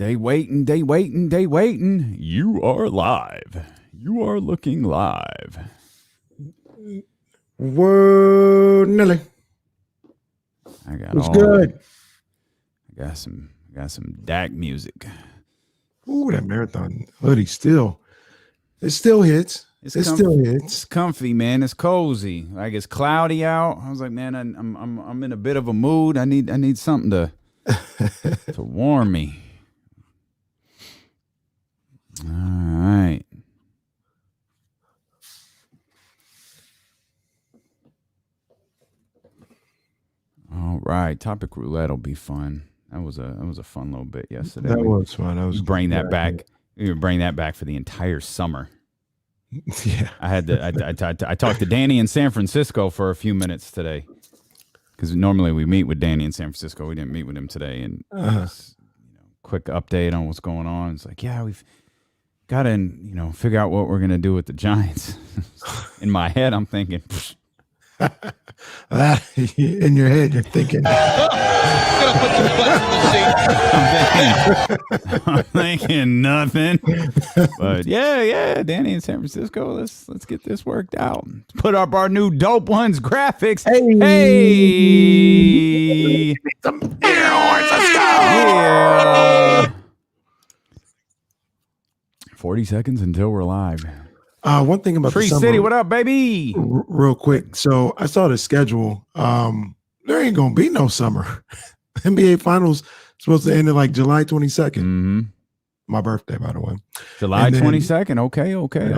They waiting. You are live. You are looking live. Word, Nelly. I got What's good? I got some Dak music. Ooh, that marathon hoodie still hits. It still hits. It's comfy, man. It's cozy. Like, it's cloudy out. I was like, man, I'm in a bit of a mood. I need something to warm me. All right. All right. Topic roulette will be fun. That was a fun little bit yesterday. That was fun. That was bring that back. We would bring that back for the entire summer. Yeah. I talked to Danny in San Francisco for a few minutes today, because normally we meet with Danny in San Francisco. We didn't meet with him today, and quick update on what's going on. It's like, yeah, we've got to figure out what we're gonna do with the Giants. In my head, I'm thinking. In your head, you're thinking. I'm thinking nothing. But yeah, Danny in San Francisco. Let's get this worked out. Let's put up our new Dope Ones graphics. Hey. Some air horns. Let's go. Yeah. 40 seconds until we're live. One thing about Tree the summer, City, what up, baby? Real quick. So I saw the schedule. There ain't gonna be no summer. NBA Finals supposed to end in like July 22nd. Mm-hmm. My birthday, by the way. July 22nd.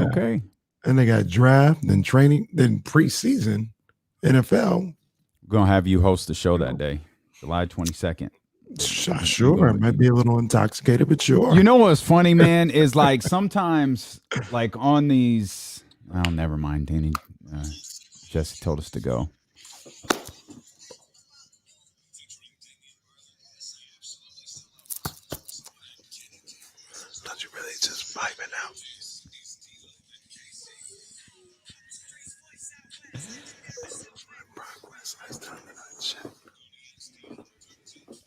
Okay. And they got draft, then training, then preseason NFL. We're gonna have you host the show that day, July 22nd. Sure, I might be a little intoxicated, but sure. You know what's funny, man, is like sometimes, like on these. Oh, never mind, Danny. Jesse told us to go. Don't you really just vibing out?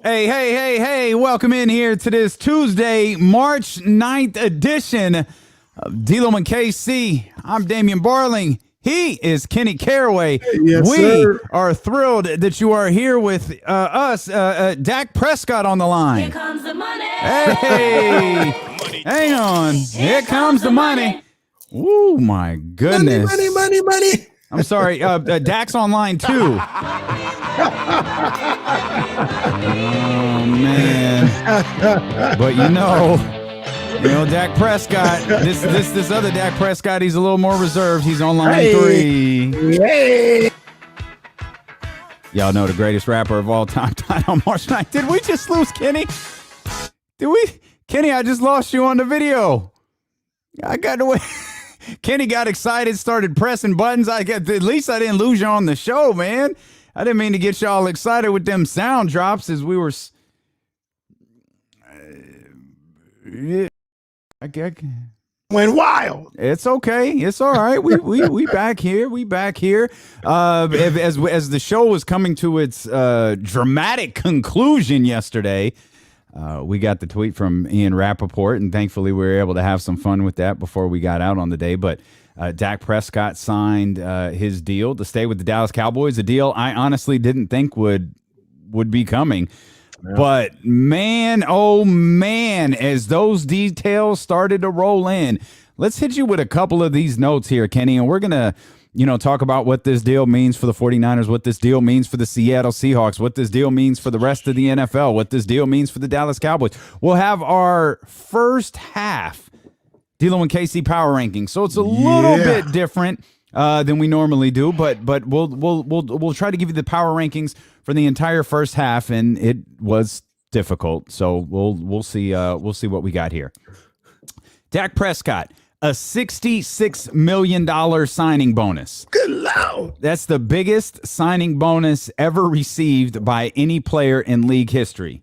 Hey, welcome in here to this Tuesday, March 9th edition of D-Lo and KC. I'm Damian Barling. He is Kenny Caraway. Yes, we sir. are thrilled that you are here with us, Dak Prescott on the line. Here comes the money. Hey, hang on. Here comes the money. Ooh, my goodness. Money. I'm sorry. Dak's online too. Oh man! But you know, Dak Prescott. This other Dak Prescott. He's a little more reserved. He's on line 3. Hey. Y'all know the greatest rapper of all time died on March 9th. Did we just lose Kenny? Did we? Kenny, I just lost you on the video. I got away. Kenny got excited, started pressing buttons. At least I didn't lose you on the show, man. I didn't mean to get y'all excited with them sound drops as we were. Went wild. It's okay. It's all right. We back here. We back here. As the show was coming to its dramatic conclusion yesterday, we got the tweet from Ian Rappaport, and thankfully we were able to have some fun with that before we got out on the day. But Dak Prescott signed his deal to stay with the Dallas Cowboys, a deal I honestly didn't think would be coming. Yeah. But man, oh man, as those details started to roll in, let's hit you with a couple of these notes here, Kenny, and we're going to talk about what this deal means for the 49ers, what this deal means for the Seattle Seahawks, what this deal means for the rest of the NFL, what this deal means for the Dallas Cowboys. We'll have our first half D-Lo and KC power ranking. So it's a little bit different than we normally do, but we'll try to give you the power rankings for the entire first half, and it was difficult. So we'll see what we got here. Dak Prescott, a $66 million signing bonus. Good Lord. That's the biggest signing bonus ever received by any player in league history.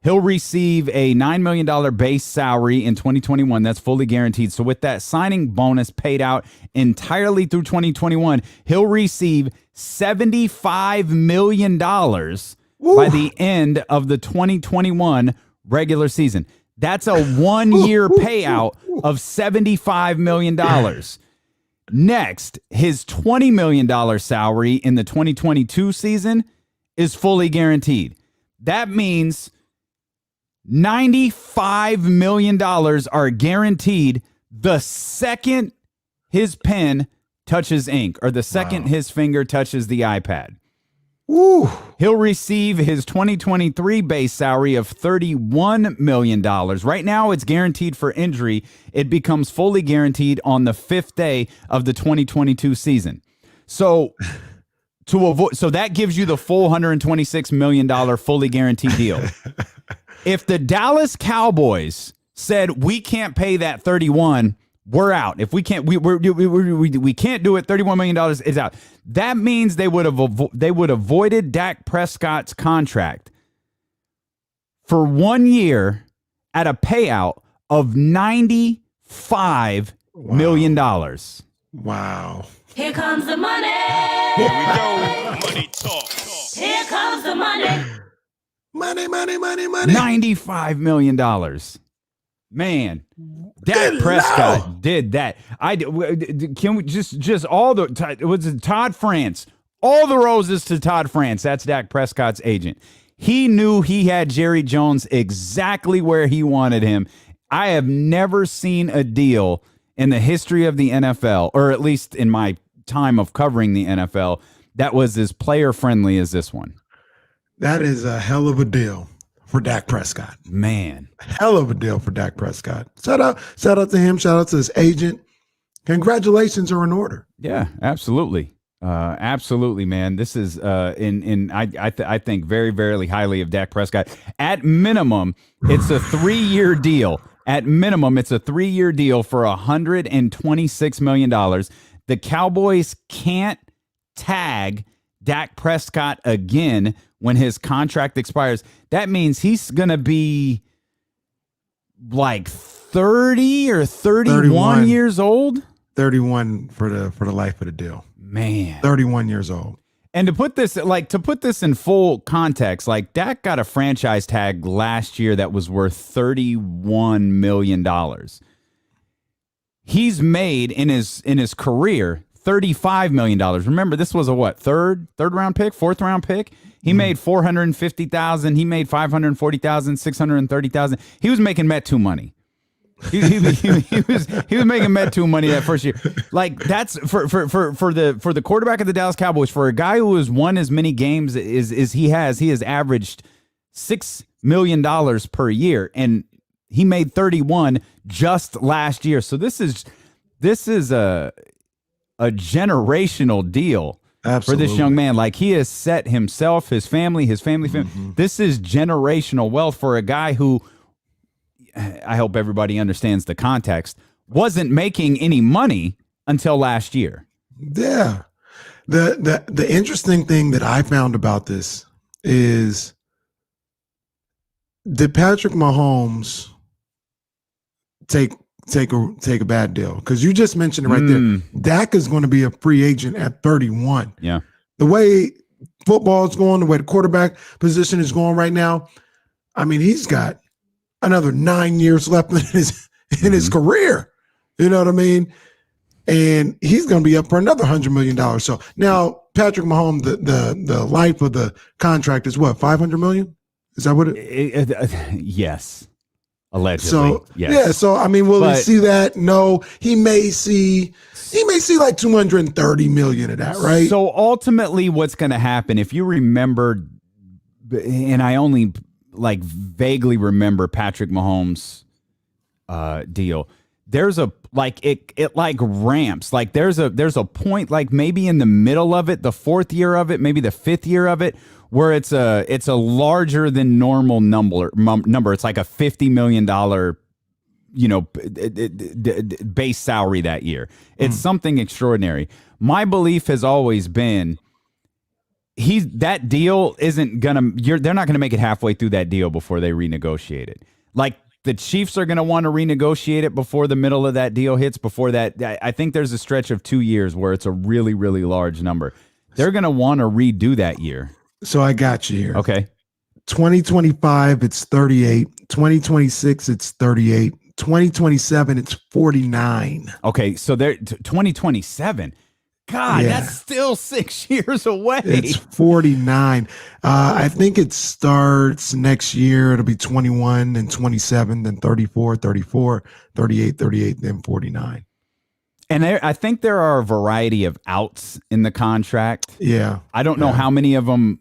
He'll receive a $9 million base salary in 2021. That's fully guaranteed. So with that signing bonus paid out entirely through 2021, he'll receive $75 million by the end of the 2021 regular season. That's a 1-year payout of $75 million. Next, his $20 million salary in the 2022 season is fully guaranteed. That means $95 million are guaranteed the second his pen touches ink or the second his finger touches the iPad. Woo. He'll receive his 2023 base salary of $31 million. Right now, it's guaranteed for injury. It becomes fully guaranteed on the 5th day of the 2022 season. So that gives you the full $126 million fully guaranteed deal. If the Dallas Cowboys said we can't pay that 31, we're out. If we can't, we can't do it. $31 million is out. That means they would have avoided Dak Prescott's contract for 1 year at a payout of $95 million. Wow. Here comes the money. Here we go. Money talk. Here comes the money. Money. $95 million. Man, Dak Prescott did that. Can we just all the was it Todd France? All the roses to Todd France. That's Dak Prescott's agent. He knew he had Jerry Jones exactly where he wanted him. I have never seen a deal in the history of the NFL, or at least in my time of covering the NFL, that was as player friendly as this one. That is a hell of a deal for Dak Prescott. Man. Hell of a deal for Dak Prescott. Shout out to him. Shout out to his agent. Congratulations are in order. Yeah, absolutely. Absolutely, man. This is I think very, very highly of Dak Prescott. At minimum, it's a 3-year deal. At minimum, it's a 3-year deal for $126 million. The Cowboys can't tag Dak Prescott again when his contract expires. That means he's going to be like 30 or 31 years old. 31 for the life of the deal. Man. 31 years old. And to put this in full context, like Dak got a franchise tag last year that was worth $31 million. He's made in his career $35 million. Remember, this was a third round pick, fourth round pick. He made $450,000. He made $540,000, $630,000. He was making Met 2 money. He was making Met 2 money that first year. Like that's for the quarterback of the Dallas Cowboys, for a guy who has won as many games as he has averaged $6 million per year, and he made 31 just last year. So this is a generational deal. Absolutely. For this young man. Like, he has set himself, his family. This is generational wealth for a guy who, I hope everybody understands the context, wasn't making any money until last year. Yeah. The interesting thing that I found about this is, did Patrick Mahomes take a bad deal? Because you just mentioned it right there. Dak is going to be a free agent at 31. Yeah. The way football is going, the way the quarterback position is going right now, I mean, he's got another 9 years left in his career. You know what I mean? And he's going to be up for another $100 million. So now Patrick Mahomes, the life of the contract is what, $500 million? Is that what it? Yes. Allegedly. So yes. Yeah. So I mean, will he see that? No. He may see like $230 million of that, right? So ultimately, what's going to happen, if you remember, and I only like vaguely remember Patrick Mahomes' deal. There's a it like ramps. Like there's a point, like maybe in the middle of it, the 4th year of it, maybe the 5th year of it, where it's a larger than normal number. It's like a $50 million, base salary that year. It's something extraordinary. My belief has always been that deal isn't gonna. They're not gonna make it halfway through that deal before they renegotiate it. Like, the Chiefs are gonna want to renegotiate it before the middle of that deal hits. Before that, I think there's a stretch of 2 years where it's a really, really large number. They're gonna want to redo that year. So I got you here. Okay. 2025, it's 38. 2026, it's 38. 2027, it's 49. Okay, so there 2027. God, Yeah. that's still 6 years away. It's 49. I think it starts next year. It'll be 21 and 27, then 34, 34, 38, 38, then 49. And I think there are a variety of outs in the contract. Yeah. I don't know how many of them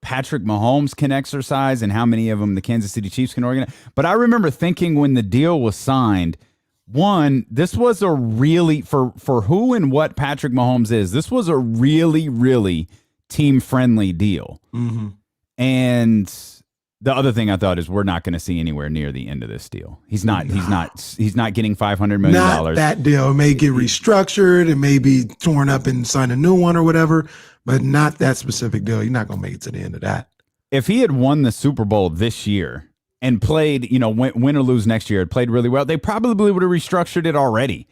Patrick Mahomes can exercise and how many of them the Kansas City Chiefs can organize. But I remember thinking when the deal was signed, one, this was a really, for who and what Patrick Mahomes is, this was a really, really team-friendly deal. Mm-hmm. And the other thing I thought is we're not going to see anywhere near the end of this deal. He's not getting $500 million. Not that deal. It may get restructured. It may be torn up and sign a new one or whatever, but not that specific deal. You're not going to make it to the end of that. If he had won the Super Bowl this year and played, win or lose next year, it played really well, they probably would have restructured it already.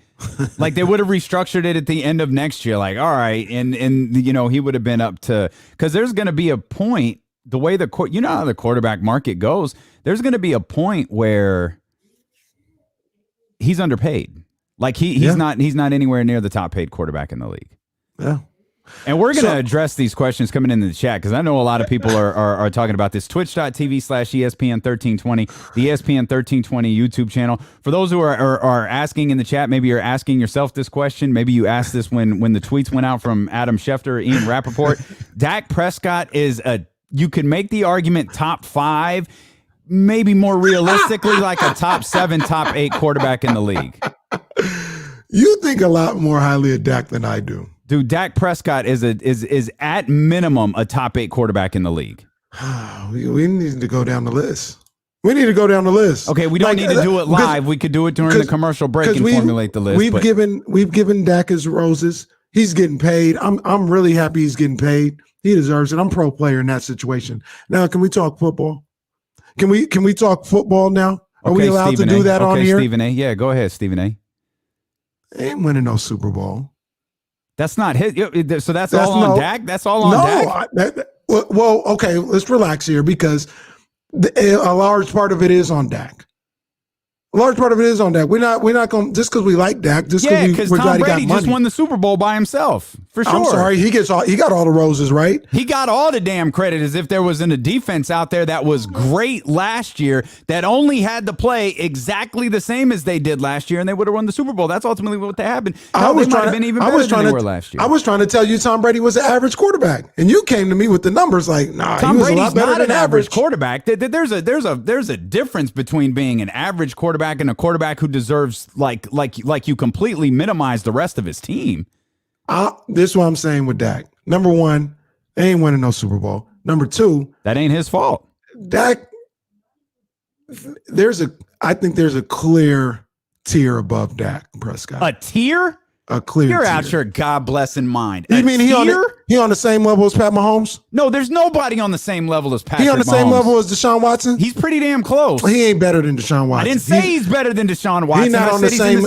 Like they would have restructured it at the end of next year. Like, all right. And he would have been up to, because there's going to be a point, the way how the quarterback market goes, there's going to be a point where he's underpaid. Like he's not anywhere near the top paid quarterback in the league. Yeah. And we're going to address these questions coming into the chat because I know a lot of people are talking about this. Twitch.tv/ESPN1320, the ESPN 1320 YouTube channel. For those who are asking in the chat, maybe you're asking yourself this question. Maybe you asked this when the tweets went out from Adam Schefter, Ian Rappaport. Dak Prescott you can make the argument top 5, maybe more realistically like a top 7, top 8 quarterback in the league. You think a lot more highly of Dak than I do. Dude, Dak Prescott is at minimum a top 8 quarterback in the league. We need to go down the list. We need to go down the list. Okay, we don't need to do it live. We could do it during the commercial break and formulate the list. We've given Dak his roses. He's getting paid. I'm really happy he's getting paid. He deserves it. I'm pro player in that situation. Now, can we talk football? Can we talk football now? Are we allowed Stephen to do that on here? Stephen A. Yeah, go ahead, Stephen A. Ain't winning no Super Bowl. That's not his. So that's all on Dak? That's all on Dak? Well, okay, let's relax here because a large part of it is on Dak. A large part of it is on Dak. We're not going just because we like Dak. Just because Tom Brady just won the Super Bowl by himself. For sure. I'm sorry, he got all the roses, right? He got all the damn credit as if there wasn't a defense out there that was great last year that only had to play exactly the same as they did last year, and they would have won the Super Bowl. That's ultimately what happened. I was trying to tell you Tom Brady was an average quarterback, and you came to me with the numbers like, nah, Tom he was Brady's a lot better not than an average average quarterback. There's a difference between being an average quarterback and a quarterback who deserves like you completely minimize the rest of his team. This is what I'm saying with Dak. Number one, they ain't winning no Super Bowl. Number two, that ain't his fault. Dak, I think there's a clear tier above Dak Prescott. A tier? A clear You're tier. out your God blessing mind. You mean he on the same level as Pat Mahomes? No, there's nobody on the same level as Patrick Mahomes. He on the same level as Deshaun Watson? He's pretty damn close. He ain't better than Deshaun Watson. I didn't say he's better than Deshaun Watson. He's not on the same.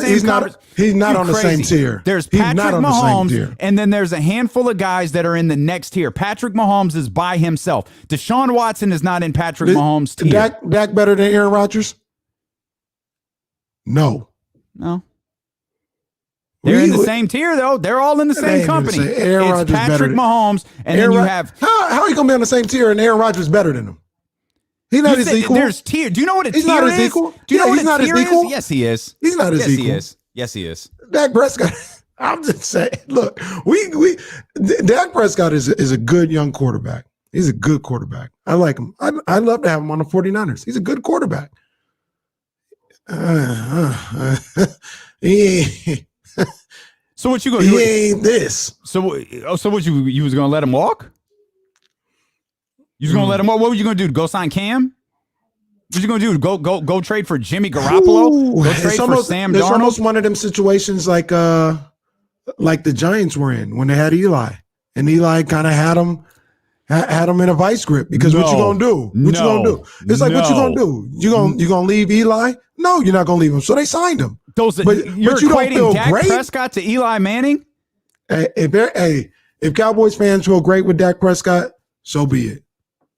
He's not on the same tier. There's Patrick Mahomes, and then there's a handful of guys that are in the next tier. Patrick Mahomes is by himself. Deshaun Watson is not in Patrick Mahomes' tier. Dak better than Aaron Rodgers? No. They're in the same tier, though. They're all in the same company. It's Patrick Mahomes, and then you have... How are you going to be on the same tier and Aaron Rodgers better than him? He's not his equal. There's tier. Do you know what a tier is? He's not his equal. Do you know what a tier is? Yes, he is. He's not his equal. Yes, he is. Dak Prescott... I'm just saying, look, Dak Prescott is a good young quarterback. He's a good quarterback. I like him. I'd love to have him on the 49ers. He's a good quarterback. So what you go? He ain't this. So what you was gonna let him walk? You was gonna let him walk? What were you gonna do? Go sign Cam? What you gonna do? Go trade for Jimmy Garoppolo? Go trade for Sam Darnold? It's almost one of them situations like the Giants were in when they had Eli, and Eli kind of had him in a vice grip because what you gonna do? What you gonna do? It's like what you gonna do? You gonna leave Eli? No, you're not gonna leave him. So they signed him. You're equating Dak Prescott to Eli Manning? If Cowboys fans feel great with Dak Prescott, so be it.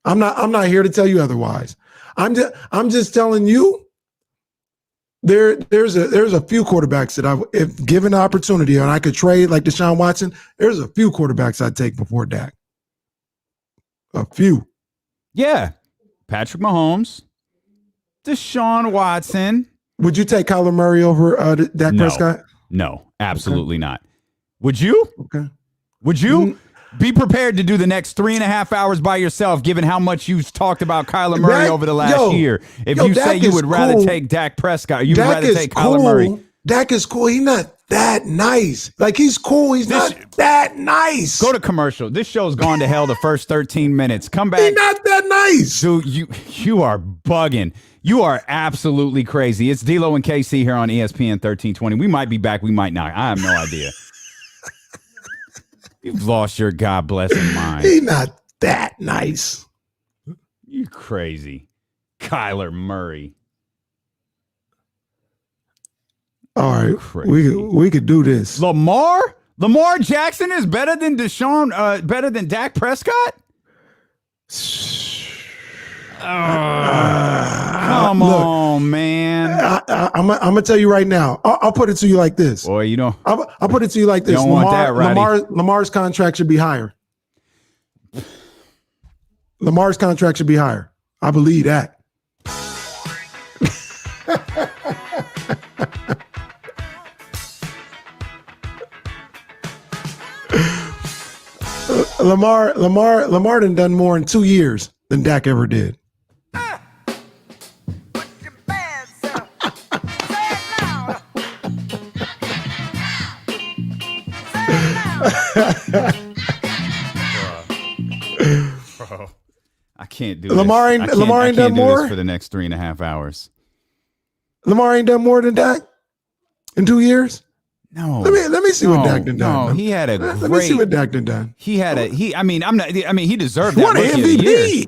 I'm not here to tell you otherwise. I'm just telling you there's a few quarterbacks that if given the opportunity and I could trade like Deshaun Watson, there's a few quarterbacks I'd take before Dak. A few. Yeah. Patrick Mahomes, Deshaun Watson. Would you take Kyler Murray over Dak Prescott? No, absolutely not. Would you? Okay. Would you? Be prepared to do the next 3.5 hours by yourself, given how much you've talked about Kyler Murray over the last year. If you say you would rather take Dak Prescott, or you would rather take Kyler Murray. Dak is cool. He's not that nice. Like, he's cool. He's not that nice. Go to commercial. This show's gone to hell the first 13 minutes. Come back. He's not that nice. Dude, you are bugging. You are absolutely crazy. It's D'Lo and KC here on ESPN 1320. We might be back. We might not. I have no idea. You've lost your God blessing mind. He's not that nice. You crazy. Kyler Murray. All right. Crazy. We could do this. Lamar Jackson is better than better than Dak Prescott? Come on, man. I'm gonna tell you right now. I'll put it to you like this. Boy, you know. I'll put it to you like this. Don't want that, Roddy. Lamar's contract should be higher. Lamar's contract should be higher. I believe that. Lamar done more in 2 years than Dak ever did. Bro, I can't do Lamar this. Lamar ain't done more for the next 3.5 hours. Lamar ain't done more than Dak in 2 years. No. Let me see what Dak done. No, he had a great. Let me see what Dak done. He had a he. I mean, he deserved that. He won an MVP.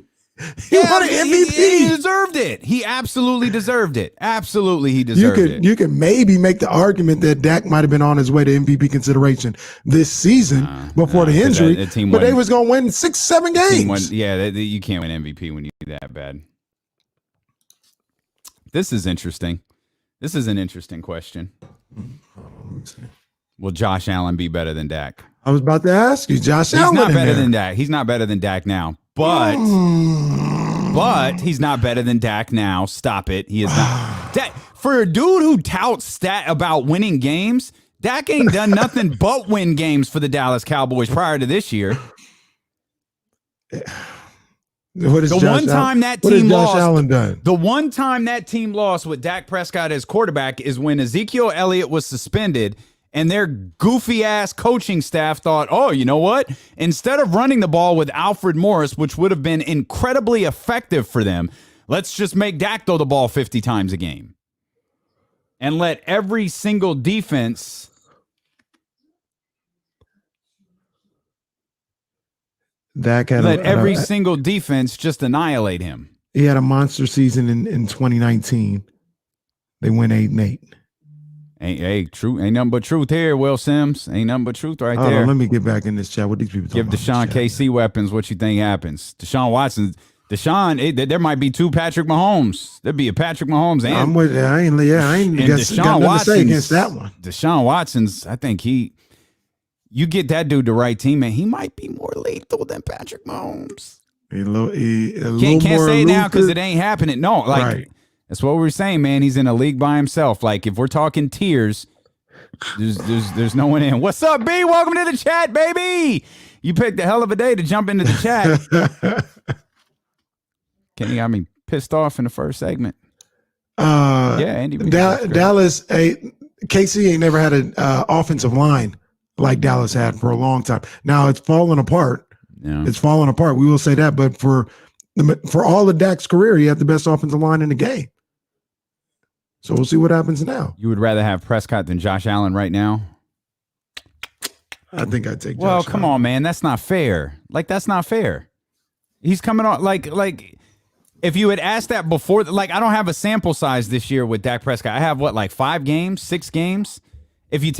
He won an MVP. He deserved it. He absolutely deserved it. Absolutely, he deserved it. You can maybe make the argument that Dak might have been on his way to MVP consideration this season before the injury, but they was going to win 6-7 games. You can't win MVP when you do that bad. This is interesting. This is an interesting question. Will Josh Allen be better than Dak? I was about to ask you, Josh Allen. He's not better than Dak. He's not better than Dak now. But he's not better than Dak now. Stop it. He is not. For a dude who touts stat about winning games, Dak ain't done nothing but win games for the Dallas Cowboys prior to this year. What has Josh Allen done? The one time that team lost with Dak Prescott as quarterback is when Ezekiel Elliott was suspended and their goofy ass coaching staff thought, oh, you know what? Instead of running the ball with Alfred Morris, which would have been incredibly effective for them, let's just make Dak throw the ball 50 times a game and let every single defense. Every single defense just annihilate him. He had a monster season in 2019. They went 8-8. Truth ain't nothing but truth here, Will Sims. Ain't nothing but truth right there. Let me get back in this chat. What these people talking Give Deshaun KC weapons. What you think happens? Deshaun Watson. There might be two Patrick Mahomes. There'd be a Patrick Mahomes and I'm with. I ain't got nothing to say against that one. Deshaun Watson's. I think you get that dude the right team, and he might be more lethal than Patrick Mahomes. Can't say it now because it ain't happening. No, right. That's what we were saying, man. He's in a league by himself. Like, if we're talking tiers, there's no one in. What's up, B? Welcome to the chat, baby. You picked a hell of a day to jump into the chat. Kenny got me pissed off in the first segment. Andy. Dallas, KC ain't never had an offensive line like Dallas had for a long time. Now it's falling apart. Yeah. It's falling apart. We will say that. But for all of Dak's career, he had the best offensive line in the game. So we'll see what happens now. You would rather have Prescott than Josh Allen right now? I think I'd take Josh Well, come Allen. on, man. That's not fair. That's not fair. He's coming on like if you had asked that before, I don't have a sample size this year with Dak Prescott. I have 5 games, 6 games. If you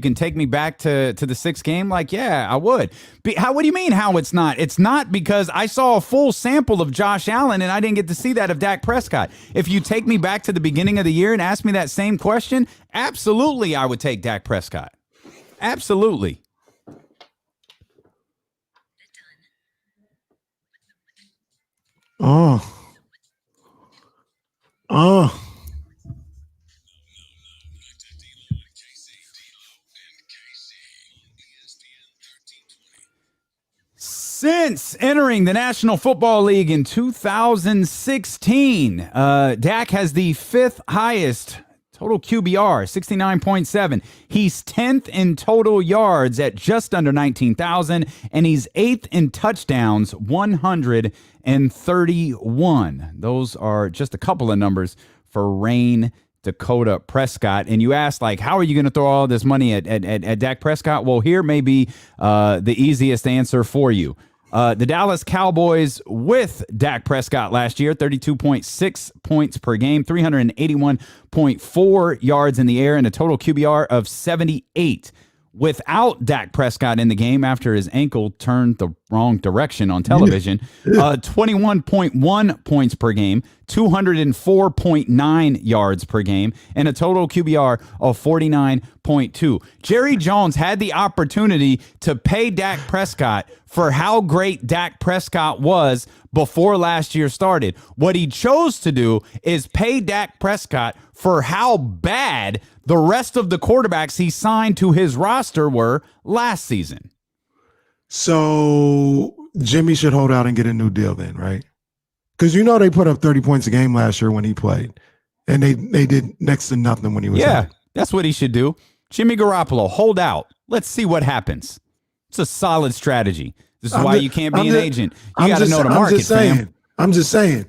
can take me back to the 6th game, like, yeah, I would. What do you mean how it's not? It's not because I saw a full sample of Josh Allen and I didn't get to see that of Dak Prescott. If you take me back to the beginning of the year and ask me that same question, absolutely I would take Dak Prescott. Absolutely. Oh. Since entering the National Football League in 2016, Dak has the 5th highest total QBR, 69.7. He's 10th in total yards at just under 19,000, and he's 8th in touchdowns, 131. Those are just a couple of numbers for Rain Dakota Prescott. And you asked, like, how are you going to throw all this money at Dak Prescott? Well, here may be the easiest answer for you. The Dallas Cowboys with Dak Prescott last year, 32.6 points per game, 381.4 yards in the air, and a total QBR of 78. Without Dak Prescott in the game after his ankle turned the wrong direction on television, 21.1 points per game, 204.9 yards per game, and a total QBR of 49.2. Jerry Jones had the opportunity to pay Dak Prescott for how great Dak Prescott was before last year started. What he chose to do is pay Dak Prescott for how bad the rest of the quarterbacks he signed to his roster were last season. So Jimmy should hold out and get a new deal then, right? Because they put up 30 points a game last year when he played, and they did next to nothing when he was out. That's what he should do. Jimmy Garoppolo, hold out. Let's see what happens. It's a solid strategy. This is why you can't be an agent. You got to know the market, fam. I'm just saying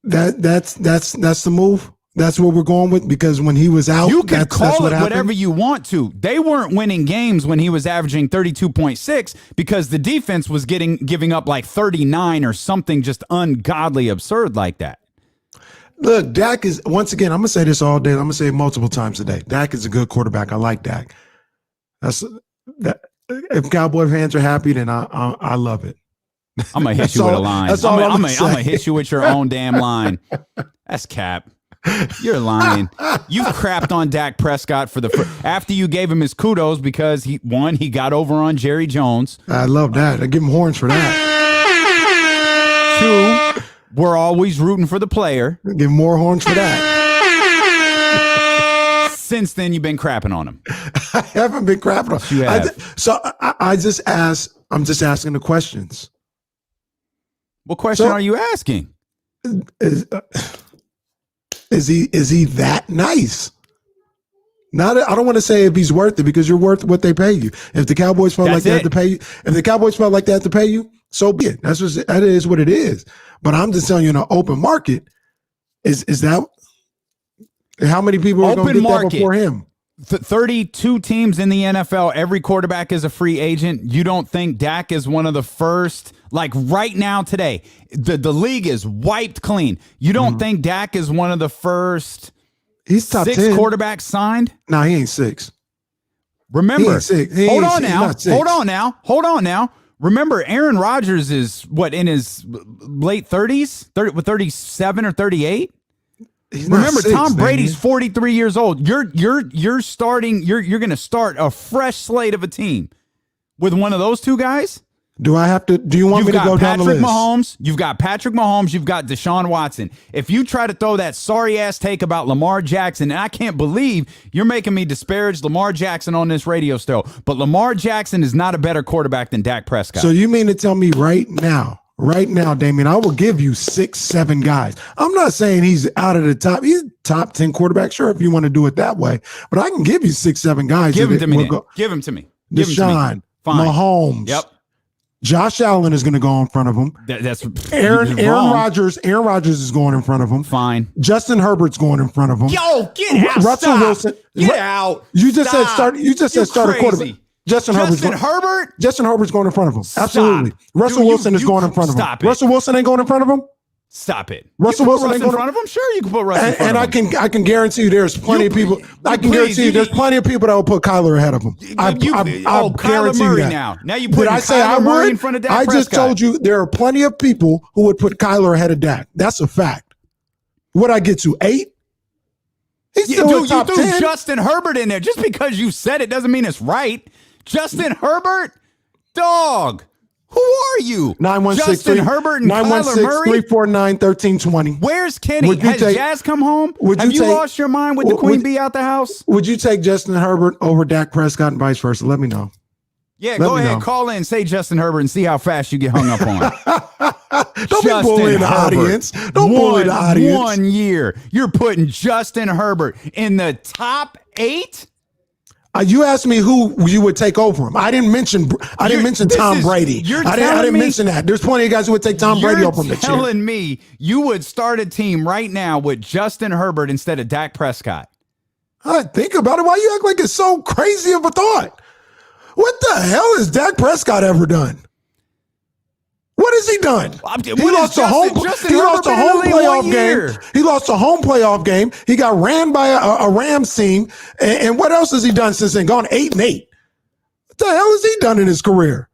that's the move. That's what we're going with, because when he was out, you can call it happened. whatever you want to. They weren't winning games when he was averaging 32.6 because the defense was giving up like 39 or something just ungodly absurd like that. Look, Dak is, once again, I'm going to say this all day. I'm going to say it multiple times a day. Dak is a good quarterback. I like Dak. If Cowboy fans are happy, then I love it. I'm going to hit you with a line. That's all I'm going to hit you with your own damn line. That's cap. You're lying. You crapped on Dak Prescott after you gave him his kudos because he got over on Jerry Jones. I love that. I give him horns for that. 2, we're always rooting for the player. Give him more horns for that. Since then, you've been crapping on him. I haven't been crapping on him. You have. I just asked. I'm just asking the questions. What question are you asking? Is he that nice? I don't want to say if he's worth it, because you're worth what they pay you. If the Cowboys felt like they had to pay you, so be it. That is what it is. But I'm just telling you, in an open market, is that how many people are going to get that before him? 32 teams in the NFL. Every quarterback is a free agent. You don't think Dak is one of the first? Like right now, today, the league is wiped clean. You don't think Dak is one of the first? He's top 6 10 quarterbacks signed? No, he ain't 6. Remember, he ain't 6. Hold on now. Remember, Aaron Rodgers is in his late 30s, 37 or 38. Remember, Tom Brady's 43 years old. You're going to start a fresh slate of a team with one of those 2 guys? Do you want me to go down the list? You've got Patrick Mahomes. You've got Deshaun Watson. If you try to throw that sorry-ass take about Lamar Jackson, and I can't believe you're making me disparage Lamar Jackson on this radio show, but Lamar Jackson is not a better quarterback than Dak Prescott. So you mean to tell me right now, Damien, I will give you 6, 7 guys. I'm not saying he's out of the top. He's top 10 quarterback, sure, if you want to do it that way. But I can give you 6, 7 guys. Give him to me. Give him to me. Deshaun, Mahomes. Yep. Josh Allen is going to go in front of him. That's Aaron Rodgers. Aaron Rodgers is going in front of him. Fine. Justin Herbert's going in front of him. Yo, get out. Russell Wilson. Get out. You just said start. You just said start a quarterback. Justin Herbert's going in front of him. Absolutely. Russell Wilson is going in front of him. Stop it. Russell Wilson ain't going in front of him. Stop it. Russell You Wilson put Russ ain't in gonna- front of him. Sure, you can put Russ in front And of him. I can guarantee you there's plenty of people. I can please, guarantee you there's plenty of people that will put Kyler ahead of him. I Kyler guarantee you Murray that. now. Now you Did put I say I Kyler Murray would? in front of Dak I just Prescott. told you there are plenty of people who would put Kyler ahead of Dak. That's a fact. What I get to 8? He's still in You top threw 10. Justin Herbert in there. Just because you said it doesn't mean it's right. Justin Herbert? Dog. Who are you? 916 Justin Herbert and Kyler Murray? 349-1320. Where's Kenny? Would you Has take- Jazz come home? would Have you you take- lost your mind with the would- Queen Bee out the house? Would you take Justin Herbert over Dak Prescott and vice versa? Let me know. Yeah, Let go me ahead. know. Call in, say Justin Herbert, and see how fast you get hung up on. Don't be bullying the audience. Don't bully the audience. 1 year. You're putting Justin Herbert in the top 8? You asked me who you would take over him. I didn't mention Tom Brady. I didn't mention that. There's plenty of guys who would take Tom Brady over him this year. You're telling me you would start a team right now with Justin Herbert instead of Dak Prescott? Think about it. Why you act like it's so crazy of a thought? What the hell has Dak Prescott ever done? What has he done? He lost a home playoff game. He lost a home playoff game. He got ran by a Rams team. And what else has he done since then? Gone 8-8. What the hell has he done in his career?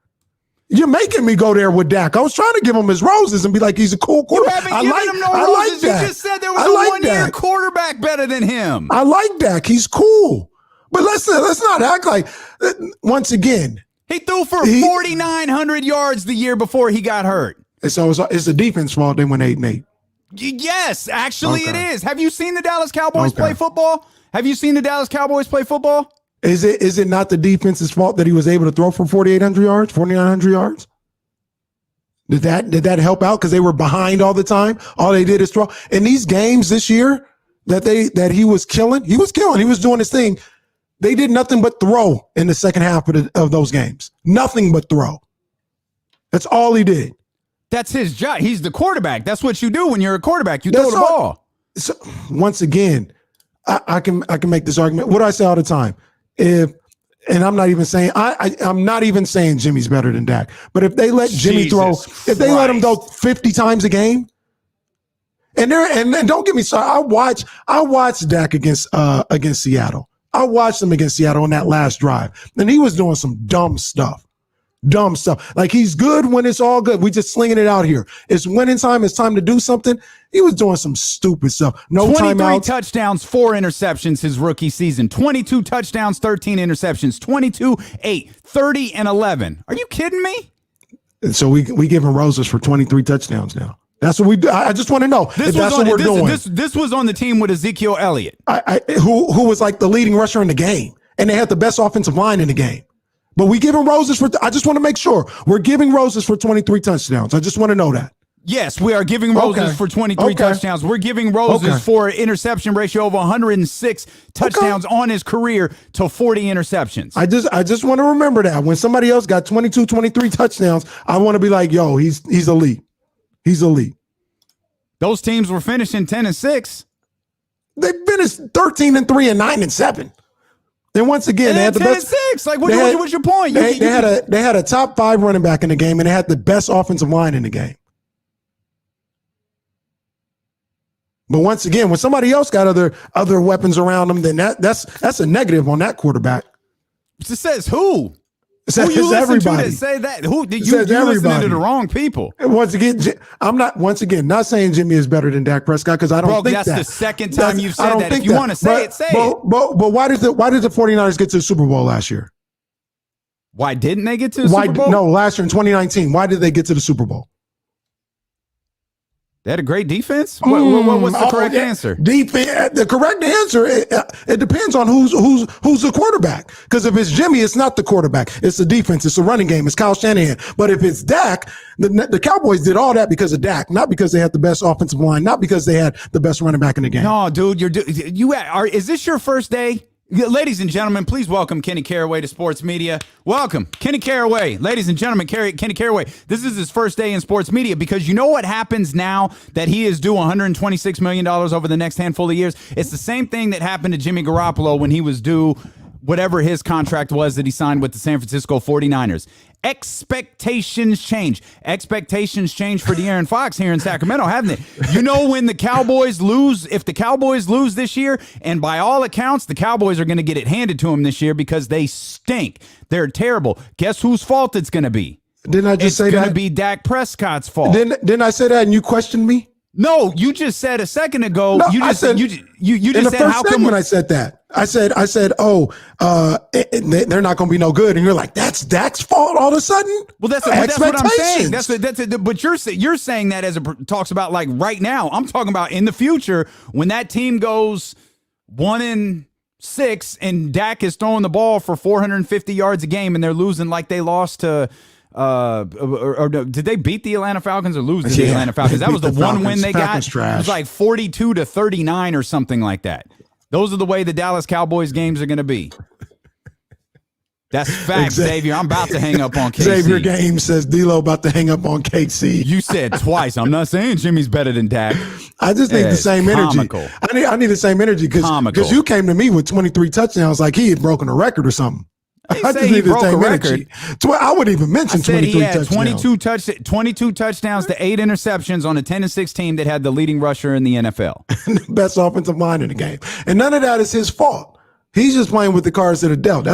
You're making me go there with Dak. I was trying to give him his roses and be like, he's a cool quarterback. You haven't given him no roses. Dak. You just said there was a one-year quarterback better than him. I like Dak. He's cool. But let's not act like, once again, he threw for 4,900 yards the year before he got hurt. So it's the defense fault they went 8-8. Yes, actually it is. Have you seen the Dallas Cowboys play football? Have you seen the Dallas Cowboys play football? Is it not the defense's fault that he was able to throw for 4,800 yards, 4,900 yards? Did that help out because they were behind all the time? All they did is throw. In these games this year that he was killing. He was doing his thing. They did nothing but throw in the second half of those games. Nothing but throw. That's all he did. That's his job. He's the quarterback. That's what you do when you're a quarterback. You throw the ball. So, once again, I can make this argument. What do I say all the time? I'm not even saying I'm not even saying Jimmy's better than Dak. But if they let Jimmy throw, if they let him throw 50 times a game, and don't get me started. I watched Dak against Seattle. I watched him against Seattle on that last drive, and he was doing some dumb stuff. Like he's good when it's all good. We just slinging it out here. It's winning time. It's time to do something. He was doing some stupid stuff. No 23 timeouts. touchdowns, 4 interceptions his rookie season. 22 touchdowns, 13 interceptions. 22, 8, 30, and 11. Are you kidding me? And so we giving roses for 23 touchdowns now. That's what we do. I just want to know if that's what we're doing. This was on the team with Ezekiel Elliott. Who was like the leading rusher in the game, and they had the best offensive line in the game. But we giving roses for. I just want to make sure we're giving roses for 23 touchdowns. I just want to know that. Yes, we are giving roses for 23 touchdowns. We're giving roses for interception ratio of 106 touchdowns on his career to 40 interceptions. I just want to remember that when somebody else got 22, 23 touchdowns, I want to be like, yo, he's elite. He's elite. Those teams were finishing 10-6. They finished 13-3 and 9-7. And once again, they had the best. 10-6. Like, what's your point? They had a top 5 running back in the game, and they had the best offensive line in the game. But once again, when somebody else got other weapons around them, then that's a negative on that quarterback. It says who? It who you listen everybody. to that say that? Who did you listening to the wrong people? And once again, I'm not saying Jimmy is better than Dak Prescott because I don't think that's that. the second time you've said that. If you want to say it, say it. But why did the 49ers get to the Super Bowl last year? Why didn't they get to the Super Bowl? No, last year in 2019. Why did they get to the Super Bowl? They had a great defense? What's the correct answer? Defense. The correct answer, it depends on who's the quarterback. Because if it's Jimmy, it's not the quarterback. It's the defense. It's the running game. It's Kyle Shanahan. But if it's Dak, the Cowboys did all that because of Dak, not because they had the best offensive line, not because they had the best running back in the game. No, dude, is this your first day? Ladies and gentlemen, please welcome Kenny Caraway to Sports Media. Welcome, Kenny Caraway. Ladies and gentlemen, Kenny Caraway. This is his first day in sports media because you know what happens now that he is due $126 million over the next handful of years? It's the same thing that happened to Jimmy Garoppolo when he was due whatever his contract was that he signed with the San Francisco 49ers. Expectations change. Expectations change for De'Aaron Fox here in Sacramento, haven't it? You know, when the Cowboys lose, if the Cowboys lose this year, and by all accounts, the Cowboys are going to get it handed to them this year because they stink. They're terrible. Guess whose fault it's going to be? Didn't I just say that? It's going to be Dak Prescott's fault. Didn't I say that and you questioned me? No, you just said a second ago. No, you just said, you just in the said first how come segment I said that. I said, they're not going to be no good, and you're like, that's Dak's fault all of a sudden. Well, that's what I'm saying. But you're saying that as it talks about like right now. I'm talking about in the future when that team goes 1-6 and Dak is throwing the ball for 450 yards a game and they're losing like they lost to. Or did they beat the Atlanta Falcons or lose to the Atlanta Falcons? That was the one win they got. It was like 42-39 or something like that. Those are the way the Dallas Cowboys games are going to be. That's facts, Xavier. I'm about to hang up on KC. Xavier Game says D-Lo about to hang up on KC. You said twice. I'm not saying Jimmy's better than Dak. I just need the same energy. I need the same energy because you came to me with 23 touchdowns like he had broken a record or something. I just need the same energy. I wouldn't even mention 23 touchdowns. 22 touchdowns to 8 interceptions on a 10-6 team that had the leading rusher in the NFL. Best offensive line in the game. And none of that is his fault. He's just playing with the cards that are dealt.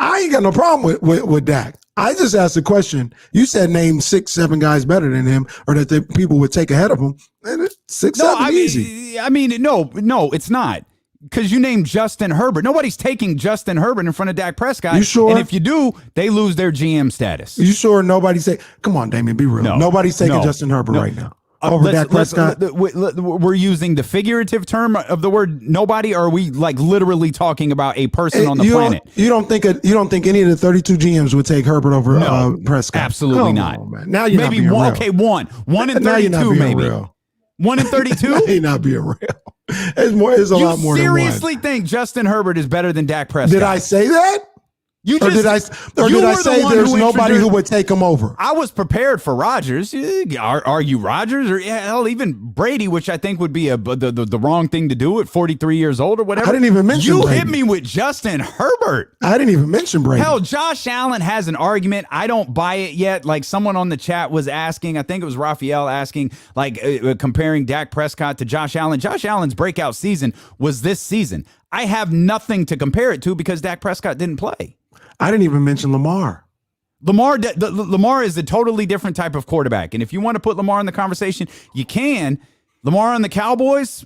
I ain't got no problem with Dak. I just asked the question. You said name 6-7 guys better than him or that the people would take ahead of him. 6-7 easy. No, it's not. Because you named Justin Herbert. Nobody's taking Justin Herbert in front of Dak Prescott. You sure? And if you do, they lose their GM status. You sure nobody's saying, come on, Damien, be real. Nobody's taking Justin Herbert right now. Over Dak Prescott. We're using the figurative term of the word nobody, or are we like literally talking about a person on the planet? You don't think any of the 32 GMs would take Herbert over Prescott? Absolutely not. Man. Now you're maybe not being real. Okay, one in 32, maybe. Real. 1 in 32? You're not being real. It's a lot more than one. You seriously think Justin Herbert is better than Dak Prescott? Did I say that? Did I say there's nobody who would take him over? I was prepared for Rodgers. Are you Rodgers or hell even Brady, which I think would be the wrong thing to do at 43 years old or whatever. I didn't even mention you Brady. Hit me with Justin Herbert. I didn't even mention Brady. Hell, Josh Allen has an argument. I don't buy it yet. Like someone on the chat was asking, I think it was Raphael asking, comparing Dak Prescott to Josh Allen. Josh Allen's breakout season was this season. I have nothing to compare it to because Dak Prescott didn't play. I didn't even mention Lamar. Lamar is a totally different type of quarterback. And if you want to put Lamar in the conversation, you can. Lamar on the Cowboys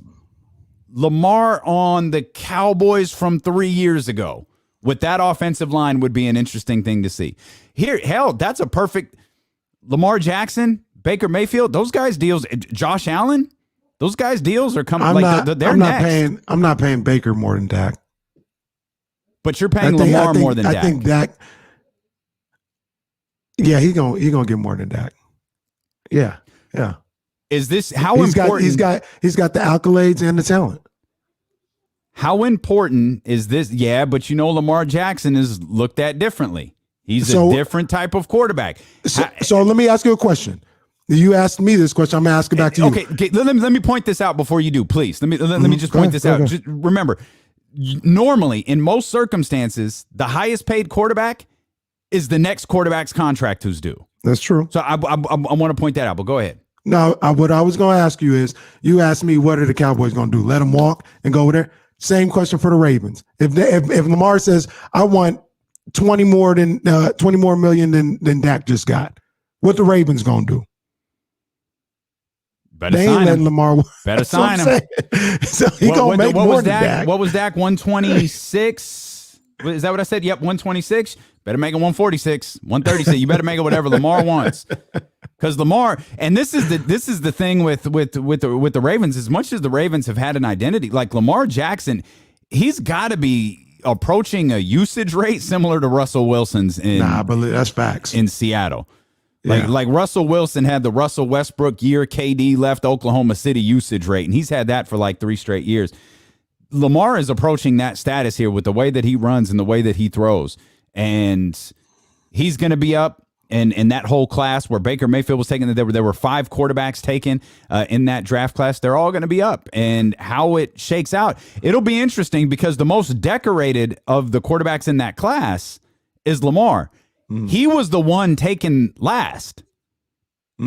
from 3 years ago with that offensive line would be an interesting thing to see. That's a perfect Lamar Jackson, Baker Mayfield, those guys deals, Josh Allen, those guys deals are coming. They're next. I'm not paying Baker more than Dak. But you're paying Lamar more than Dak. I think Dak. Yeah, he's gonna get more than Dak. Yeah. Is this how important? He's got the accolades and the talent. How important is this? Yeah, but Lamar Jackson is looked at differently. He's a different type of quarterback. So let me ask you a question. You asked me this question. I'm gonna ask it back to you. Okay. Let me point this out before you do, please. Let me just point this out. Just remember. Normally, in most circumstances, the highest paid quarterback is the next quarterback's contract who's due. That's true. So I want to point that out, but go ahead. No, what I was going to ask you is, you asked me what are the Cowboys going to do? Let them walk and go over there? Same question for the Ravens. If Lamar says, I want 20 more million than Dak just got, what the Ravens going to do? Better they sign ain't letting him. Lamar. Better sign him. So he gonna make more than Dak. What was Dak? 126. Is that what I said? Yep, 126. Better make it 146, 136. You better make it whatever Lamar wants. Because Lamar, and this is the thing with the Ravens. As much as the Ravens have had an identity, like Lamar Jackson, he's got to be approaching a usage rate similar to Russell Wilson's I believe that's facts in Seattle. Like Russell Wilson had the Russell Westbrook year KD left Oklahoma City usage rate, and he's had that for like 3 straight years. Lamar is approaching that status here with the way that he runs and the way that he throws, and he's going to be up and that whole class where Baker Mayfield was taken, there were 5 quarterbacks taken in that draft class. They're all going to be up, and how it shakes out, it'll be interesting because the most decorated of the quarterbacks in that class is Lamar. He was the one taken last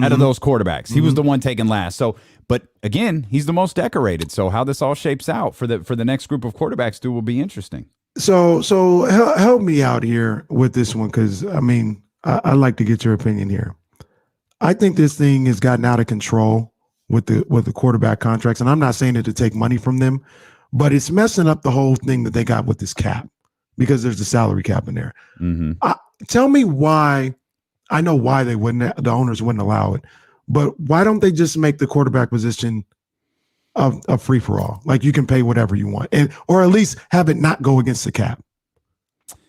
out of those quarterbacks. He was the one taken last. So, but again, he's the most decorated. So how this all shapes out for the next group of quarterbacks will be interesting. So help me out here with this one, because I mean, I'd like to get your opinion here. I think this thing has gotten out of control with the quarterback contracts, and I'm not saying it to take money from them, but it's messing up the whole thing that they got with this cap, because there's a salary cap in there. Tell me why. I know why the owners wouldn't allow it, but why don't they just make the quarterback position a free for all? Like, you can pay whatever you want, or at least have it not go against the cap.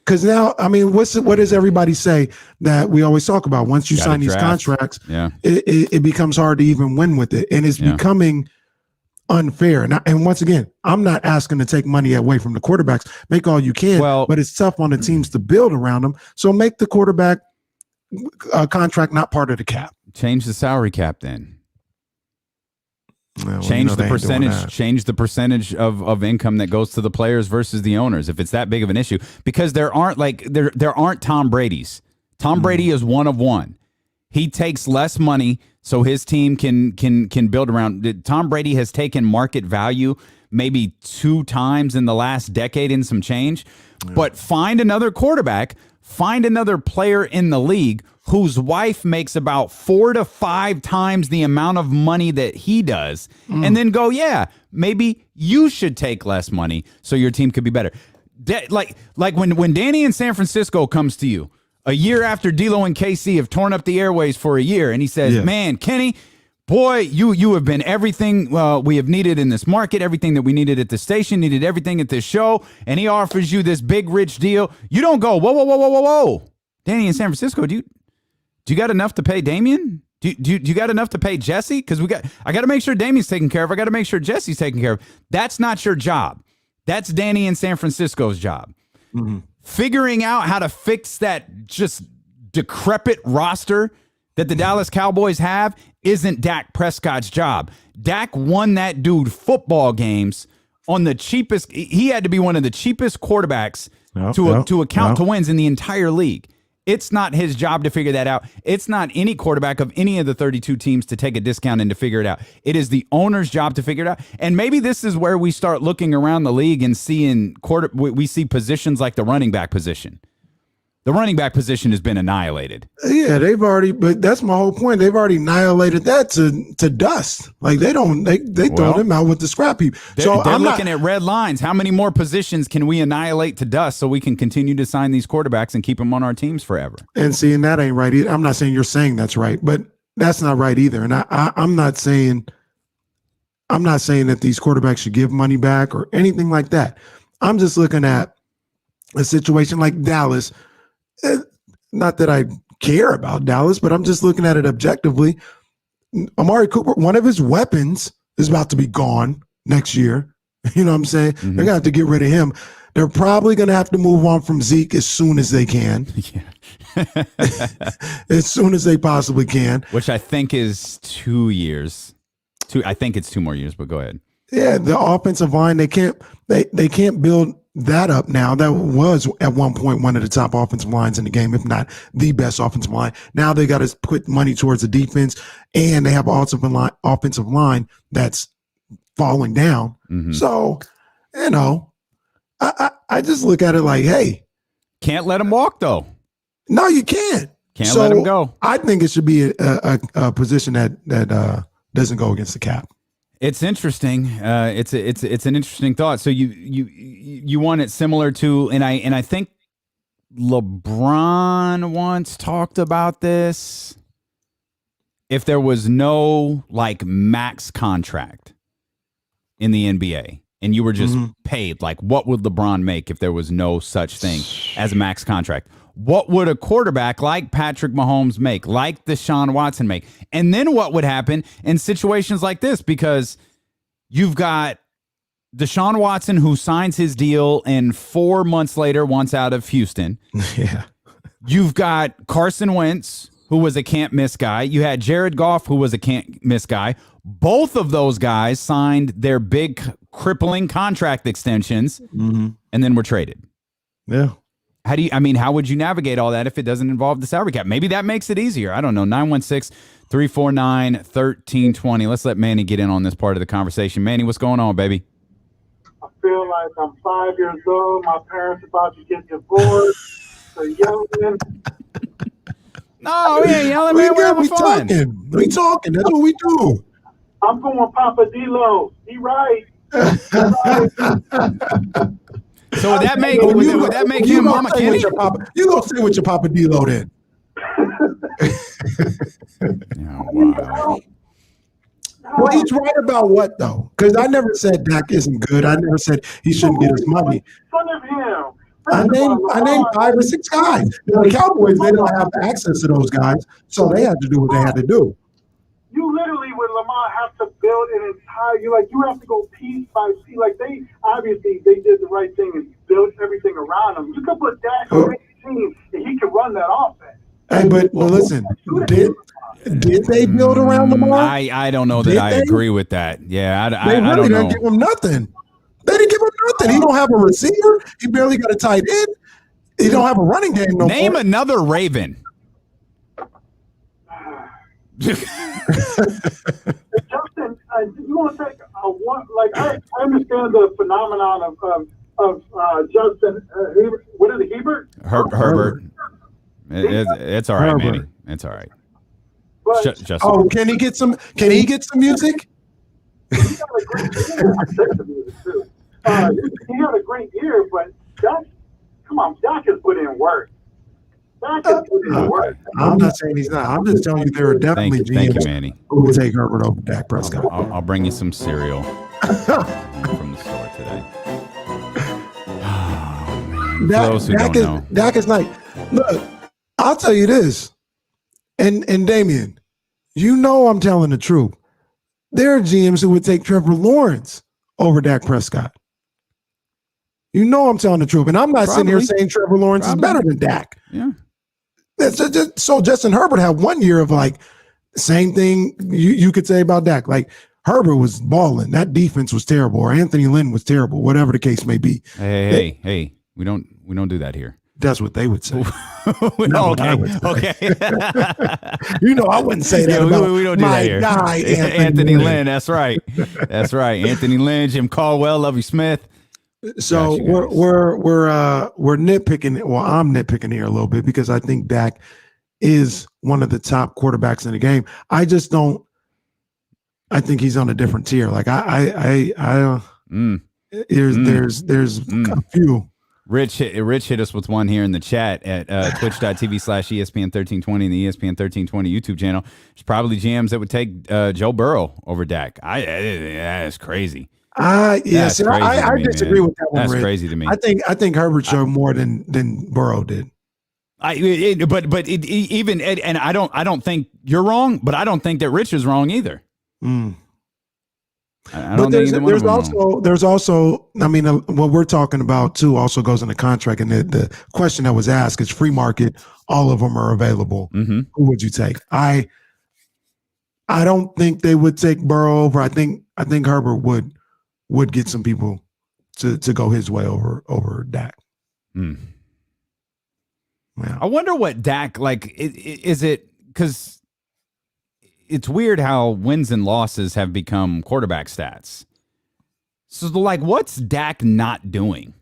Because now, I mean, what does everybody say that we always talk about? Once you sign these contracts, it becomes hard to even win with it, and it's becoming unfair. And once again, I'm not asking to take money away from the quarterbacks. Make all you can, but it's tough on the teams to build around them. So make the quarterback contract not part of the cap. Change the salary cap then. Well, change the percentage. Change the percentage of income that goes to the players versus the owners, if it's that big of an issue. Because there aren't Tom Brady's. Tom Brady is one of one. He takes less money so his team can build around. Tom Brady has taken market value maybe 2 times in the last decade and some change. But find another quarterback, find another player in the league whose wife makes about 4 to 5 times the amount of money that he does, and then go, maybe you should take less money so your team could be better. Like when Danny in San Francisco comes to you a year after D'Lo and KC have torn up the airways for a year, and he says, man, Kenny, boy, you have been everything we have needed in this market, everything that we needed at the station, needed everything at this show, and he offers you this big, rich deal. You don't go, whoa. Danny in San Francisco, do you got enough to pay Damian? Do you got enough to pay Jesse? Because I got to make sure Damian's taken care of. I got to make sure Jesse's taken care of. That's not your job. That's Danny in San Francisco's job. Figuring out how to fix that just decrepit roster that the Dallas Cowboys have isn't Dak Prescott's job. Dak won that dude football games on the cheapest. He had to be one of the cheapest quarterbacks to account to wins in the entire league. It's not his job to figure that out. It's not any quarterback of any of the 32 teams to take a discount and to figure it out. It is the owner's job to figure it out. And maybe this is where we start looking around the league and seeing we see positions like the running back position. The running back position has been annihilated. Yeah, but that's my whole point. They've already annihilated that to dust. Like they throw them out with the scrap heap. They're looking at red lines. How many more positions can we annihilate to dust so we can continue to sign these quarterbacks and keep them on our teams forever? And seeing that ain't right either. I'm not saying you're saying that's right, but that's not right either. And I'm not saying that these quarterbacks should give money back or anything like that. I'm just looking at a situation like Dallas. Not that I care about Dallas, but I'm just looking at it objectively. Amari Cooper, one of his weapons, is about to be gone next year. You know what I'm saying? They're going to have to get rid of him. They're probably going to have to move on from Zeke as soon as they can. As soon as they possibly can. Which I think is 2 years. I think it's 2 more years, but go ahead. Yeah, the offensive line, they can't build that up now. That was at one point one of the top offensive lines in the game, if not the best offensive line. Now they got to put money towards the defense, and they have an offensive line that's falling down. So, I just look at it like, hey, can't let him walk though. No, you can't. Can't let him go. I think it should be a position that doesn't go against the cap. It's interesting. It's an interesting thought. So you want it similar to, and I think LeBron once talked about this. If there was no like max contract in the NBA and you were just paid, like what would LeBron make if there was no such thing as a max contract? What would a quarterback like Patrick Mahomes make, like Deshaun Watson make? And then what would happen in situations like this? Because you've got Deshaun Watson who signs his deal and 4 months later wants out of Houston. Yeah. You've got Carson Wentz, who was a can't miss guy. You had Jared Goff, who was a can't miss guy. Both of those guys signed their big crippling contract extensions and then were traded. Yeah. How would you navigate all that if it doesn't involve the salary cap? Maybe that makes it easier. I don't know. 916-349-1320. Let's let Manny get in on this part of the conversation. Manny, what's going on, baby? I feel like I'm 5 years old. My parents about to get divorced. They're yelling. No, we ain't yelling, man. We're having fun. We talking. That's what we do. I'm going Papa D-Lo. He right. So would that make him Mama Kenny? You gonna stay with your Papa D-Lo then? Oh, wow. Well, he's right about what though? Because I never said Dak isn't good. I never said he shouldn't get his money. Son of him. I named 5 or 6 guys. The Cowboys, they don't have access to those guys, so they had to do what they had to do. You literally with Lamar have to build an entire. You have to go piece by piece. Like they did the right thing and built everything around him. You could put Dak on any team and he could run that offense. Hey, but listen, did they build around Lamar? I don't know that I agree with that. Yeah, They I don't know. didn't give him nothing. They didn't give him nothing. He don't have a receiver. He barely got a tight end. He don't have a running game no Name more. another Raven. Justin, you want to take a one? Like I understand the phenomenon of Justin. What is it, Hebert? Herbert. It's all right, Herbert. Manny. It's all right. But Justin. Oh, can he get some music? he had a great year. He had a great year, but Dak has put in work. Dak has put in work. I'm not saying he's not. I'm just telling you there are definitely Thank you, GMs Manny. who will take Herbert over Dak Prescott. I'll bring you some cereal from the store today. Oh, man. For those who don't know. Dak is like, look, I'll tell you this, and Damian, you know I'm telling the truth. There are GMs who would take Trevor Lawrence over Dak Prescott. You know I'm telling the truth. And I'm not sitting here saying Trevor Lawrence is better than Dak. Yeah. So Justin Herbert had 1 year of like the same thing you could say about Dak. Like Herbert was balling. That defense was terrible. Or Anthony Lynn was terrible, whatever the case may be. Hey. We don't do that here. That's what they would say. Okay. You know, I wouldn't say that about we don't do my that here. guy, Anthony Lynn. That's right. Anthony Lynn, Jim Caldwell, Lovie Smith. So we're nitpicking. Well, I'm nitpicking here a little bit because I think Dak is one of the top quarterbacks in the game. I just don't. I think he's on a different tier. Like there's a few. Rich hit us with one here in the chat at twitch.tv/ESPN1320 and the ESPN 1320 YouTube channel. There's probably GMs that would take Joe Burrow over Dak. That's crazy. I disagree with that one. That's Rich. crazy to me. I think Herbert showed more than Burrow did. I don't think you're wrong, but I don't think that Rich is wrong either. I don't think either one of them is wrong. There's also, I mean, what we're talking about too also goes in the contract, and the question that was asked is free market. All of them are available. Mm-hmm. Who would you take? I don't think they would take Burrow over. I think Herbert would get some people to go his way over Dak. Yeah. I wonder what Dak, like, is it because it's weird how wins and losses have become quarterback stats. So, like, what's Dak not doing?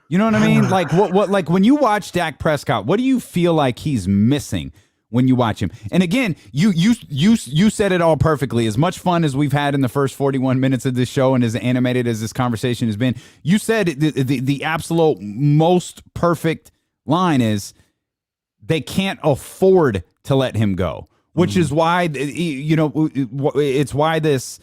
You know what I mean? Like, what, like, when you watch Dak Prescott, what do you feel like he's missing when you watch him? And again, you said it all perfectly. As much fun as we've had in the first 41 minutes of this show and as animated as this conversation has been, you said the absolute most perfect line is they can't afford to let him go, which is why, it's why this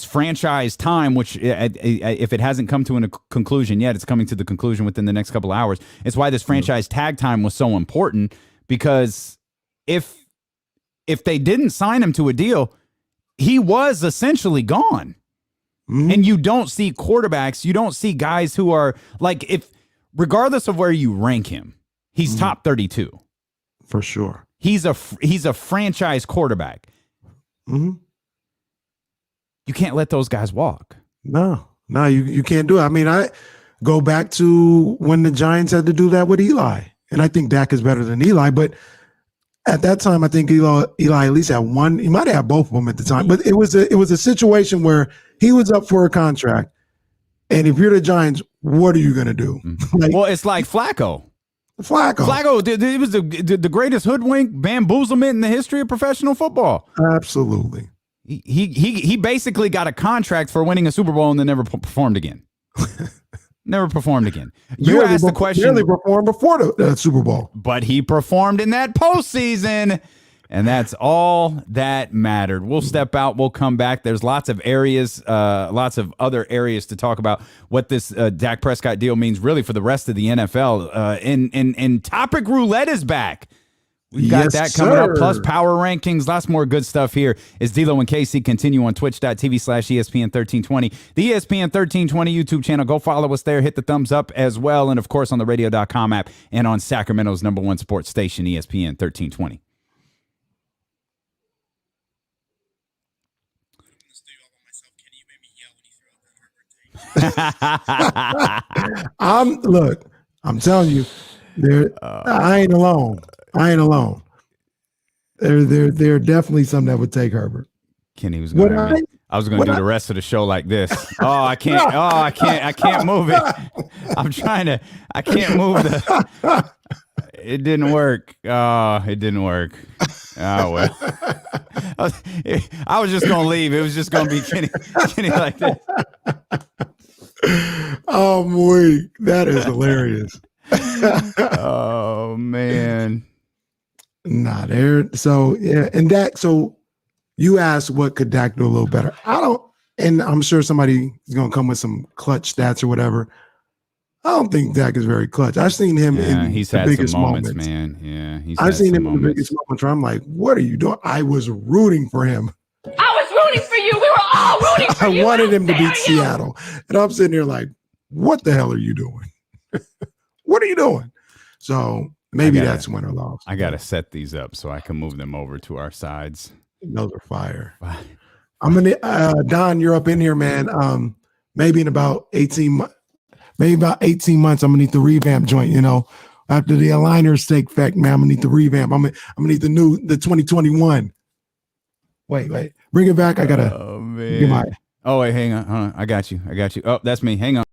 franchise time, which if it hasn't come to a conclusion yet, it's coming to the conclusion within the next couple of hours. It's why this franchise tag time was so important, because if they didn't sign him to a deal, he was essentially gone. And you don't see quarterbacks, you don't see guys who are like, if regardless of where you rank him, he's top 32 for sure. He's a franchise quarterback. Mm-hmm. You can't let those guys walk. No, you can't do it. I mean, I go back to when the Giants had to do that with Eli, and I think Dak is better than Eli. But at that time, I think Eli at least had one. He might have had both of them at the time. But it was a situation where he was up for a contract, and if you're the Giants, what are you going to do? Well, it's like Flacco. Flacco, it was the greatest hoodwink bamboozlement in the history of professional football. Absolutely. He basically got a contract for winning a Super Bowl and then never performed again. Never performed again. You asked the question. Barely performed before the Super Bowl, but he performed in that postseason, and that's all that mattered. We'll step out. We'll come back. There's lots of other areas to talk about what this Dak Prescott deal means really for the rest of the NFL. And Topic Roulette is back. We've got that coming up, plus power rankings, lots more good stuff here. As D'Lo and KC continue on twitch.tv/ESPN1320, the ESPN 1320 YouTube channel. Go follow us there. Hit the thumbs up as well. And, of course, on the radio.com app and on Sacramento's #1 sports station, ESPN 1320. I'm telling you, I ain't alone. They're definitely something that would take Herbert. Kenny was going to. I was going to do the rest of the show like this. I can't move it. I can't move it didn't work. It didn't work. Oh, well. I was just going to leave. It was just going to be Kenny like this. Oh, boy. That is hilarious. Oh, man. Nah, so yeah, and Dak. So you asked what could Dak do a little better. And I'm sure somebody is gonna come with some clutch stats or whatever. I don't think Dak is very clutch. I've seen him in he's the had biggest some moments, moments, man. Yeah, I've seen him in the biggest moments where I'm like, what are you doing? I was rooting for him. I was rooting for you. We were all rooting for you. I wanted him to beat Seattle, and I'm sitting here like, what the hell are you doing? What are you doing? So. Maybe that's win or loss. I got to set these up so I can move them over to our sides. Those are fire. I'm going to, Don, you're up in here, man. Maybe in about 18 months, I'm going to need the revamp joint, after the aligners take effect, man, I'm going to need the revamp. I'm going to need the 2021. Wait, bring it back. I got to. Oh, man. Wait, hang on. Hold on. I got you. Oh, that's me. Hang on.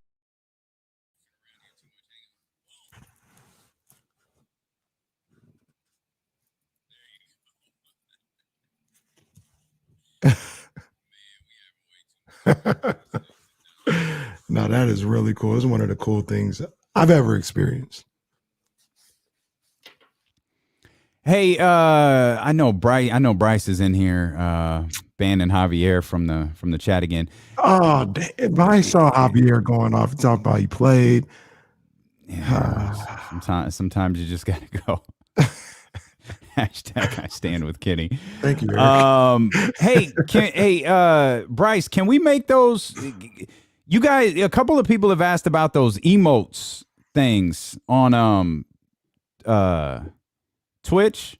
No, that is really cool. It's one of the cool things I've ever experienced. Hey, I know Bryce is in here, banning Javier from the chat again. Oh, if I saw Javier going off and talk about he played. Yeah, sometimes you just gotta go. Hashtag I stand with Kenny. Thank you, Eric. Bryce, can we make those? You guys, a couple of people have asked about those emotes things on Twitch.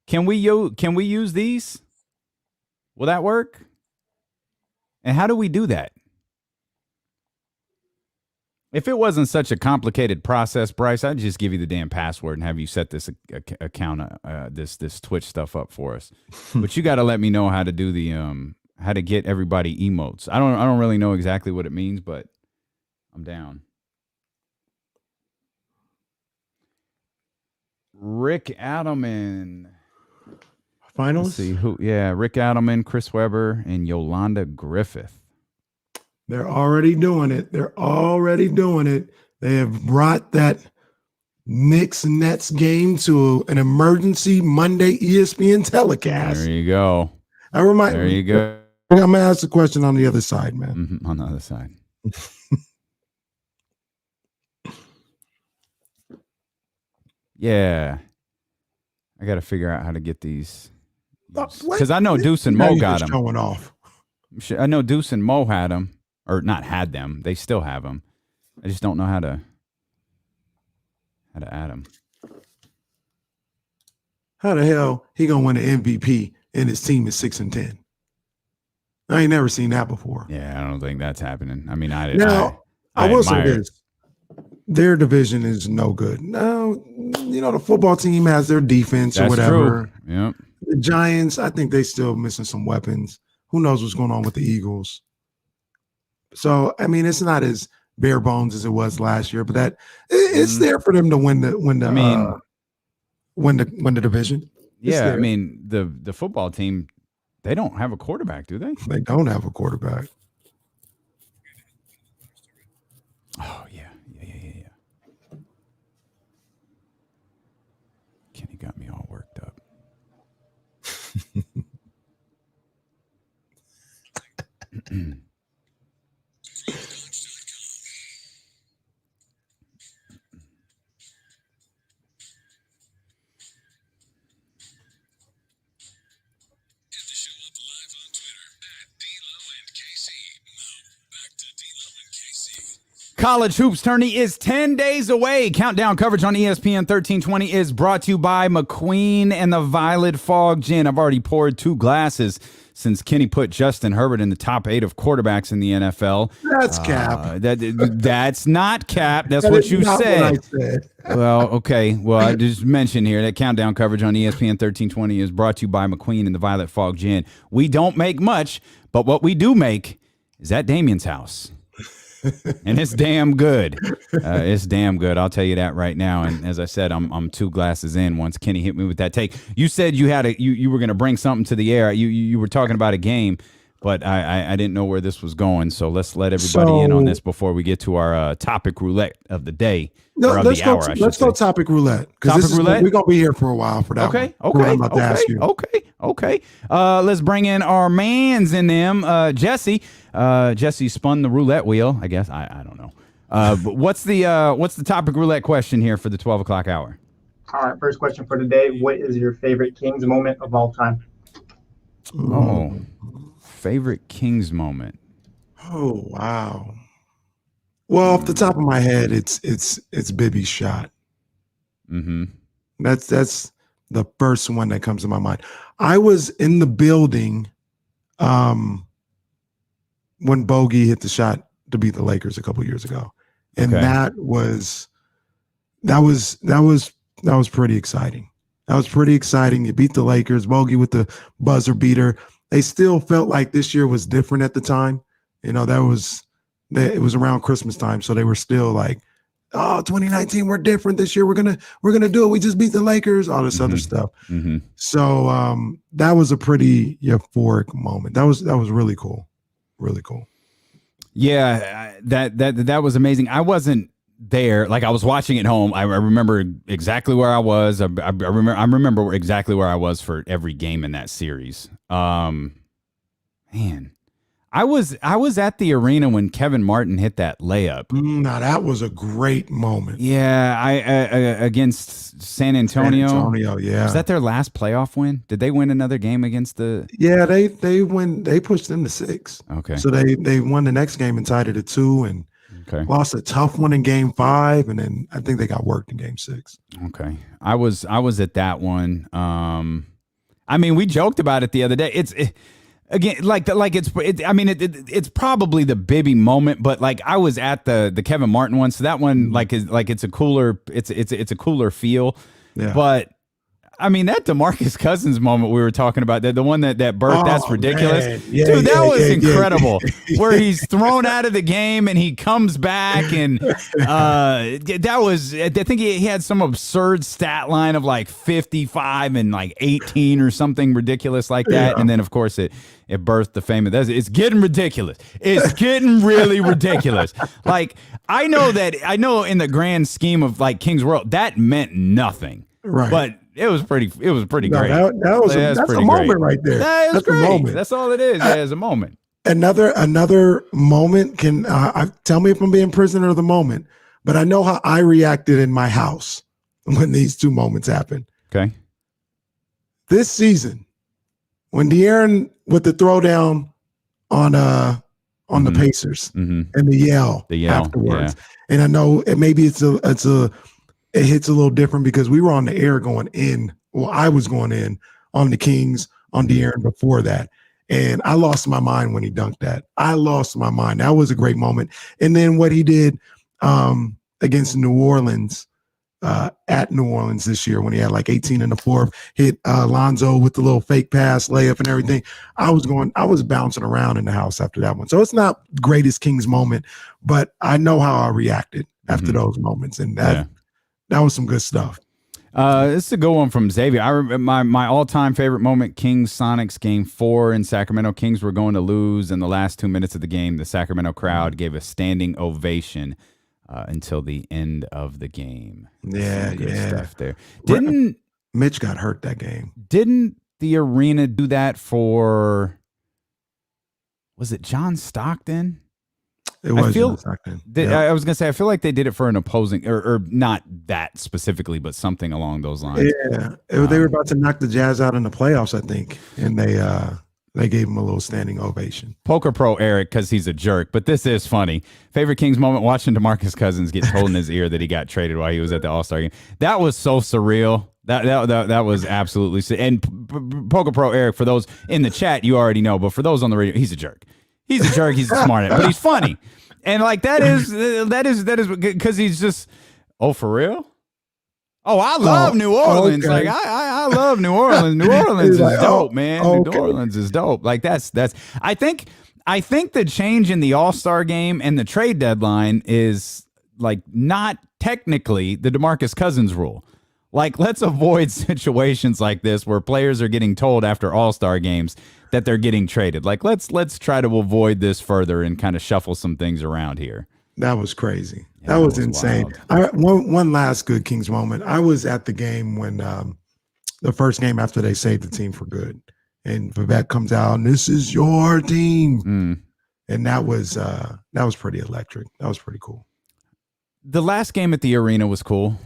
Can we use these? Will that work? And how do we do that? If it wasn't such a complicated process, Bryce, I'd just give you the damn password and have you set this account, this Twitch stuff up for us. But you got to let me know how to do the how to get everybody emotes. I don't really know exactly what it means, but I'm down. Rick Adelman. Finals? Let's see who. Yeah, Rick Adelman, Chris Webber, and Yolanda Griffith. They're already doing it. They have brought that Knicks Nets game to an emergency Monday ESPN telecast. There you go. There you go. I'm going to ask the question on the other side, man. Mm-hmm, on the other side. Yeah. I got to figure out how to get these. Because I know Deuce and Mo got them. Showing off. I know Deuce and Mo had them. Or not had them. They still have them. I just don't know how to Had to add him. How the hell he gonna win an MVP and his team is 6-10? I ain't never seen that before. Yeah, I don't think that's happening. I mean, I will say admire this. Their division is no good. No, the football team has their defense or whatever. True. Yep. The Giants, I think they still missing some weapons. Who knows what's going on with the Eagles? So, I mean, it's not as bare bones as it was last year, but it's there for them to win the division. Yeah, I mean, the football team, they don't have a quarterback, do they? They don't have a quarterback. Oh, yeah. Kenny got me all worked up. College Hoops Tourney is 10 days away. Countdown coverage on ESPN 1320 is brought to you by McQueen and the Violet Fog Gin. I've already poured 2 glasses since Kenny put Justin Herbert in the top 8 of quarterbacks in the NFL. That's cap. That's not cap. That's what you said. What I said. Well, okay. Well, I just mentioned here that countdown coverage on ESPN 1320 is brought to you by McQueen and the Violet Fog Gin. We don't make much, but what we do make is at Damien's house. And it's damn good. It's damn good. I'll tell you that right now. And as I said, I'm 2 glasses in once Kenny hit me with that take. You said you had you were going to bring something to the air. You were talking about a game, but I didn't know where this was going. So let's let everybody in on this before we get to our topic roulette of the day. Or of the hour, let's go topic roulette. Topic roulette? We're going to be here for a while for that one. Okay. I'm about to ask you. Okay. Let's bring in our mans in them. Jesse. Jesse spun the roulette wheel, I guess. I don't know. But what's the topic roulette question here for the 12 o'clock hour? All right, first question for today. What is your favorite Kings moment of all time? Oh, favorite Kings moment. Oh, wow. Well, off the top of my head, it's Bibby's shot. Mm-hmm. That's the first one that comes to my mind. I was in the building when Bogey hit the shot to beat the Lakers a couple years ago, and that was pretty exciting. That was pretty exciting. You beat the Lakers, Bogey with the buzzer beater. They still felt like this year was different at the time. It was around Christmas time, so they were still like, "Oh, 2019, we're different this year. We're gonna do it. We just beat the Lakers." All this other stuff. Mm-hmm. So that was a pretty euphoric moment. That was really cool, really cool. Yeah, that was amazing. I wasn't there, like I was watching at home. I remember exactly where I was. I remember exactly where I was for every game in that series. Man. I was at the arena when Kevin Martin hit that layup. Now that was a great moment. Yeah, I against San Antonio. Yeah. Was that their last playoff win? Did they win another game against the? Yeah, they win. They pushed them to 6. Okay. So they won the next game and tied it at 2, and lost a tough one in Game 5, and then I think they got worked in Game 6. Okay, I was at that one. I mean, we joked about it the other day. Again, it's probably the Bibby moment, but like I was at the Kevin Martin one, so that one it's a cooler feel. Yeah. But I mean that DeMarcus Cousins moment we were talking about, the one that birthed, that's ridiculous. Yeah, dude, that was incredible. Where he's thrown out of the game and he comes back, and that was, I think he had some absurd stat line of like 55 and like 18 or something ridiculous like that. Yeah. And then of course it birthed the fame of that. It's getting ridiculous. It's getting really ridiculous. Like I know in the grand scheme of like King's World, that meant nothing. Right. But it was pretty great. That's a moment right there. That's great. A moment. That's all it is. Yeah, it's a moment. Another moment can tell me if I'm being prisoner of the moment, but I know how I reacted in my house when these 2 moments happened. Okay. This season, when De'Aaron with the throwdown on the Pacers and the yell afterwards, and I know maybe it's a it hits a little different because we were on the air going in. Well, I was going in on the Kings on De'Aaron before that. And I lost my mind when he dunked that. I lost my mind. That was a great moment. And then what he did against New Orleans, at New Orleans this year when he had like 18 in the fourth, hit Lonzo with the little fake pass, layup and everything. I was bouncing around in the house after that one. So it's not the greatest Kings moment, but I know how I reacted after those moments. And that was some good stuff. This is a good one from Xavier. I remember my all-time favorite moment, Kings Sonics game 4 in Sacramento. Kings were going to lose in the last 2 minutes of the game. The Sacramento crowd gave a standing ovation until the end of the game. Yeah, stuff there. Mitch got hurt that game. Didn't the arena do that for, was it John Stockton? It was John Stockton. I was going to say, I feel like they did it for an opposing, or not that specifically, but something along those lines. Yeah, they were about to knock the Jazz out in the playoffs, I think, and they gave him a little standing ovation. Poker Pro Eric, because he's a jerk, but this is funny. Favorite Kings moment, watching DeMarcus Cousins get told in his ear that he got traded while he was at the All-Star game. That was so surreal. That was absolutely, and Poker Pro Eric, for those in the chat, you already know, but for those on the radio, he's a jerk. He's a jerk. He's a smart ass, but he's funny. And like that is because he's just, oh, for real? Oh, I love New Orleans. Okay. Like I love New Orleans. New Orleans is dope, man. okay. New Orleans is dope. Like that's I think the change in the All-Star game and the trade deadline is like not technically the DeMarcus Cousins rule. Like, let's avoid situations like this where players are getting told after All-Star games that they're getting traded. Like, let's try to avoid this further and kind of shuffle some things around here. That was crazy. Yeah, that was insane. One last good Kings moment. I was at the game when the first game after they saved the team for good, and Vivek comes out and this is your team, and that was pretty electric. That was pretty cool. The last game at the arena was cool.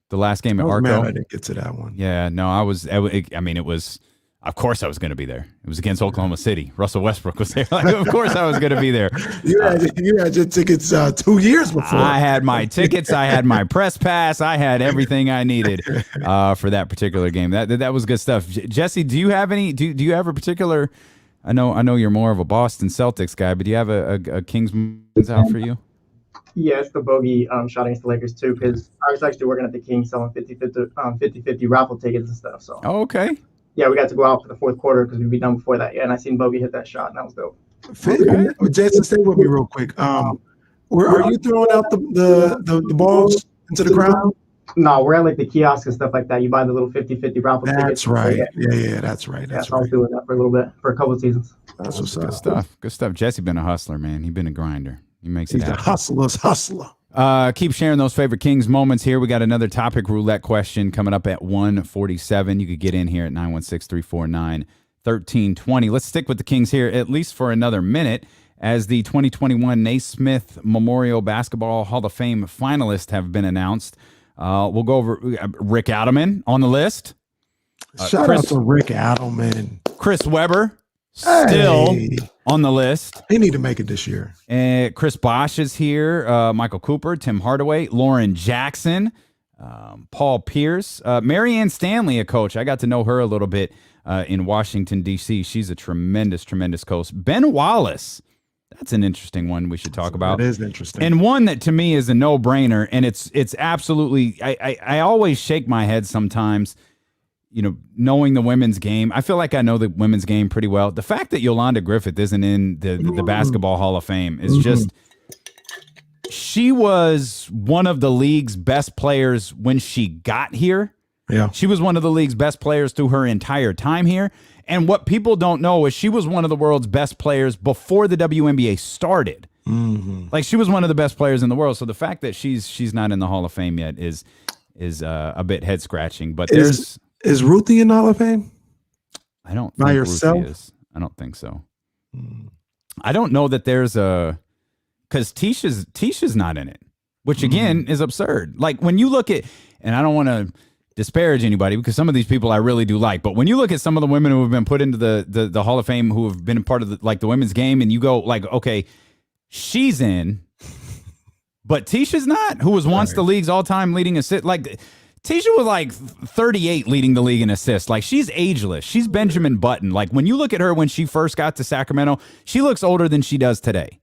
The last game at Arco. I didn't get to that one. Yeah, no, I was. I mean, it was. Of course, I was going to be there. It was against Oklahoma City. Russell Westbrook was there. Like, of course, I was going to be there. You had your tickets 2 years before. I had my tickets. I had my press pass. I had everything I needed for that particular game. That was good stuff. Jesse, do you have any? Do you have a particular? I know you're more of a Boston Celtics guy, but do you have a Kings out for you? Yeah, it's the bogey shot against the Lakers too, because I was actually working at the Kings selling 50-50 raffle tickets and stuff. So okay. Yeah, we got to go out for the fourth quarter because we'd be done before that. Yeah, and I seen Bogey hit that shot, and that was dope. Okay. Jason, stay with me real quick. Are you throwing out the balls into the crowd? No, we're at like the kiosks and stuff like that. You buy the little 50-50 raffle tickets. That's right. Yeah, that's right. I was doing that for a little bit, for a couple of seasons. That's what's good up. stuff. Good stuff. Jesse been a hustler, man. He been a grinder. He makes it He's happen. a hustler. Keep sharing those favorite Kings moments here. We got another topic roulette question coming up at 1:47. You could get in here at 916-349-1320. Let's stick with the Kings here, at least for another minute, as the 2021 Naismith Memorial Basketball Hall of Fame finalists have been announced. We'll go over Rick Adelman on the list. Shout out to Rick Adelman. Chris Webber, still on the list. He need to make it this year. Chris Bosh is here. Michael Cooper, Tim Hardaway, Lauren Jackson, Paul Pierce, Marianne Stanley, a coach. I got to know her a little bit in Washington, D.C. She's a tremendous coach. Ben Wallace. That's an interesting one we should talk about. That is interesting. And one that to me is a no-brainer, and it's absolutely – I always shake my head sometimes, you know, knowing the women's game. I feel like I know the women's game pretty well. The fact that Yolanda Griffith isn't in the Basketball Hall of Fame is just – she was one of the league's best players when she got here. Yeah. She was one of the league's best players through her entire time here. And what people don't know is she was one of the world's best players before the WNBA started. Mm-hmm. Like, she was one of the best players in the world. So the fact that she's not in the Hall of Fame yet is a bit head scratching. But is Ruthie in the Hall of Fame? I don't think by herself. Ruthie is. I don't think so. I don't know that there's because Tisha's not in it, which again is absurd. Like, when you look at, and I don't want to disparage anybody because some of these people I really do like, but when you look at some of the women who have been put into the Hall of Fame who have been a part of the women's game, and you go like, okay, she's in, But Tisha's not, who was once the league's all-time leading assist. Like, Tisha was like 38 leading the league in assists. Like, she's ageless. She's Benjamin Button. Like, when you look at her when she first got to Sacramento, she looks older than she does today.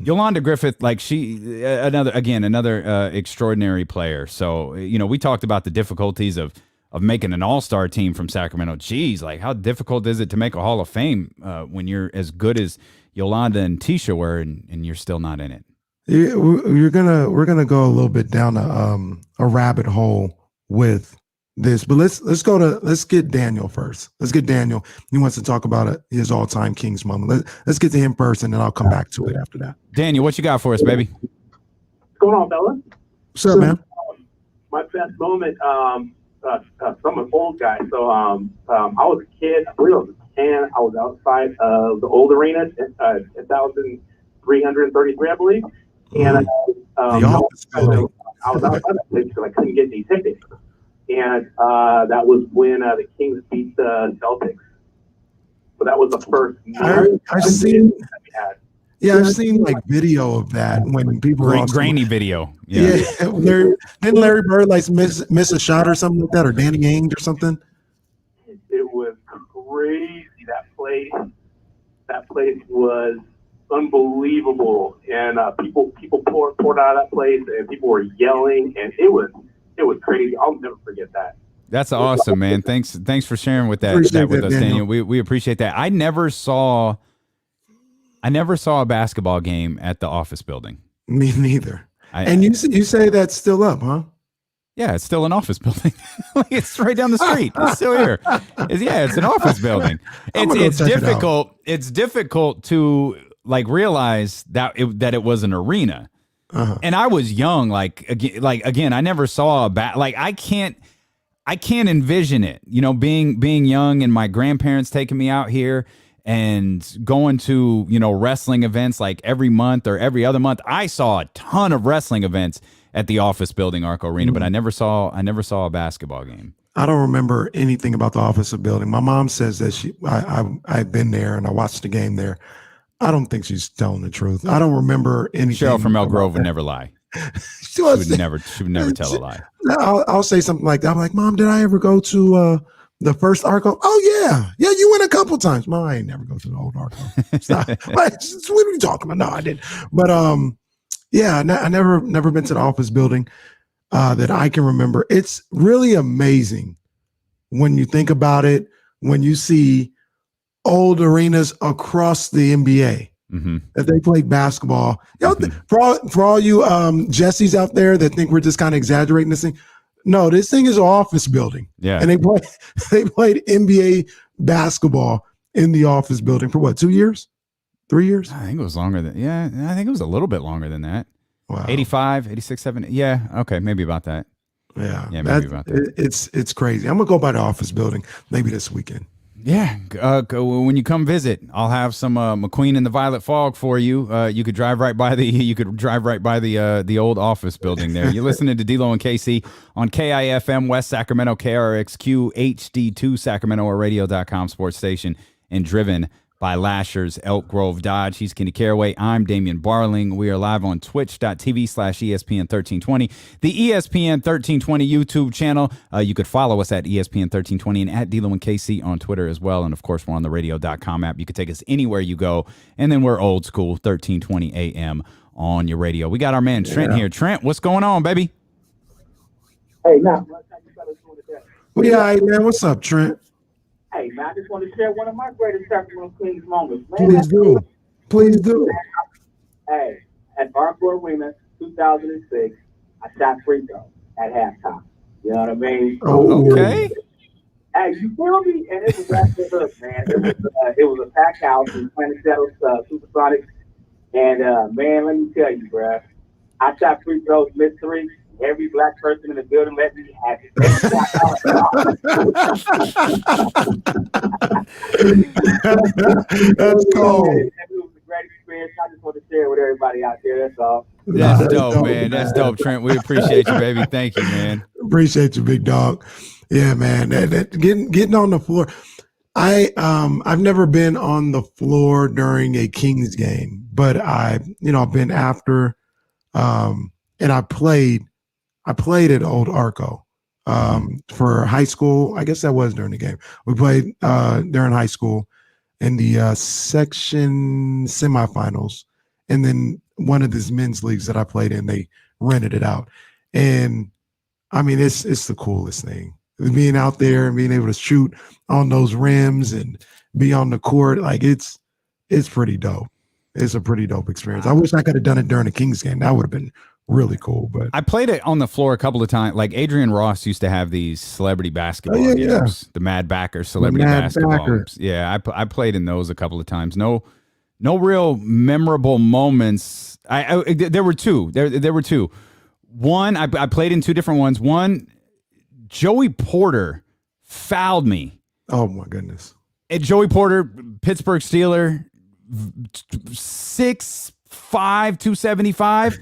Yolanda Griffith, like another extraordinary player. So, we talked about the difficulties of making an all-star team from Sacramento. Geez, like how difficult is it to make a Hall of Fame when you're as good as Yolanda and Tisha were and you're still not in it? Yeah, we're gonna go a little bit down a rabbit hole with this, but let's get Daniel first. Let's get Daniel. He wants to talk about his all-time Kings moment. Let's get to him first, and then I'll come back to it after that. Daniel, what you got for us, baby? What's going on, fellas? What's up, man? My best moment, I'm an old guy. So I was a kid, I believe I was 10. I was outside of the old arena, 1,333, I believe. And I was outside that place because I couldn't get any tickets. And that was when the Kings beat the Celtics. So that was the first. I've seen like video of that when people grainy video. Yeah. Didn't Larry Bird like miss a shot or something like that, or Danny Ainge or something? It was crazy. That place was unbelievable, and people poured out of that place, and people were yelling, and it was crazy. I'll never forget that. That's awesome, man. Thanks for sharing with that with us, Daniel. We appreciate that. I never saw a basketball game at the office building. Me neither. And you say that's still up, huh? Yeah, it's still an office building. It's right down the street. It's still here. It's an office building. It's difficult. It's difficult to like realize that it was an arena. Uh-huh. And I was young. Again, I never saw I can't envision it. Being young and my grandparents taking me out here and going to wrestling events like every month or every other month. I saw a ton of wrestling events at the office building, Arco Arena, but I never saw a basketball game. I don't remember anything about the office building. My mom says that I've been there and I watched the game there. I don't think she's telling the truth. I don't remember anything. Cheryl from Elk Grove would never lie. She would never tell a lie. I'll say something like that. I'm like, Mom, did I ever go to the first Arco? Oh yeah, you went a couple times. Mom, I ain't never go to the old Arco. What are you talking about? No, I didn't. But I never been to the office building that I can remember. It's really amazing when you think about it. When you see old arenas across the NBA that they played basketball. For all you Jessies out there that think we're just kind of exaggerating this thing, no, this thing is an office building. Yeah, and they played NBA basketball in the office building for what, 2 years, 3 years? I think it was longer than. Yeah, I think it was a little bit longer than that. Wow. 85, 86, 70. Yeah, okay, maybe about that. Yeah, maybe about that. It's crazy. I'm gonna go by the office building maybe this weekend. Yeah, when you come visit, I'll have some McQueen and the Violet Fog for you. You could drive right by the old office building there. You're listening to D-Lo and KC on KIFM West Sacramento, KRXQ HD2 Sacramento, or radio.com sports station, and driven by Lasher's Elk Grove Dodge. He's Kenny Caraway. I'm Damian Barling. We are live on twitch.tv/ESPN1320, the ESPN 1320 YouTube channel. You could follow us at ESPN 1320 and at D-Lo and KC on Twitter as well. And of course, we're on the radio.com app. You could take us anywhere you go. And then we're old school, 1320 AM on your radio. We got our man Trent here. Trent, what's going on, baby? Hey, man. Yeah, man. What's up, Trent? Hey, man, I just want to share one of my greatest Sacramento Kings moments. Man, Please do. Hey, at Arco Arena, 2006, I shot free throws at halftime. You know what I mean? Oh, okay. Hey, you feel me? And it was after hook, man. It was a packed house. We were playing the Seattle Supersonics. And, man, let me tell you, bruh, I shot free throws, missed three. Every black person in the building let me have it. That's cool. It was a great experience. I just want to share it with everybody out there. That's all. That's dope, man. That's dope, Trent. We appreciate you, baby. Thank you, man. Appreciate you, big dog. Yeah, man. Getting on the floor. I've never been on the floor during a Kings game, but I've been after And I played at Old Arco for high school. I guess that was during the game. We played during high school in the section semifinals, and then one of these men's leagues that I played in, they rented it out. And I mean, it's the coolest thing. Being out there and being able to shoot on those rims and be on the court, like it's pretty dope. It's a pretty dope experience. I wish I could have done it during the Kings game. That would have been really cool. But I played it on the floor a couple of times. Like Adrian Ross used to have these celebrity basketball games, the Mad Backer celebrity basketball games. Yeah, I played in those a couple of times. No real memorable moments. There were two. There were two. One, I played in two different ones. One, Joey Porter fouled me. Oh my goodness. And Joey Porter, Pittsburgh Steeler, 6'5", 275.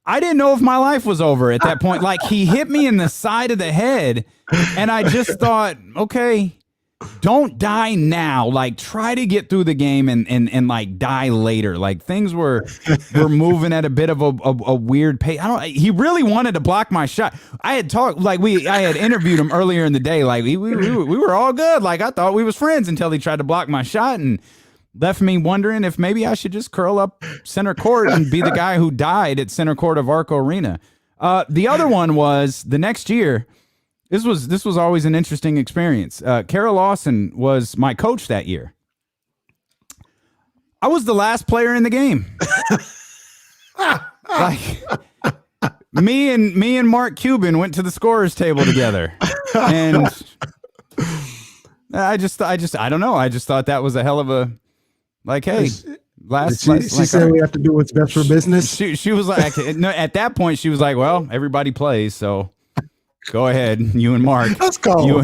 I didn't know if my life was over at that point. Like, he hit me in the side of the head, and I just thought, okay, don't die now. Like, try to get through the game and like die later. Like, things were moving at a bit of a weird pace. He really wanted to block my shot. I had talked, like, I had interviewed him earlier in the day. Like, we were all good. Like, I thought we was friends until he tried to block my shot and left me wondering if maybe I should just curl up center court and be the guy who died at center court of Arco Arena. The other one was the next year. This was always an interesting experience. Carol Lawson was my coach that year. I was the last player in the game. Like, me and Mark Cuban went to the scorer's table together, and I don't know. I just thought that was a hell of a, like, hey, she said we have to do what's best for business. She was like, no, at that point she was like, well, everybody plays, so go ahead, you and Mark. That's cold. You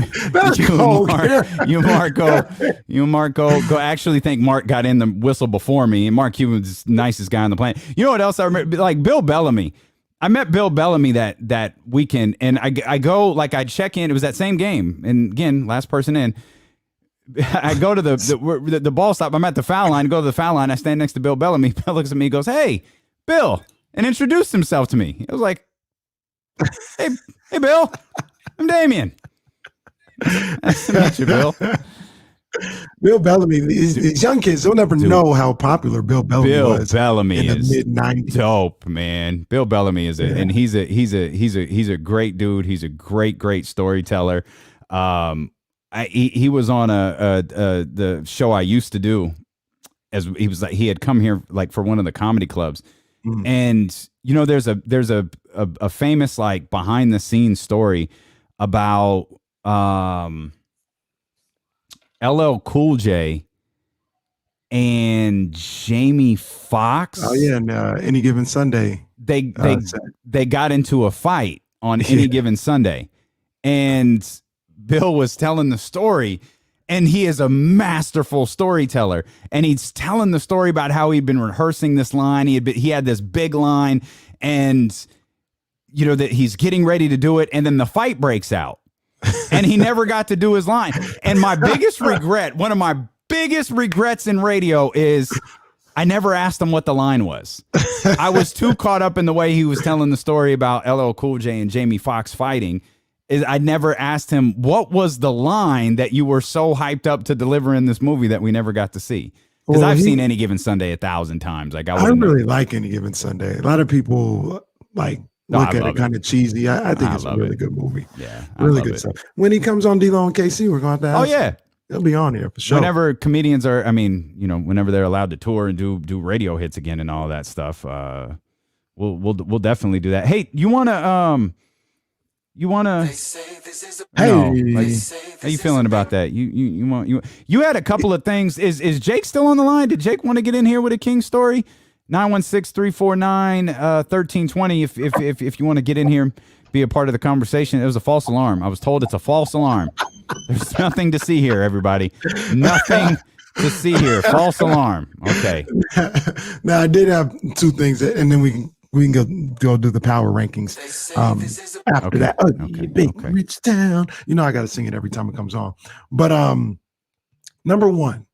and Mark go. Actually, think Mark got in the whistle before me, and Mark Cuban was the nicest guy on the planet. You know what else I remember? Like Bill Bellamy. I met Bill Bellamy that weekend, and I go, like, I check in. It was that same game, and again, last person in. I go to the ball stop. I'm at the foul line. Go to the foul line. I stand next to Bill Bellamy. Bill looks at me, goes, "Hey, Bill," and introduced himself to me. I was like, "Hey, Bill, I'm Damian. Nice to meet you, Bill." Bill Bellamy. These young kids don't ever know how popular Bill Bellamy was. Bill Bellamy in the is mid-90s. Dope, man. Bill Bellamy is and he's a great dude. He's a great storyteller. He was on the show I used to do, as he was like, he had come here like for one of the comedy clubs, and you know there's a famous like behind the scenes story about LL Cool J and Jamie Foxx. Oh yeah, and Any Given Sunday. They got into a fight on Any Given Sunday, and Bill was telling the story, and he is a masterful storyteller, and he's telling the story about how he'd been rehearsing this line. He had this big line, and you know that he's getting ready to do it, and then the fight breaks out, and he never got to do his line. And my biggest regret, one of my biggest regrets in radio, is I never asked him what the line was. I was too caught up in the way he was telling the story about LL Cool J and Jamie Foxx fighting. I never asked him what was the line that you were so hyped up to deliver in this movie that we never got to see. Because I've seen Any Given Sunday 1,000 times. Like I really like Any Given Sunday. A lot of people like look at it kind of cheesy. I think it's a really good movie. Yeah, really good stuff. When he comes on D-Lo and KC, we're going to have to ask him. He'll be on here for sure. Whenever comedians are, whenever they're allowed to tour and do radio hits again and all that stuff, we'll definitely do that. Hey, you want to? Hey, how you feeling about that? You had a couple of things. Is Jake still on the line? Did Jake want to get in here with a King story? 916-349-1320. If you want to get in here, be a part of the conversation. It was a false alarm. I was told it's a false alarm. There's nothing to see here, everybody. Nothing to see here. False alarm. Okay. Now I did have two things, and then we can go do the power rankings after that. Rich town. You know I got to sing it every time it comes on. But number one,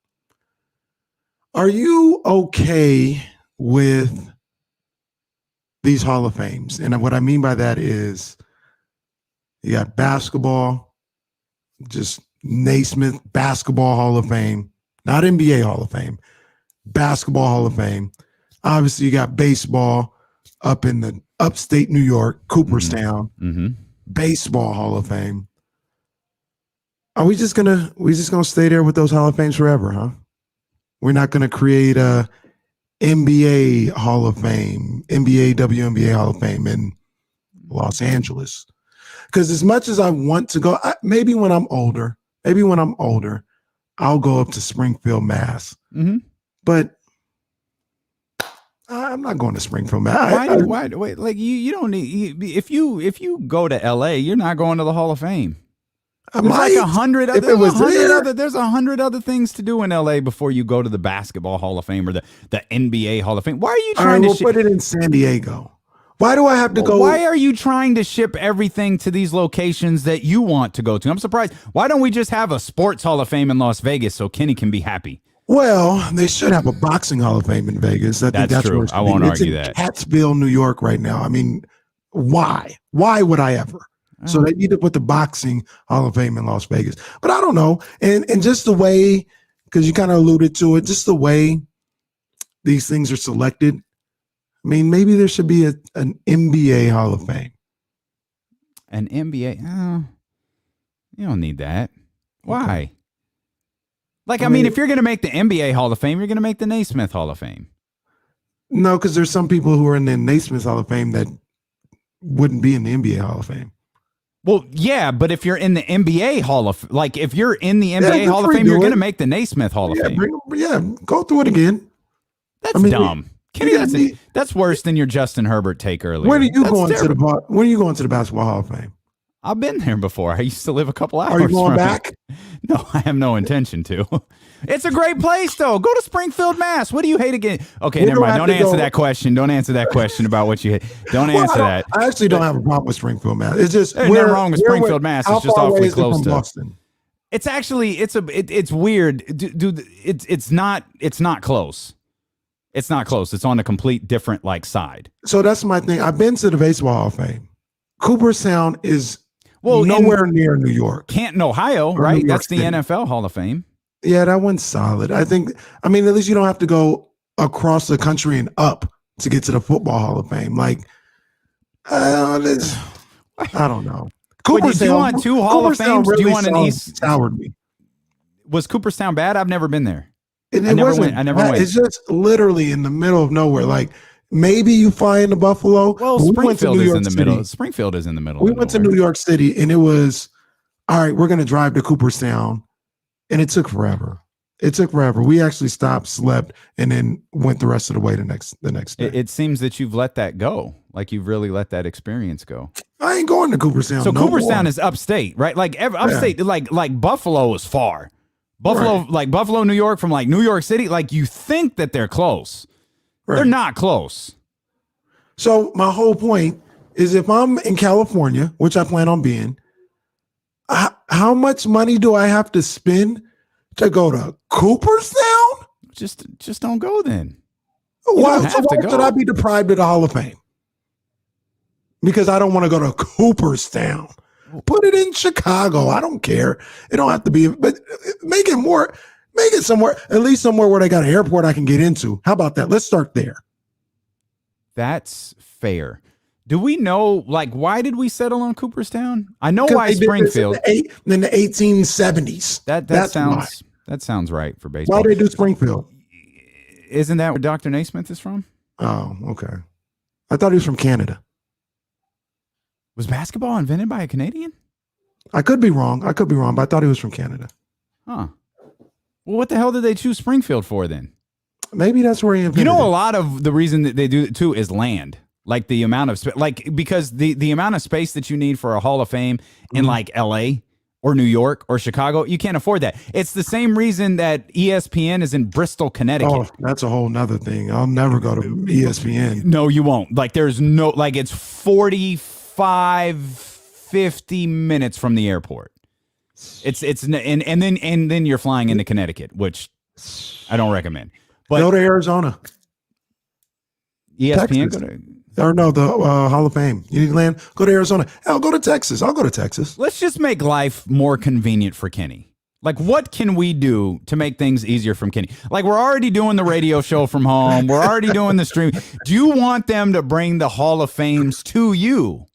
are you okay with these Hall of Fames. And what I mean by that is you got basketball, just Naismith Basketball Hall of Fame, not NBA Hall of Fame, Basketball Hall of Fame. Obviously, you got baseball up in the upstate New York, Cooperstown, Baseball Hall of Fame. Are we just gonna stay there with those Hall of Fames forever, huh? We're not gonna create a NBA Hall of Fame, NBA, WNBA Hall of Fame in Los Angeles. Because as much as I want to go, maybe when I'm older, I'll go up to Springfield, Mass. But I'm not going to Springfield, Mass. Why? Wait, like you don't need. If you go to LA, you're not going to the Hall of Fame. There's like 100 other. There's 100 other things to do in LA before you go to the Basketball Hall of Fame or the NBA Hall of Fame. Why are you trying to put it in San Diego? Why do I have to go? Why are you trying to ship everything to these locations that you want to go to? I'm surprised. Why don't we just have a Sports Hall of Fame in Las Vegas so Kenny can be happy? Well, they should have a Boxing Hall of Fame in Vegas. I think that's true. I won't argue that. Cattsville, New York right now. I mean, why? Why would I ever? So they need to put the Boxing Hall of Fame in Las Vegas. But I don't know. And just the way, because you kind of alluded to it, just the way these things are selected. I mean, maybe there should be an NBA Hall of Fame. An NBA? Oh, you don't need that. Why? Okay. Like, I mean, if you're going to make the NBA Hall of Fame, you're going to make the Naismith Hall of Fame. No, because there's some people who are in the Naismith Hall of Fame that wouldn't be in the NBA Hall of Fame. Well, yeah, but if you're in the NBA Hall of, like, if you're in the NBA Hall of Fame, you're going to make the Naismith Hall of Fame. Go through it again. That's dumb. Kenny, that's worse than your Justin Herbert take earlier. When are you going to the Basketball Hall of Fame? I've been there before. I used to live a couple hours. Are you going back? No, I have no intention to. It's a great place, though. Go to Springfield, Mass. What do you hate again? Okay, never mind. Don't answer that question. Don't answer that question about what you hate. Don't answer that. I actually don't have a problem with Springfield, Mass. It's just there's nothing wrong with Springfield, Mass. It's just awfully close to Boston. It's actually it's weird, dude. It's not close. It's not close. It's on a complete different side. So that's my thing. I've been to the Baseball Hall of Fame. Cooperstown is nowhere near New York. Canton, Ohio, right? That's the NFL Hall of Fame. Yeah, that one's solid. I mean, at least you don't have to go across the country and up to get to the Football Hall of Fame. I don't know. Cooperstown, do you want two Hall of Fames? Really do you want an East? Soured me. Was Cooperstown bad? I've never been there. I never went. It's just literally in the middle of nowhere. Maybe you fly into Buffalo. Well, Springfield is in the middle. Springfield is in the middle. We went to New York City, and it was all right. We're going to drive to Cooperstown, and it took forever. We actually stopped, slept, and then went the rest of the way the next day. It seems that you've let that go. You've really let that experience go. I ain't going to Cooperstown. So Cooperstown is upstate, right? Upstate, like Buffalo is far. Buffalo, right. Buffalo, New York, from New York City, you think that they're close. Right. They're not close. So my whole point is if I'm in California, which I plan on being, how much money do I have to spend to go to Cooperstown? Just don't go then. Why should I be deprived of the Hall of Fame? Because I don't want to go to Cooperstown. Put it in Chicago. I don't care. It don't have to be, but make it somewhere, at least somewhere where they got an airport I can get into. How about that? Let's start there. That's fair. Do we know, why did we settle on Cooperstown? I know why Springfield. In the 1870s. That sounds right for baseball. Why did they do Springfield? Isn't that where Dr. Naismith is from? Oh, okay. I thought he was from Canada. Was basketball invented by a Canadian? I could be wrong, but I thought he was from Canada. Huh. Well, what the hell did they choose Springfield for then? Maybe that's where he invented a lot of the reason that they do it too is land. The amount of because the amount of space that you need for a Hall of Fame in LA or New York or Chicago, you can't afford that. It's the same reason that ESPN is in Bristol, Connecticut. Oh, that's a whole nother thing. I'll never go to ESPN. No, you won't. There's no, it's 50 minutes from the airport. And then you're flying into Connecticut, which I don't recommend. But go to Arizona. ESPN. Or no, the Hall of Fame. You need to land? Go to Arizona. Hell, go to Texas. I'll go to Texas. Let's just make life more convenient for Kenny. Like, what can we do to make things easier from Kenny? Like, we're already doing the radio show from home. We're already doing the stream. Do you want them to bring the Hall of Fames to you?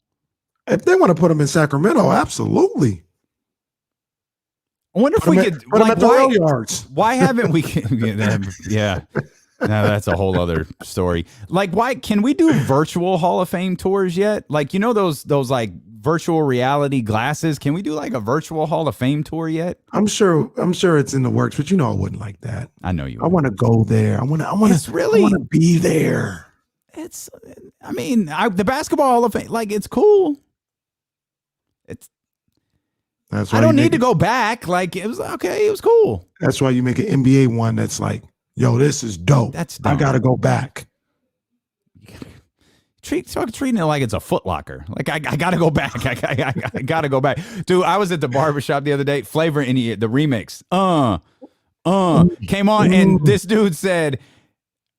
If they want to put them in Sacramento, absolutely. I wonder if Put we 'em could, at- put 'em like, at the rail yards. why haven't we, yeah. No, that's a whole other story. Like, why can we do virtual Hall of Fame tours yet? Like, you know, those like virtual reality glasses. Can we do like a virtual Hall of Fame tour yet? I'm sure it's in the works, but you know I wouldn't like that. I know you. I want to go there. I want It's really- to be there. It's, I mean, the basketball Hall of Fame, like, it's cool. It's, That's why I don't you need to make- go back. Like, it was okay. It was cool. That's why you make an NBA one that's like, yo, this is dope. That's I dumb. got to go back. Treating it like it's a Foot Locker. Like, I got to go back. I got to go back. Dude, I was at the barbershop the other day. Flavor in the remix. Came on, and this dude said,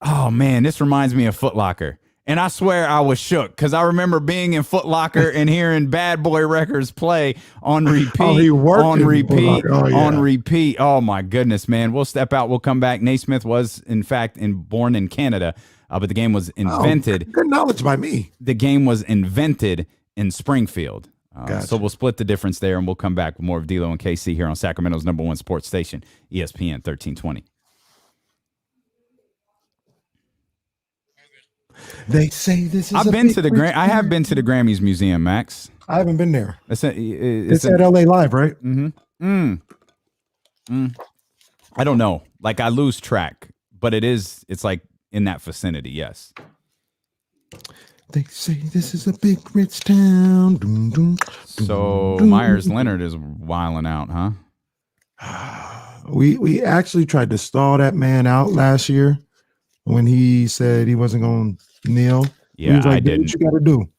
oh, man, this reminds me of Foot Locker. And I swear I was shook because I remember being in Foot Locker and hearing Bad Boy Records play on repeat, Oh, he worked on in Foot repeat, Locker. Oh, yeah. on repeat. Oh, my goodness, man. We'll step out. We'll come back. Naismith was, in fact, born in Canada, but the game was invented. Oh, good knowledge by me. The game was invented in Springfield. Gotcha. So we'll split the difference there, and we'll come back with more of D'Lo and KC here on Sacramento's #1 sports station, ESPN 1320. They say this is. I have been to the Grammys Museum, Max. I haven't been there. It's at LA Live, right? I don't know. Like, I lose track, but it's like in that vicinity. Yes. They say this is a big rich town. Dum, dum, So dum. Myers Leonard is wilding out, huh? We actually tried to stall that man out last year when he said he wasn't going to kneel. He Yeah, was like, I "Do didn't. What you got to do?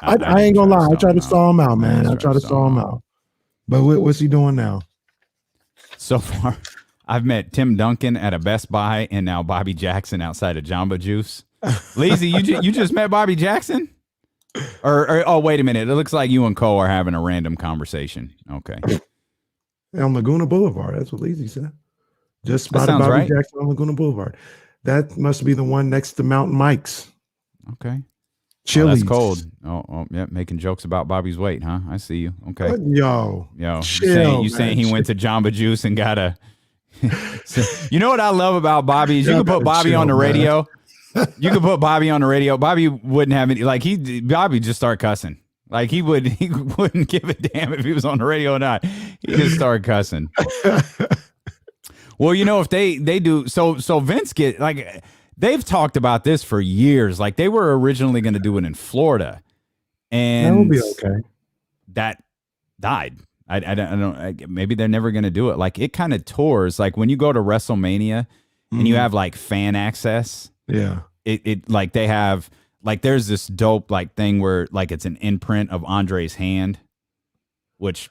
I didn't ain't gonna lie. I tried to him stall him out, man. I tried tried to stall him out. But what's he doing now? So far, I've met Tim Duncan at a Best Buy and now Bobby Jackson outside of Jamba Juice. Lazy, you just met Bobby Jackson? Or oh, wait a minute. It looks like you and Cole are having a random conversation. Okay. On Laguna Boulevard. That's what Leezy said. Just spotted sounds Bobby right. Jackson on Laguna Boulevard. That must be the one next to Mountain Mike's. Okay. Oh, Chili's. that's cold. Oh, yeah, making jokes about Bobby's weight, huh? I see you. Okay. Yo, You saying he went to Jamba Juice and got a So, you know what I love about Bobby is you can put Bobby on the radio. You could put Bobby on the radio. Bobby wouldn't have any Bobby just start cussing. Like he wouldn't give a damn if he was on the radio or not. He just start cussing. Well, you know, if they do so Vince they've talked about this for years. Like they were originally going to do it in Florida, and that would be okay. That died. I don't. Maybe they're never going to do it. Like it kind of tours. Like when you go to WrestleMania and you have like fan access. Yeah. It like they have like there's this dope like thing where like it's an imprint of Andre's hand, which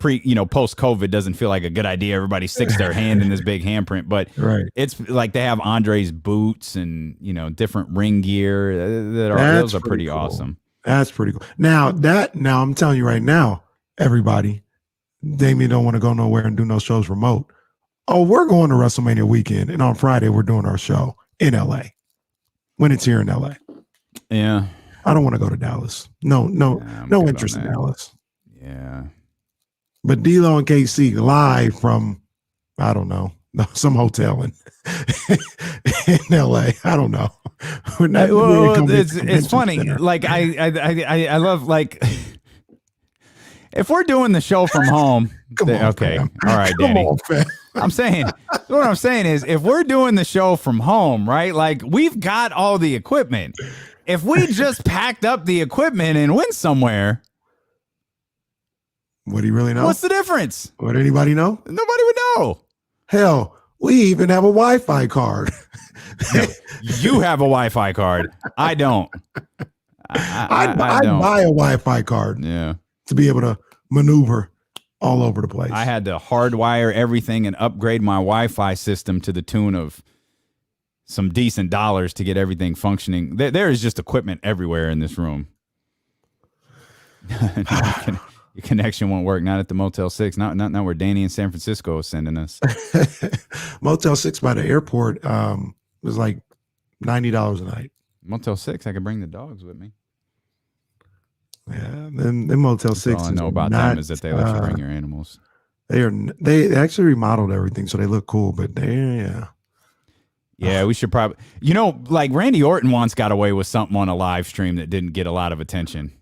post COVID doesn't feel like a good idea. Everybody sticks their hand in this big handprint, but right. It's like they have Andre's boots and different ring gear those are pretty cool. awesome. That's pretty cool. Now I'm telling you right now, everybody, Damien don't want to go nowhere and do no shows remote. Oh, we're going to WrestleMania weekend, and on Friday we're doing our show in LA. When it's here in LA. Yeah. I don't want to go to Dallas. No interest in Dallas. Yeah. But D-Lo and KC live from, I don't know, some hotel in LA. I don't know. It's funny. Center. Like I love like if we're doing the show from home. Okay. Fam. All right, Come Danny. on, fam. What I'm saying is if we're doing the show from home, right? Like we've got all the equipment. If we just packed up the equipment and went somewhere. What do you really know? What's the difference? What anybody know? Nobody would know. Hell, we even have a Wi-Fi card. You have a Wi-Fi card. I don't. I'd buy a Wi-Fi card. Yeah. To be able to maneuver all over the place. I had to hardwire everything and upgrade my Wi-Fi system to the tune of some decent dollars to get everything functioning. There is just equipment everywhere in this room. Your connection won't work. Not at the Motel 6. Not where Danny in San Francisco is sending us. Motel 6 by the airport was like $90 a night. Motel 6, I could bring the dogs with me. Yeah, then Motel 6. All I know about them is that they let you bring your animals. They actually remodeled everything, so they look cool. But yeah, we should probably, like Randy Orton once got away with something on a live stream that didn't get a lot of attention.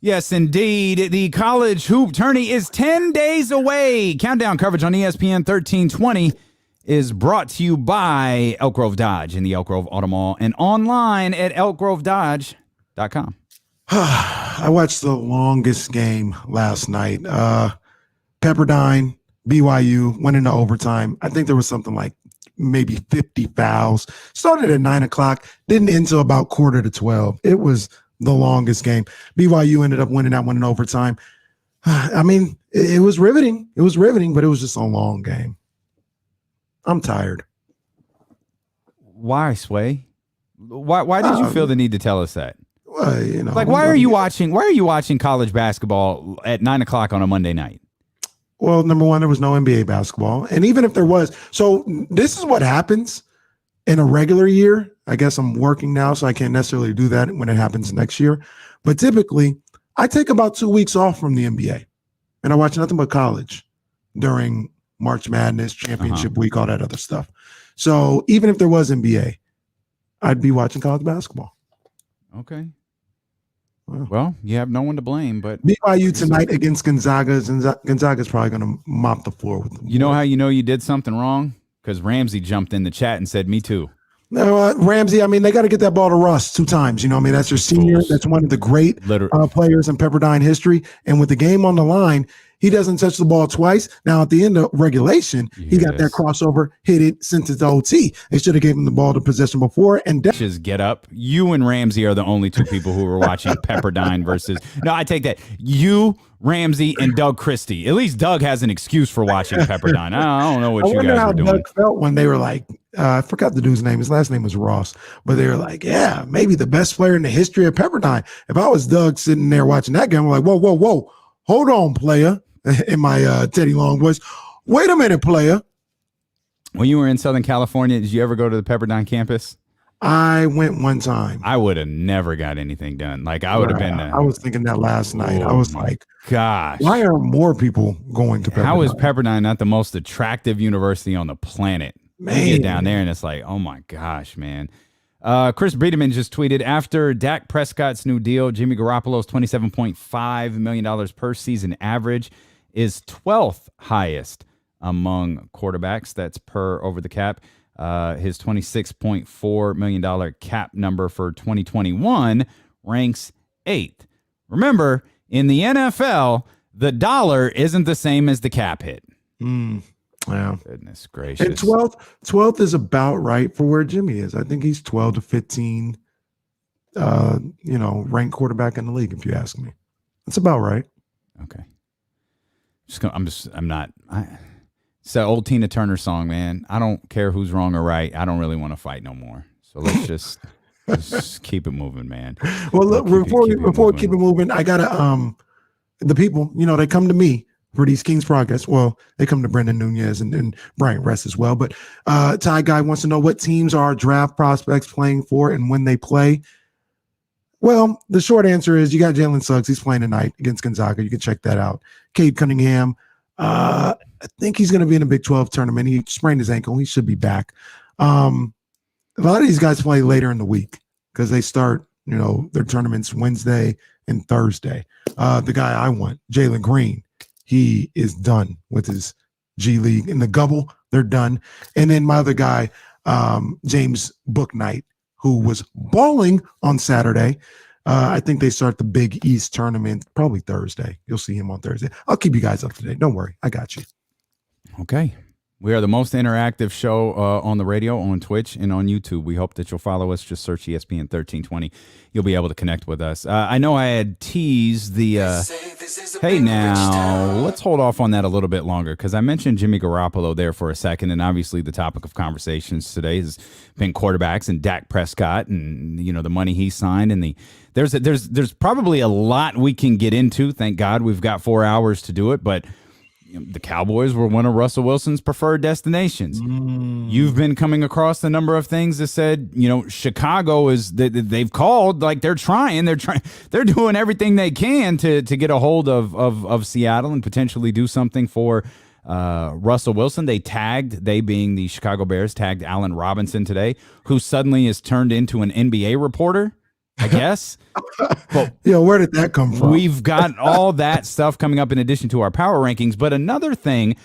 Yes, indeed. The college hoop tourney is 10 days away. Countdown coverage on ESPN 1320 is brought to you by Elk Grove Dodge in the Elk Grove Auto Mall and online at elkgrovedodge.com. I watched the longest game last night. Pepperdine, BYU went into overtime. I think there was something like maybe 50 fouls. Started at 9 o'clock, didn't end until about 11:45. It was the longest game. BYU ended up winning that one in overtime. I mean, it was riveting. It was riveting, but it was just a long game. I'm tired. Why, Sway? Why did you feel the need to tell us that? Well, like, why are you watching college basketball at 9 o'clock on a Monday night? Well, number one, there was no NBA basketball. And even if there was, so this is what happens in a regular year. I guess I'm working now, so I can't necessarily do that when it happens next year. But typically, I take about 2 weeks off from the NBA, and I watch nothing but college during March Madness, championship week, all that other stuff. So even if there was NBA, I'd be watching college basketball. Okay. Well, you have no one to blame, but BYU tonight against Gonzaga. Gonzaga's probably going to mop the floor with them. You know how you know you did something wrong? Because Ramsey jumped in the chat and said, "Me too." No, Ramsey, I mean, they got to get that ball to Russ 2 times. That's your senior. That's one of the great players in Pepperdine history. And with the game on the line, he doesn't touch the ball twice. Now, at the end of regulation, he got that crossover, hit it, sent it to OT. They should have given him the ball to possession before. And just get up. You and Ramsey are the only 2 people who were watching Pepperdine versus. No, I take that. You, Ramsey, and Doug Christie. At least Doug has an excuse for watching Pepperdine. I don't know what you guys were doing. Doug felt when they were like, I forgot the dude's name. His last name was Ross. But they were like, yeah, maybe the best player in the history of Pepperdine. If I was Doug sitting there watching that game, I'm like, whoa. Hold on, player. In my Teddy Long voice. Wait a minute, player. When you were in Southern California, did you ever go to the Pepperdine campus? I went one time. I would have never got anything done. Like, I would have been. I was thinking that last night. I was like, gosh. Why are more people going to Pepperdine? How is Pepperdine not the most attractive university on the planet? Man. You get down there and it's like, oh my gosh, man. Chris Breedeman just tweeted, after Dak Prescott's new deal, Jimmy Garoppolo's $27.5 million per season average is 12th highest among quarterbacks. That's per over the cap. His $26.4 million cap number for 2021 ranks 8th. Remember, in the NFL, the dollar isn't the same as the cap hit. Yeah. Goodness gracious. And 12th is about right for where Jimmy is. I think he's 12 to 15, ranked quarterback in the league, if you ask me. That's about right. Okay. It's that old Tina Turner song, man. I don't care who's wrong or right. I don't really want to fight no more. So let's just keep it moving, man. Well, look, before we keep it moving, I gotta the people, they come to me for these Kings Progress. Well, they come to Brendan Nunez and Bryant Rest as well. But Ty Guy wants to know what teams are draft prospects playing for and when they play. Well, the short answer is you got Jalen Suggs. He's playing tonight against Gonzaga. You can check that out. Cade Cunningham. I think he's going to be in the Big 12 tournament. He sprained his ankle. He should be back. A lot of these guys play later in the week because they start, their tournaments Wednesday and Thursday. The guy I want, Jalen Green, he is done with his G League. In the Gubble, they're done. And then my other guy, James Bouknight, who was balling on Saturday. I think they start the Big East tournament probably Thursday. You'll see him on Thursday. I'll keep you guys up to date. Don't worry. I got you. Okay. We are the most interactive show on the radio, on Twitch, and on YouTube. We hope that you'll follow us. Just search ESPN 1320. You'll be able to connect with us. I know I had teased the, hey, now, let's hold off on that a little bit longer, because I mentioned Jimmy Garoppolo there for a second, and obviously the topic of conversations today has been quarterbacks and Dak Prescott and, the money he signed. And there's probably a lot we can get into. Thank God we've got 4 hours to do it, but the Cowboys were one of Russell Wilson's preferred destinations. You've been coming across the number of things that said, Chicago is they've called, like they're doing everything they can to get a hold of Seattle and potentially do something for Russell Wilson. They being the Chicago Bears, tagged Allen Robinson today, who suddenly has turned into an NBA reporter, I guess. But where did that come from? We've got all that stuff coming up in addition to our power rankings. But another thing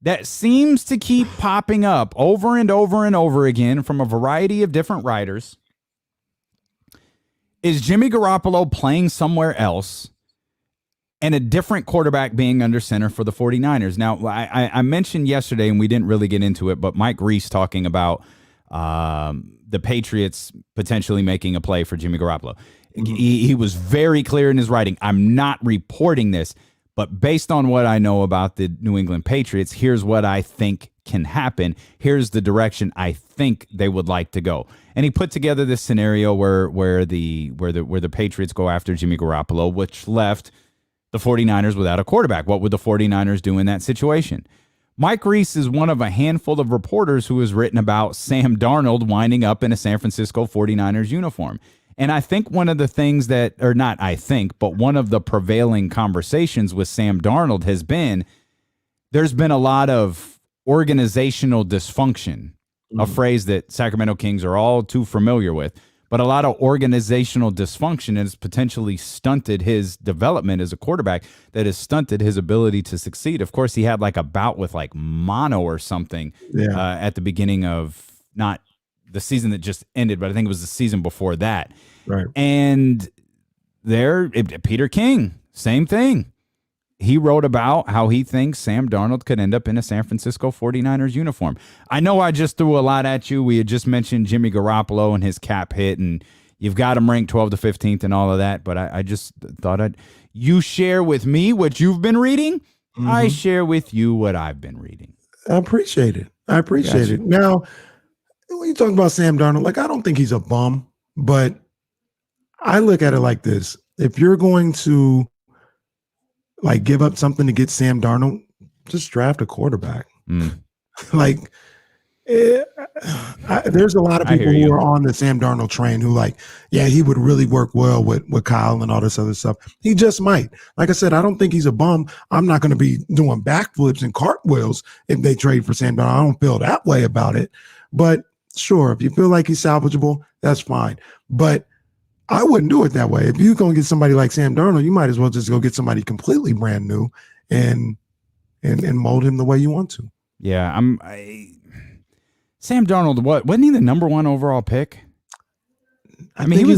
that seems to keep popping up over and over and over again from a variety of different writers is Jimmy Garoppolo playing somewhere else and a different quarterback being under center for the 49ers. Now, I mentioned yesterday, and we didn't really get into it, but Mike Reese talking about the Patriots potentially making a play for Jimmy Garoppolo. He was very clear in his writing. I'm not reporting this, but based on what I know about the New England Patriots, here's what I think can happen. Here's the direction I think they would like to go. And he put together this scenario where the Patriots go after Jimmy Garoppolo, which left the 49ers without a quarterback. What would the 49ers do in that situation? Mike Reese is one of a handful of reporters who has written about Sam Darnold winding up in a San Francisco 49ers uniform. And I think one of the things one of the prevailing conversations with Sam Darnold has been, there's been a lot of organizational dysfunction, a phrase that Sacramento Kings are all too familiar with. But a lot of organizational dysfunction has potentially stunted his development as a quarterback, that has stunted his ability to succeed. Of course, he had like a bout with like mono or something at the beginning of not the season that just ended, but I think it was the season before that. Right. And Peter King, same thing. He wrote about how he thinks Sam Darnold could end up in a San Francisco 49ers uniform. I know I just threw a lot at you. We had just mentioned Jimmy Garoppolo and his cap hit, and you've got him ranked 12 to 15th and all of that, but I just thought you share with me what you've been reading. I share with you what I've been reading. I appreciate it. Now, when you talk about Sam Darnold, like, I don't think he's a bum, but I look at it like this. If you're going to like give up something to get Sam Darnold, just draft a quarterback. There's a lot of people who are on the Sam Darnold train who he would really work well with Kyle and all this other stuff. He just might. Like I said, I don't think he's a bum. I'm not going to be doing backflips and cartwheels if they trade for Sam Darnold. I don't feel that way about it. But sure, if you feel like he's salvageable, that's fine. But I wouldn't do it that way. If you're going to get somebody like Sam Darnold, you might as well just go get somebody completely brand new and mold him the way you want to. Yeah, Sam Darnold, wasn't he the number 1 overall pick? I think he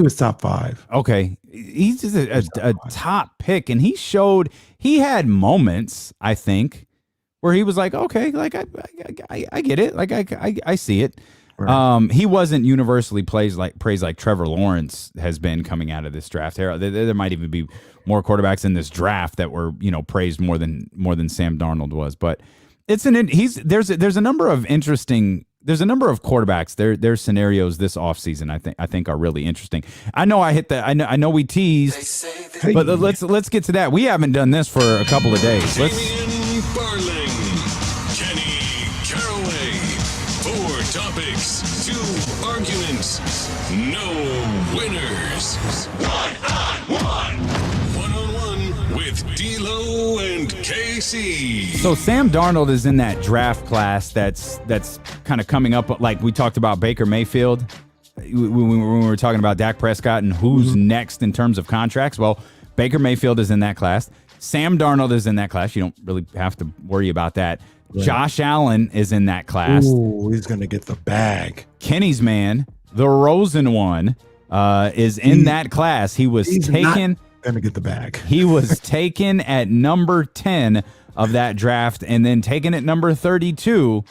was top 5. Okay, he's just a top pick, and he had moments, I think, where he was like, okay, like I get it, like I see it. Right. He wasn't universally praised like Trevor Lawrence has been coming out of this draft. There might even be more quarterbacks in this draft that were praised more than Sam Darnold was. But there's a number of quarterbacks. Their scenarios this offseason I think are really interesting. I know I know we teased, but let's get to that. We haven't done this for a couple of days. Topics, 2 arguments, no winners. One-on-one with D-Lo and KC. So Sam Darnold is in that draft class that's kind of coming up, like we talked about Baker Mayfield when we were talking about Dak Prescott and who's next in terms of contracts. Well, Baker Mayfield is in that class. Sam Darnold is in that class. You don't really have to worry about that. Right. Josh Allen is in that class. Ooh, he's going to get the bag. Kenny's man, the Rosen one, is in that class. He was taken. Going to get the bag. He was taken at number 10 of that draft, and then taking it number 32,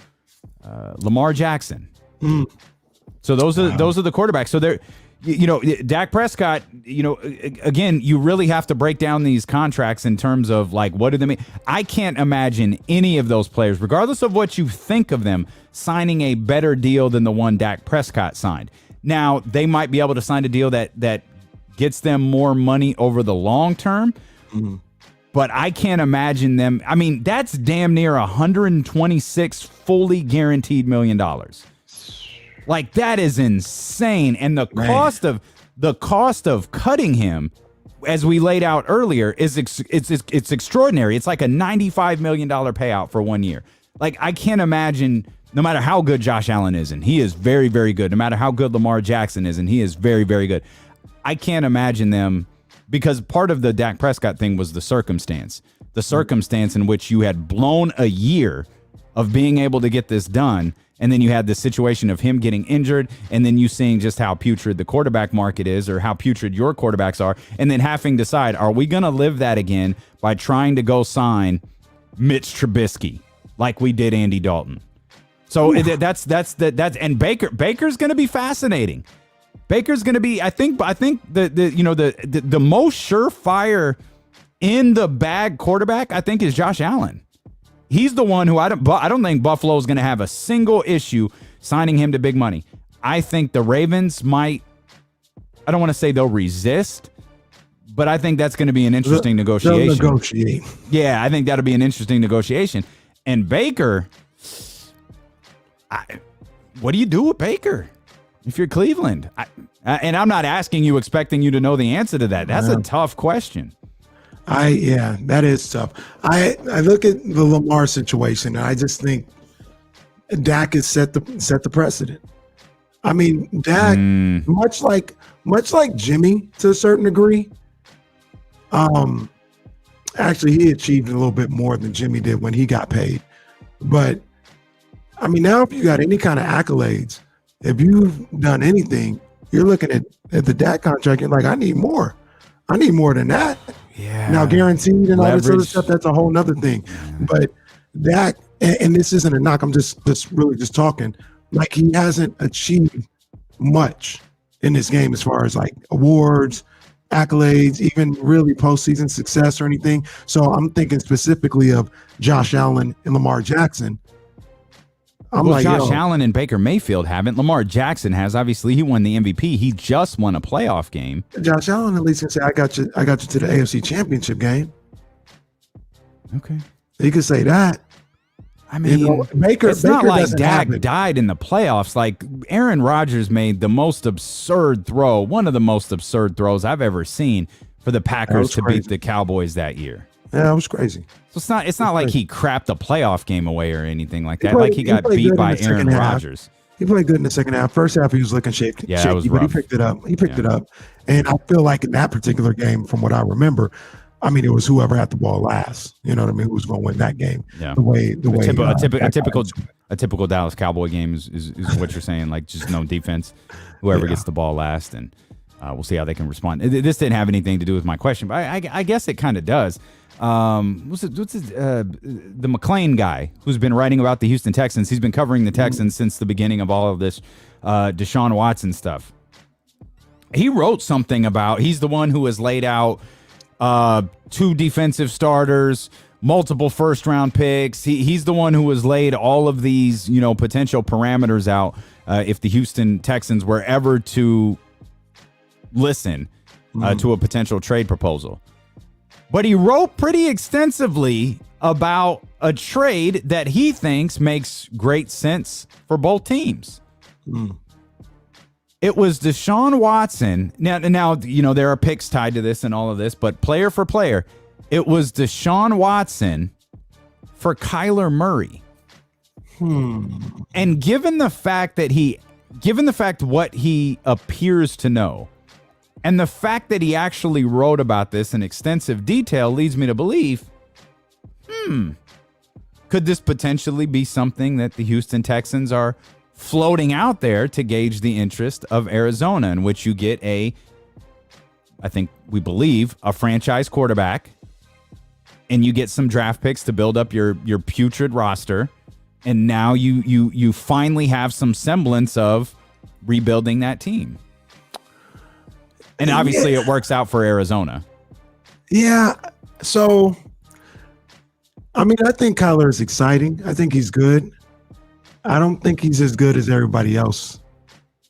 Lamar Jackson. So those are the quarterbacks. So they're, Dak Prescott, again, you really have to break down these contracts in terms of like, what do they mean? I can't imagine any of those players, regardless of what you think of them, signing a better deal than the one Dak Prescott signed. Now, they might be able to sign a deal that gets them more money over the long term, but I can't imagine them. I mean, that's damn near 126 fully guaranteed $1 million. Like, that is insane. And the cost of cutting him, as we laid out earlier, is it's extraordinary. It's like a $95 million payout for 1 year. Like, I can't imagine, no matter how good Josh Allen is, and he is very, very good, no matter how good Lamar Jackson is, and he is very, very good, I can't imagine them, because part of the Dak Prescott thing was the circumstance in which you had blown a year of being able to get this done, and then you had the situation of him getting injured, and then you seeing just how putrid the quarterback market is, or how putrid your quarterbacks are, and then having to decide, are we going to live that again by trying to go sign Mitch Trubisky like we did Andy Dalton? So that's and Baker's going to be fascinating. Baker's going to be, I think the most surefire in the bag quarterback, I think, is Josh Allen. He's the one who I don't think Buffalo's going to have a single issue signing him to big money. I think the Ravens might, I don't want to say they'll resist, but I think that's going to be an interesting negotiation. They'll negotiate. Yeah, I think that'll be an interesting negotiation. And Baker, what do you do with Baker if you're Cleveland? And I'm not asking you, expecting you to know the answer to that. That's a tough question. That is tough. I look at the Lamar situation, and I just think Dak has set the precedent. I mean, Dak, much like Jimmy to a certain degree. Actually, he achieved a little bit more than Jimmy did when he got paid. But I mean, now if you got any kind of accolades, if you've done anything, you're looking at the Dak contract. You're like, I need more. I need more than that. Yeah. Now, guaranteed and all this other Leverage. stuff, that's a whole nother thing. Yeah. But Dak, and this isn't a knock, I'm just really talking, like, he hasn't achieved much in this game as far as like awards, accolades, even really postseason success or anything. So I'm thinking specifically of Josh Allen and Lamar Jackson. Josh Allen and Baker Mayfield haven't. Lamar Jackson has. Obviously, he won the MVP. He just won a playoff game. Josh Allen at least can say, I got you to the AFC Championship game. Okay. He could say that. I mean, it's not like Dak died in the playoffs. Like, Aaron Rodgers made the most absurd throw, one of the most absurd throws I've ever seen for the Packers to beat the Cowboys that year. Yeah, it was crazy. So it's not like he crapped a playoff game away or anything like that. He got beat by Aaron Rodgers. He played good in the second half. First half, he was looking shaky. Yeah, it was but rough. He picked it up. It up. And I feel like in that particular game, from what I remember, I mean, it was whoever had the ball last. You know what I mean? Who was going to win that game? Yeah. A typical Dallas Cowboy game is what you're saying. Like, just no defense. Whoever gets the ball last, and we'll see how they can respond. This didn't have anything to do with my question, but I guess it kind of does. The McClain guy who's been writing about the Houston Texans. He's been covering the Texans since the beginning of all of this Deshaun Watson stuff. He wrote something about, he's the one who has laid out 2 defensive starters, multiple first-round picks. He's the one who has laid all of these, potential parameters out if the Houston Texans were ever to listen to a potential trade proposal. But he wrote pretty extensively about a trade that he thinks makes great sense for both teams. It was Deshaun Watson. Now, there are picks tied to this and all of this, but player for player, it was Deshaun Watson for Kyler Murray. And given the fact what he appears to know, and the fact that he actually wrote about this in extensive detail leads me to believe, could this potentially be something that the Houston Texans are floating out there to gauge the interest of Arizona, in which you get we believe, a franchise quarterback and you get some draft picks to build up your putrid roster, and now you finally have some semblance of rebuilding that team. And obviously it works out for Arizona. Yeah. So, I mean, I think Kyler is exciting. I think he's good. I don't think he's as good as everybody else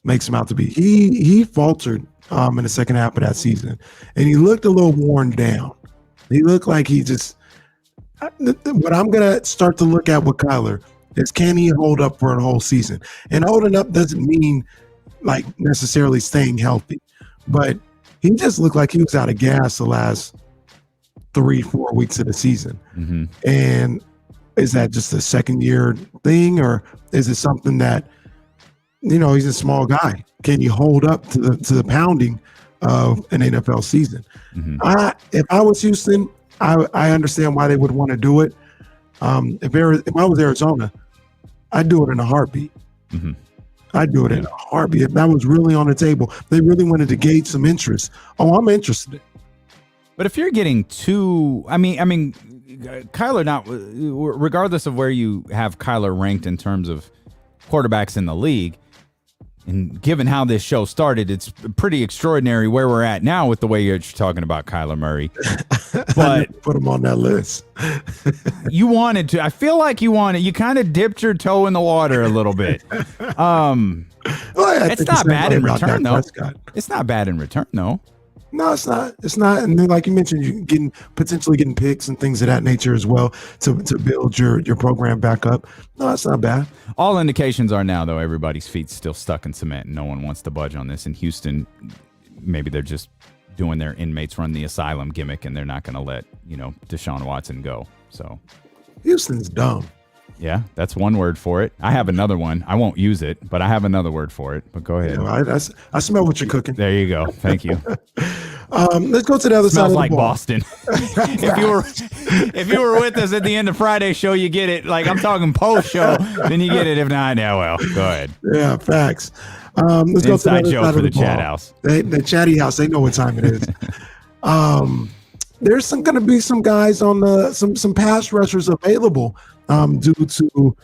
makes him out to be. He faltered in the second half of that season, and he looked a little worn down. He looked like he just – what I'm going to start to look at with Kyler is, can he hold up for a whole season? And holding up doesn't mean like necessarily staying healthy, but he just looked like he was out of gas the last 3-4 weeks of the season. Mm-hmm. And is that just a second year thing, or is it something that, he's a small guy? Can you hold up to the pounding of an NFL season? Mm-hmm. If I was Houston, I understand why they would want to do it. If I was Arizona, I'd do it in a heartbeat. Mm-hmm. I'd do it in a heartbeat. If that was really on the table, they really wanted to gauge some interest. Oh, I'm interested. But if you're getting Kyler, regardless of where you have Kyler ranked in terms of quarterbacks in the league, and given how this show started, it's pretty extraordinary where we're at now with the way you're talking about Kyler Murray. But put him on that list. You wanted to. I feel like you kind of dipped your toe in the water a little bit. It's not bad in return, though. It's not bad in return, though. No, it's not. It's not. And then, like you mentioned, you potentially getting picks and things of that nature as well to build your program back up. No, it's not bad. All indications are now, though, everybody's feet's still stuck in cement, and no one wants to budge on this. In Houston, maybe they're just doing their inmates run the asylum gimmick, and they're not going to let Deshaun Watson go. So Houston's dumb. Yeah, that's one word for it. I have another one. I won't use it, but I have another word for it. But go ahead. I smell what you're cooking. There you go. Thank you. Let's go to the other side of the like ball. Boston. if you were with us at the end of Friday's show, you get it. Like, I'm talking post show, then you get it. If not, yeah, well, go ahead. Yeah, facts. Let's go to the other joke side for of the the ball. chat house. The chatty house. They know what time it is. There's going to be some guys on some pass rushers available due to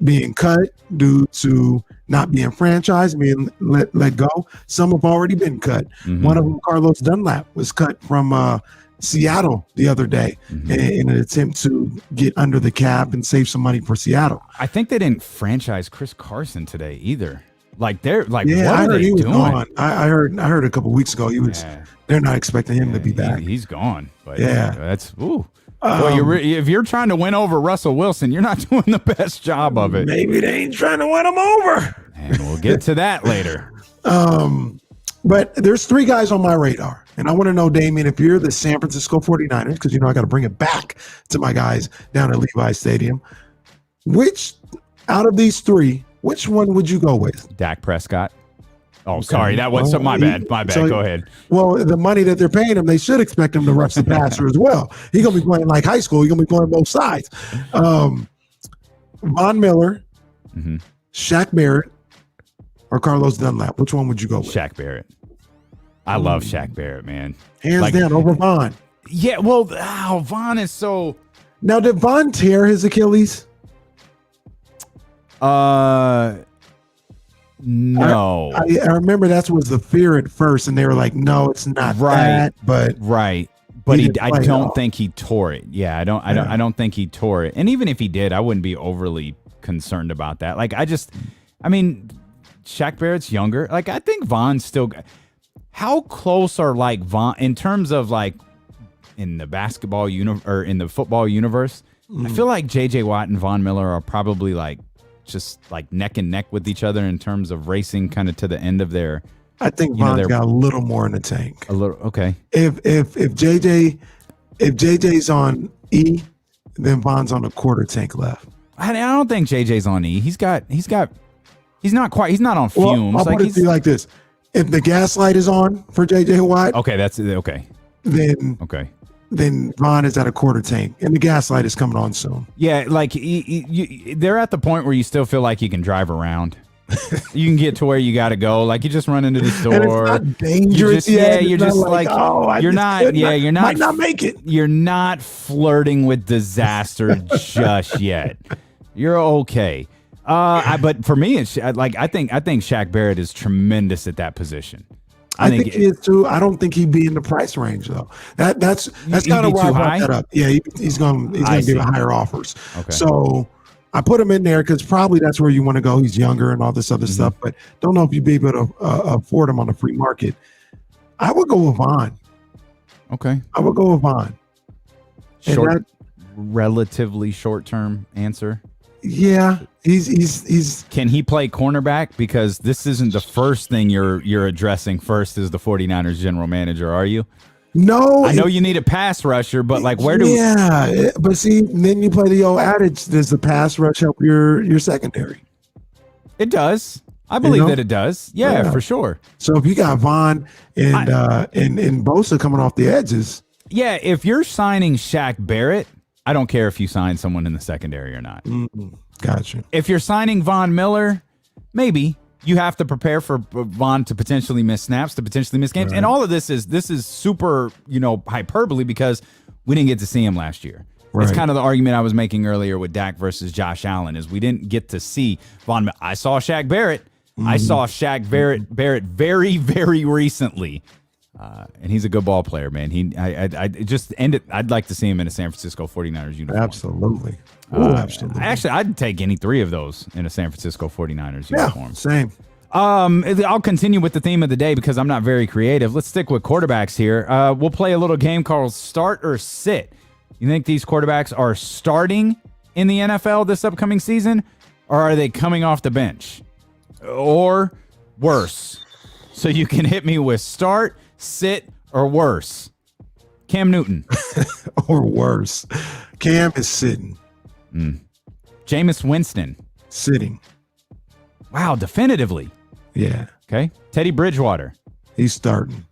being cut, due to not being franchised, being let go. Some have already been cut. Mm-hmm. One of them, Carlos Dunlap, was cut from Seattle the other day in an attempt to get under the cap and save some money for Seattle. I think they didn't franchise Chris Carson today either. Like, they're like, yeah, what I are heard they he was doing? gone. I heard a couple weeks ago he was. Yeah. They're not expecting him to be back. He's gone. But yeah, that's ooh. Well, if you're trying to win over Russell Wilson, you're not doing the best job of it. Maybe they ain't trying to win him over. And we'll get to that later. But there's three guys on my radar. And I want to know, Damien, if you're the San Francisco 49ers, because, I got to bring it back to my guys down at Levi's Stadium. Which, out of these three, which one would you go with? Dak Prescott. Oh, sorry. That was my bad. My bad. So, go ahead. Well, the money that they're paying him, they should expect him to rush the passer as well. He's going to be playing like high school. He's going to be playing both sides. Von Miller, Shaq Barrett, or Carlos Dunlap. Which one would you go with? Shaq Barrett. I love Shaq Barrett, man. Hands down over Von. Yeah, well, Von is so... Now, did Von tear his Achilles? No. I remember that was the fear at first, and they were like, no, it's not that, but... Right. But I don't think he tore it. Yeah, I don't think he tore it. And even if he did, I wouldn't be overly concerned about that. Like, Shaq Barrett's younger. Like, I think Von's still... How close are, like, Von... In terms of, like, in the basketball or in the football universe, I feel like J.J. Watt and Von Miller are probably, like, just, like, neck and neck with each other in terms of racing kind of to the end of their... I think Von's got a little more in the tank. A little, okay. If JJ's on E, then Von's on a quarter tank left. I don't think JJ's on E. He's not on fumes. Well, I'll put it to you like this: if the gas light is on for JJ Watt, okay, that's okay. Then Von is at a quarter tank, and the gas light is coming on soon. Yeah, like they're at the point where you still feel like you can drive around. You can get to where you got to go. Like you just run into the store. And it's not dangerous. You're just like you're not. Yeah, you're not. Might not make it. You're not flirting with disaster just yet. You're okay. But for me, it's like I think Shaq Barrett is tremendous at that position. I think he is too. I don't think he'd be in the price range though. That's kind of why I brought that up. Yeah, he's going to give higher offers. Okay. So I put him in there because probably that's where you want to go. He's younger and all this other stuff, but don't know if you'd be able to afford him on the free market. I would go with Vaughn. Okay. I would go with Vaughn. Relatively short-term answer. Yeah, he's. Can he play cornerback? Because this isn't the first thing you're addressing first as the 49ers general manager, are you? No, I know you need a pass rusher, but like where do? Yeah, but see, then you play the old adage: does the pass rush help your secondary? It does. I believe that it does. Yeah, for sure. So if you got Vaughn and Bosa coming off the edges, yeah. If you're signing Shaq Barrett, I don't care if you sign someone in the secondary or not. Gotcha. If you're signing Von Miller, maybe. You have to prepare for Vaughn to potentially miss snaps, to potentially miss games. Right. And all of this is super, hyperbole because we didn't get to see him last year. Right. It's kind of the argument I was making earlier with Dak versus Josh Allen is we didn't get to see Vaughn. I saw Shaq Barrett. I saw Shaq Barrett very, very recently. And he's a good ball player, man. I'd like to see him in a San Francisco 49ers uniform. Absolutely. Absolutely. Actually, I'd take any three of those in a San Francisco 49ers uniform. Same. I'll continue with the theme of the day because I'm not very creative. Let's stick with quarterbacks here. We'll play a little game called Start or Sit. You think these quarterbacks are starting in the NFL this upcoming season, or are they coming off the bench? Or worse. So you can hit me with start, sit, or worse. Cam Newton. Or worse. Cam is sitting. Jameis Winston. Sitting. Wow, definitively. Yeah. Okay. Teddy Bridgewater. He's starting.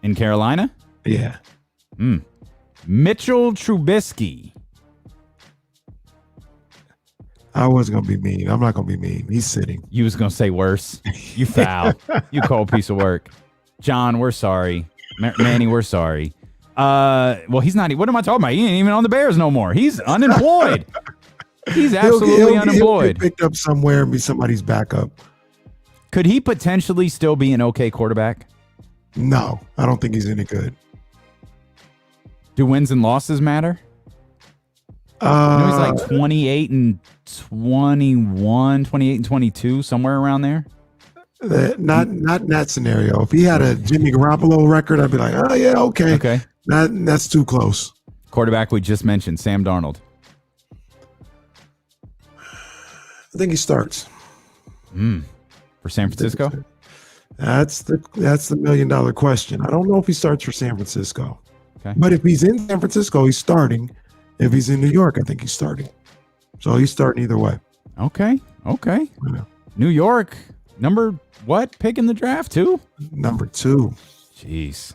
In Carolina? Yeah. Mitchell Trubisky. I wasn't going to be mean. I'm not going to be mean. He's sitting. You was going to say worse. You foul. You cold piece of work. John, we're sorry. Manny, we're sorry. Well, he's not. What am I talking about? He ain't even on the Bears no more. He's unemployed. He's absolutely unemployed. He'll get picked up somewhere and be somebody's backup. Could he potentially still be an okay quarterback? No, I don't think he's any good. Do wins and losses matter? He's like 28 and 21, 28 and 22, somewhere around there. Not in that scenario. If he had a Jimmy Garoppolo record, I'd be like, oh yeah, okay. Okay. That's too close. Quarterback we just mentioned, Sam Darnold. I think he starts. For San Francisco? That's the $1 million question. I don't know if he starts for San Francisco. Okay. But if he's in San Francisco, he's starting. If he's in New York, I think he's starting. So he's starting either way. Okay. Yeah. New York, number what pick in the draft? 2? Number 2. Jeez.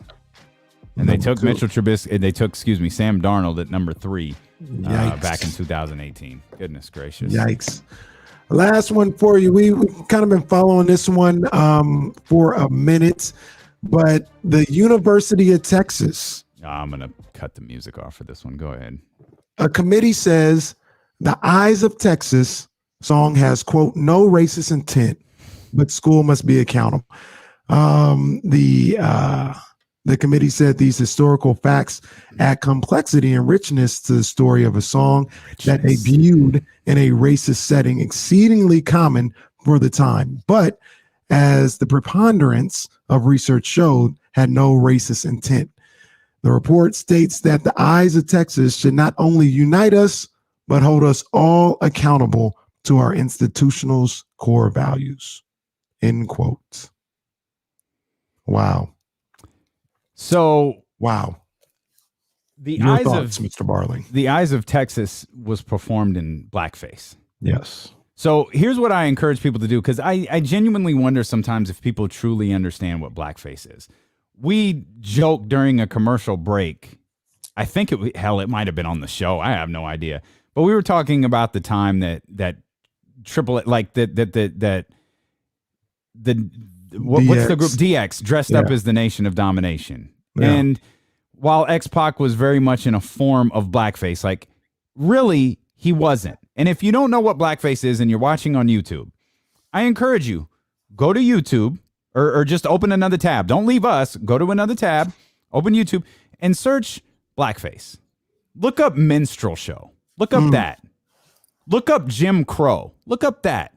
And they took Mitchell Trubisky. They took, Sam Darnold at number 3 back in 2018. Goodness gracious. Yikes. Last one for you. We've kind of been following this one for a minute, but the University of Texas. I'm going to cut the music off for this one. Go ahead. A committee says the Eyes of Texas song has, quote, no racist intent, but school must be accountable. The committee said these historical facts add complexity and richness to the story of a song that debuted in a racist setting, exceedingly common for the time, but as the preponderance of research showed, had no racist intent. The report states that the Eyes of Texas should not only unite us, but hold us all accountable to our institutional's core values. End quote. Wow. So, wow. Your thoughts, Mr. Barling. The Eyes of Texas was performed in blackface. Yes. So here's what I encourage people to do, because I genuinely wonder sometimes if people truly understand what blackface is. We joked during a commercial break. I think it might have been on the show. I have no idea. But we were talking about the time that triple like what's the group DX dressed up as the Nation of Domination. Yeah. And while X-Pac was very much in a form of blackface, like really he wasn't. And if you don't know what blackface is and you're watching on YouTube, I encourage you, go to YouTube or just open another tab. Don't leave us. Go to another tab, open YouTube, and search blackface. Look up minstrel show. Look up that. Look up Jim Crow. Look up that.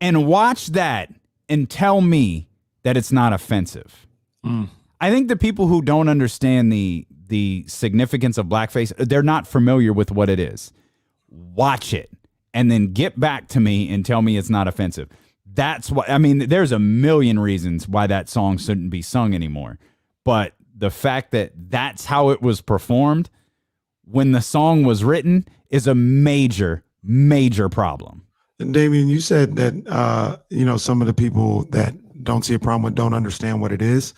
And watch that and tell me that it's not offensive. I think the people who don't understand the significance of blackface, they're not familiar with what it is. Watch it and then get back to me and tell me it's not offensive. That's what I mean. There's a million reasons why that song shouldn't be sung anymore. But the fact that that's how it was performed when the song was written is a major, major problem. And Damien, you said that, some of the people that don't see a problem with don't understand what it is.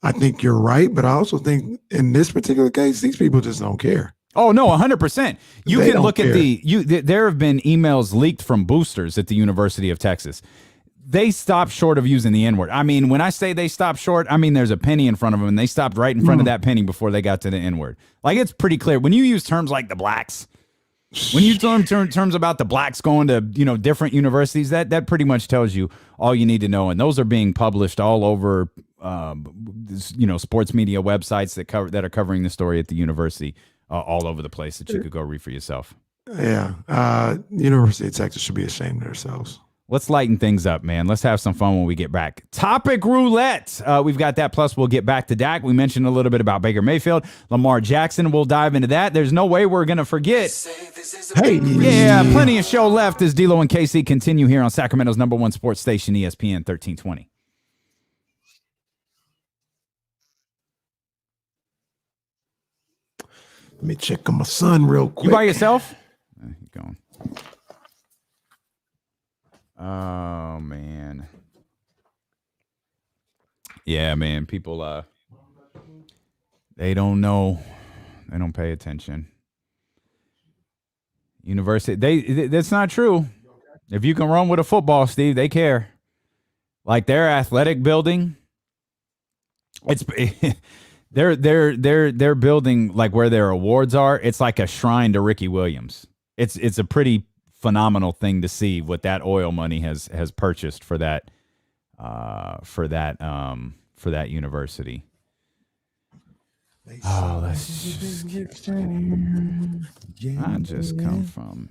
I think you're right. But I also think in this particular case, these people just don't care. Oh, no, 100%. You They can look don't at there have been emails leaked from boosters at the University of Texas. They stopped short of using the N-word. I mean, when I say they stopped short, I mean there's a penny in front of them, and they stopped right in front of that penny before they got to the N-word. Like, it's pretty clear. When you use terms like the blacks, when you terms about the blacks going to, different universities, that pretty much tells you all you need to know. And those are being published all over, sports media websites that are covering the story at the university all over the place that you could go read for yourself. Yeah. University of Texas should be ashamed of themselves. Let's lighten things up, man. Let's have some fun when we get back. Topic roulette. We've got that. Plus, we'll get back to Dak. We mentioned a little bit about Baker Mayfield. Lamar Jackson. We'll dive into that. There's no way we're going to forget. Hey. Yeah, plenty of show left as D-Lo and KC continue here on Sacramento's #1 sports station, ESPN 1320. Let me check on my son real quick. You by yourself? Keep going. Oh, man. Yeah, man. People, they don't know. They don't pay attention. University, that's not true. If you can run with a football, Steve, they care. Like their athletic building, it's they're building like where their awards are. It's like a shrine to Ricky Williams. It's a pretty phenomenal thing to see what that oil money has purchased for that university. Oh, let's just get started here. I just come from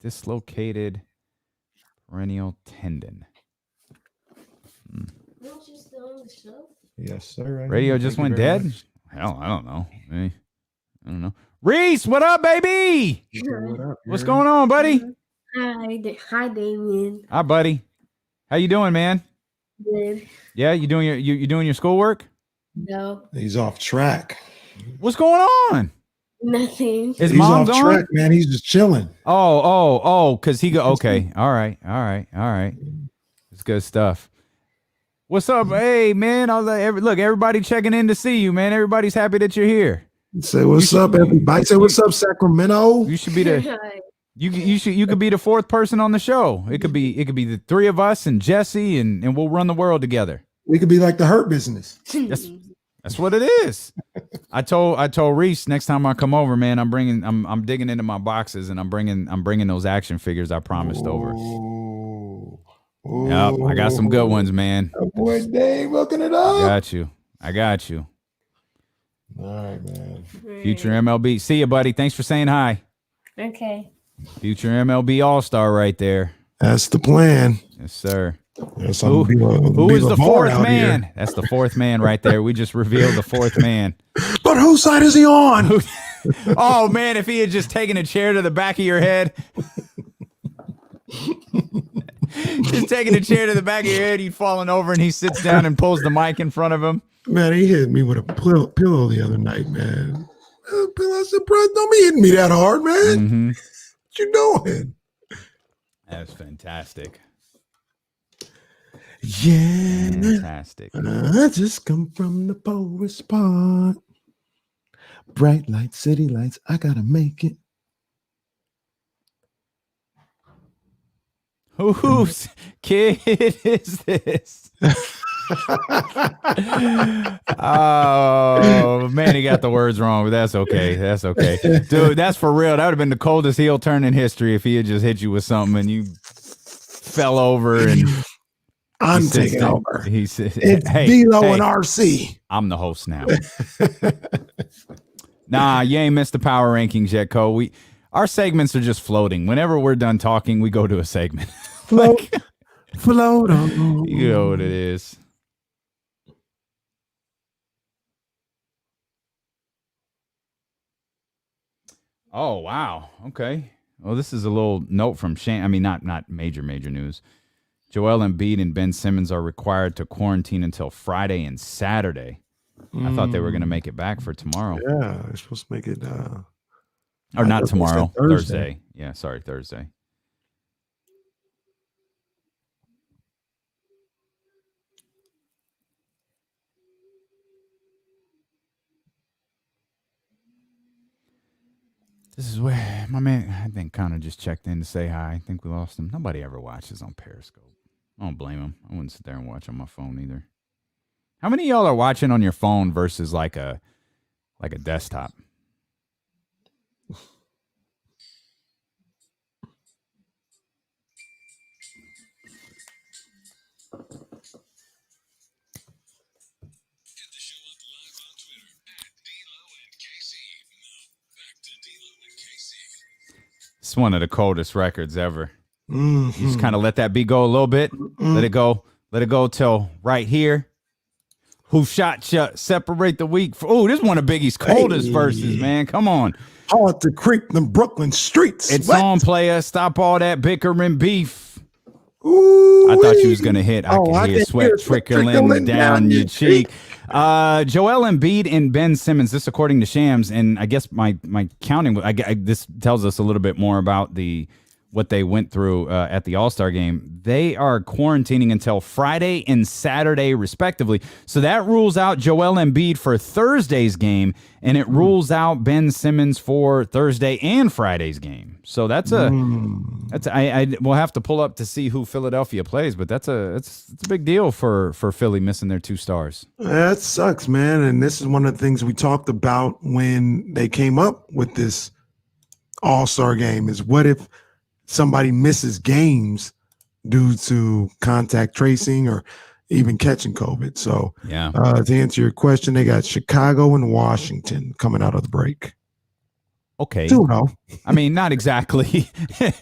dislocated perennial tendon. Yes, sir. Radio just went dead? Hell, I don't know. I don't know. Reese, what up, baby? What's going on, buddy? Hi, Damien. Hi, buddy. How you doing, man? Good. Yeah, you doing your schoolwork? No. He's off track. What's going on? Nothing. Is He's mom off gone? track, man. He's just chilling. Because he go. Okay, all right. It's good stuff. What's up? Hey, man. Look, everybody checking in to see you, man. Everybody's happy that you're here. Say what's up, everybody. Say what's up, Sacramento. You should be you could be the fourth person on the show. It could be the three of us and Jesse, and we'll run the world together. We could be like the Hurt Business. That's what it is. I told Reese next time I come over, man, I'm digging into my boxes and I'm bringing those action figures I promised over. Yep, I got some good ones, man. Oh, boy, Dave, hooking it up. I got you. All right, man. Future MLB. See you, buddy. Thanks for saying hi. Okay. Future MLB All-Star right there. That's the plan. Yes, sir. Who is the fourth man? Here. That's the fourth man right there. We just revealed the fourth man. But whose side is he on? Oh, man, if he had just taken a chair to the back of your head. Just taking a chair to the back of your head, he'd fallen over and he sits down and pulls the mic in front of him. Man, he hit me with a pillow the other night, man. I said, bro, don't be hitting me that hard, man. Mm-hmm. What you doing? That's fantastic. Yeah. Fantastic. I just come from the poorest part. Bright lights, city lights, I gotta make it. Whose kid is this? Oh man, he got the words wrong, but that's okay. That's okay, dude. That's for real. That would have been the coldest heel turn in history if he had just hit you with something and you fell over and. I'm taking over. He said, It's "Hey, D-Lo hey, and RC. I'm the host now." Nah, you ain't missed the power rankings yet, Cole. Our segments are just floating. Whenever we're done talking, we go to a segment. Float, float on. You know what it is. Oh wow. Okay. Well, this is a little note from Shane. I mean, not major news. Joel Embiid and Ben Simmons are required to quarantine until Friday and Saturday. I thought they were going to make it back for tomorrow. Yeah, they're supposed to make it. Or not tomorrow, Thursday. Thursday. Yeah, sorry, Thursday. This is where my man, I think, kind of just checked in to say hi. I think we lost him. Nobody ever watches on Periscope. I don't blame him. I wouldn't sit there and watch on my phone either. How many of y'all are watching on your phone versus like a desktop? It's one of the coldest records ever. You just kind of let that beat go a little bit. Let it go. Let it go till right here. Who shot separate the week? Oh, this is one of Biggie's coldest verses, man. Come on. Hard to creep them Brooklyn streets. It's What? on, player. Stop all that bickering beef. Ooh, I thought you was going to hit. I Oh, can I hear can sweat hear sweat trickling down your cheek. Joel Embiid and Ben Simmons, this according to Shams, and I guess my counting, this tells us a little bit more about what they went through at the All-Star game. They are quarantining until Friday and Saturday, respectively. So that rules out Joel Embiid for Thursday's game, and it rules out Ben Simmons for Thursday and Friday's game. So we'll have to pull up to see who Philadelphia plays, but it's a big deal for Philly missing their 2 stars. That sucks, man. And this is one of the things we talked about when they came up with this All-Star game is what if somebody misses games due to contact tracing or even catching COVID. So Yeah. To answer your question, they got Chicago and Washington coming out of the break. Okay. 2-0. I mean, not exactly. I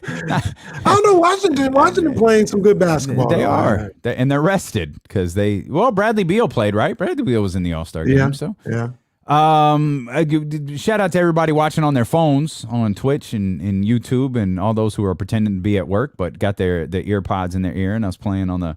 don't know. Washington playing some good basketball. They are. And they're rested because Bradley Beal played, right? Bradley Beal was in the All-Star game. So yeah. Shout out to everybody watching on their phones on Twitch and YouTube and all those who are pretending to be at work but got their ear pods in their ear and us playing on the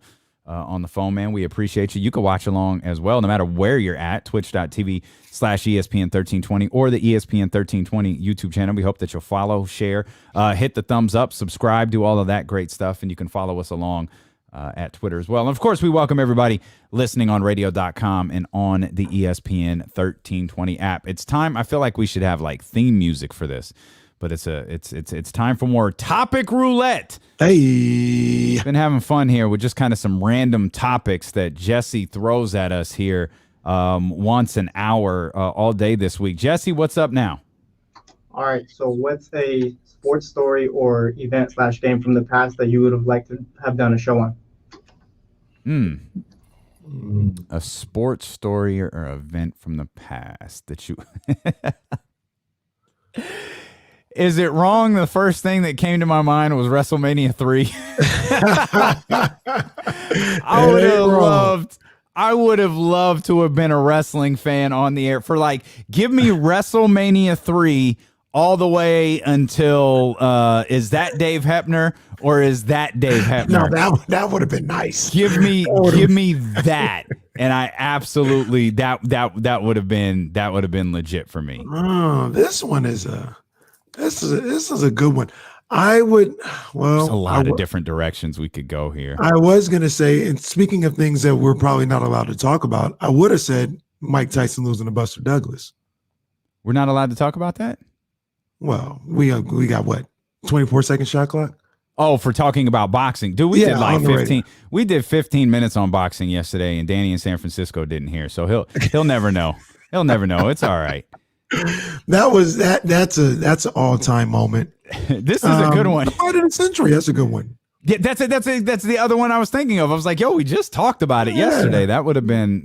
phone, man. We appreciate you. You can watch along as well, no matter where you're at, twitch.tv/ESPN1320 or the ESPN 1320 YouTube channel. We hope that you'll follow, share, hit the thumbs up, subscribe, do all of that great stuff, and you can follow us along at Twitter as well. And of course, we welcome everybody listening on radio.com and on the ESPN 1320 app. It's time. I feel like we should have like theme music for this, but it's time for more topic roulette. Hey, Been having fun here with just kind of some random topics that Jesse throws at us here once an hour all day this week. Jesse, what's up now? All right. So what's a sports story or event/game from the past that you would have liked to have done a show on? A sports story or event from the past that you... Is it wrong? The first thing that came to my mind was WrestleMania 3. I would have loved to have been a wrestling fan on the air for give me WrestleMania 3 all the way until is that Dave Hebner or is that Dave Hebner? No, that would have been nice. Give me that. And I absolutely that would have been legit for me. Oh, this one is this is a good one. I would There's a lot of different directions we could go here. I was gonna say, and speaking of things that we're probably not allowed to talk about, I would have said Mike Tyson losing to Buster Douglas. We're not allowed to talk about that? Well, we got what, 24-second shot clock? Oh, for talking about boxing. Dude, we Yeah, did like on the radio. 15. We did 15 minutes on boxing yesterday, and Danny in San Francisco didn't hear. So he'll never know. He'll never know. It's all right. That's an all-time moment. This is a good one. The fight of the century. That's a good one. Yeah, that's the other one I was thinking of. I was like, yo, we just talked about it yesterday. That would have been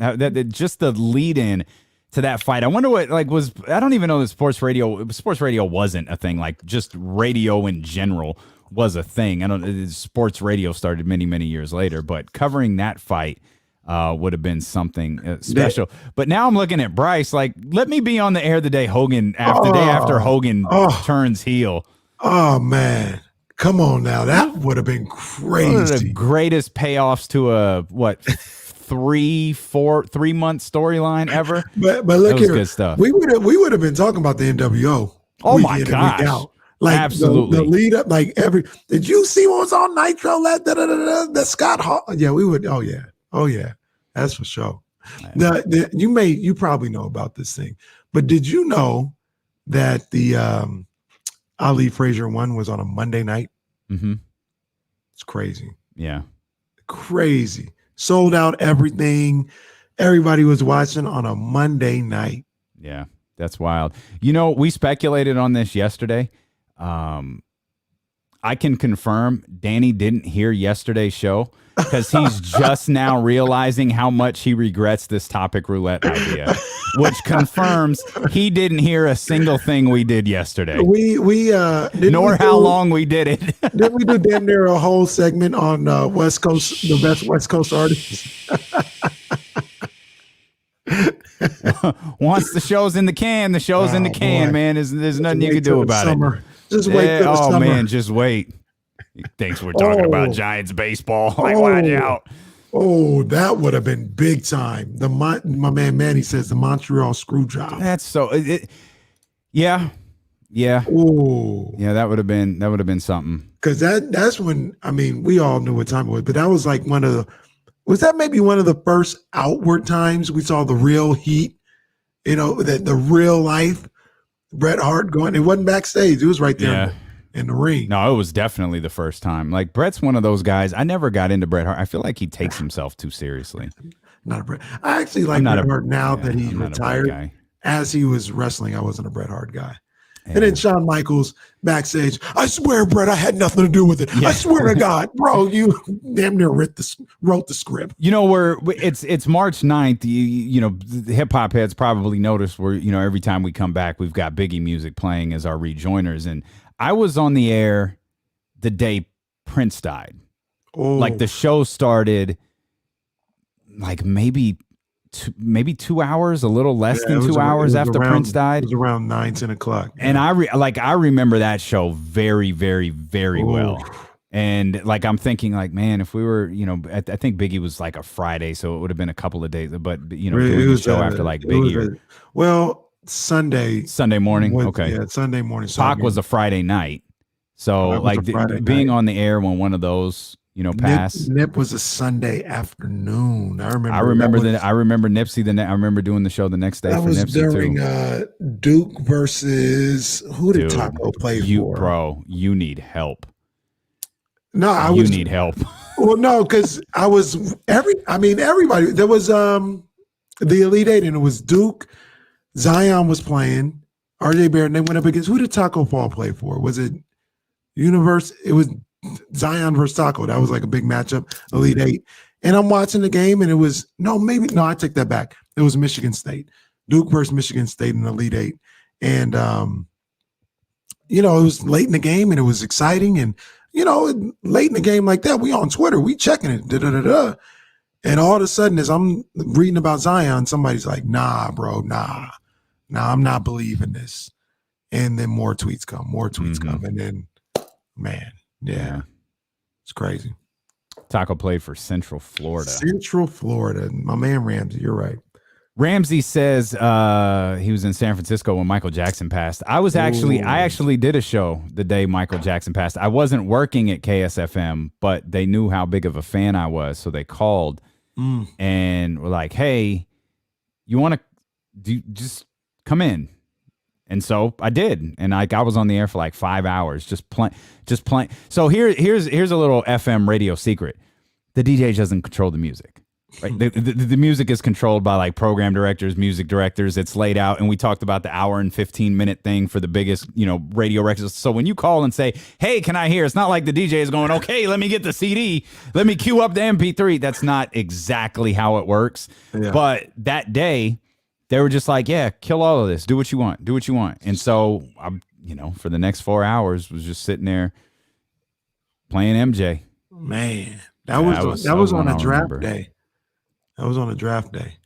just the lead in to that fight. I wonder what was. I don't even know that sports radio wasn't a thing. Like just radio in general was a thing. Sports radio started many years later, but covering that fight would have been something special. But now I'm looking at Bryce. Like, let me be on the air the day after Hogan turns heel. Oh man, come on now, that would have been crazy. One of the greatest payoffs to a 3-month storyline ever. But look here, good stuff. We would have been talking about the NWO. Oh my week in and gosh. week out. Like Absolutely. The lead up, like did you see what was on Nitro? The Scott Hall. Yeah, we would. Oh yeah, that's for sure. You probably know about this thing, but did you know that the Ali Frazier one was on a Monday night? Mm-hmm. It's crazy. Yeah, crazy. Sold out everything. Everybody was watching on a Monday night. Yeah, that's wild. We speculated on this yesterday. I can confirm Danny didn't hear yesterday's show because he's just now realizing how much he regrets this topic roulette idea, which confirms he didn't hear a single thing we did yesterday. Nor how long we did it. Didn't we do damn near a whole segment on West Coast, the best West Coast artists? Once the show's in the can, the show's in the can, man. There's nothing you can do about it. Just wait for the summer. Man, just wait. He thinks we're talking about Giants baseball. Like, watch out. Oh, that would have been big time. My man Manny says the Montreal screw job. That's so. Yeah. Oh, yeah. That would have been something. Because that's when we all knew what time it was, but that was like was that maybe one of the first outward times we saw the real heat? The real life. Bret Hart going. It wasn't backstage. It was right there in the ring. No, it was definitely the first time. Like, Bret's one of those guys. I never got into Bret Hart. I feel like he takes himself too seriously. Not a Bret. I actually like Bret Hart now that he's retired. As he was wrestling, I wasn't a Bret Hart guy. Yeah. And then Shawn Michaels backstage. I swear, Bret, I had nothing to do with it. Yeah. I swear to God, bro, you damn near wrote the script. It's March 9th. The hip hop heads probably noticed every time we come back, we've got Biggie music playing as our rejoiners. And I was on the air the day Prince died. Oh. Like, the show started like maybe 2 hours, a little less than 2 hours after Prince died. It was around 9-10 o'clock. Yeah. And I remember that show very, very, very well. And like, I'm thinking like, man, if we were, I think Biggie was like a Friday, so it would have been a couple of days, but doing the show after like Biggie. Sunday morning. Okay. Yeah, Sunday morning. Pac was a Friday night. So like being on the air when one of those, passed. Nip was a Sunday afternoon. I remember Nipsey. I remember doing the show the next day. That for was Nipsey during Duke versus who did Taco play for? Bro, you need help. No, you need help. Well, no, because I was everybody. There was the Elite Eight, and it was Duke. Zion was playing. RJ Barrett, and they went up against who did Taco Fall play for? Was it Universe? It was Zion versus Taco. That was like a big matchup, Elite Eight. And I'm watching the game, and it was I take that back. It was Michigan State, Duke versus Michigan State in the Elite Eight, and it was late in the game, and it was exciting, and late in the game like that, we on Twitter, we checking it, and all of a sudden, as I'm reading about Zion, somebody's like, "Nah, bro, nah, I'm not believing this," and then more tweets come, and then, man. Yeah, it's crazy. Taco played for Central Florida. My man Ramsey, you're right. Ramsey says he was in San Francisco when Michael Jackson passed. I actually did a show the day Michael Jackson passed. I wasn't working at KSFM, but they knew how big of a fan I was, so they called and were like, "Hey, you want to just come in?" And so I did. And I was on the air for like 5 hours just playing. So here's a little FM radio secret. The DJ doesn't control the music. Right? The music is controlled by like program directors, music directors. It's laid out, and we talked about the hour and 15-minute thing for the biggest, radio records. So when you call and say, "Hey, can I hear?" It's not like the DJ is going, "Okay, let me get the CD, let me cue up the MP3." That's not exactly how it works. Yeah. But that day, they were just like, "Yeah, kill all of this. Do what you want. Do what you want." And so I'm, for the next 4 hours, was just sitting there playing MJ. Man, that was on a draft day. That was on a draft day.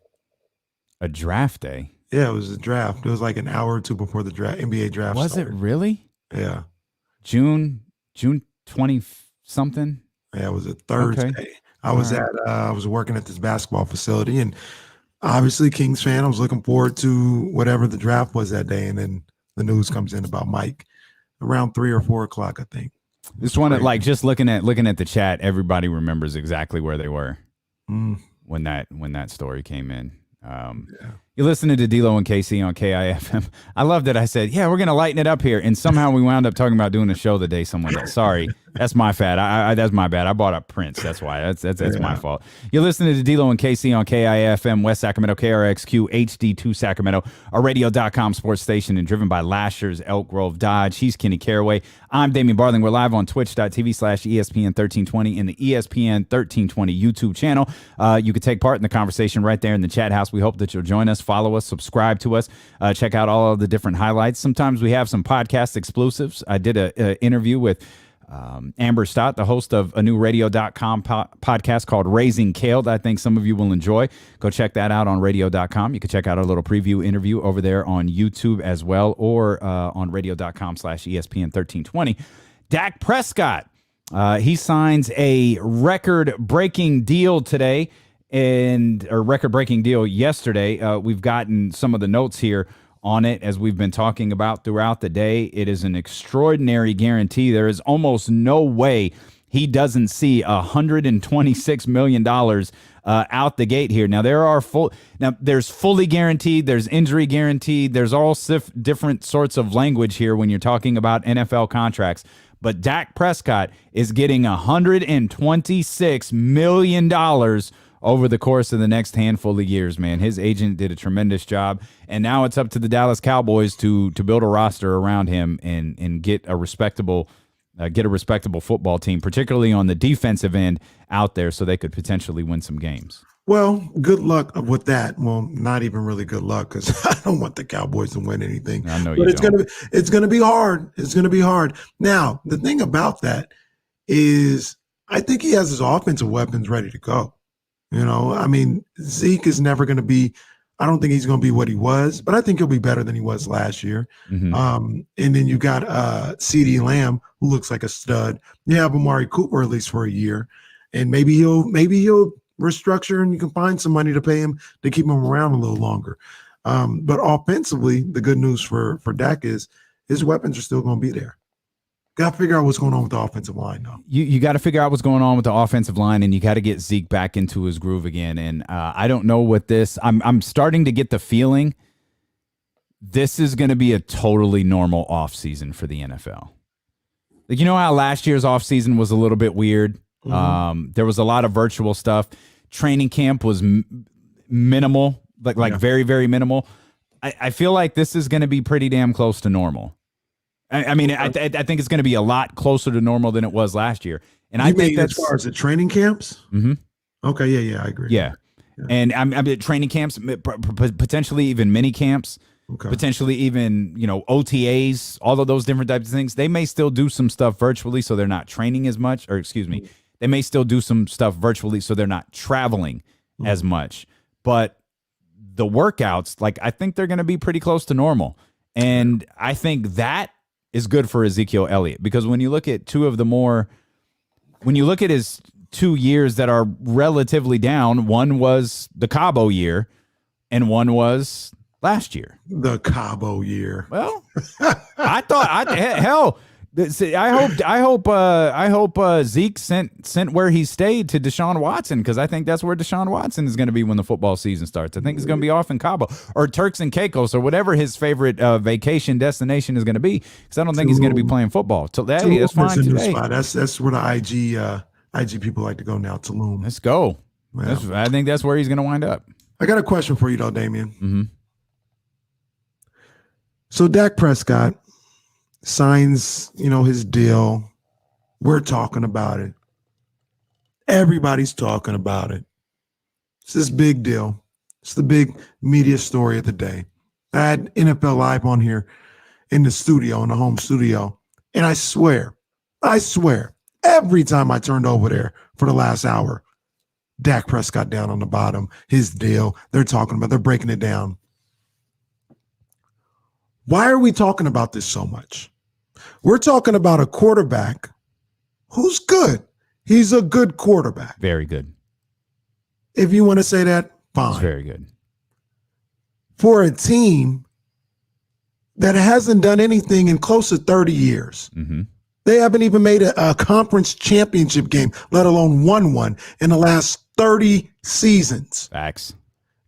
A draft day? Yeah, it was a draft. It was like an hour or two before the NBA draft Was started. it really? Yeah. June 20 something? Yeah, it was a Thursday. Okay. I was working at this basketball facility, and obviously Kings fan. I was looking forward to whatever the draft was that day, and then the news comes in about Mike around 3 or 4 o'clock, I think. Just want to just looking at the chat, everybody remembers exactly where they were. When that story came in. You're listening to D-Lo and KC on KIFM. I love that I said, yeah, we're going to lighten it up here. And somehow we wound up talking about doing a show the day someone did. Sorry. That's my bad. That's my bad. I bought up Prince. That's why. That's my fault. You're listening to D-Lo and KC on KIFM, West Sacramento, KRXQ, HD2 Sacramento, a radio.com sports station, and driven by Lashers, Elk Grove Dodge. He's Kenny Caraway. I'm Damian Barling. We're live on twitch.tv/ESPN1320 in the ESPN 1320 YouTube channel. You can take part in the conversation right there in the chat house. We hope that you'll join us, follow us, subscribe to us, check out all of the different highlights. Sometimes we have some podcast exclusives. I did an interview with Amber Stott, the host of a new radio.com podcast called Raising Kale that I think some of you will enjoy. Go check that out on radio.com. You can check out our little preview interview over there on YouTube as well, or on radio.com/ESPN1320. Dak Prescott, he signs a record-breaking deal today, or record-breaking deal yesterday. We've gotten some of the notes here on it as we've been talking about throughout the day. It is an extraordinary guarantee. There is almost no way he doesn't see $126 million out the gate here. Now there's fully guaranteed, there's injury guaranteed, there's all different sorts of language here when you're talking about NFL contracts. But Dak Prescott is getting $126 million over the course of the next handful of years, man. His agent did a tremendous job, and now it's up to the Dallas Cowboys to build a roster around him and get a respectable football team, particularly on the defensive end out there, so they could potentially win some games. Well, good luck with that. Well, not even really good luck, because I don't want the Cowboys to win anything. I know but you it's don't. It's gonna be hard. It's gonna be hard. Now, the thing about that is, I think he has his offensive weapons ready to go. I mean, Zeke is never going to be, I don't think he's going to be what he was, but I think he'll be better than he was last year. Mm-hmm. And then you got CeeDee Lamb, who looks like a stud. You have Amari Cooper at least for a year, and maybe he'll restructure, and you can find some money to pay him to keep him around a little longer. But offensively, the good news for Dak is his weapons are still going to be there. Got to figure out what's going on with the offensive line, though. You got to figure out what's going on with the offensive line, and you got to get Zeke back into his groove again. And I don't know what this. I'm starting to get the feeling this is going to be a totally normal offseason for the NFL. Like, how last year's offseason was a little bit weird. Mm-hmm. There was a lot of virtual stuff. Training camp was minimal, very, very minimal. I feel like this is going to be pretty damn close to normal. I mean, I think it's going to be a lot closer to normal than it was last year. And I think that's as far as the training camps. Mm-hmm. Okay, yeah, I agree. Yeah. And I'm at training camps, potentially even mini camps, potentially even OTAs, all of those different types of things. They may still do some stuff virtually, so they're not training as much. Or excuse me, they may still do some stuff virtually, so they're not traveling as much. But the workouts, I think they're going to be pretty close to normal, and I think that is good for Ezekiel Elliott, because when you look at his 2 years that are relatively down, one was the Cabo year and one was last year. The Cabo year. Well, I thought, See, I hope Zeke sent where he stayed to Deshaun Watson, because I think that's where Deshaun Watson is going to be when the football season starts. I think he's going to be off in Cabo or Turks and Caicos or whatever his favorite vacation destination is going to be, because I don't think he's going to be playing football. Hey, that's fine today. That's where the IG people like to go now. Tulum. Let's go. Yeah. I think that's where he's going to wind up. I got a question for you though, Damian. Mm-hmm. So Dak Prescott signs, his deal. We're talking about it. Everybody's talking about it. It's this big deal. It's the big media story of the day. I had NFL Live on here in the studio, in the home studio, and I swear, every time I turned over there for the last hour, Dak Prescott down on the bottom, his deal, they're breaking it down. Why are we talking about this so much? We're talking about a quarterback who's good. He's a good quarterback. Very good. If you want to say that, fine. He's very good. For a team that hasn't done anything in close to 30 years, mm-hmm. They haven't even made a conference championship game, let alone won one in the last 30 seasons. Facts.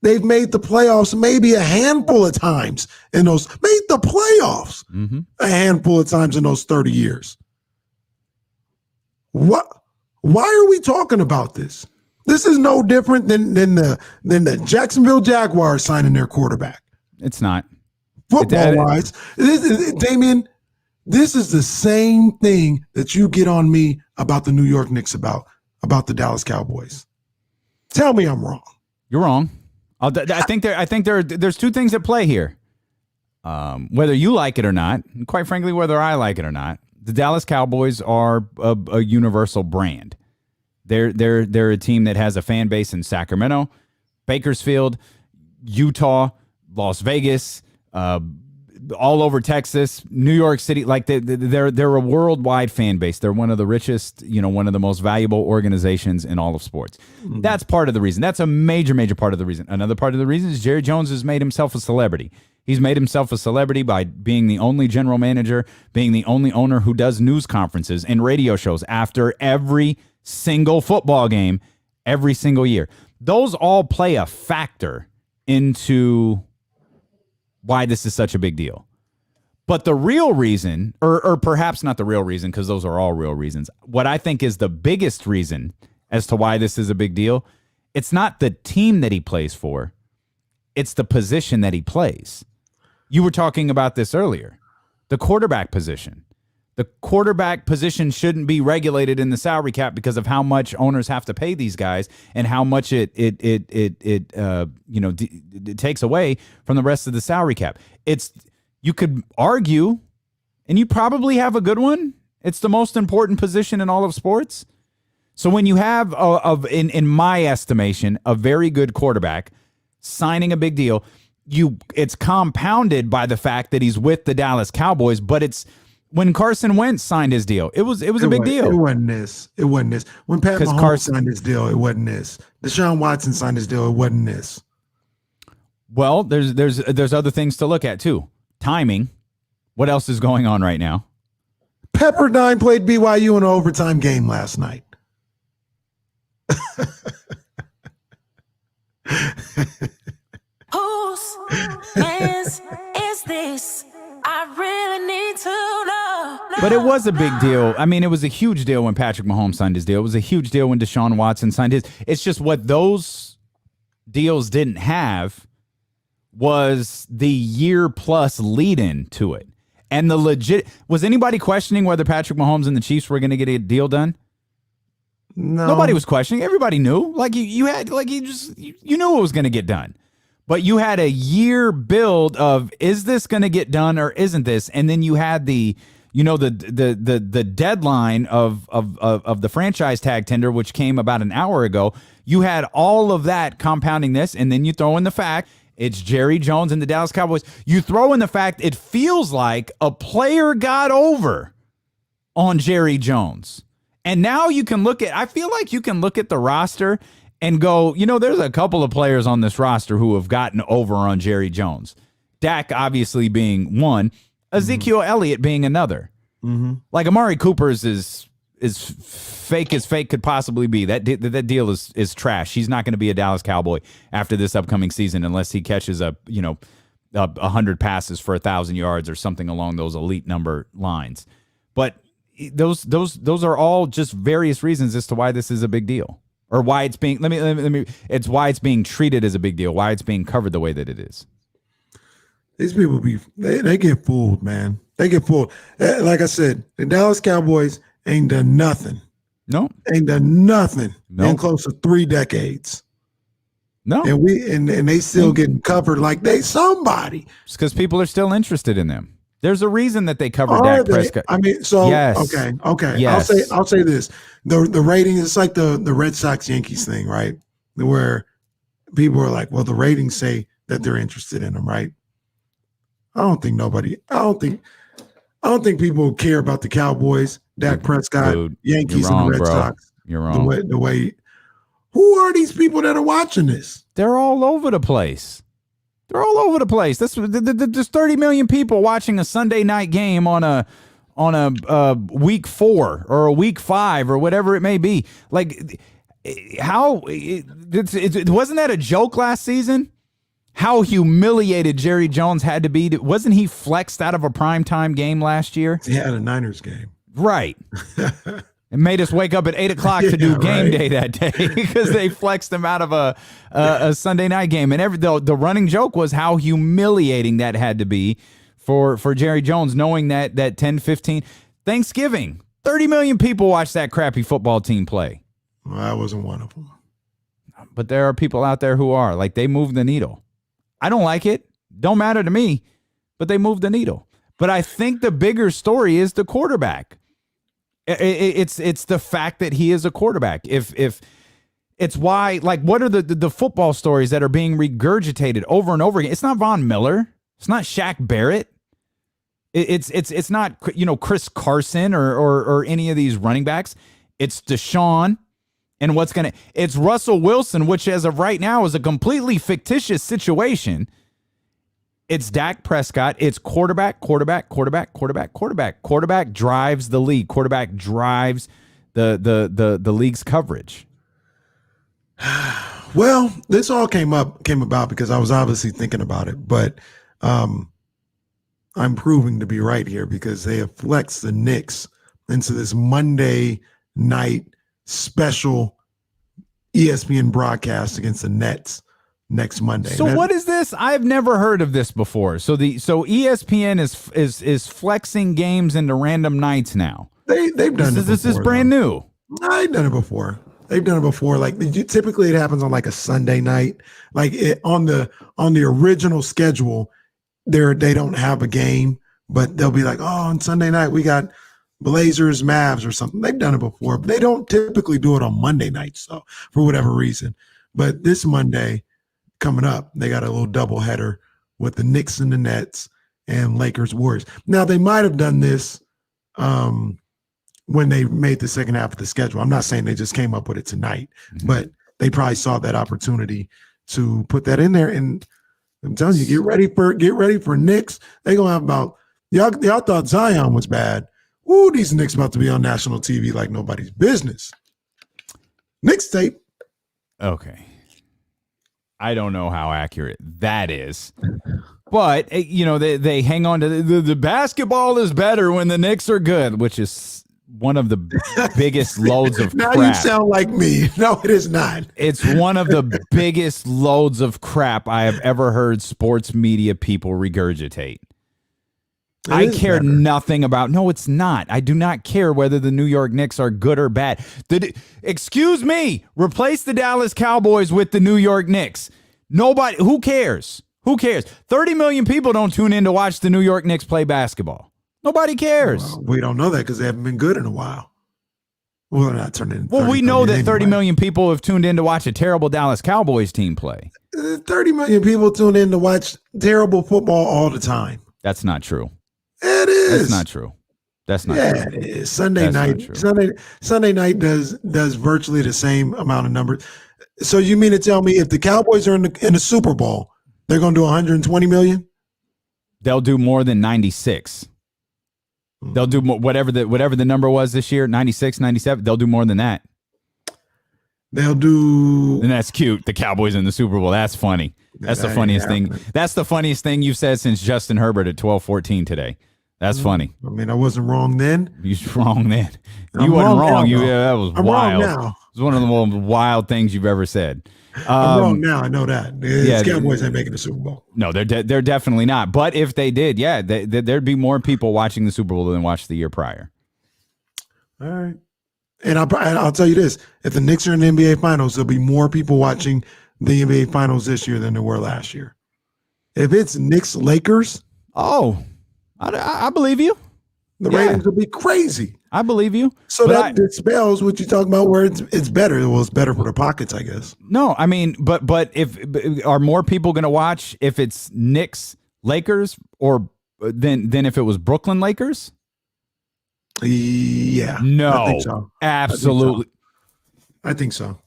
They've made the playoffs maybe a handful of times made the playoffs mm-hmm. a handful of times in those 30 years. Why are we talking about this? This is no different than the Jacksonville Jaguars signing their quarterback. It's not. Football-wise, Damian, this is the same thing that you get on me about the New York Knicks about the Dallas Cowboys. Tell me I'm wrong. You're wrong. I think there's two things at play here. Whether you like it or not, and quite frankly, whether I like it or not, the Dallas Cowboys are a universal brand. They're a team that has a fan base in Sacramento, Bakersfield, Utah, Las Vegas, all over Texas, New York City. Like they're a worldwide fan base. They're one of the richest, one of the most valuable organizations in all of sports. Mm-hmm. That's part of the reason. That's a major, major part of the reason. Another part of the reason is Jerry Jones has made himself a celebrity. He's made himself a celebrity by being the only general manager, being the only owner who does news conferences and radio shows after every single football game every single year. Those all play a factor into why this is such a big deal. But the real reason, or perhaps not the real reason, because those are all real reasons, what I think is the biggest reason as to why this is a big deal, it's not the team that he plays for, it's the position that he plays. You were talking about this earlier, the quarterback position. The quarterback position shouldn't be regulated in the salary cap because of how much owners have to pay these guys and how much it takes away from the rest of the salary cap. You could argue, and you probably have a good one, it's the most important position in all of sports. So when you have, in my estimation, a very good quarterback signing a big deal, it's compounded by the fact that he's with the Dallas Cowboys, but it's when Carson Wentz signed his deal, it was a big deal. It wasn't this. When Pat Mahomes signed his deal, it wasn't this. Deshaun Watson signed his deal, it wasn't this. Well, there's other things to look at too. Timing. What else is going on right now? Pepperdine played BYU in an overtime game last night. Whose man's is this? I really need to know. But it was a big deal. I mean, it was a huge deal when Patrick Mahomes signed his deal. It was a huge deal when Deshaun Watson signed his. It's just what those deals didn't have was the year plus lead in to it. And was anybody questioning whether Patrick Mahomes and the Chiefs were going to get a deal done? No. Nobody was questioning. Everybody knew. Like you knew it was going to get done. But you had a year build of, is this going to get done or isn't this? And then you had the deadline of the franchise tag tender, which came about an hour ago. You had all of that compounding this, and then you throw in the fact it's Jerry Jones and the Dallas Cowboys. You throw in the fact it feels like a player got over on Jerry Jones. And now I feel like you can look at the roster and go, there's a couple of players on this roster who have gotten over on Jerry Jones. Dak obviously being one, Ezekiel Elliott being another. Like Amari Cooper's is fake as fake could possibly be. That deal is trash. He's not going to be a Dallas Cowboy after this upcoming season unless he catches 100 passes for 1,000 yards or something along those elite number lines. But those are all just various reasons as to why this is a big deal, or why it's being it's why it's being treated as a big deal, why it's being covered the way that it is. These people they get fooled, man. They get fooled. Like I said, the Dallas Cowboys ain't done nothing. No, ain't done nothing No. in close to 3 decades. No, And they still getting covered like they somebody. it's because people are still interested in them. There's a reason that they cover Are Dak they? Prescott. I mean, so Yes. okay. Yes. I'll say this: the rating is like the Red Sox Yankees thing, right? Where people are like, well, the ratings say that they're interested in them, right? I don't think people care about the Cowboys, Dak Prescott, Dude, Yankees, you're wrong, and the Red bro. Sox. You're wrong. The way. Who are these people that are watching this? They're all over the place. They're all over the place. There's 30 million people watching a Sunday night game on a week 4 or a week 5 or whatever it may be. Like, how wasn't that a joke last season? How humiliated Jerry Jones had to be. Wasn't he flexed out of a primetime game last year? He had a Niners game. Right. It made us wake up at 8 o'clock to do game day that day because they flexed him out of a Sunday night game. And the running joke was how humiliating that had to be for Jerry Jones, knowing that 10-15 Thanksgiving, 30 million people watch that crappy football team play. Well, I wasn't one of them. But there are people out there who are. Like, they move the needle. I don't like it. Don't matter to me, but they move the needle. But I think the bigger story is the quarterback. It's the fact that he is a quarterback. If it's why, like, what are the football stories that are being regurgitated over and over again? It's not Von Miller. It's not Shaq Barrett. It's not Chris Carson or any of these running backs. It's Deshaun. And it's Russell Wilson, which as of right now is a completely fictitious situation. It's Dak Prescott. It's quarterback. Quarterback drives the league. Quarterback drives the league's coverage. Well, this all came about because I was obviously thinking about it, but I'm proving to be right here because they have flexed the Knicks into this Monday night special ESPN broadcast against the Nets next Monday. So what is this? I've never heard of this before. So ESPN is flexing games into random nights now. They've done this. This is brand new. I've done it before. They've done it before. Like typically it happens on like a Sunday night. Like on the original schedule, they don't have a game, but they'll be like, oh, on Sunday night we got Blazers, Mavs or something. They've done it before, but they don't typically do it on Monday nights, so for whatever reason. But this Monday coming up, they got a little doubleheader with the Knicks and the Nets and Lakers Warriors. Now they might have done this when they made the second half of the schedule. I'm not saying they just came up with it tonight, but they probably saw that opportunity to put that in there. And I'm telling you, get ready for Knicks. They're gonna have about y'all thought Zion was bad. Ooh, these Knicks about to be on national TV like nobody's business. Knicks tape. Okay. I don't know how accurate that is. But, they hang on to the basketball is better when the Knicks are good, which is one of the biggest loads of now crap. You sound like me. No, it is not. It's one of the biggest loads of crap I have ever heard sports media people regurgitate. I care nothing about. No, it's not. I do not care whether the New York Knicks are good or bad. Excuse me. Replace the Dallas Cowboys with the New York Knicks. Nobody. Who cares? Who cares? 30 million people don't tune in to watch the New York Knicks play basketball. Nobody cares. Well, we don't know that because they haven't been good in a while. Well, they're not turning. Well, we know that 30 million people have tuned in to watch a terrible Dallas Cowboys team play. 30 million people tune in to watch terrible football all the time. That's not true. It is. That's not true. That's not true. It is. Sunday night does virtually the same amount of numbers. So you mean to tell me if the Cowboys are in the Super Bowl, they're going to do 120 million? They'll do more than 96. They'll do whatever the number was this year, 96, 97. They'll do more than that. They'll do. And that's cute. The Cowboys in the Super Bowl. That's funny. That's the funniest thing. That's the funniest thing you've said since Justin Herbert at 12-14 today. That's funny. I mean, I wasn't wrong then. You were wrong then. I'm You wasn't wrong. now, That was I'm wild. wrong now. It was one of the most wild things you've ever said. I'm wrong now. I know that. The Cowboys ain't making the Super Bowl. No, they're definitely not. But if they did, yeah, there'd be more people watching the Super Bowl than watched the year prior. All right. And I'll tell you this. If the Knicks are in the NBA Finals, there'll be more people watching the NBA Finals this year than there were last year. If it's Knicks-Lakers. Oh, I believe you. The ratings will be crazy. I believe you. So that dispels what you're talking about where it's better. Well, it's better for the pockets, I guess. No, I mean, but if are more people going to watch if it's Knicks Lakers or than if it was Brooklyn Lakers? Yeah. No. I think so. Absolutely. I think so.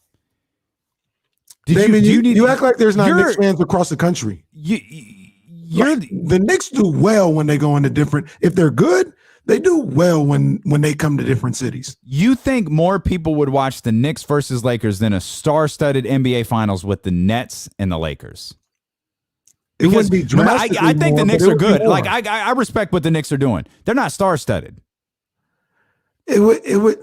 Damon, you act like there's not Knicks fans across the country. The Knicks do well when they go into different. If they're good, they do well when they come to different cities. You think more people would watch the Knicks versus Lakers than a star-studded NBA Finals with the Nets and the Lakers? It wouldn't be drastically I think the Knicks are good. Like I respect what the Knicks are doing. They're not star-studded. It would.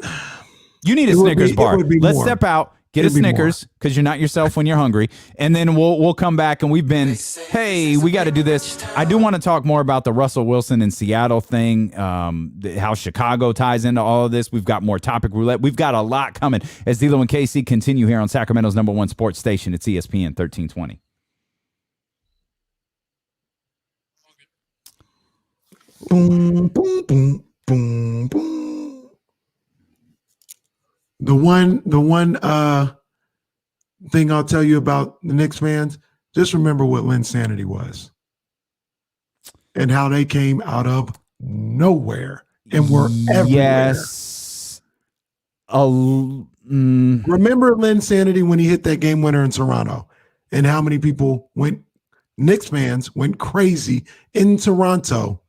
You need a Snickers bar. Let's more. Step out. Get a Snickers because you're not yourself when you're hungry, and then we'll come back and we've been. Hey, we got to do this. I do want to talk more about the Russell Wilson and Seattle thing. How Chicago ties into all of this. We've got more topic roulette. We've got a lot coming as D'Lo and KC continue here on Sacramento's #1 sports station. It's ESPN 1320. Boom, boom, boom, boom, boom. The one thing I'll tell you about the Knicks fans, just remember what Linsanity was and how they came out of nowhere and were everywhere. Yes. Remember Linsanity when he hit that game winner in Toronto and how many people Knicks fans went crazy in Toronto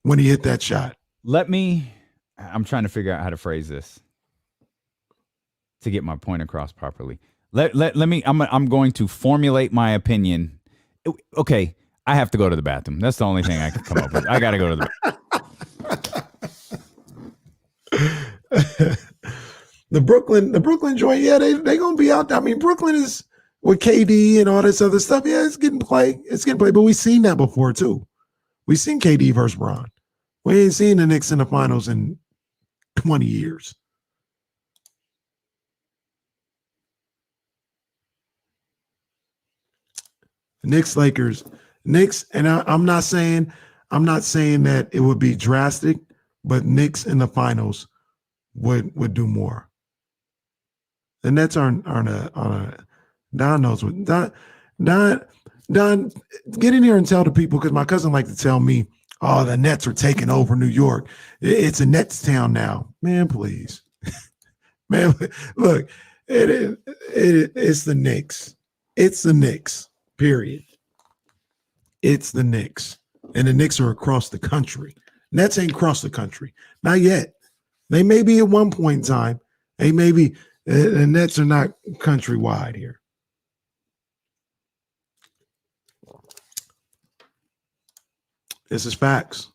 when he hit that shot. I'm trying to figure out how to phrase this to get my point across properly. I'm going to formulate my opinion. Okay, I have to go to the bathroom. That's the only thing I can come up with. I got to go to the The Brooklyn joint, yeah, they going to be out there. I mean, Brooklyn is with KD and all this other stuff. Yeah, it's getting played. But we've seen that before, too. We've seen KD versus Bron. We ain't seen the Knicks in the finals in 20 years. Knicks, Lakers, Knicks, and I'm not saying that it would be drastic, but Knicks in the finals would do more. The Nets aren't on a Don knows what Don get in here and tell the people, because my cousin liked to tell me, oh, the Nets are taking over New York. It's a Nets town now. Man, please. Man, look, it's the Knicks. It's the Knicks. Period. It's the Knicks. And the Knicks are across the country. Nets ain't across the country. Not yet. They may be at one point in time. They may be. The Nets are not countrywide here. This is facts.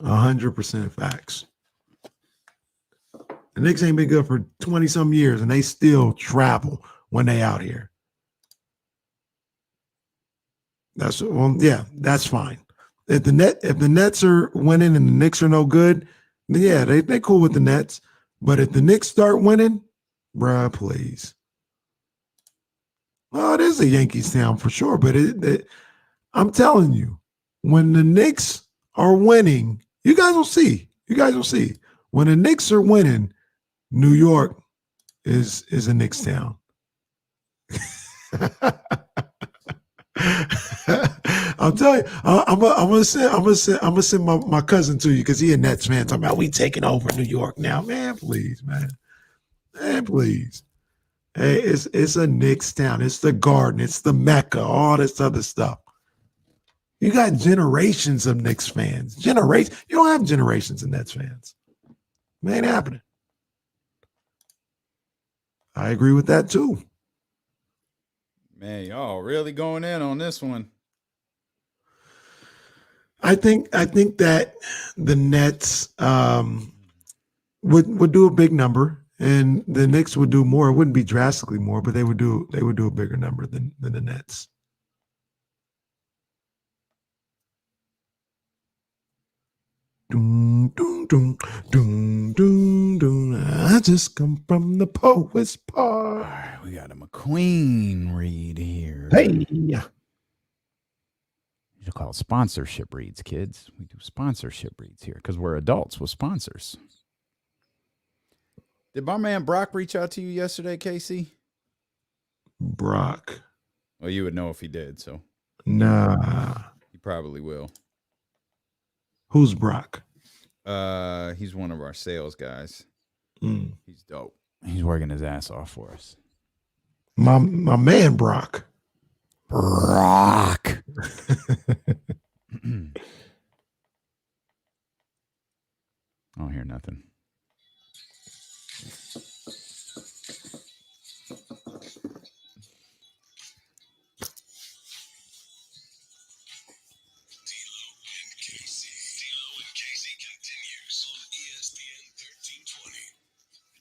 100% facts. The Knicks ain't been good for 20-some years, and they still travel when they out here. That's fine. If the Nets are winning and the Knicks are no good, then yeah, they cool with the Nets. But if the Knicks start winning, bruh, please. Well, it is a Yankees town for sure, but I'm telling you, when the Knicks are winning, you guys will see. When the Knicks are winning, New York is a Knicks town. I'll tell you, I'm gonna send my cousin to you because he a Nets fan talking about we taking over New York now. Man, please, man, please. Hey, it's a Knicks town. It's the Garden. It's the Mecca. All this other stuff. You got generations of Knicks fans. Generations. You don't have generations of Nets fans. It ain't happening. I agree with that too. Man, y'all really going in on this one. I think that the Nets would do a big number, and the Knicks would do more. It wouldn't be drastically more, but they would do a bigger number than the Nets. Doom, doom, doom, doom, doom, doom. I just come from the poet's part. All right, we got a McQueen read here. Hey. You should call it sponsorship reads, kids. We do sponsorship reads here because we're adults with sponsors. Did my man Brock reach out to you yesterday, Casey? Brock. Well, you would know if he did, so. Nah. He probably will. Who's Brock? He's one of our sales guys. Mm. He's dope. He's working his ass off for us. My man Brock. Brock. I don't hear nothing.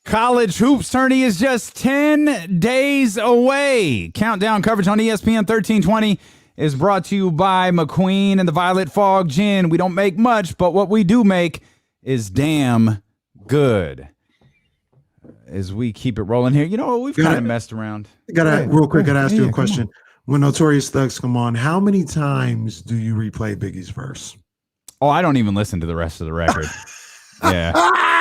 College hoops tourney is just 10 days away. Countdown coverage on ESPN 1320 is brought to you by McQueen and the Violet Fog Gin. We don't make much, but what we do make is damn good. As we keep it rolling here, you know, we've kind of messed around. Real quick, gotta ask you a question. When Notorious Thugs come on, how many times do you replay Biggie's verse? Oh, I don't even listen to the rest of the record. Yeah.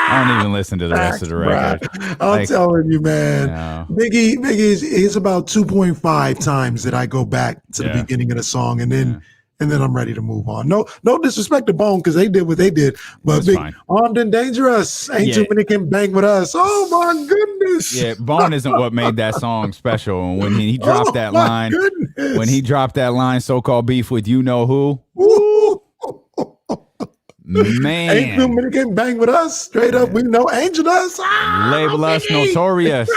I don't even listen to the rest of the record. I'm telling you, man. No. Biggie is about 2.5 times that I go back to the beginning of the song, and then I'm ready to move on. No disrespect to Bone, because they did what they did. But Big, Armed and Dangerous, ain't too many can bang with us. Oh my goodness. Yeah, Bone isn't what made that song special. And when he dropped that line, so-called beef with you know who. Woo. Man, ain't too many can bang with us. Straight up, we know Angel us. Label us Notorious.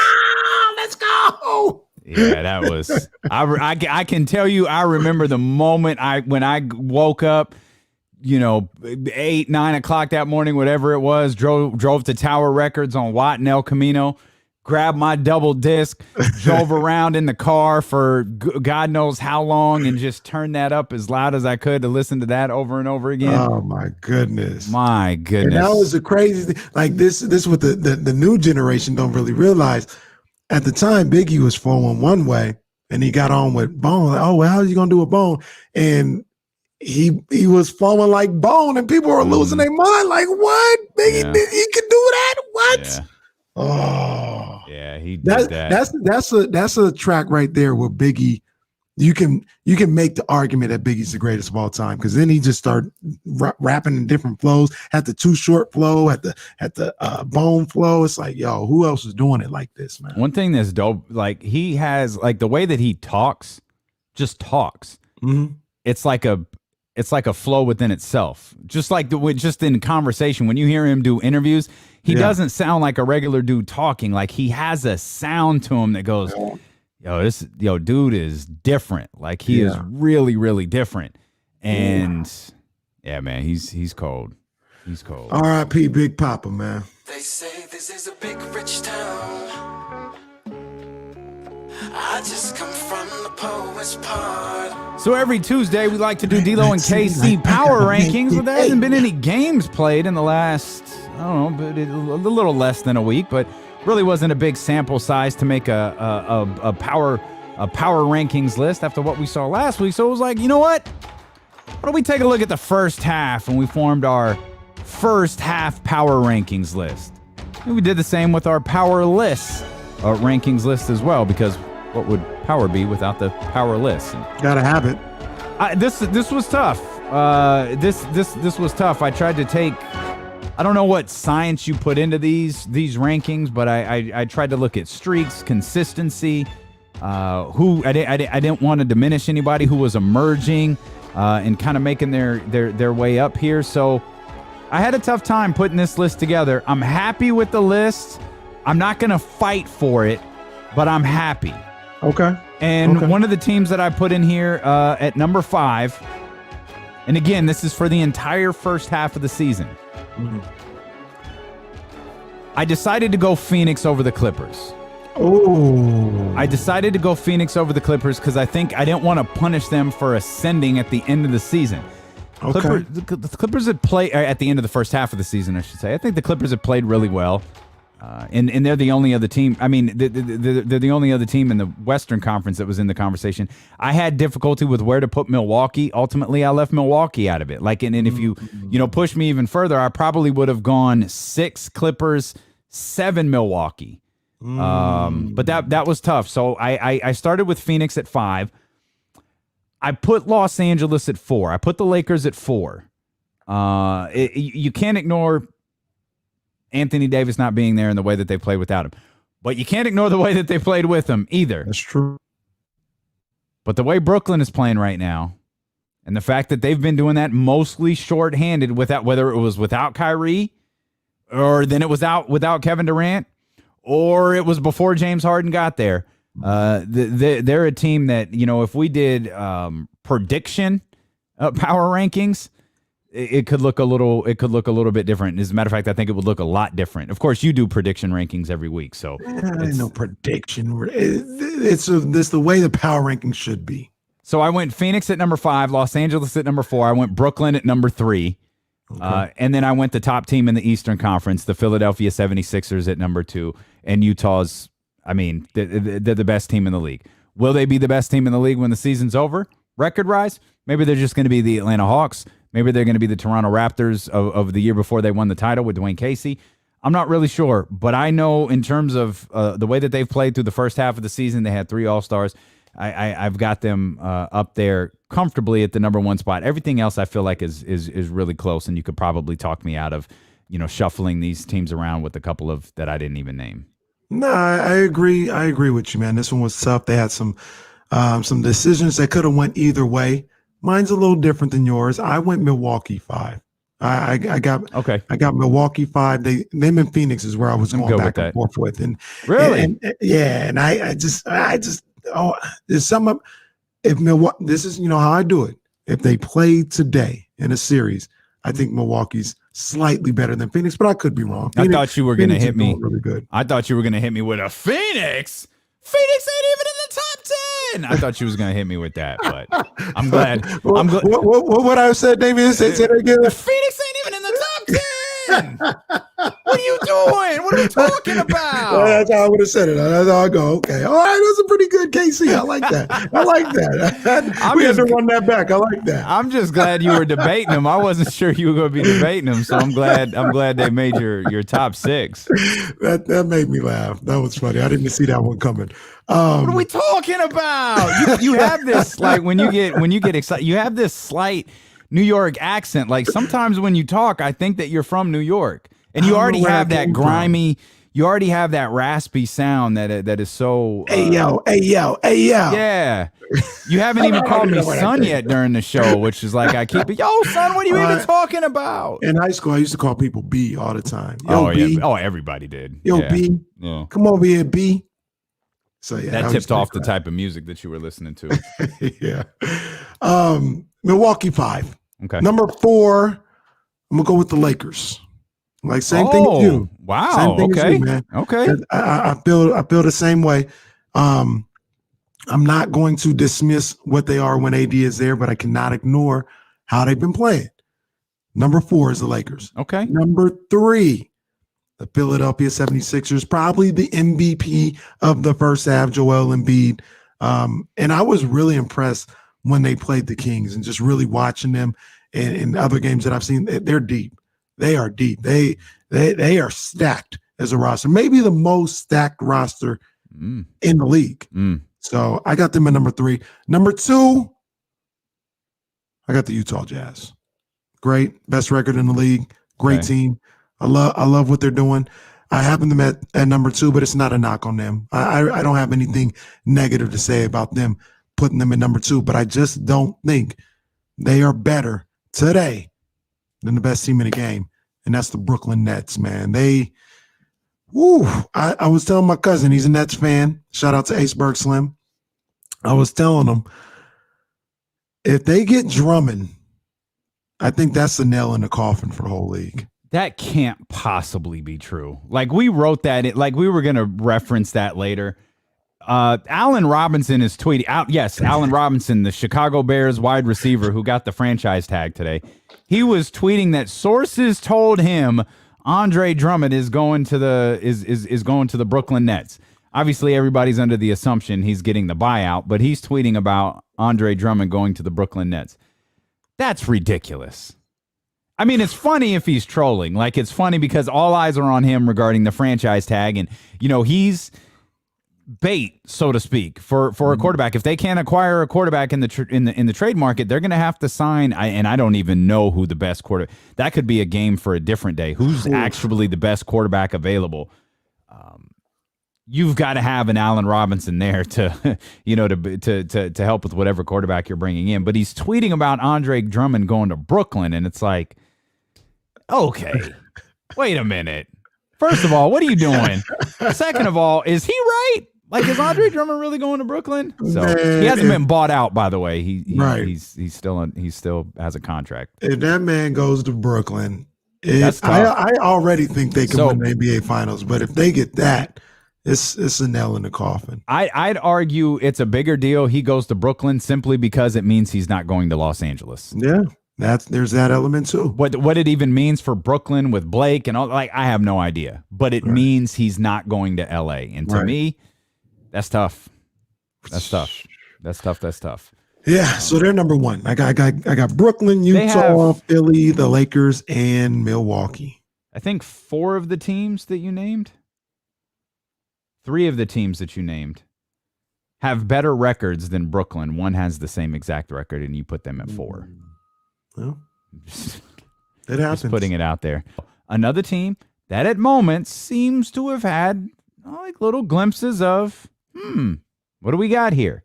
Let's go. Yeah, that was. I can tell you, I remember the moment when I woke up, 8, 9 o'clock that morning, whatever it was. Drove to Tower Records on Watt and El Camino. Grabbed my double disc, drove around in the car for God knows how long, and just turned that up as loud as I could to listen to that over and over again. Oh my goodness! My goodness! And that was the crazy thing. Like this what the new generation don't really realize. At the time, Biggie was flowing one way, and he got on with Bone. Like, oh, well, how are you gonna do a Bone? And he was flowing like Bone, and people were losing their mind. Like, what? Biggie, he can do that? What? Yeah. Oh, yeah, he did that. That's a track right there where Biggie, you can make the argument that Biggie's the greatest of all time, because then he just started rapping in different flows. Had the Too Short flow, at the Bone flow. It's like, yo, who else is doing it like this, man? One thing that's dope, like he has, like the way that he talks, just talks. Mm-hmm. It's like a flow within itself. Just like just in conversation, when you hear him do interviews, he doesn't sound like a regular dude talking. Like he has a sound to him that goes, yo, dude is different. Like he is really, really different. And yeah, man, he's cold. He's cold. R.I.P. Big Papa, man. They say this is a big rich town. I just come from the poet's part. So every Tuesday, we like to do D-Lo and KC power rankings, but there hasn't been any games played in the last, I don't know, but a little less than a week, but really wasn't a big sample size to make a power rankings list after what we saw last week. So it was like, you know what? Why don't we take a look at the first half? And we formed our first half power rankings list. And we did the same with our power list rankings list as well, because what would power be without the power list? Gotta have it. This was tough. This was tough. I tried to take, I don't know what science you put into these rankings, but I tried to look at streaks, consistency, who I didn't want to diminish anybody who was emerging, and kind of making their way up here. So I had a tough time putting this list together. I'm happy with the list. I'm not going to fight for it, but I'm happy. Okay. And one of the teams that I put in here at number 5, and again, this is for the entire first half of the season. Mm-hmm. I decided to go Phoenix over the Clippers. Oh. I decided to go Phoenix over the Clippers because I think I didn't want to punish them for ascending at the end of the season. Okay. The Clippers had played at the end of the first half of the season, I should say. I think the Clippers had played really well. And they're the only other team. I mean, they're the only other team in the Western Conference that was in the conversation. I had difficulty with where to put Milwaukee. Ultimately, I left Milwaukee out of it. Like, and if you push me even further, I probably would have gone 6 Clippers, 7 Milwaukee. But that was tough. So I started with Phoenix at 5. I put Los Angeles at 4. I put the Lakers at 4. You can't ignore Anthony Davis not being there and the way that they played without him. But you can't ignore the way that they played with him either. That's true. But the way Brooklyn is playing right now, and the fact that they've been doing that mostly shorthanded, without, whether it was without Kyrie, or then it was without Kevin Durant, or it was before James Harden got there. They're a team that, if we did prediction power rankings, it could look a little bit different. As a matter of fact, I think it would look a lot different. Of course, you do prediction rankings every week, so it's no prediction. It's the way the power rankings should be. So I went Phoenix at number 5, Los Angeles at number 4. I went Brooklyn at number 3. Okay. And then I went the top team in the Eastern Conference, the Philadelphia 76ers at number 2, and Utah's, they're the best team in the league. Will they be the best team in the league when the season's over, record-wise? Maybe they're just going to be the Atlanta Hawks. Maybe they're going to be the Toronto Raptors of the year before they won the title with Dwayne Casey. I'm not really sure, but I know in terms of the way that they've played through the first half of the season, they had 3 All-Stars. I've got them up there comfortably at the number 1 spot. Everything else I feel like is really close, and you could probably talk me out of, shuffling these teams around with a couple of that I didn't even name. No, I agree. I agree with you, man. This one was tough. They had some decisions that could have went either way. Mine's a little different than yours. I went Milwaukee 5. I got Milwaukee 5. Them in Phoenix is where I was going back and forth with. And really, and I just there's some. If Milwaukee, this is how I do it. If they play today in a series, I think Milwaukee's slightly better than Phoenix, but I could be wrong. I thought you were going to hit me. Really good. I thought you were going to hit me with a Phoenix. Phoenix ain't even in the top 10. I thought you was going to hit me with that, but I'm glad. What I said, David, say that again. Phoenix ain't even in the top 10. What are you doing? What are we talking about? That's how I would have said it. That's how I go. Okay. All right. That's a pretty good KC. I like that. We had to run that back. I like that. I'm just glad you were debating them. I wasn't sure you were going to be debating them, so I'm glad they made your top 6. That made me laugh. That was funny. I didn't see that one coming. What are we talking about? You have this, like, when you get excited, you have this slight New York accent. Like, sometimes when you talk, I think that you're from New York, and you already have that grimy, you already have that raspy sound that is so. Hey yo. Yeah, you haven't even called me son yet during the show, which is like I keep it. Yo, son, what are you even talking about? In high school, I used to call people B all the time. Yo, B. Yeah. Oh, everybody did. Yo, yeah. B. Yeah. Come over here, B. So yeah, that tipped off the type of music that you were listening to. Yeah. Milwaukee 5. Okay. Number 4, I'm gonna go with the Lakers. Like same thing as you. Wow. Same thing okay. as you, man. Okay. I feel the same way. I'm not going to dismiss what they are when AD is there, but I cannot ignore how they've been playing. Number 4 is the Lakers. Okay. Number 3, the Philadelphia 76ers, probably the MVP of the first half, Joel Embiid. And I was really impressed when they played the Kings and just really watching them in other games that I've seen. They're deep. They are deep. They are stacked as a roster. Maybe the most stacked roster in the league. So I got them at number 3. Number 2, I got the Utah Jazz. Great. Best record in the league. Great team. I love what they're doing. I have them at number 2, but it's not a knock on them. I don't have anything negative to say about them, putting them at number 2, but I just don't think they are better today than the best team in the game, and that's the Brooklyn Nets, man. I was telling my cousin, he's a Nets fan. Shout out to Aceberg Slim. I was telling him, if they get Drummond, I think that's the nail in the coffin for the whole league. That can't possibly be true. Like we wrote that, like we were going to reference that later. Allen Robinson is tweeting out. Yes, Allen Robinson, the Chicago Bears wide receiver who got the franchise tag today. He was tweeting that sources told him Andre Drummond is going to the Brooklyn Nets. Obviously, everybody's under the assumption he's getting the buyout, but he's tweeting about Andre Drummond going to the Brooklyn Nets. That's ridiculous. I mean, it's funny if he's trolling. Like, it's funny because all eyes are on him regarding the franchise tag, and he's bait, so to speak, for a quarterback. If they can't acquire a quarterback in the trade market, they're going to have to sign. And I don't even know who the best quarterback. That could be a game for a different day. Who's actually the best quarterback available? You've got to have an Allen Robinson there to to help with whatever quarterback you're bringing in. But he's tweeting about Andre Drummond going to Brooklyn, and it's like, okay, wait a minute. First of all, what are you doing? Second of all, is he right? Like, is Andre Drummond really going to Brooklyn? So he hasn't been bought out, by the way. He's still has a contract. If that man goes to Brooklyn, I already think they can win the NBA Finals. But if they get that, it's a nail in the coffin. I'd argue it's a bigger deal. He goes to Brooklyn simply because it means he's not going to Los Angeles. Yeah, there's that element too. What it even means for Brooklyn with Blake and all, like, I have no idea. But it means he's not going to LA. And to me, that's tough. That's tough. Yeah, so they're number one. I got Brooklyn, Utah, Philly, the Lakers, and Milwaukee. I think 4 of the teams that you named, 3 of the teams that you named have better records than Brooklyn. One has the same exact record, and you put them at 4. Well, it happens. Just putting it out there. Another team that at moments seems to have had like little glimpses of, what do we got here?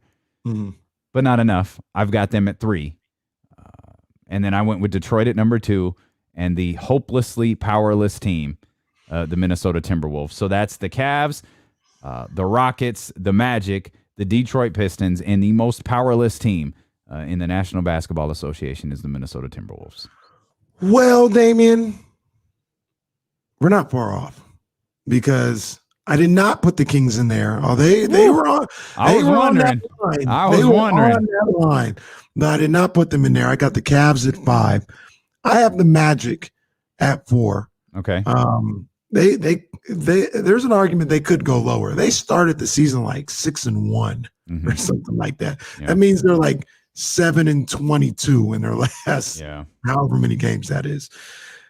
But not enough. I've got them at 3. And then I went with Detroit at number 2 and the hopelessly powerless team, the Minnesota Timberwolves. So that's the Cavs, the Rockets, the Magic, the Detroit Pistons, and the most powerless team in the National Basketball Association is the Minnesota Timberwolves. Well, Damien, we're not far off because I did not put the Kings in there. Oh, they were on. I was wondering. On that line, but I did not put them in there. I got the Cavs at 5. I have the Magic at 4. Okay. There's an argument they could go lower. They started the season like 6-1 or something like that. Yeah. That means they're like 7-22 in their last however many games that is.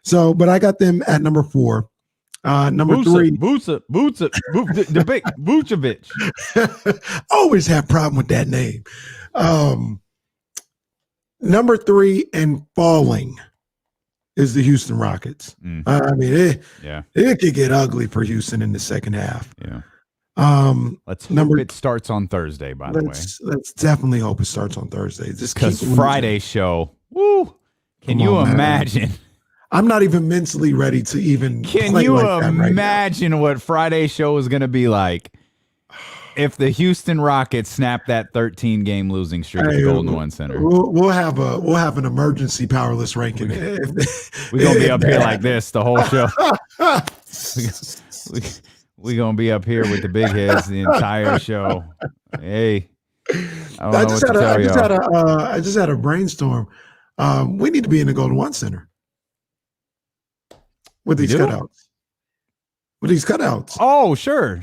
So, but I got them at number 4. Number 3. The big Vucevic. Always have problem with that name. Number 3 and falling is the Houston Rockets. I mean, it could get ugly for Houston in the second half. Yeah. Let's hope it starts on Thursday, by the way. Let's definitely hope it starts on Thursday. Just because Friday show, woo! Can you imagine? I'm not even mentally ready to even. Can you imagine what Friday show is going to be like if the Houston Rockets snap that 13-game losing streak at the Golden One Center? We'll have an emergency powerless ranking. We're gonna be up here like this the whole show. We're gonna be up here with the big heads the entire show. Hey, I just had a brainstorm. We need to be in the Golden One Center. With these cutouts. Oh, sure.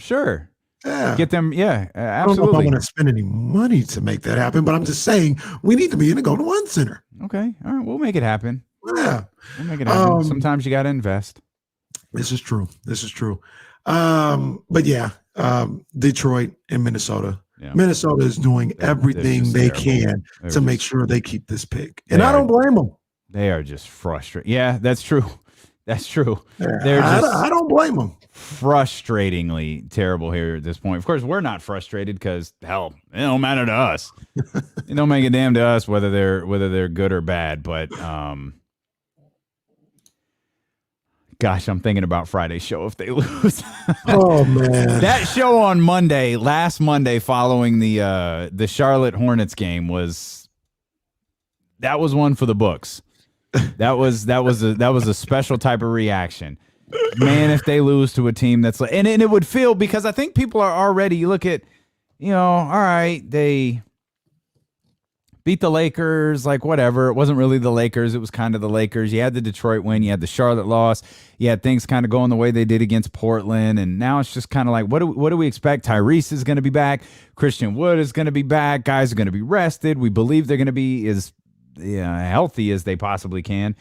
Yeah. Get them. Yeah, absolutely. I don't know if I'm going to spend any money to make that happen, but I'm just saying we need to be in the Golden One Center. Okay. All right. We'll make it happen. Yeah. We'll make it happen. Sometimes you got to invest. This is true. But yeah, Detroit and Minnesota. Yeah. Minnesota is doing everything they can to make sure they keep this pick. And I don't blame them. They are just frustrated. Yeah, that's true. That's true. Yeah, They're just I don't blame them. frustratingly terrible here at this point. Of course, we're not frustrated because hell, it don't matter to us. It don't make a damn to us whether they're good or bad. But gosh, I'm thinking about Friday's show if they lose. Oh man, That show on last Monday, following the Charlotte Hornets game was one for the books. That was a special type of reaction. Man, if they lose to a team that's like, and it would feel, because I think people are already, you look at, all right, they beat the Lakers, like whatever. It wasn't really the Lakers. It was kind of the Lakers. You had the Detroit win. You had the Charlotte loss. You had things kind of going the way they did against Portland. And now it's just kind of like, what do we expect? Tyrese is going to be back. Christian Wood is going to be back. Guys are going to be rested. We believe they're going to be as healthy as they possibly can.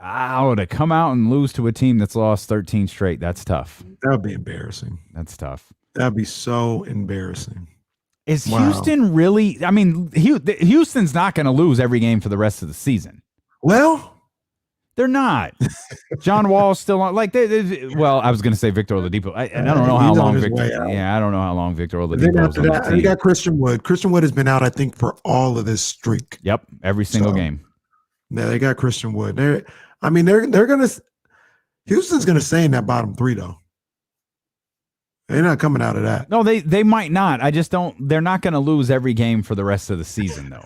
To come out and lose to a team that's lost 13 straight, that's tough. That would be embarrassing. That's tough. That'd be so embarrassing. Is Houston really? I mean, Houston's not going to lose every game for the rest of the season. Well, they're not. John Wall's still on. Like, I was going to say Victor Oladipo. I don't know how long Victor. Yeah, I don't know how long Victor Oladipo is on the team. You got Christian Wood. Christian Wood has been out, I think, for all of this streak. Yep, every single game. Yeah, they got Christian Wood. They're gonna. Houston's gonna stay in that bottom three though. They're not coming out of that. No, they might not. I just don't. They're not going to lose every game for the rest of the season, though.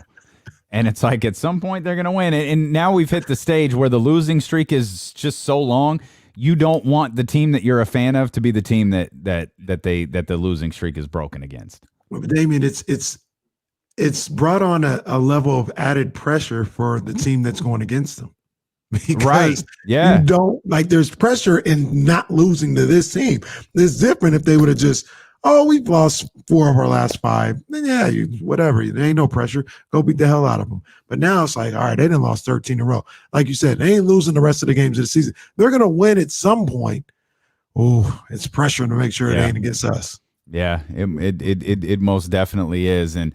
And it's like at some point they're going to win. And now we've hit the stage where the losing streak is just so long. You don't want the team that you're a fan of to be the team that the losing streak is broken against. But Damien, it's brought on a level of added pressure for the team that's going against them. Because right. Yeah. You don't like there's pressure in not losing to this team. It's different if they would have just, we've lost 4 of our last 5. Then whatever. There ain't no pressure. Go beat the hell out of them. But now it's like, all right, they didn't lost 13 in a row. Like you said, they ain't losing the rest of the games of the season. They're gonna win at some point. Oh, it's pressure to make sure it ain't against us. Yeah, it most definitely is. And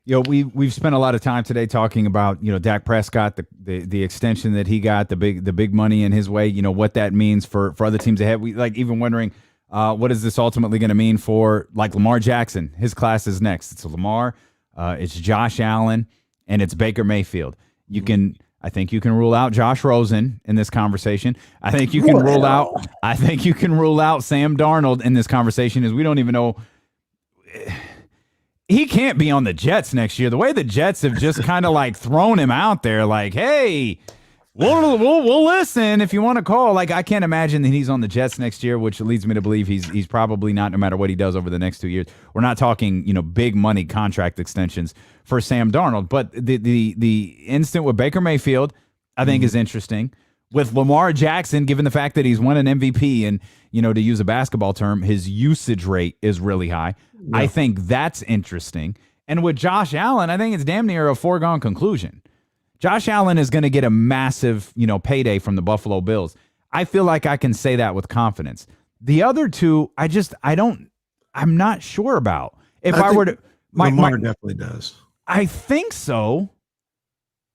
we've spent a lot of time today talking about, Dak Prescott, the extension that he got, the big money in his way, what that means for other teams ahead. We like even wondering what is this ultimately going to mean for like Lamar Jackson. His class is next. It's Lamar, it's Josh Allen, and it's Baker Mayfield. I think you can rule out Josh Rosen in this conversation. I think you can rule out Sam Darnold in this conversation, as we don't even know. He can't be on the Jets next year. The way the Jets have just kind of like thrown him out there, like, hey, we'll listen if you want to call. Like, I can't imagine that he's on the Jets next year, which leads me to believe he's probably not, no matter what he does over the next 2 years. We're not talking, big money contract extensions for Sam Darnold. But the instant with Baker Mayfield, I think, is interesting. With Lamar Jackson, given the fact that he's won an MVP and, to use a basketball term, his usage rate is really high. Yeah. I think that's interesting. And with Josh Allen, I think it's damn near a foregone conclusion. Josh Allen is going to get a massive, payday from the Buffalo Bills. I feel like I can say that with confidence. The other two, I'm not sure about. If I were to, Lamar definitely does. I think so.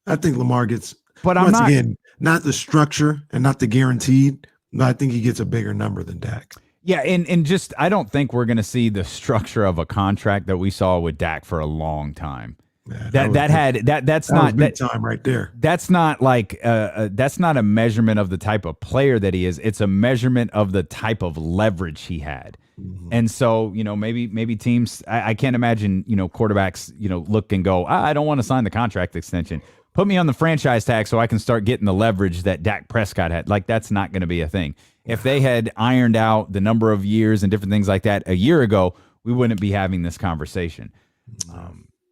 I think Lamar gets, but once again, not the structure and not the guaranteed. No, I think he gets a bigger number than Dak. Yeah, and just I don't think we're going to see the structure of a contract that we saw with Dak for a long time. Yeah, that's not big time right there. That's not like that's not a measurement of the type of player that he is. It's a measurement of the type of leverage he had. Mm-hmm. And so, maybe teams, I can't imagine, quarterbacks, look and go, I don't want to sign the contract extension. Put me on the franchise tag so I can start getting the leverage that Dak Prescott had. Like, that's not going to be a thing. If they had ironed out the number of years and different things like that a year ago, we wouldn't be having this conversation.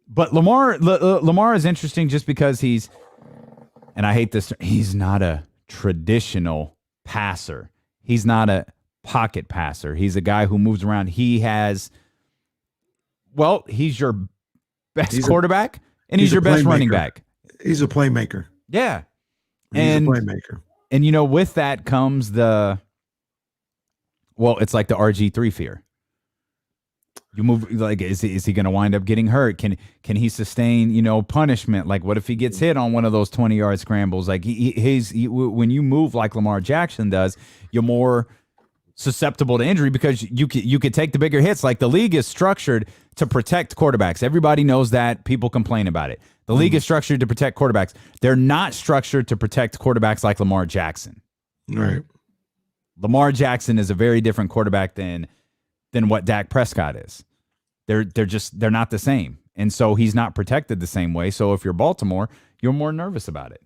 But Lamar is interesting just because he's, and I hate this, he's not a traditional passer. He's not a pocket passer. He's a guy who moves around. He's your best quarterback, and he's your best running back. He's a playmaker. Yeah. He's a playmaker. And, with that comes it's like the RG3 fear. You move like is he going to wind up getting hurt? Can he sustain punishment? Like what if he gets hit on one of those 20-yard scrambles? Like when you move like Lamar Jackson does, you're more susceptible to injury because you could take the bigger hits. Like the league is structured to protect quarterbacks. Everybody knows that. People complain about it. The league is structured to protect quarterbacks. They're not structured to protect quarterbacks like Lamar Jackson. Right. Lamar Jackson is a very different quarterback than what Dak Prescott is. They're not the same. And so he's not protected the same way. So if you're Baltimore, you're more nervous about it.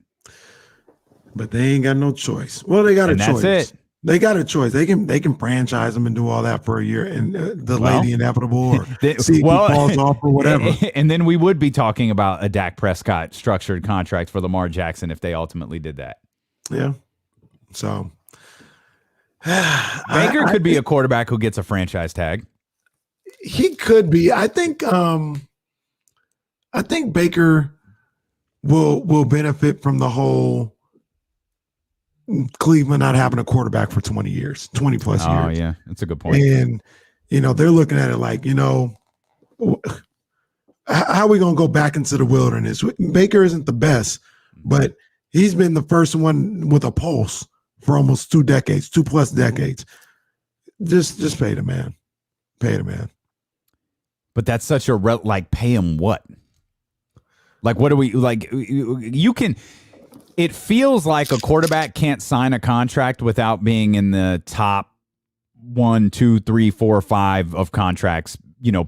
But they ain't got no choice. Well, they got a choice. That's it. They got a choice. They can franchise them and do all that for a year and delay the inevitable or see if he falls off or whatever. And then we would be talking about a Dak Prescott structured contract for Lamar Jackson if they ultimately did that. Yeah. So Baker could be a quarterback who gets a franchise tag. He could be. I think Baker will benefit from the whole Cleveland not having a quarterback for 20 years, 20 plus years. Oh, yeah. That's a good point. And, they're looking at it like, how are we going to go back into the wilderness? Baker isn't the best, but he's been the first one with a pulse for almost 2 plus decades. Just pay the man. Pay the man. But that's such a pay him what? Like, what do we like? You can. It feels like a quarterback can't sign a contract without being in the top 1, 2, 3, 4, 5 of contracts,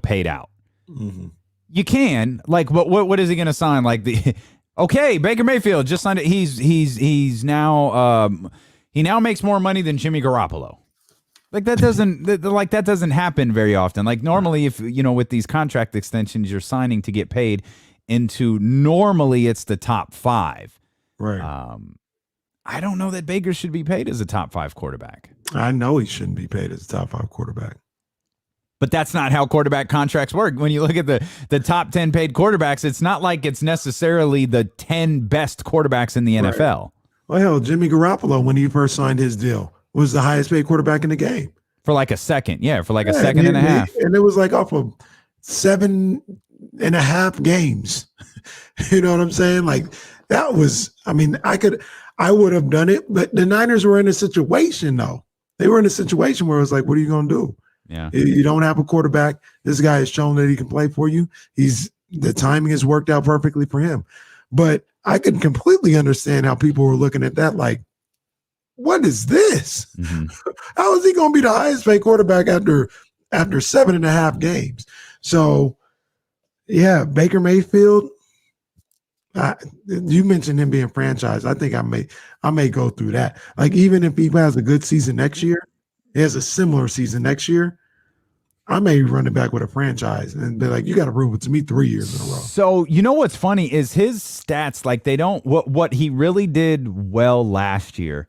paid out. Mm-hmm. You can but what is he going to sign? Like okay, Baker Mayfield just signed it. He's now he now makes more money than Jimmy Garoppolo. Like that doesn't happen very often. Like normally, if with these contract extensions, you're signing to get paid into normally it's the top 5. Right. I don't know that Baker should be paid as a top 5 quarterback. I know he shouldn't be paid as a top 5 quarterback. But that's not how quarterback contracts work. When you look at the top 10 paid quarterbacks, it's not like it's necessarily the 10 best quarterbacks in the NFL. Well, hell, Jimmy Garoppolo, when he first signed his deal, was the highest paid quarterback in the game. For like a second. Yeah, for like a second and a half. And it was like off of 7.5 games. You know what I'm saying? Like that was, I would have done it, but the Niners were in a situation though. They were in a situation where it was like, what are you going to do? Yeah. You don't have a quarterback. This guy has shown that he can play for you. The timing has worked out perfectly for him. But I could completely understand how people were looking at that like, what is this? Mm-hmm. How is he going to be the highest paid quarterback after 7.5 games? So, yeah, Baker Mayfield. You mentioned him being franchised. I think I may go through that. Like even if he has a good season next year, he has a similar season next year, I may run it back with a franchise and be like, you got to prove it to me 3 years in a row. So what's funny is his stats. Like they don't. What he really did well last year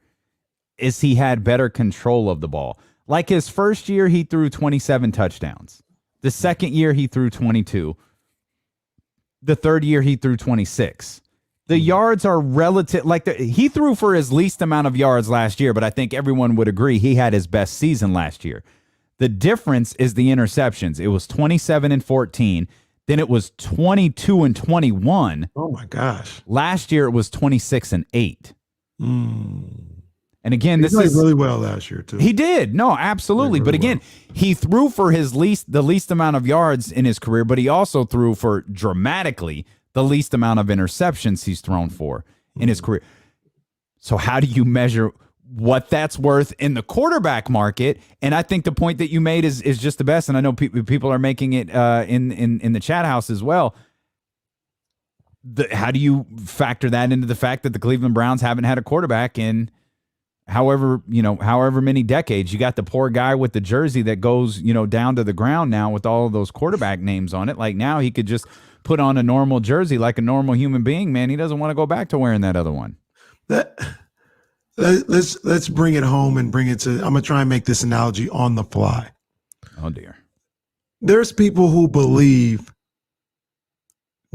is he had better control of the ball. Like his first year, he threw 27 touchdowns. The second year, he threw 22. The third year, he threw 26. The yards are relative. He threw for his least amount of yards last year, but I think everyone would agree he had his best season last year. The difference is the interceptions. It was 27 and 14. Then it was 22 and 21. Oh my gosh! Last year it was 26 and 8. And again, he this played is really well last year too. He did. No, absolutely. But again, he threw for the least amount of yards in his career, but he also threw for dramatically the least amount of interceptions he's thrown for in his career. So how do you measure what that's worth in the quarterback market? And I think the point that you made is just the best. And I know people are making it in the chat house as well. How do you factor that into the fact that the Cleveland Browns haven't had a quarterback in however many decades? You got the poor guy with the jersey that goes, down to the ground now with all of those quarterback names on it. Like now he could just put on a normal jersey like a normal human being, man. He doesn't want to go back to wearing that other one. Let's bring it home and bring it to, I'm going to try and make this analogy on the fly. Oh dear. There's people who believe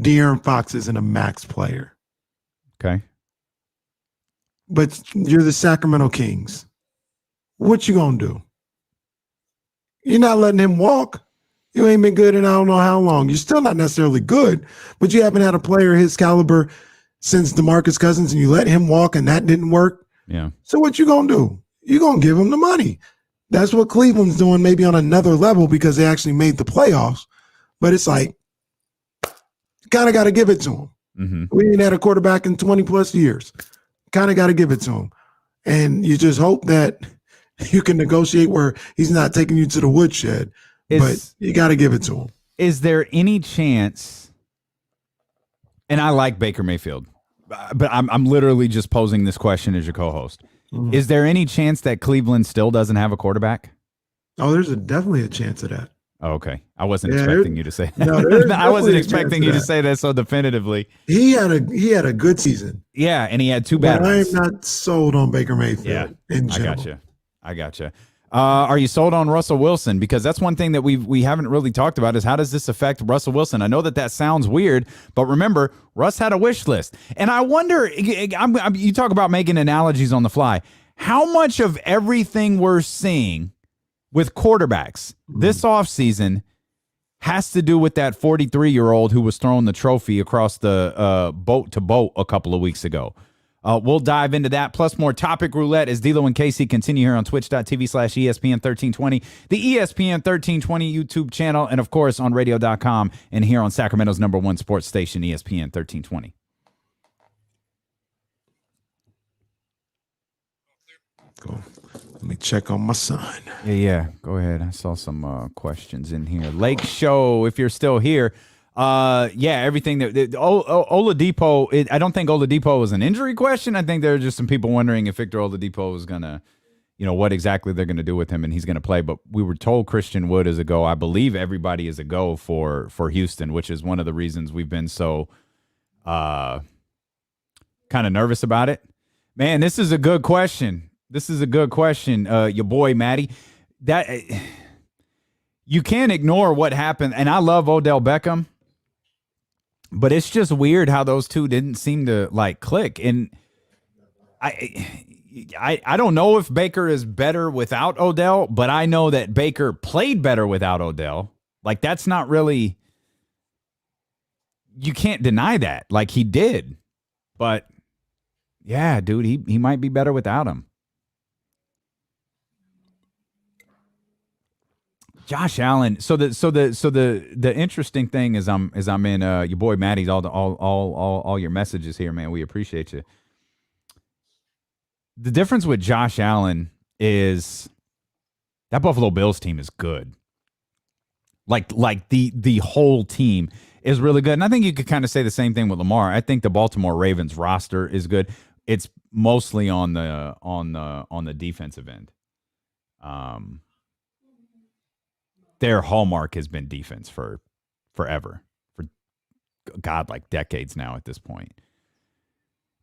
De'Aaron Fox isn't a max player. Okay. But you're the Sacramento Kings. What you going to do? You're not letting him walk. You ain't been good in I don't know how long. You're still not necessarily good, but you haven't had a player his caliber since DeMarcus Cousins, and you let him walk, and that didn't work. Yeah. So what you gonna do? You're gonna give him the money. That's what Cleveland's doing, maybe on another level because they actually made the playoffs. But it's like, kind of got to give it to him. Mm-hmm. We ain't had a quarterback in 20 plus years. Kind of got to give it to him. And you just hope that you can negotiate where he's not taking you to the woodshed, but you got to give it to him. Is there any chance, and I like Baker Mayfield, but I'm literally just posing this question as your co-host. Mm-hmm. Is there any chance that Cleveland still doesn't have a quarterback? Oh, there's definitely a chance of that. Oh, okay. I wasn't expecting you to say that. No, I wasn't expecting you to say that so definitively. He had a good season. Yeah, and he had two bad ones. ones. I am not sold on Baker Mayfield in general. I gotcha. Are you sold on Russell Wilson? Because that's one thing that we haven't really talked about is how does this affect Russell Wilson? I know that sounds weird, but remember, Russ had a wish list. And I wonder, you talk about making analogies on the fly. How much of everything we're seeing with quarterbacks this offseason has to do with that 43-year-old who was throwing the trophy across the boat to boat a couple of weeks ago? We'll dive into that, plus more Topic Roulette as D'Lo and Casey continue here on twitch.tv/ESPN1320, the ESPN 1320 YouTube channel, and, of course, on radio.com and here on Sacramento's #1 sports station, ESPN 1320. Cool. Let me check on my son. Yeah. Go ahead. I saw some questions in here. Lake Show, if you're still here. Everything that Oladipo, I don't think Oladipo was an injury question. I think there are just some people wondering if Victor Oladipo is going to, what exactly they're going to do with him and he's going to play. But we were told Christian Wood is a go. I believe everybody is a go for Houston, which is one of the reasons we've been so kind of nervous about it. Man, this is a good question. Your boy, Matty. That you can't ignore what happened. And I love Odell Beckham. But it's just weird how those two didn't seem to click. And I don't know if Baker is better without Odell, but I know that Baker played better without Odell. That's not really, you can't deny that. He did. But yeah, dude, he might be better without him. Josh Allen. So the interesting thing is I'm in your boy Matty's all your messages here, man. We appreciate you. The difference with Josh Allen is that Buffalo Bills team is good. The whole team is really good. And I think you could kind of say the same thing with Lamar. I think the Baltimore Ravens roster is good. It's mostly on the defensive end. Their hallmark has been defense for forever, decades now at this point.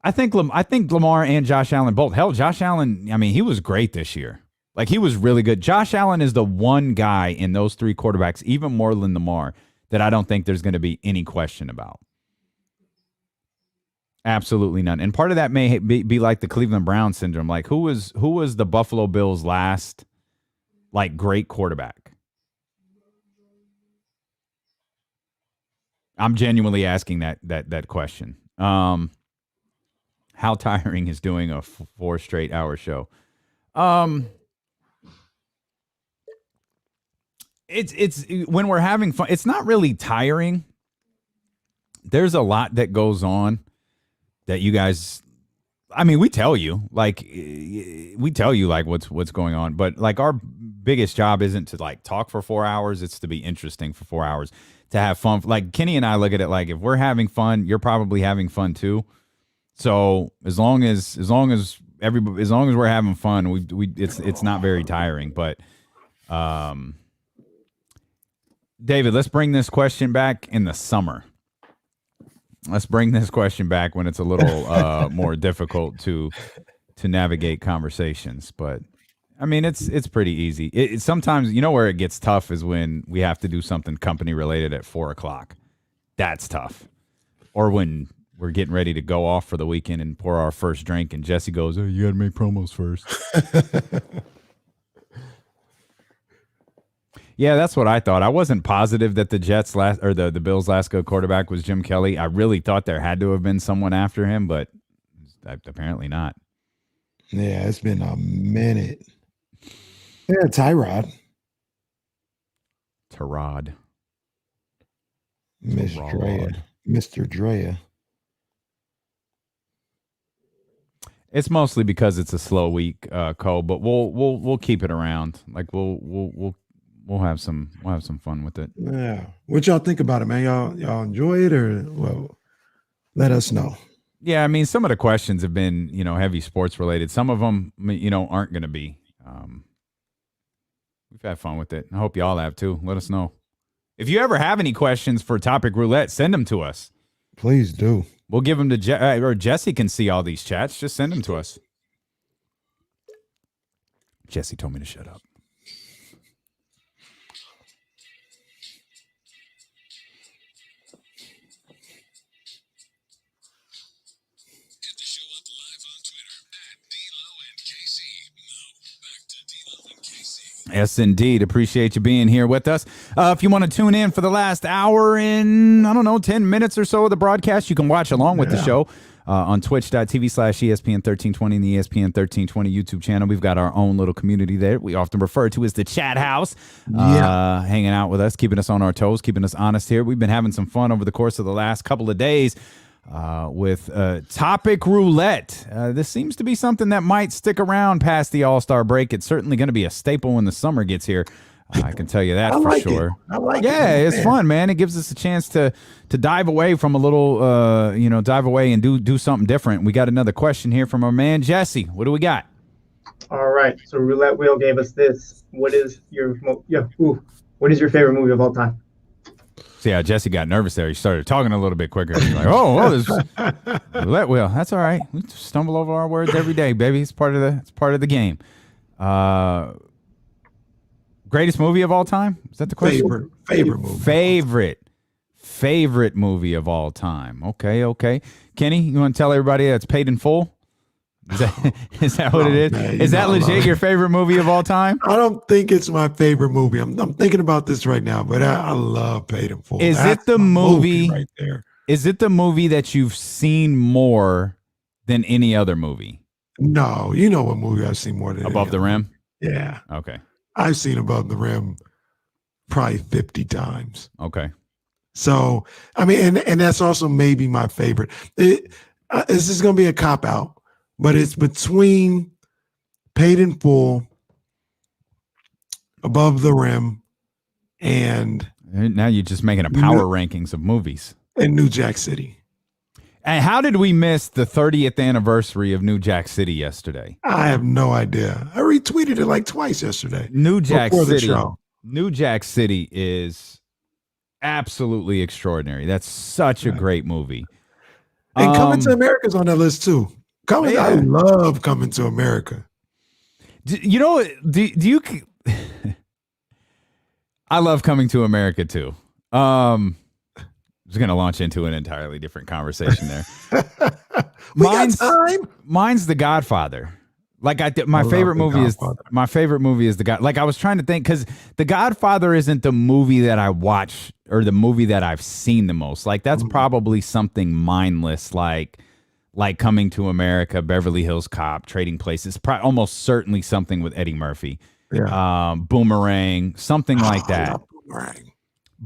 I think Lamar and Josh Allen both. Hell, Josh Allen, he was great this year. He was really good. Josh Allen is the one guy in those three quarterbacks, even more than Lamar, that I don't think there's going to be any question about. Absolutely none. And part of that may be like the Cleveland Browns syndrome. Who was the Buffalo Bills' last great quarterback? I'm genuinely asking that question. How tiring is doing a 4 straight hour show? It's when we're having fun. It's not really tiring. There's a lot that goes on that you guys. We tell you what's going on, but our biggest job isn't to talk for 4 hours. It's to be interesting for 4 hours. To have fun. Kenny and I look at it if we're having fun, you're probably having fun too. So as long as we're having fun, it's not very tiring. But David, let's bring this question back in the summer. Let's bring this question back when it's a little more difficult to navigate conversations. But it's pretty easy. It sometimes, where it gets tough is when we have to do something company related at 4:00. That's tough. Or when we're getting ready to go off for the weekend and pour our first drink, and Jesse goes, "Oh, you got to make promos first." Yeah, that's what I thought. I wasn't positive that the Jets the Bills' last good quarterback was Jim Kelly. I really thought there had to have been someone after him, but apparently not. Yeah, it's been a minute. Yeah, Tyrod. Miss Drea. Mr. Drea. It's mostly because it's a slow week, Cole, but we'll keep it around. Like we'll have some fun with it. Yeah. What y'all think about it, man? Y'all enjoy it, or well, let us know. Yeah, I mean, some of the questions have been, heavy sports related. Some of them, aren't going to be. We've had fun with it. I hope y'all have too. Let us know. If you ever have any questions for Topic Roulette, send them to us. Please do. We'll give them to or Jesse can see all these chats. Just send them to us. Jesse told me to shut up. Hit the show up live on Twitter at D-Lo and KC. Now, back to D-Lo and KC. Yes, indeed. Appreciate you being here with us. If you want to tune in for the last hour in, 10 minutes or so of the broadcast, you can watch along with the show on twitch.tv/ESPN1320 and the ESPN 1320 YouTube channel. We've got our own little community there. We often refer to as the chat house. Hanging out with us, keeping us on our toes, keeping us honest here. We've been having some fun over the course of the last couple of days with Topic Roulette. This seems to be something that might stick around past the All-Star break. It's certainly going to be a staple when the summer gets here. I can tell you that for sure. I like it. Yeah, it's fun, man. It gives us a chance to dive away from a little, dive away and do something different. We got another question here from our man Jesse. What do we got? All right. So Roulette Wheel gave us this. What is your favorite movie of all time? See how Jesse got nervous there. He started talking a little bit quicker. He's like, this Roulette Wheel. That's all right. We stumble over our words every day, baby. It's part of the game. Greatest movie of all time? Is that the question? Favorite movie. Favorite movie of all time. Okay. Kenny, you want to tell everybody that's Paid in Full? Is that what it is? Man, is that legit your favorite movie of all time? I don't think it's my favorite movie. I'm thinking about this right now, but I love Paid in Full. That's it the movie right there? Is it the movie that you've seen more than any other movie? No, you know what movie I've seen more than Above the Rim? Yeah. Okay. I've seen Above the Rim probably 50 times. Okay. So, I mean, and that's also maybe my favorite. This is going to be a cop-out, but it's between Paid in Full, Above the Rim, and now you're just making a power rankings of movies. And New Jack City. And how did we miss the 30th anniversary of New Jack City yesterday? I have no idea. I retweeted it like twice yesterday. New Jack City is absolutely extraordinary. That's such a great movie. And Coming to America's on that list too. I love Coming to America. Do you I love Coming to America too. I was going to launch into an entirely different conversation there. Mine's The Godfather. Like my favorite movie is The God. Like I was trying to think, because The Godfather isn't the movie that I watch or the movie that I've seen the most. Like that's probably something mindless, like Coming to America, Beverly Hills Cop, Trading Places. Almost certainly something with Eddie Murphy. Yeah. Boomerang, something like that. I love Boomerang.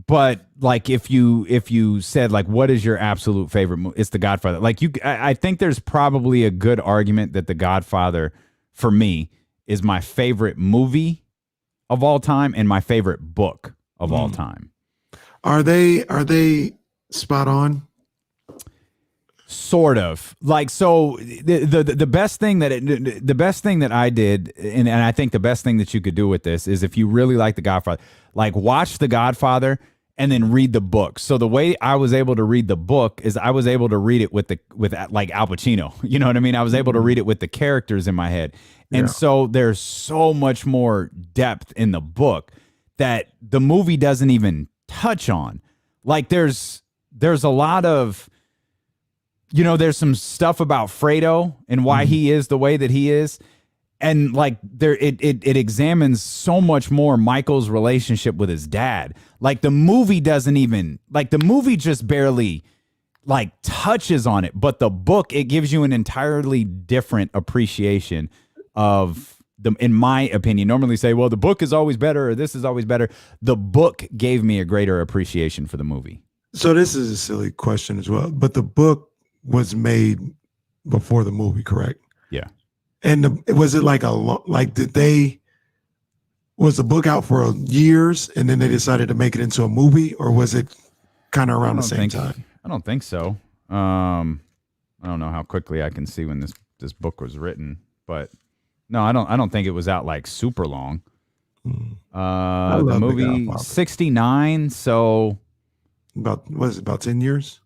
But like if you said like what is your absolute favorite movie, it's The Godfather. Like I think there's probably a good argument that The Godfather for me is my favorite movie of all time and my favorite book of all time. Are they spot on? Sort of. Like, so the best thing that I did, and I think the best thing that you could do with this is if you really like The Godfather, like watch The Godfather and then read the book. So the way I was able to read the book is I was able to read it with like Al Pacino. You know what I mean? I was able to read it with the characters in my head. And so there's so much more depth in the book that the movie doesn't even touch on. Like there's a lot of, there's some stuff about Fredo and why he is the way that he is. and like it examines so much more Michael's relationship with his dad. Like the movie just barely like touches on it, but the book, it gives you an entirely different appreciation of the, in my opinion. Normally say, well, the book is always better or this is always better. The book gave me a greater appreciation for the movie. So this is a silly question as well, but the book was made before the movie, correct? Yeah. And was it like was the book out for years and then they decided to make it into a movie, or was it kind of around the same time? I don't think so. I don't know how quickly I can see when this book was written, but no, I don't think it was out like super long. The movie 69, so about 10 years?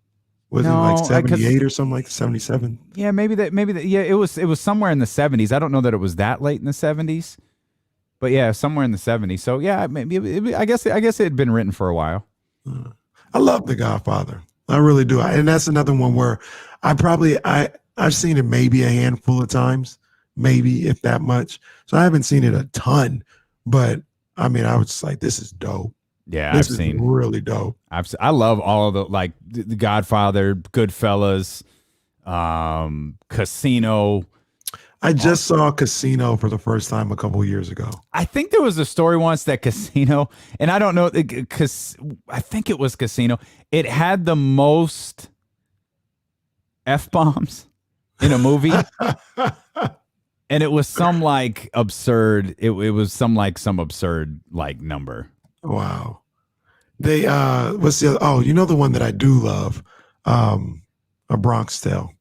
Was it like 78 or something, like 77? Yeah, maybe that yeah, it was somewhere in the 70s. I don't know that it was that late in the 70s. But yeah, somewhere in the 70s. So yeah, maybe I guess it had been written for a while. I love The Godfather. I really do. And that's another one where I've seen it maybe a handful of times, maybe if that much. So I haven't seen it a ton, but I mean, I was just like, this is dope. Yeah, this is really dope. I love all of the, like The Godfather, Goodfellas, Casino. I just saw Casino for the first time a couple of years ago. I think there was a story once that Casino, and I don't know, because I think it was Casino. It had the most F-bombs in a movie. And it was some like absurd, it was some absurd like number. Wow. They what's the other, you know the one that I do love? A Bronx Tale.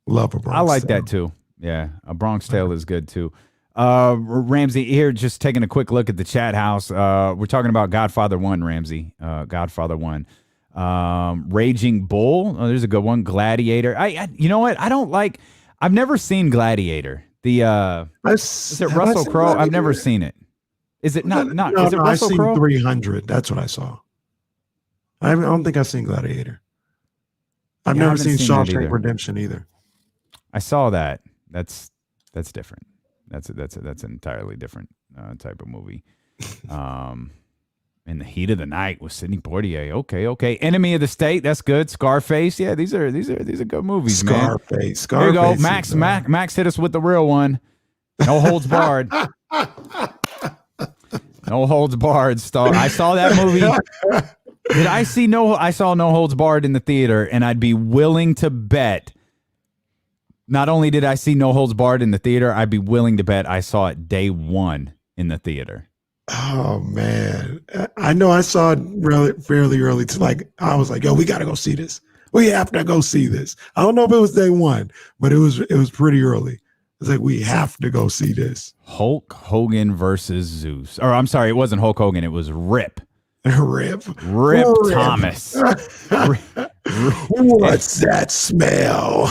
Love A Bronx Tale. I like that too. Yeah, A Bronx Tale is good too. Ramsey, here, just taking a quick look at the chat house. We're talking about Godfather 1, Ramsey. Godfather 1. Raging Bull. Oh, there's a good one. Gladiator. You know what? I've never seen Gladiator. Is it Russell Crowe? I've never seen it. Is it not? Is it Russell Crowe? I've seen 300. That's what I saw. I don't think I've seen Gladiator. I've never seen Shawshank Redemption either. I saw that. That's different. That's an entirely different type of movie. In the Heat of the Night with Sidney Poitier. Okay. Enemy of the State. That's good. Scarface. Yeah, these are good movies, man. Scarface. There you go. Max hit us with the real one. No holds barred. No holds barred. I saw that movie. I saw No Holds Barred in the theater, and I'd be willing to bet. Not only did I see No Holds Barred in the theater, I'd be willing to bet I saw it day one in the theater. Oh man, I know I saw it fairly early. I was like, yo, we got to go see this. We have to go see this. I don't know if it was day one, but it was pretty early. It's like, we have to go see this. Hulk Hogan versus Zeus. Or I'm sorry, it wasn't Hulk Hogan. It was Rip. Rip Thomas. What's that smell?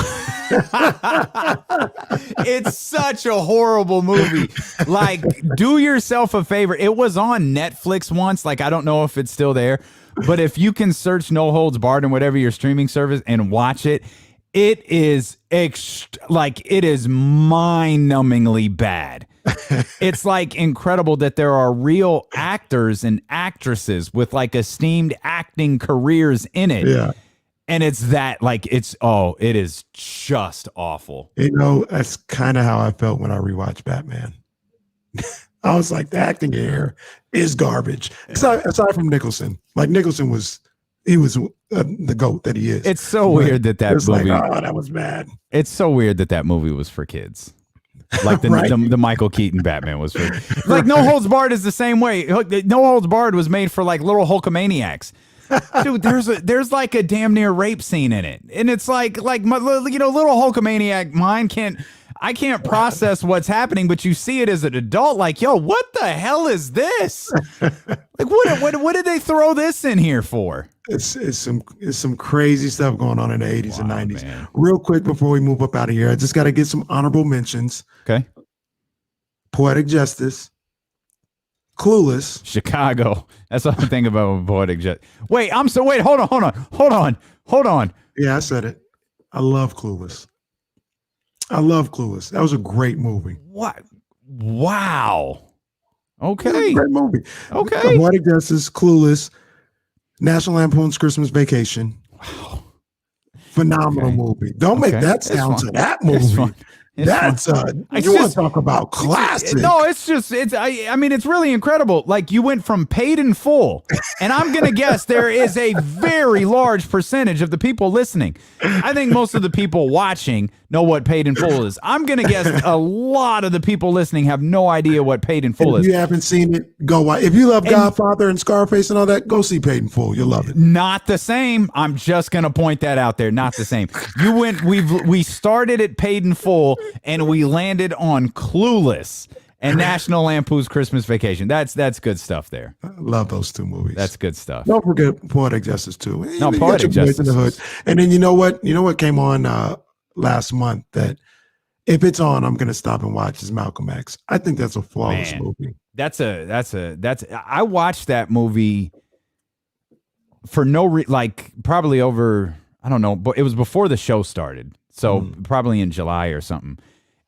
It's such a horrible movie. Like, do yourself a favor. It was on Netflix once. Like, I don't know if it's still there, but if you can search No Holds Barred in whatever your streaming service and watch it, it is mind-numbingly bad. It's like incredible that there are real actors and actresses with like esteemed acting careers in it. Yeah. And it's that, like, it is just awful. You know, that's kind of how I felt when I rewatched Batman. I was like, the acting here is garbage. Aside from Nicholson. Like, Nicholson was the GOAT that he is. It's so weird that movie. Like, oh, that was bad. It's so weird that movie was for kids. Like the Michael Keaton Batman was for, like, No Holds Barred is the same way. No Holds Barred was made for like little Hulkamaniacs. Dude, there's like a damn near rape scene in it, and it's like little Hulkamaniac mind I can't process what's happening, but you see it as an adult, like, yo, what the hell is this? Like, what did they throw this in here for? It's some crazy stuff going on in the 80s and 90s. Man. Real quick before we move up out of here, I just got to get some honorable mentions. Okay. Poetic Justice. Clueless. Chicago. That's what I'm thinking about Poetic Justice. Wait, hold on. Yeah, I said it. I love Clueless. That was a great movie. Wow. It's a Okay. great movie. Okay. Poetic Justice, Clueless, National Lampoon's Christmas Vacation. Wow. Phenomenal Okay. movie. Don't make Okay. that It's sound fun. to that It's movie. fun. It's That's fun. It's you want just- to talk about classic. No, I mean, it's really incredible. Like, you went from Paid in Full, and I'm going to guess there is a very large percentage of the people listening. I think most of the people watching know what Paid in Full is. I'm going to guess a lot of the people listening have no idea what Paid in Full If is. you haven't seen it, go watch. If you love Godfather and Scarface and all that, go see Paid in Full. You'll love it. Not the same. I'm just gonna point that out there. Not the same. We started at Paid in Full and we landed on Clueless and National Lampoon's Christmas Vacation. That's good stuff there. I love those two movies. That's good stuff. Don't forget Poetic Justice too. No, You got Poetic your Boys in the Justice Hood. And then you know what? You know what came on last month that if it's on, I'm gonna stop and watch is Malcolm X. I think that's a flawless Man. movie. I watched that movie for probably over, I don't know, but it was before the show started. So probably in July or something.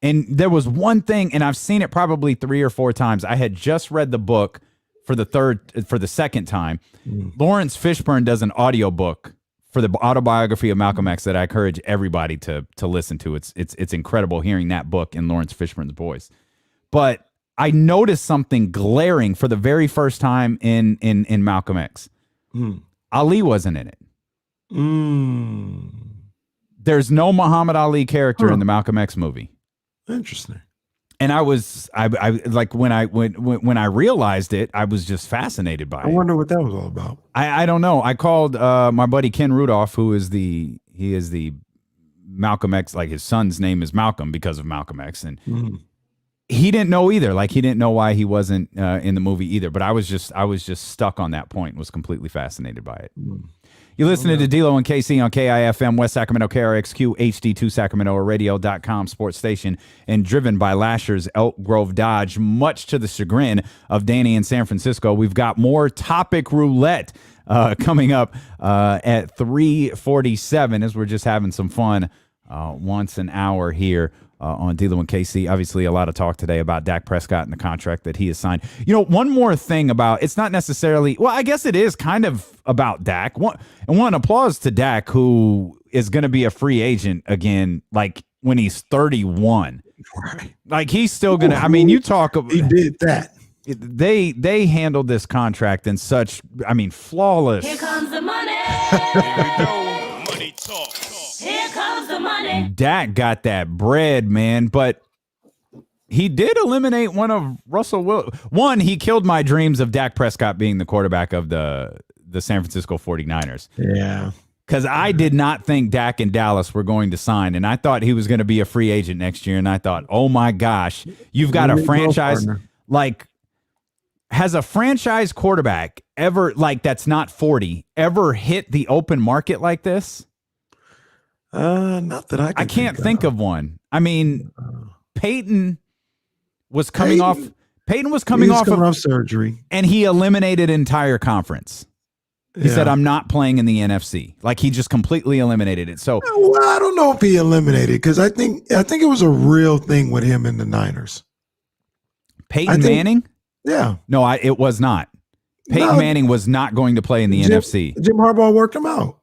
And there was one thing, and I've seen it probably 3 or 4 times. I had just read the book for the second time. Lawrence Fishburne does an audiobook for the autobiography of Malcolm X that I encourage everybody to listen to. It's incredible hearing that book in Lawrence Fishburne's voice. But I noticed something glaring for the very first time in Malcolm X. Ali wasn't in it. There's no Muhammad Ali character in the Malcolm X movie. Interesting. And I like when I realized it, I was just fascinated by I it. wonder what that was all about. I don't know. I called my buddy Ken Rudolph, who is the Malcolm X, like his son's name is Malcolm because of Malcolm X, and he didn't know either. Like, he didn't know why he wasn't in the movie either. But I was just stuck on that point and was completely fascinated by it. You're listening to D-Lo and KC on KIFM, West Sacramento, KRXQ, HD2 Sacramento, or radio.com sports station, and driven by Lasher's Elk Grove Dodge, much to the chagrin of Danny in San Francisco. We've got more topic roulette coming up at 3:47 as we're just having some fun once an hour here on D-Lo and KC. Obviously, a lot of talk today about Dak Prescott and the contract that he has signed. You know, one more thing about, it's not necessarily, well, I guess it is kind of about Dak. One applause to Dak, who is going to be a free agent again, like when he's 31. Right. Like, he's still going to, I mean, you talk about, He did that. they handled this contract in such, I mean, flawless. Here comes the money. Money talk. Here comes the money. Dak got that bread, man, but he did eliminate one of Russell Wilson. One, he killed my dreams of Dak Prescott being the quarterback of the San Francisco 49ers. Yeah. Because I did not think Dak and Dallas were going to sign, and I thought he was going to be a free agent next year, and I thought, oh my gosh, you've got a franchise, like, has a franchise quarterback ever, like, that's not 40, ever hit the open market like this? Not that I can't think of one. I mean, Peyton was coming off off surgery, and he eliminated an entire conference. He said, I'm not playing in the NFC. Like, he just completely eliminated it. So, well, I don't know if he eliminated, because I think it was a real thing with him in the Niners. Peyton Manning? Yeah. No, it was not. Peyton Manning was not going to play in the NFC. Jim Harbaugh worked him out.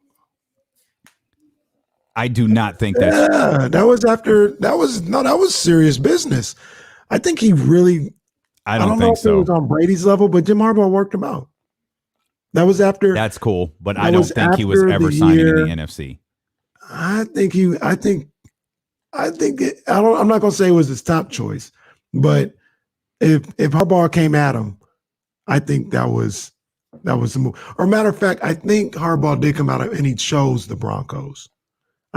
I do not think that. Yeah, that was serious business. I think he really. I don't know think if so. It was on Brady's level, but Jim Harbaugh worked him out. That was after. That's cool, but I don't think he was ever signing in the NFC. I'm not going to say it was his top choice, but if Harbaugh came at him, I think that was the move. Or matter of fact, I think Harbaugh did come out and he chose the Broncos.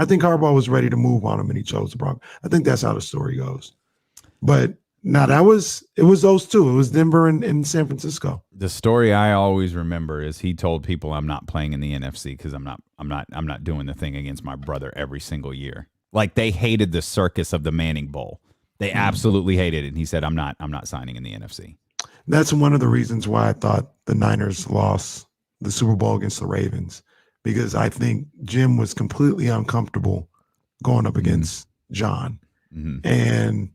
I think Harbaugh was ready to move on him and he chose the Broncos. I think that's how the story goes. But no, it was those two. It was Denver and San Francisco. The story I always remember is he told people, I'm not playing in the NFC because I'm not doing the thing against my brother every single year. Like, they hated the circus of the Manning Bowl. They absolutely hated it. And he said, I'm not signing in the NFC. That's one of the reasons why I thought the Niners lost the Super Bowl against the Ravens, because I think Jim was completely uncomfortable going up against John. And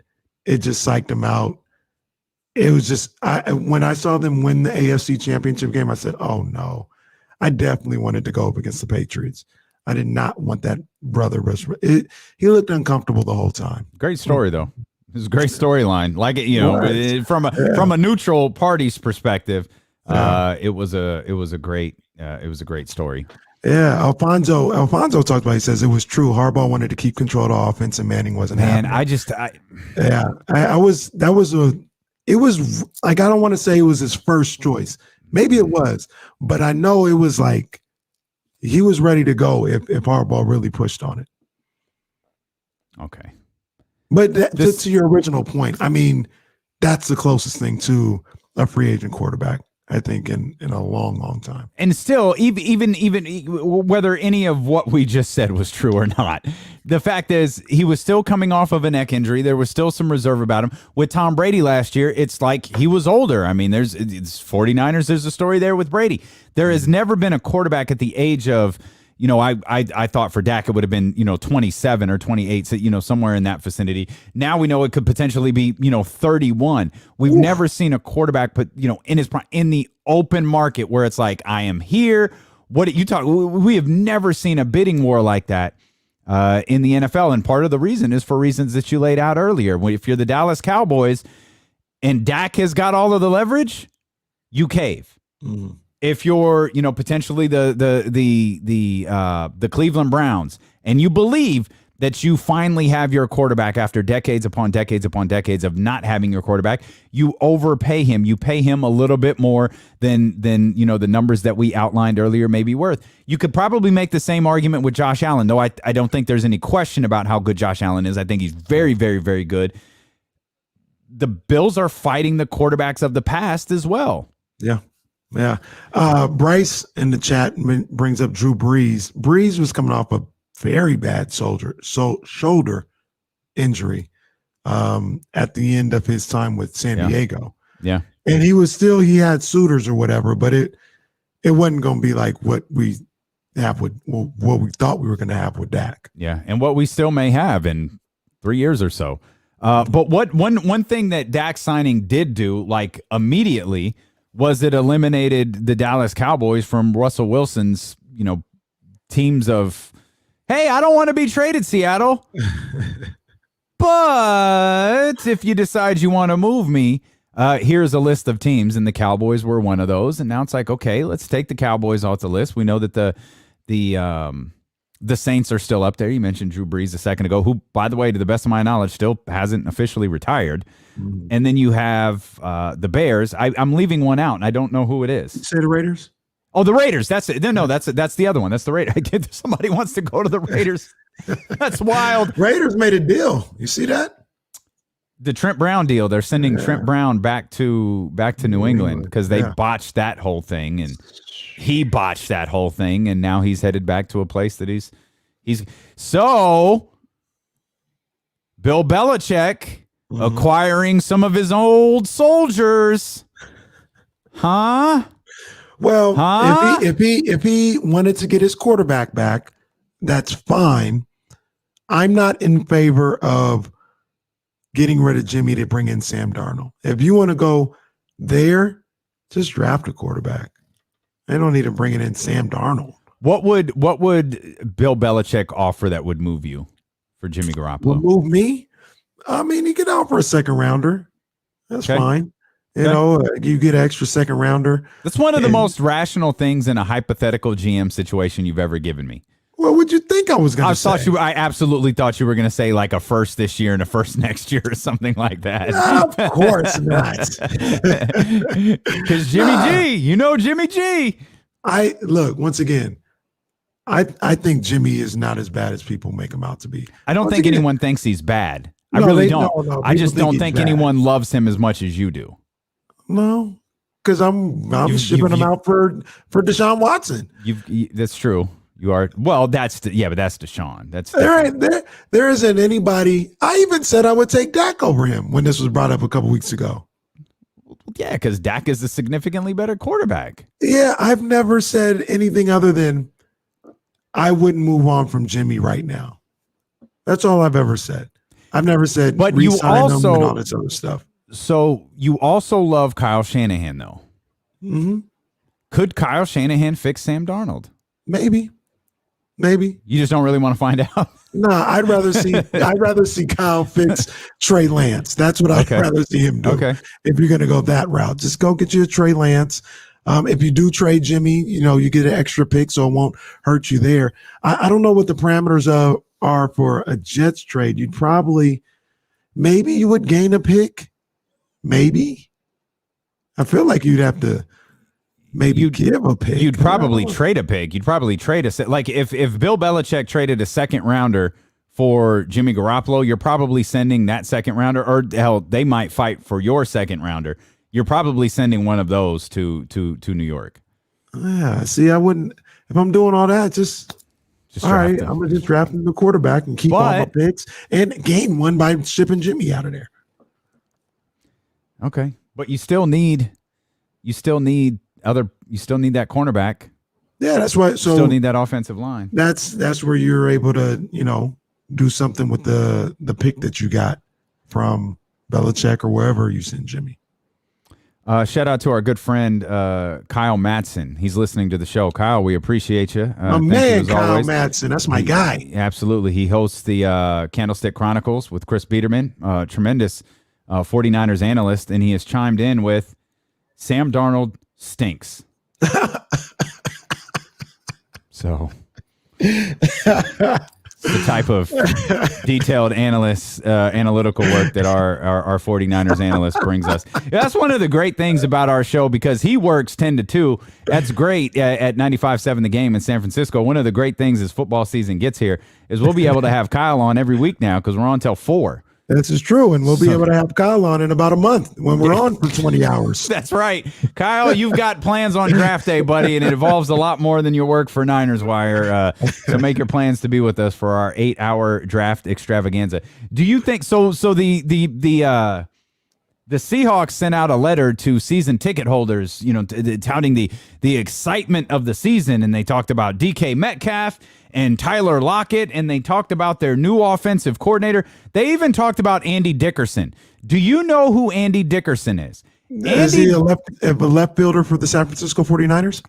it just psyched him out. it was just when I saw them win the AFC Championship game, I said, "Oh no!" I definitely wanted to go up against the Patriots. I did not want that brother. He looked uncomfortable the whole time. Great story though. It was a great storyline. Like it, from a neutral party's perspective, it was a great story. Yeah, Alfonso talked about. He says it was true. Harbaugh wanted to keep control of the offense, and Manning wasn't. Man, It was like, I don't want to say it was his first choice. Maybe it was, but I know it was like he was ready to go if Harbaugh really pushed on it. Okay. But to your original point, I mean, that's the closest thing to a free agent quarterback, I think, in a long, long time. And still, even whether any of what we just said was true or not, the fact is he was still coming off of a neck injury. There was still some reserve about him. With Tom Brady last year, it's like he was older. I mean, it's 49ers. There's a story there with Brady. There has never been a quarterback at the age of, I thought for Dak it would have been, 27 or 28, so, somewhere in that vicinity. Now we know it could potentially be, 31. We've never seen a quarterback put, in his prime, in the open market where it's like, I am here. We have never seen a bidding war like that in the NFL. And part of the reason is for reasons that you laid out earlier. If you're the Dallas Cowboys and Dak has got all of the leverage, you cave. Mm-hmm. If you're, potentially the Cleveland Browns and you believe that you finally have your quarterback after decades upon decades upon decades of not having your quarterback, you overpay him. You pay him a little bit more than the numbers that we outlined earlier may be worth. You could probably make the same argument with Josh Allen, though I don't think there's any question about how good Josh Allen is. I think he's very, very, very good. The Bills are fighting the quarterbacks of the past as well. Yeah. Yeah. Bryce in the chat brings up Drew Brees. Brees was coming off a very bad shoulder injury at the end of his time with San Diego. Yeah. And he had suitors or whatever, but it wasn't going to be like what we have with what we thought we were going to have with Dak. Yeah. And what we still may have in 3 years or so. But one thing that Dak signing did do, like immediately, was it eliminated the Dallas Cowboys from Russell Wilson's, teams of, hey, I don't want to be traded, Seattle. But if you decide you want to move me, here's a list of teams, and the Cowboys were one of those. And now it's like, okay, let's take the Cowboys off the list. We know that the Saints are still up there. You mentioned Drew Brees a second ago, who, by the way, to the best of my knowledge, still hasn't officially retired. And then you have the Bears. I'm leaving one out, and I don't know who it is. Say the Raiders? Oh, the Raiders. That's it. No, that's the other one. That's the Raiders. Somebody wants to go to the Raiders. That's wild. Raiders made a deal. You see that? The Trent Brown deal. They're sending Trent Brown back to New England because they botched that whole thing, and he botched that whole thing, and now he's headed back to a place that he's so Bill Belichick acquiring some of his old soldiers. Huh? Well, if he wanted to get his quarterback back, that's fine. I'm not in favor of getting rid of Jimmy to bring in Sam Darnold. If you want to go there, just draft a quarterback. They don't need to bring in Sam Darnold. What would Bill Belichick offer that would move you for Jimmy Garoppolo? Would move me? I mean, he could offer a second rounder. That's fine. You get an extra second rounder. That's one of the most rational things in a hypothetical GM situation you've ever given me. What would you think I was going to say? I absolutely thought you were going to say like a first this year and a first next year or something like that. Of course not. Because Jimmy G, Jimmy G. Once again, I think Jimmy is not as bad as people make him out to be. I don't think anyone thinks he's bad. I really don't. No, I just don't think anyone loves him as much as you do. No, because I'm shipping him out for Deshaun Watson. That's true. You are. Well, but that's Deshaun. That's there isn't anybody. I even said I would take Dak over him when this was brought up a couple weeks ago. Yeah, because Dak is a significantly better quarterback. Yeah, I've never said anything other than I wouldn't move on from Jimmy right now. That's all I've ever said. I've never said but you also him and all this other stuff. So you also love Kyle Shanahan, though. Mm-hmm. Could Kyle Shanahan fix Sam Darnold? Maybe. You just don't really want to find out. No, I'd rather see Kyle fix Trey Lance. That's what I'd rather see him do. Okay. If you're going to go that route, just go get you a Trey Lance. If you do trade Jimmy, you get an extra pick, so it won't hurt you there. I don't know what the parameters are for a Jets trade. Maybe you would gain a pick. Maybe. I feel like you'd have to give a pick. You'd probably trade a pick. You'd probably trade like if Bill Belichick traded a second rounder for Jimmy Garoppolo, you're probably sending that second rounder, or hell, they might fight for your second rounder. You're probably sending one of those to New York. Yeah. See, I wouldn't if I'm doing all that. Just all right. him. I'm gonna just draft the quarterback and keep all my picks and gain one by shipping Jimmy out of there. Okay, but you still need that cornerback. Yeah, that's why. So still need that offensive line. That's where you're able to do something with the pick that you got from Belichick or wherever you send Jimmy. Shout out to our good friend Kyle Matson. He's listening to the show. Kyle, we appreciate you. My man, Kyle Matson. That's my guy. Absolutely. He hosts the Candlestick Chronicles with Chris Biederman, tremendous 49ers analyst, and he has chimed in with Sam Darnold stinks. So the type of detailed analytical work that our 49ers analyst brings us. That's one of the great things about our show, because he works 10 to 2. That's great at 95.7 The Game in San Francisco. One of the great things as football season gets here is we'll be able to have Kyle on every week now, because we're on till 4. This is true, and we'll be able to have Kyle on in about a month when we're on for 20 hours. That's right. Kyle, you've got plans on draft day, buddy, and it involves a lot more than your work for Niners Wire. So make your plans to be with us for our 8-hour draft extravaganza. Do you think so? So the Seahawks sent out a letter to season ticket holders, touting the excitement of the season, and they talked about DK Metcalf and Tyler Lockett, and they talked about their new offensive coordinator. They even talked about Andy Dickerson. Do you know who Andy Dickerson is? Is he a left fielder for the San Francisco 49ers?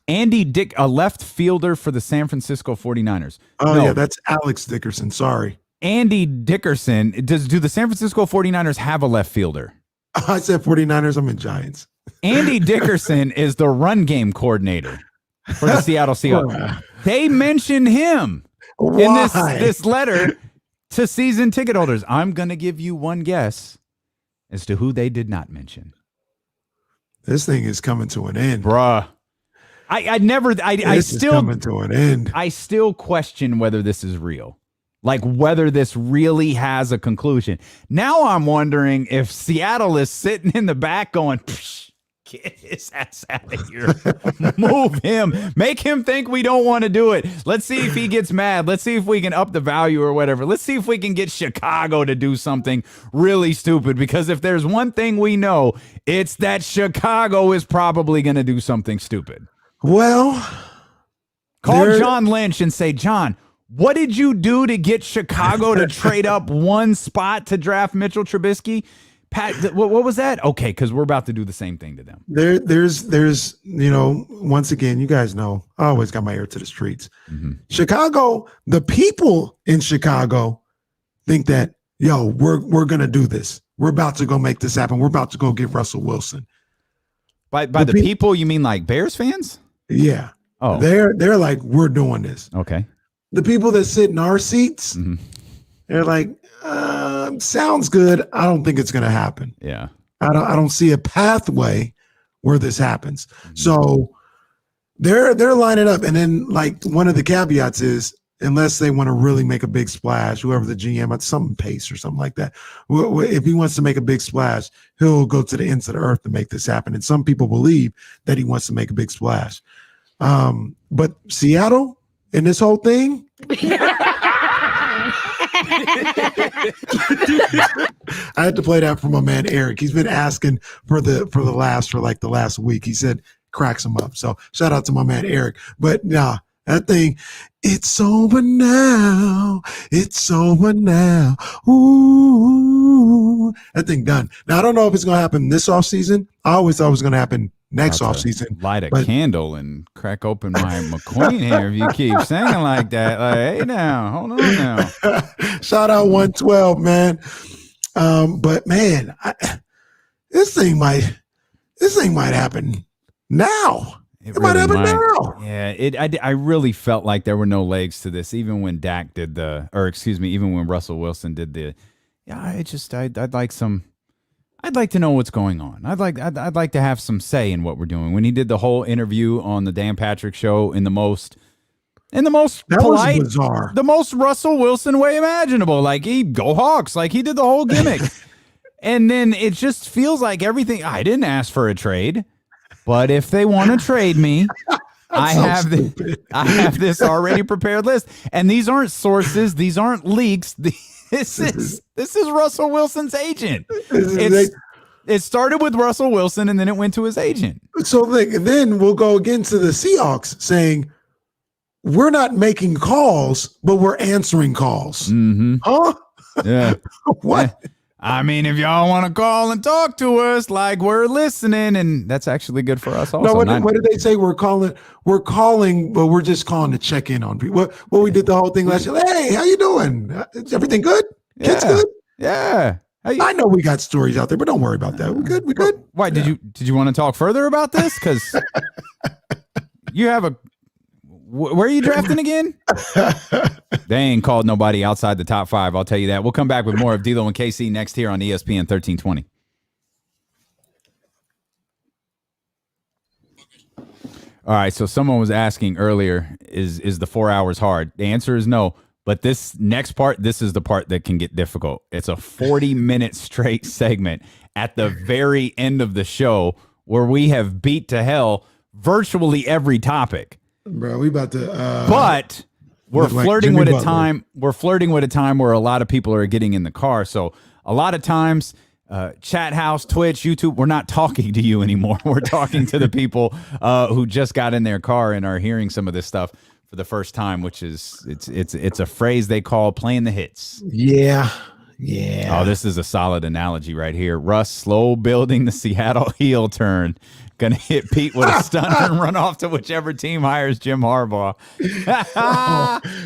A left fielder for the San Francisco 49ers. Oh, no. Yeah, that's Alex Dickerson. Sorry. Andy Dickerson. Do the San Francisco 49ers have a left fielder? I said 49ers. I'm in Giants. Andy Dickerson is the run game coordinator for the Seattle Seahawks. They mentioned him in this letter to season ticket holders. I'm going to give you one guess as to who they did not mention. This thing is coming to an end, bruh. I still coming to an end. I still question whether this is real. Like whether this really has a conclusion. Now I'm wondering if Seattle is sitting in the back going, get his ass out of here. Move him. Make him think we don't want to do it. Let's see if he gets mad. Let's see if we can up the value or whatever. Let's see if we can get Chicago to do something really stupid. Because if there's one thing we know, it's that Chicago is probably going to do something stupid. Well, call John Lynch and say, John, what did you do to get Chicago to trade up one spot to draft Mitchell Trubisky? Pat, what was that? Okay, because we're about to do the same thing to them. There's once again, you guys know, I always got my ear to the streets. Mm-hmm. Chicago, the people in Chicago think that, we're going to do this. We're about to go make this happen. We're about to go get Russell Wilson. By the people, you mean like Bears fans? Yeah. Oh. They're like, we're doing this. Okay. The people that sit in our seats, mm-hmm. They're like, sounds good. I don't think it's going to happen. Yeah. I don't see a pathway where this happens. Mm-hmm. So they're lining up. And then like one of the caveats is, unless they want to really make a big splash, whoever the GM, something Pace or something like that. If he wants to make a big splash, he'll go to the ends of the earth to make this happen. And some people believe that he wants to make a big splash. But Seattle in this whole thing, I had to play that for my man Eric. He's been asking for the last week. He said cracks him up. So shout out to my man Eric. But nah, that thing, it's over now. It's over now. Ooh. That thing done. Now I don't know if it's gonna happen this offseason. I always thought it was gonna happen next offseason. Light a candle and crack open my McQueen here if you keep singing like that. Like, hey now, hold on now. Shout out 112, man. But man, this thing might happen now. It might happen now. Yeah, I really felt like there were no legs to this, even when Dak did even when Russell Wilson did the. Yeah, I'd like to know what's going on. I'd like to have some say in what we're doing. When he did the whole interview on the Dan Patrick Show in the most that polite, was bizarre, the most Russell Wilson way imaginable. Like he go Hawks, like he did the whole gimmick, and then it just feels like everything. I didn't ask for a trade. But if they want to trade me, I have this already prepared list. And these aren't sources. These aren't leaks. This is Russell Wilson's agent. It started with Russell Wilson, and then it went to his agent. So then we'll go again to the Seahawks saying, we're not making calls, but we're answering calls. Mm-hmm. Huh? Yeah. What? Yeah. I mean, if y'all want to call and talk to us, like we're listening, and that's actually good for us also. No, what did they say? We're calling, but we're just calling to check in on people. What we did the whole thing last year. Hey, how you doing? Is everything good? Kids good? Yeah. I know we got stories out there, but don't worry about that. We good? We good? Why did you want to talk further about this? Because you have where are you drafting again? They ain't called nobody outside the top 5. I'll tell you that. We'll come back with more of D'Lo and KC next here on ESPN 1320. All right. So someone was asking earlier, is the 4 hours hard? The answer is no. But this next part, this is the part that can get difficult. It's a 40-minute straight segment at the very end of the show where we have beat to hell virtually every topic. Bro, we about to but we're flirting Jimmy with Butler. a time. We're flirting with a time where a lot of people are getting in the car. So a lot of times, chat house, Twitch, YouTube, we're not talking to you anymore. We're talking to the people who just got in their car and are hearing some of this stuff for the first time, which is it's a phrase they call playing the hits. Yeah. Oh, this is a solid analogy right here. Russ slow building the Seattle heel turn. Gonna hit Pete with a stunner and run off to whichever team hires Jim Harbaugh.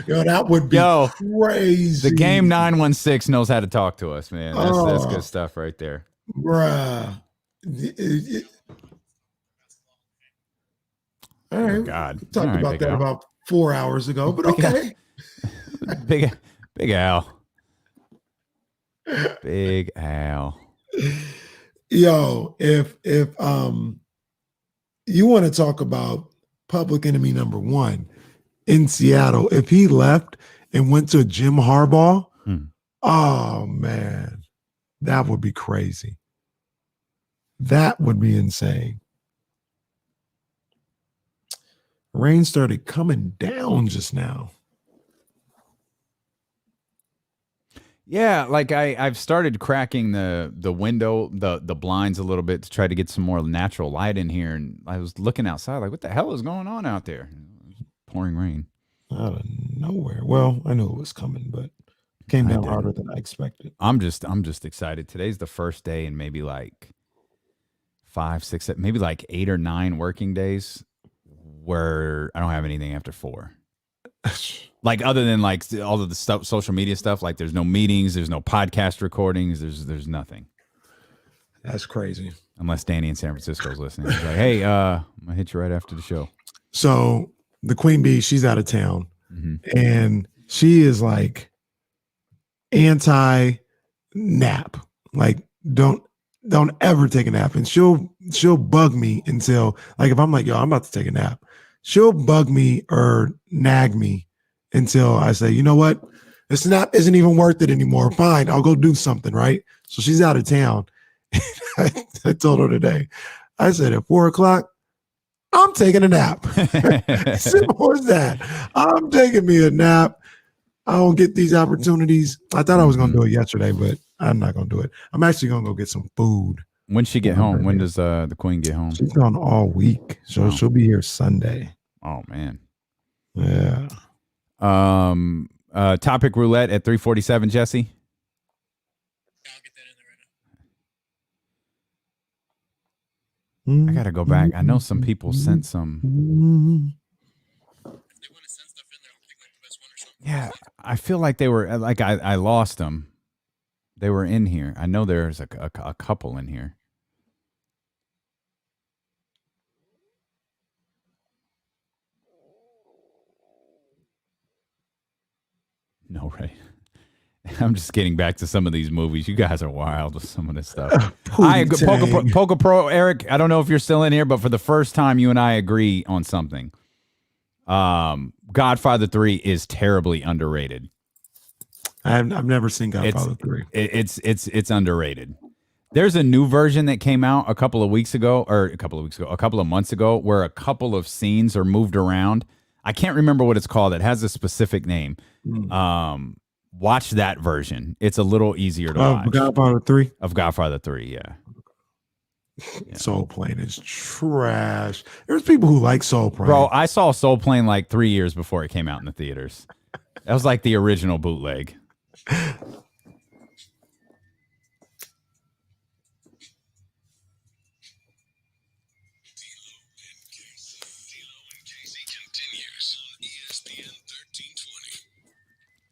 Yo, that would be crazy. The game 916 knows how to talk to us, man. That's good stuff right there. Bruh. All right. God. We talked All right, about that Al. about 4 hours ago, but okay. Big Al. Big Al. Yo, if you want to talk about public enemy number one in Seattle, if he left and went to Jim Harbaugh, oh man, that would be crazy. That would be insane. Rain started coming down just now. Yeah, like I've started cracking the window, the blinds a little bit to try to get some more natural light in here. And I was looking outside, like, what the hell is going on out there? Pouring rain. Out of nowhere. Well, I knew it was coming, but it came down harder than I expected. I'm just excited. Today's the first day in maybe like 5, 6, 7, maybe like 8 or 9 working days where I don't have anything after 4. Like other than like all of the stuff, social media stuff, like there's no meetings, there's no podcast recordings, there's nothing. That's crazy. Unless Danny in San Francisco is listening. He's like, hey, I'm gonna hit you right after the show. So the Queen Bee, she's out of town, and she is like anti-nap. Like don't ever take a nap. And she'll bug me until like if I'm like, yo, I'm about to take a nap, she'll bug me or nag me until I say, you know what? This nap isn't even worth it anymore. Fine, I'll go do something, right? So she's out of town. I told her today, I said at 4:00, I'm taking a nap. Simple as that. I'm taking me a nap. I don't get these opportunities. I thought I was going to do it yesterday, but I'm not going to do it. I'm actually going to go get some food. When she get home? When does the Queen get home? She's gone all week. So she'll be here Sunday. Oh, man. Yeah. Topic roulette at 3:47, Jesse. I'll get that in I got to go back. I know some people sent some. Yeah, I feel like they were, like I lost them. They were in here. I know there's a couple in here. No, right. I'm just getting back to some of these movies. You guys are wild with some of this stuff. Poker Pro, Eric, I don't know if you're still in here, but for the first time, you and I agree on something. Godfather 3 is terribly underrated. I've never seen Godfather 3. It's underrated. There's a new version that came out a couple of months ago, where a couple of scenes are moved around. I can't remember what it's called. It has a specific name. Watch that version. It's a little easier to watch. Godfather 3? Of Godfather 3, yeah. Soul Plane is trash. There's people who like Soul Plane. Bro, I saw Soul Plane like 3 years before it came out in the theaters. That was like the original bootleg.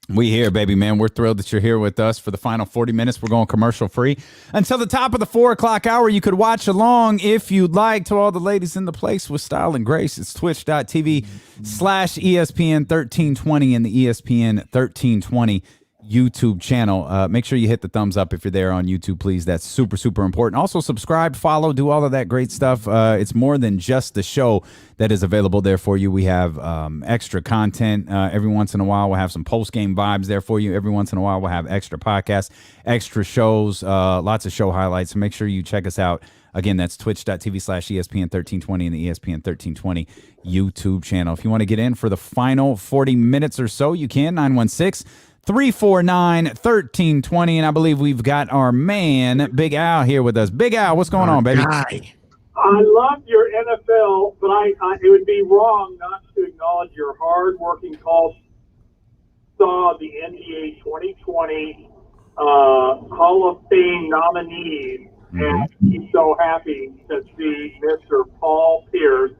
We here, baby, man. We're thrilled that you're here with us for the final 40 minutes. We're going commercial free until the top of the 4 o'clock hour. You could watch along if you'd like. To all the ladies in the place with style and grace, it's twitch.tv/ESPN 1320 and the ESPN 1320 YouTube channel. Make sure you hit the thumbs up if you're there on YouTube, please. That's super, super important. Also, subscribe, follow, do all of that great stuff. It's more than just the show that is available there for you. We have extra content every once in a while. We'll have some post-game vibes there for you. Every once in a while, we'll have extra podcasts, extra shows, lots of show highlights. So make sure you check us out. Again, that's twitch.tv/ESPN 1320 and the ESPN 1320 YouTube channel. If you want to get in for the final 40 minutes or so, you can. 916-349-1320. And I believe we've got our man, Big Al, here with us. Big Al, what's going on, baby? I love your NFL, but it would be wrong not to acknowledge your hard-working call. Saw the NBA 2020 Hall of Fame nominees, and he's so happy to see Mr. Paul Pierce.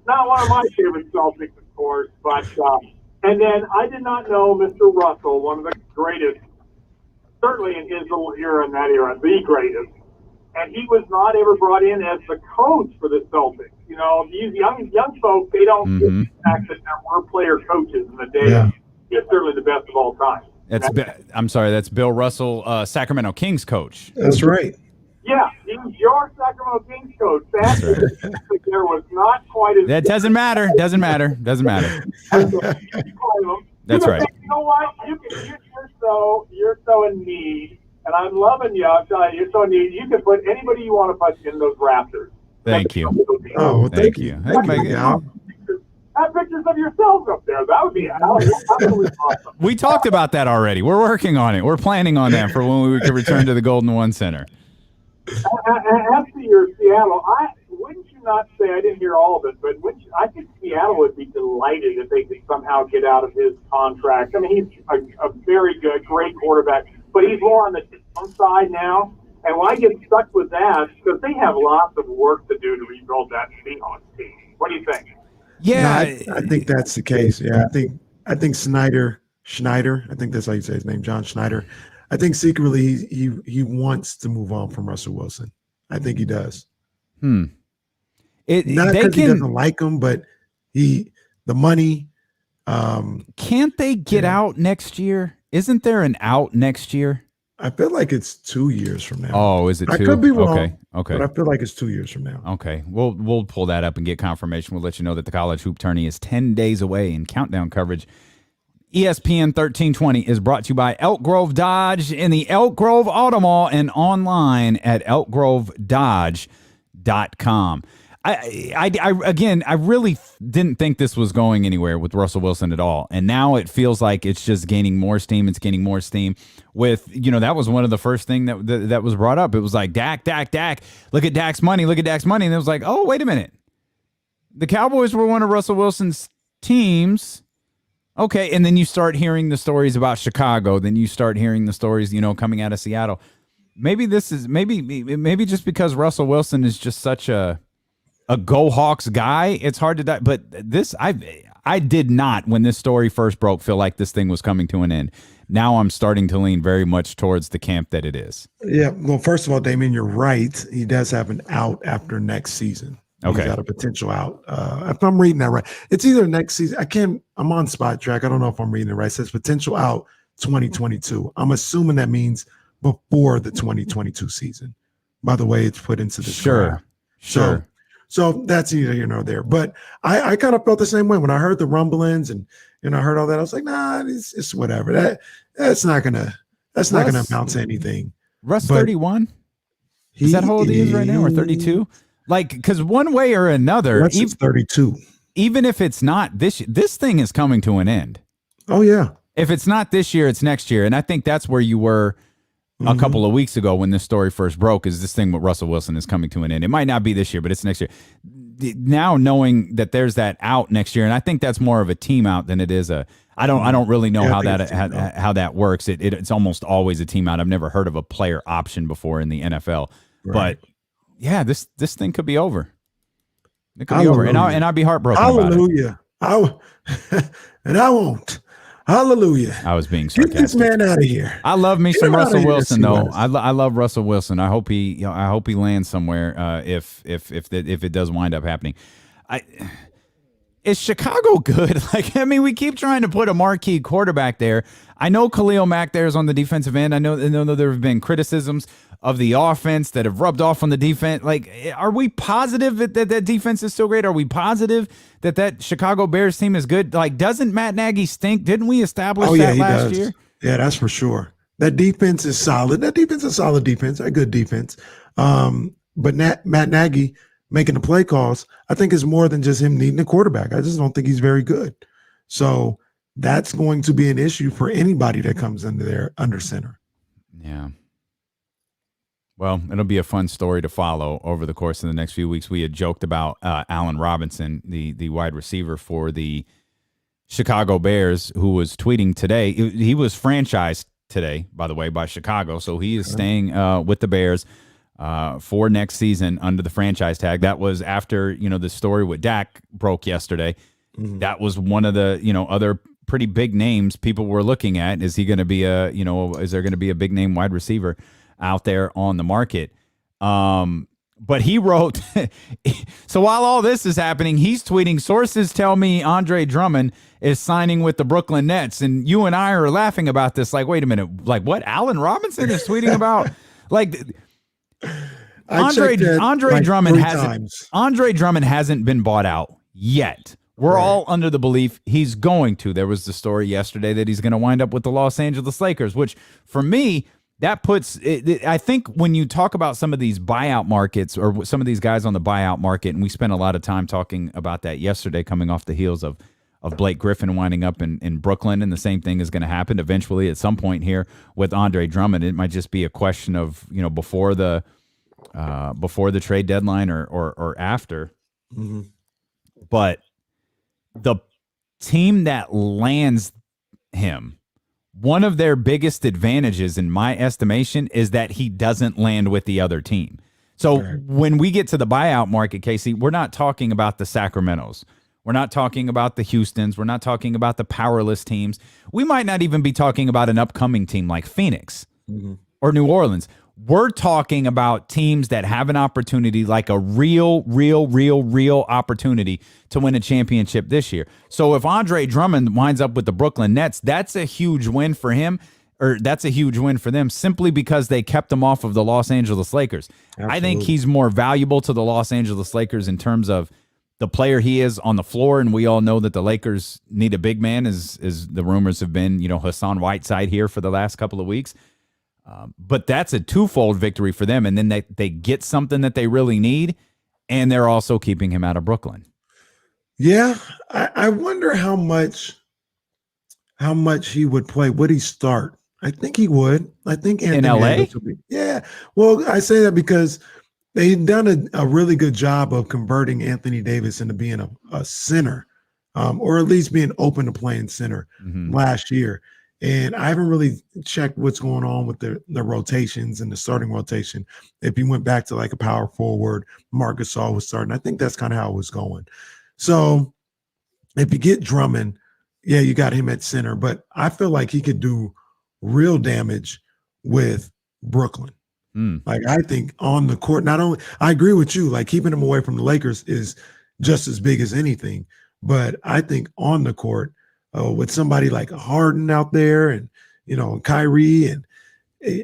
Not one of my favorite Celtics, of course, but and then I did not know Mr. Russell, one of the greatest, certainly in his little era and that era, the greatest. And he was not ever brought in as the coach for the Celtics. You know, these young folks, they don't get the fact that there were player coaches in the day. Yeah. He's certainly the best of all time. That's Bill Russell, Sacramento Kings coach. That's right. Yeah, he was your Sacramento Kings coach. There was not quite as... That doesn't matter. Doesn't matter. That's right. You know what? You're so in need, and I'm loving you. I'm telling you, you're so in need. You can put anybody you want to put in those rafters. Thank you. Oh, thank you. Have pictures of yourselves up there. That would be absolutely awesome. We talked about that already. We're working on it. We're planning on that for when we can return to the Golden One Center. As to your Seattle, wouldn't you not say, I didn't hear all of it, but I think Seattle would be delighted if they could somehow get out of his contract. I mean, he's a very good, great quarterback, but he's more on the downside now. And why get stuck with that? Because they have lots of work to do to rebuild that Seahawks team. What do you think? Yeah, no, I think that's the case. Yeah, I think Schneider, I think that's how you say his name, John Schneider. I think secretly he wants to move on from Russell Wilson. I think he does. Not because he doesn't like him, but the money. Can't they get out next year? Isn't there an out next year? I feel like it's 2 years from now. Oh, is it 2? I could be wrong. Okay. But I feel like it's 2 years from now. Okay. We'll pull that up and get confirmation. We'll let you know that the college hoop tourney is 10 days away, and countdown coverage. ESPN 1320 is brought to you by Elk Grove Dodge in the Elk Grove Auto Mall and online at elkgrovedodge.com. I really didn't think this was going anywhere with Russell Wilson at all. And now it feels like it's just gaining more steam. It's gaining more steam with, that was one of the first thing that was brought up. It was like, Dak. Look at Dak's money. And it was like, oh, wait a minute. The Cowboys were one of Russell Wilson's teams. Okay, and then you start hearing the stories about Chicago. Then you start hearing the stories, coming out of Seattle. Maybe this is maybe just because Russell Wilson is just such a a Go Hawks guy, it's hard to die. But this, I did not, when this story first broke, feel like this thing was coming to an end. Now I'm starting to lean very much towards the camp that it is. Yeah. Well, first of all, Damien, you're right. He does have an out after next season. Okay. He's got a potential out. If I'm reading that right, it's either next season. I'm on Spot Track. I don't know if I'm reading it right. It says potential out 2022. I'm assuming that means before the 2022 season. By the way, it's put into the graph. Sure. So that's either here nor there. But I kind of felt the same way when I heard the rumblings and I heard all that. I was like, nah, it's whatever. That's not gonna amount to anything. Russ 31. Is that how old he is right now, or 32? Like, because one way or another, Russ is 32. Even if it's not this thing is coming to an end. Oh yeah. If it's not this year, it's next year, and I think that's where you were a couple of weeks ago when this story first broke. Is this thing with Russell Wilson is coming to an end? It might not be this year, but it's next year. Now knowing that there's that out next year, and I think that's more of a team out than it is a. I don't really know how that works. It's almost always a team out. I've never heard of a player option before in the NFL, but yeah, this thing could be over. It could be over, and I'd be heartbroken about it. Hallelujah! And I won't. Hallelujah. I was being sarcastic. Get this man out of here. I love me some Russell Wilson, though. I love Russell Wilson. I hope he lands somewhere. If it does wind up happening, is Chicago good? Like, I mean, we keep trying to put a marquee quarterback there. I know Khalil Mack there is on the defensive end. I know there have been criticisms of the offense that have rubbed off on the defense. Like, are we positive that defense is still great? Are we positive that Chicago Bears team is good? Like, doesn't Matt Nagy stink? Didn't we establish that last year? Yeah, that's for sure. That defense is solid. That defense is a solid defense, a good defense. But Matt Nagy making the play calls, I think is more than just him needing a quarterback. I just don't think he's very good. So that's going to be an issue for anybody that comes into there under center. Yeah. Well, it'll be a fun story to follow over the course of the next few weeks. We had joked about Allen Robinson, the wide receiver for the Chicago Bears, who was tweeting today. He was franchised today, by the way, by Chicago. So he is staying with the Bears for next season under the franchise tag. That was after, the story with Dak broke yesterday. Mm-hmm. That was one of the, other pretty big names people were looking at. Is he going to be is there going to be a big name wide receiver out there on the market? But he wrote, so while all this is happening, he's tweeting, sources tell me Andre Drummond is signing with the Brooklyn Nets. And you and I are laughing about this. Like, wait a minute. Like, what? Allen Robinson is tweeting about? Like, Andre Drummond hasn't been bought out yet. We're all under the belief he's going to. There was the story yesterday that he's going to wind up with the Los Angeles Lakers, which for me, that puts – I think when you talk about some of these buyout markets or some of these guys on the buyout market, and we spent a lot of time talking about that yesterday coming off the heels of Blake Griffin winding up in Brooklyn, and the same thing is going to happen eventually at some point here with Andre Drummond. It might just be a question of, before the trade deadline or after. Mm-hmm. But the team that lands him, one of their biggest advantages, in my estimation, is that he doesn't land with the other team. So when we get to the buyout market, Casey, we're not talking about the Sacramentos. We're not talking about the Houstons. We're not talking about the powerless teams. We might not even be talking about an upcoming team like Phoenix or New Orleans. We're talking about teams that have an opportunity, like a real opportunity to win a championship this year. So if Andre Drummond winds up with the Brooklyn Nets, that's a huge win for him, or that's a huge win for them, simply because they kept him off of the Los Angeles Lakers. Absolutely. I think he's more valuable to the Los Angeles Lakers in terms of the player he is on the floor, and we all know that the Lakers need a big man, as the rumors have been, Hassan Whiteside here for the last couple of weeks. But that's a twofold victory for them, and then they get something that they really need, and they're also keeping him out of Brooklyn. Yeah, I wonder how much he would play. Would he start? I think he would. I think Anthony in LA. Would be, yeah. Well, I say that because they've done a really good job of converting Anthony Davis into being a center, or at least being open to playing center last year. And I haven't really checked what's going on with the rotations and the starting rotation. If he went back to like a power forward, Marcus Gasol was starting. I think that's kind of how it was going. So if you get Drummond, yeah, you got him at center, but I feel like he could do real damage with Brooklyn. Like I think on the court, not only I agree with you, like keeping him away from the Lakers is just as big as anything. But I think on the court, with somebody like Harden out there and, Kyrie and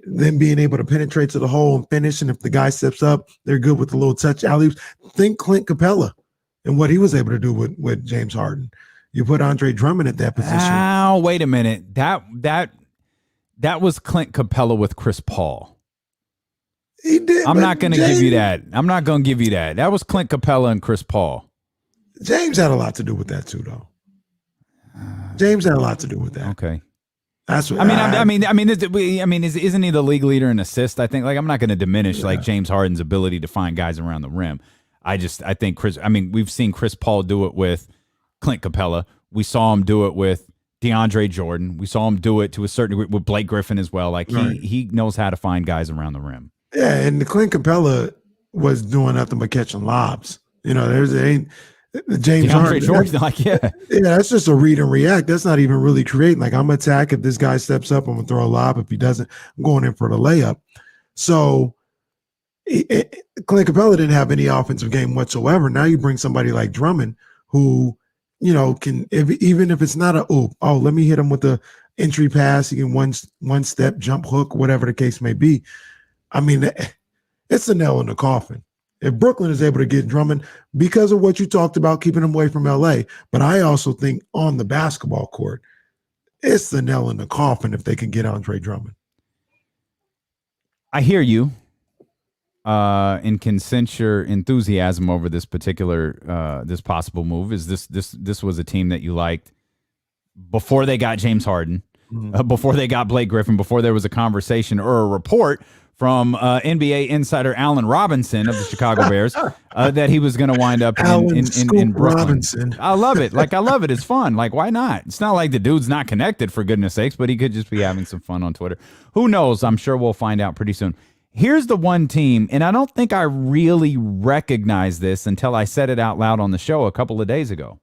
them being able to penetrate to the hole and finish. And if the guy steps up, they're good with the little touch alley-oops. Think Clint Capella and what he was able to do with James Harden. You put Andre Drummond at that position. Oh, wait a minute. That was Clint Capella with Chris Paul. He did. I'm not going to give you that. I'm not going to give you that. That was Clint Capella and Chris Paul. James had a lot to do with that too, though. James had a lot to do with that. Okay. That's what isn't he the league leader in assists? I think I'm not going to diminish like James Harden's ability to find guys around the rim. I think we've seen Chris Paul do it with Clint Capella. We saw him do it with DeAndre Jordan. We saw him do it to a certain degree with Blake Griffin as well. Like he knows how to find guys around the rim. Yeah, and the Clint Capella was doing nothing but catching lobs. James Harden. Jordan, that's just a read and react. That's not even really creating. Like, I'm gonna attack if this guy steps up. I'm gonna throw a lob. If he doesn't, I'm going in for the layup. So, Clint Capella didn't have any offensive game whatsoever. Now you bring somebody like Drummond, who can even if it's not let me hit him with the entry pass. He can one step jump hook, whatever the case may be. I mean, it's a nail in the coffin. If Brooklyn is able to get Drummond because of what you talked about, keeping him away from LA, but I also think on the basketball court, it's the nail in the coffin if they can get Andre Drummond. I hear you and can sense your enthusiasm over this particular this possible move. Is this was a team that you liked before they got James Harden, before they got Blake Griffin, before there was a conversation or a report from NBA insider Allen Robinson of the Chicago Bears that he was going to wind up in Brooklyn. Robinson. I love it. I love it. It's fun. Why not? It's not like the dude's not connected, for goodness sakes, but he could just be having some fun on Twitter. Who knows? I'm sure we'll find out pretty soon. Here's the one team, and I don't think I really recognized this until I said it out loud on the show a couple of days ago.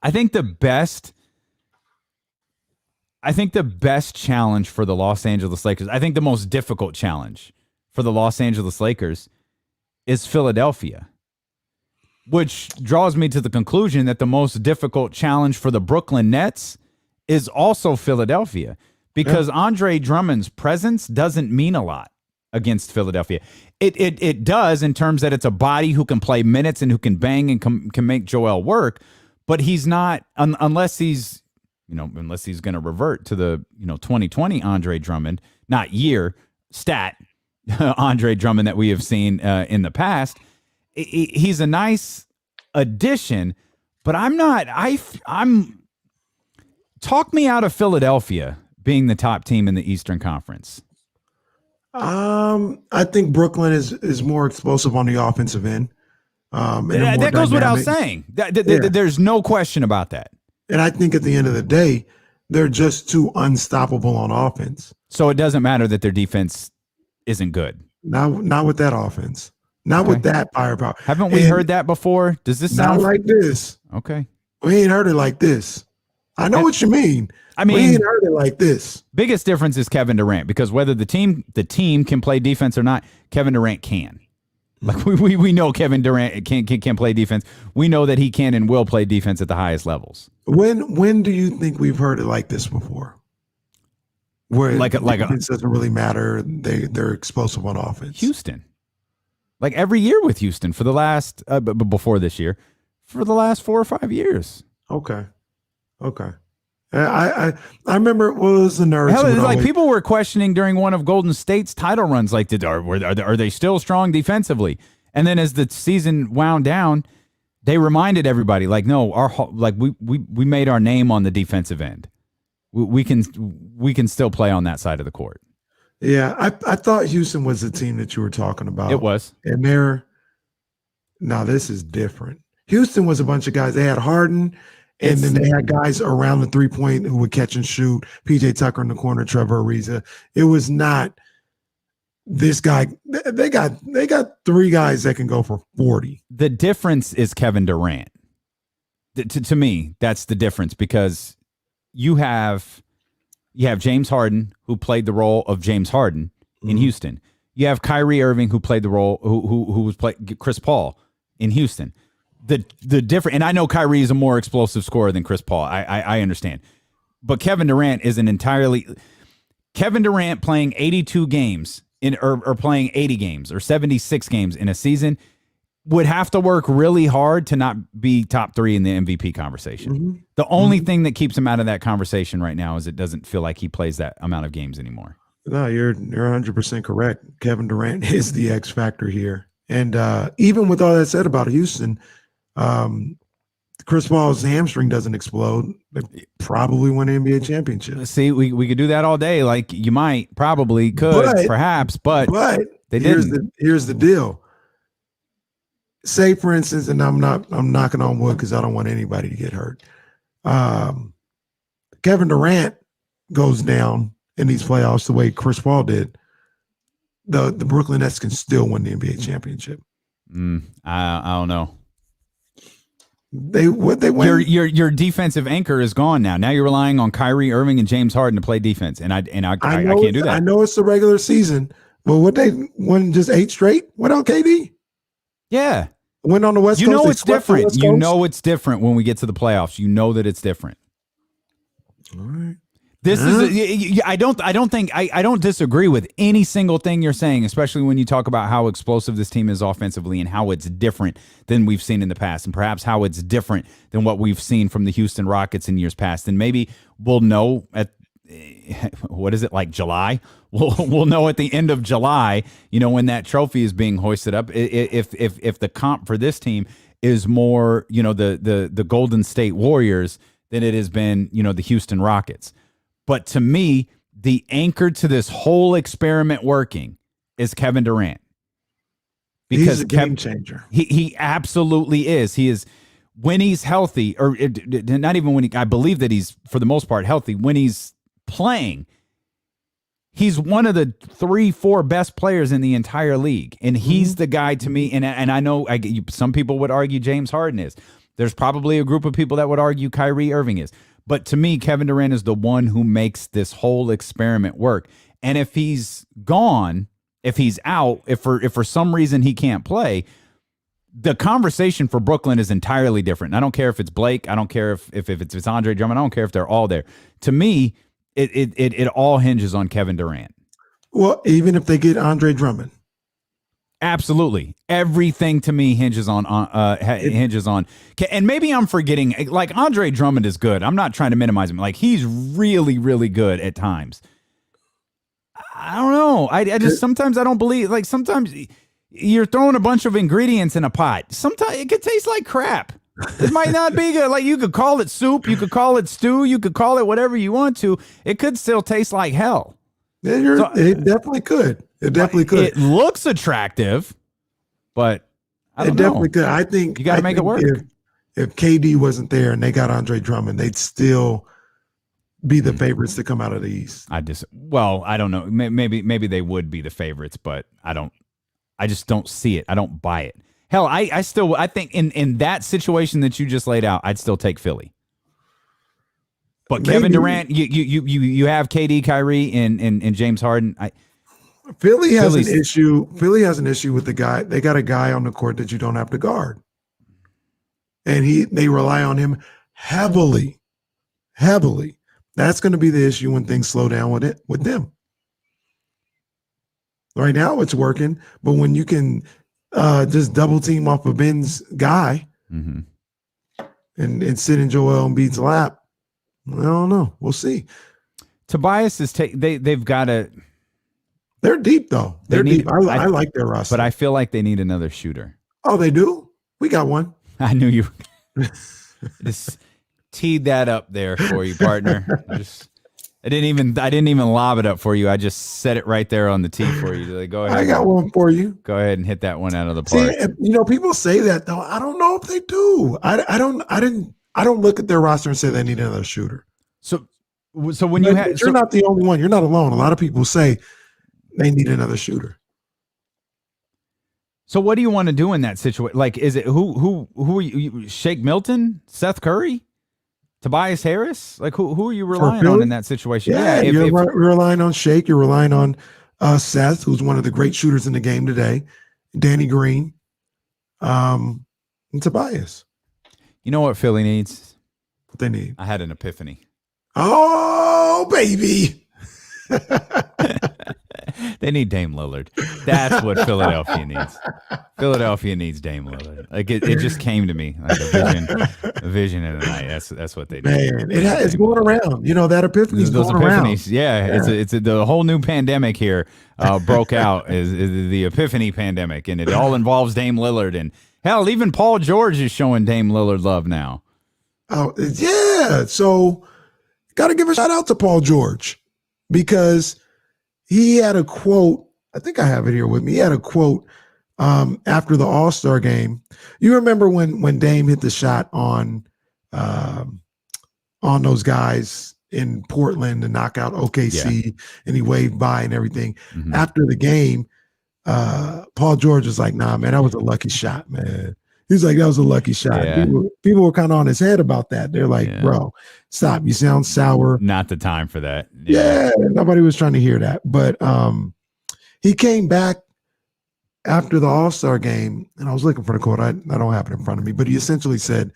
I think the best challenge for the Los Angeles Lakers, I think the most difficult challenge for the Los Angeles Lakers is Philadelphia, which draws me to the conclusion that the most difficult challenge for the Brooklyn Nets is also Philadelphia, because Andre Drummond's presence doesn't mean a lot against Philadelphia. It does in terms that it's a body who can play minutes and who can bang and can make Joel work, but he's not, unless he's going to revert to the 2020 Andre Drummond, not year, stat Andre Drummond that we have seen in the past. He's a nice addition, but I'm talk me out of Philadelphia being the top team in the Eastern Conference. I think Brooklyn is more explosive on the offensive end. That goes without saying. There's no question about that. And I think at the end of the day, they're just too unstoppable on offense. So it doesn't matter that their defense isn't good. Not with that offense. Not with that firepower. Haven't we heard that before? Does this sound like this? Okay. We ain't heard it like this. I know what you mean. We ain't heard it like this. Biggest difference is Kevin Durant, because whether the team can play defense or not, Kevin Durant can. Like we know Kevin Durant can play defense. We know that he can and will play defense at the highest levels. When do you think we've heard it like this before? Where defense doesn't really matter. They're explosive on offense. Houston, like every year with Houston for the last before this year, for the last 4 or 5 years. Okay. I remember it was the nerds. Hell, it's like people were questioning during one of Golden State's title runs, like, are they still strong defensively? And then as the season wound down, they reminded everybody, like, no, we made our name on the defensive end. We can still play on that side of the court. Yeah, I thought Houston was the team that you were talking about. It was, and this is different. Houston was a bunch of guys. They had Harden And then they had guys around the 3-point who would catch and shoot. PJ Tucker in the corner, Trevor Ariza. It was not this guy. They got 3 guys that can go for 40. The difference is Kevin Durant. To me, that's the difference, because you have James Harden, who played the role of James Harden in Houston. You have Kyrie Irving, who played the role who was Chris Paul in Houston. The different, and I know Kyrie is a more explosive scorer than Chris Paul. I understand, but Kevin Durant is Kevin Durant playing 82 games or playing 80 games or 76 games in a season would have to work really hard to not be top 3 in the MVP conversation. The only thing that keeps him out of that conversation right now is it doesn't feel like he plays that amount of games anymore. No, you're 100% correct. Kevin Durant is the X factor here. And even with all that said about Houston, Chris Paul's hamstring doesn't explode. They probably win an NBA championship. See, we could do that all day. Like you might, probably could, perhaps, but they didn't. Here's the deal. Say, for instance, and I'm knocking on wood because I don't want anybody to get hurt. Kevin Durant goes down in these playoffs the way Chris Paul did. The Brooklyn Nets can still win the NBA championship. I don't know. They win. Your defensive anchor is gone now. Now you're relying on Kyrie Irving and James Harden to play defense, and I can't do that. I know it's the regular season, but what they won just 8 straight? What on KD? Yeah. Went on the West Coast. You know it's different. You know it's different when we get to the playoffs. You know that it's different. All right. This is. I don't disagree with any single thing you're saying, especially when you talk about how explosive this team is offensively and how it's different than we've seen in the past, and perhaps how it's different than what we've seen from the Houston Rockets in years past. And maybe we'll know at what is it, like July? We'll know at the end of July, when that trophy is being hoisted up, if the comp for this team is more, the Golden State Warriors than it has been, the Houston Rockets. But to me, the anchor to this whole experiment working is Kevin Durant. Because he's a game changer. He absolutely is. He is, when he's healthy, or not even when I believe that he's, for the most part, healthy. When he's playing, he's one of the 3-4 best players in the entire league. And he's the guy to me. And I know some people would argue James Harden is. There's probably a group of people that would argue Kyrie Irving is. But to me, Kevin Durant is the one who makes this whole experiment work. And if he's gone, if he's out, if for some reason he can't play, the conversation for Brooklyn is entirely different. I don't care if it's Blake. I don't care if it's Andre Drummond. I don't care if they're all there. To me, it all hinges on Kevin Durant. Well, even if they get Andre Drummond. Absolutely. Everything to me hinges on, and maybe I'm forgetting, like Andre Drummond is good. I'm not trying to minimize him. Like he's really, really good at times. I don't know. I just, sometimes I don't believe, like sometimes you're throwing a bunch of ingredients in a pot. Sometimes it could taste like crap. It might not be good. Like you could call it soup. You could call it stew. You could call it whatever you want to. It could still taste like hell. It definitely could. It definitely could. It looks attractive, but I don't know. Definitely could. I think you got to make it work. If KD wasn't there and they got Andre Drummond, they'd still be the favorites to come out of the East. I don't know. Maybe they would be the favorites, but I just don't see it. I don't buy it. Hell, I think in that situation that you just laid out, I'd still take Philly. But Kevin Durant, you have KD, Kyrie, and James Harden. Philly has an issue. Philly has an issue with the guy. They got a guy on the court that you don't have to guard, and they rely on him heavily. That's going to be the issue when things slow down with them. Right now, it's working, but when you can just double team off of Ben's guy and sit in Joel Embiid's lap, I don't know. We'll see. Tobias is they've got to. They're deep though. They're deep. I like their roster, but I feel like they need another shooter. Oh, they do. We got one. I knew you. Just teed that up there for you, partner. I didn't even lob it up for you. I just set it right there on the tee for you. Like, go ahead. I got one for you. Go ahead and hit that one out of the park. See, people say that though. I don't know if they do. I I don't look at their roster and say they need another shooter. So when you have, you're not the only one. You're not alone. A lot of people say they need another shooter. So what do you want to do in that situation? Like, is it who are you? Shake Milton, Seth Curry, Tobias Harris? Like, who are you relying on in that situation? Yeah, you're relying on Shake. You're relying on Seth, who's one of the great shooters in the game today. Danny Green, and Tobias. You know what Philly needs? What they need? I had an epiphany. Oh, baby. They need Dame Lillard. That's what Philadelphia needs. Philadelphia needs Dame Lillard. Like it just came to me like a vision in the night. That's what they need. Man, it's going around. You know that epiphany's those going epiphanies, around. Yeah. It's the whole new pandemic here broke out is the epiphany pandemic, and it all involves Dame Lillard, and hell, even Paul George is showing Dame Lillard love now. Oh yeah, so got to give a shout out to Paul George because he had a quote. I think I have it here with me. He had a quote after the All-Star game. You remember when Dame hit the shot on those guys in Portland to knock out OKC, and he waved by and everything. Mm-hmm. After the game, Paul George was like, "Nah, man, that was a lucky shot, man." He's like, "That was a lucky shot." Yeah. People were kind of on his head about that. They're like, "Bro, stop! You sound sour." Not the time for that. Yeah, nobody was trying to hear that. But he came back after the All-Star game, and I was looking for the quote. I don't have it in front of me, but he essentially said,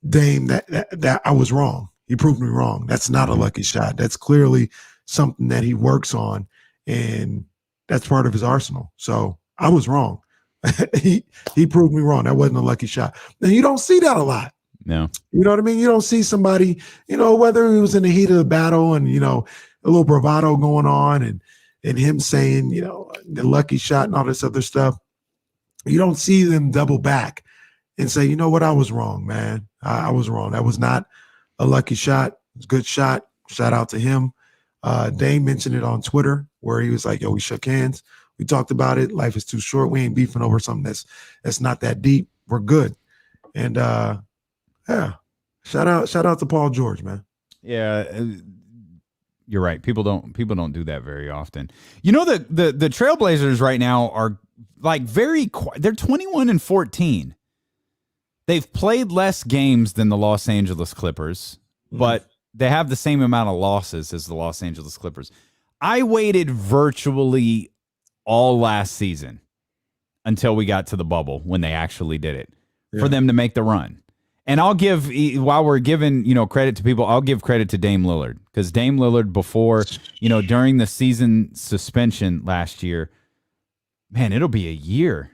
"Dame, that I was wrong. He proved me wrong. That's not a lucky shot. That's clearly something that he works on, and that's part of his arsenal. So I was wrong. he proved me wrong. That wasn't a lucky shot." And you don't see that a lot. No. You know what I mean? You don't see somebody, whether he was in the heat of the battle and, a little bravado going on and him saying, the lucky shot and all this other stuff. You don't see them double back and say, "You know what? I was wrong, man. I was wrong. That was not a lucky shot. It was a good shot. Shout out to him." Dame mentioned it on Twitter where he was like, "Yo, we shook hands. We talked about it. Life is too short. We ain't beefing over something that's not that deep. We're good." And yeah, shout out to Paul George, man. Yeah, you're right. People don't do that very often. You know, the Trailblazers right now are like very quiet. They're 21-14. They've played less games than the Los Angeles Clippers, but they have the same amount of losses as the Los Angeles Clippers. I waited virtually all last season until we got to the bubble when they actually did it for them to make the run. And I'll give, while we're giving, credit to people, I'll give credit to Dame Lillard because Dame Lillard before, during the season suspension last year, man, it'll be a year.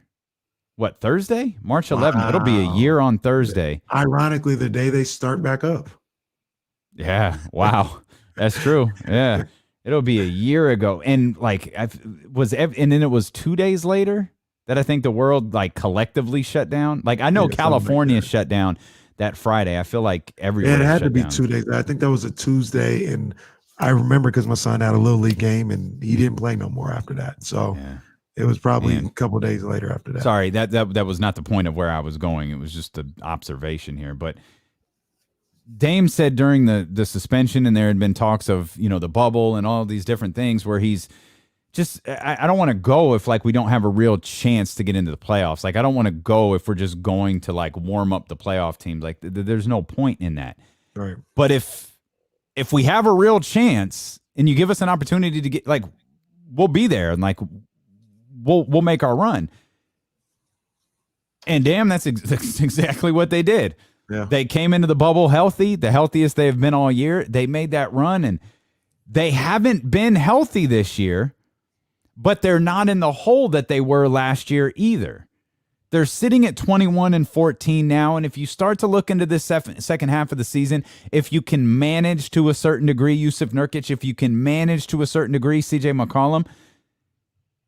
What, Thursday? March 11th. Wow. It'll be a year on Thursday. Ironically, the day they start back up. Yeah. Wow. That's true. Yeah. It'll be a year ago. And and then it was 2 days later that I think the world collectively shut down. Like I know California shut down that Friday. I feel like everywhere. It had to be down. 2 days. I think that was a Tuesday. And I remember because my son had a little league game and he didn't play no more after that. So it was probably a couple of days later after that. Sorry, that was not the point of where I was going. It was just an observation here. But Dame said during the suspension, and there had been talks of, the bubble and all of these different things where he's just, I don't want to go if we don't have a real chance to get into the playoffs. I don't want to go if we're just going to warm up the playoff teams. There's no point in that. Right. But if we have a real chance and you give us an opportunity to get, we'll be there and we'll make our run. And damn, that's exactly what they did. Yeah. They came into the bubble healthy, the healthiest they've been all year. They made that run, and they haven't been healthy this year, but they're not in the hole that they were last year either. They're sitting at 21-14 now, and if you start to look into this second half of the season, if you can manage to a certain degree Yusuf Nurkic, if you can manage to a certain degree CJ McCollum,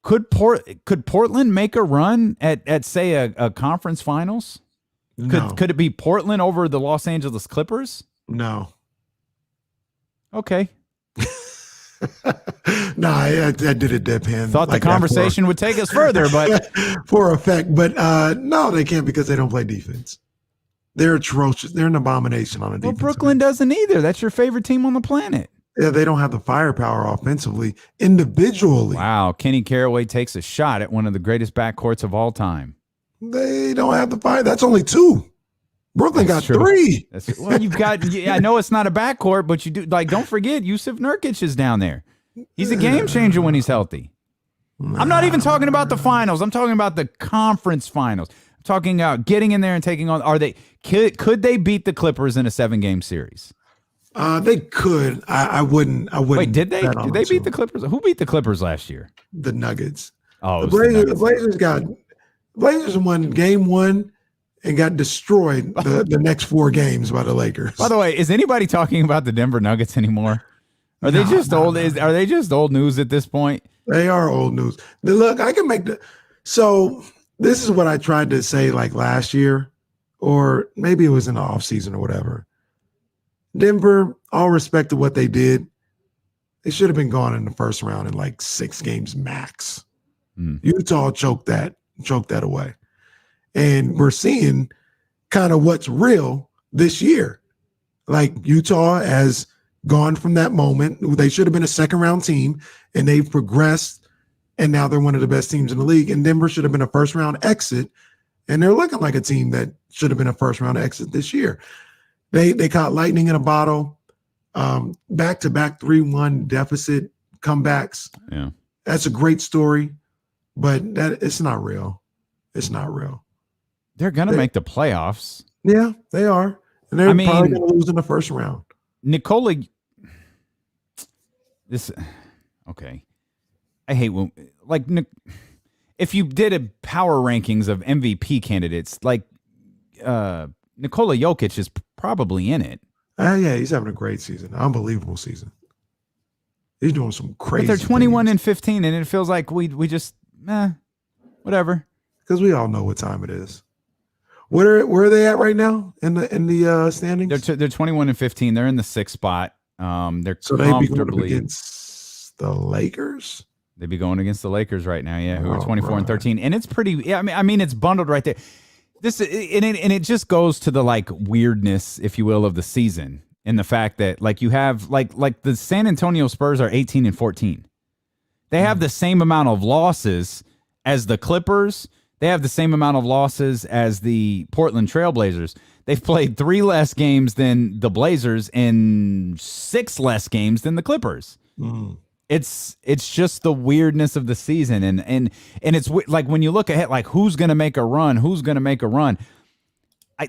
could Portland make a run at say a conference finals? No. Could it be Portland over the Los Angeles Clippers? No. Okay. Nah, I did a deadpan. Thought the conversation would take us further, but for effect. But no, they can't because they don't play defense. They're atrocious. They're an abomination on a Well, defense. Brooklyn doesn't either. That's your favorite team on the planet. Yeah, they don't have the firepower offensively, individually. Wow, Kenny Caraway takes a shot at one of the greatest backcourts of all time. They don't have the fire. That's only 2. Brooklyn That's got true. 3. Well, you've got. Yeah, I know it's not a backcourt, but you do don't forget Yusuf Nurkic is down there. He's a game changer when he's healthy. I'm not even talking about the finals. I'm talking about the conference finals. I'm talking about getting in there and taking on. Could they beat the Clippers in a 7-game series? They could. I wouldn't. Wait, did they? bet on Did they them beat to. the Clippers? Who beat the Clippers last year? The Nuggets? Oh, The it was the Blazers, Nuggets. Blazers won game 1 and got destroyed the next 4 games by the Lakers. By the way, is anybody talking about the Denver Nuggets anymore? Are they just old? Are they just old news at this point? They are old news. Look, I can make so this is what I tried to say like last year, or maybe it was in the offseason or whatever. Denver, all respect to what they did, they should have been gone in the first round in like 6 games max. Utah choked that away. And we're seeing kind of what's real this year. Like Utah has gone from that moment. They should have been a second round team, and they've progressed, and now they're one of the best teams in the league. And Denver should have been a first round exit, and they're looking like a team that should have been a first round exit this year. They caught lightning in a bottle, back-to-back 3-1 deficit comebacks. Yeah, that's a great story, but it's not real. It's not real. They're gonna make the playoffs. Yeah, they are, and they're probably gonna lose in the first round. Nikola, okay. I hate when if you did a power rankings of MVP candidates, like Nikola Jokic is probably in it. Yeah, he's having a great season, unbelievable season. He's doing some crazy. But they're 21 and 15, and it feels like we just whatever. Because we all know what time it is. Where are they at right now in the standings? They're 21 and 15. They're in the 6th spot. They're so they'd be going comfortably against the Lakers. They'd be going against the Lakers right now, yeah, who are 24 and 13, and it's pretty. Yeah, I mean, it's bundled right there. And it just goes to the like weirdness, if you will, of the season, and the fact that like you have like the San Antonio Spurs are 18 and 14. They have the same amount of losses as the Clippers. They have the same amount of losses as the Portland Trailblazers. They've played 3 less games than the Blazers and 6 less games than the Clippers. It's just the weirdness of the season, and it's like when you look ahead, like who's going to make a run,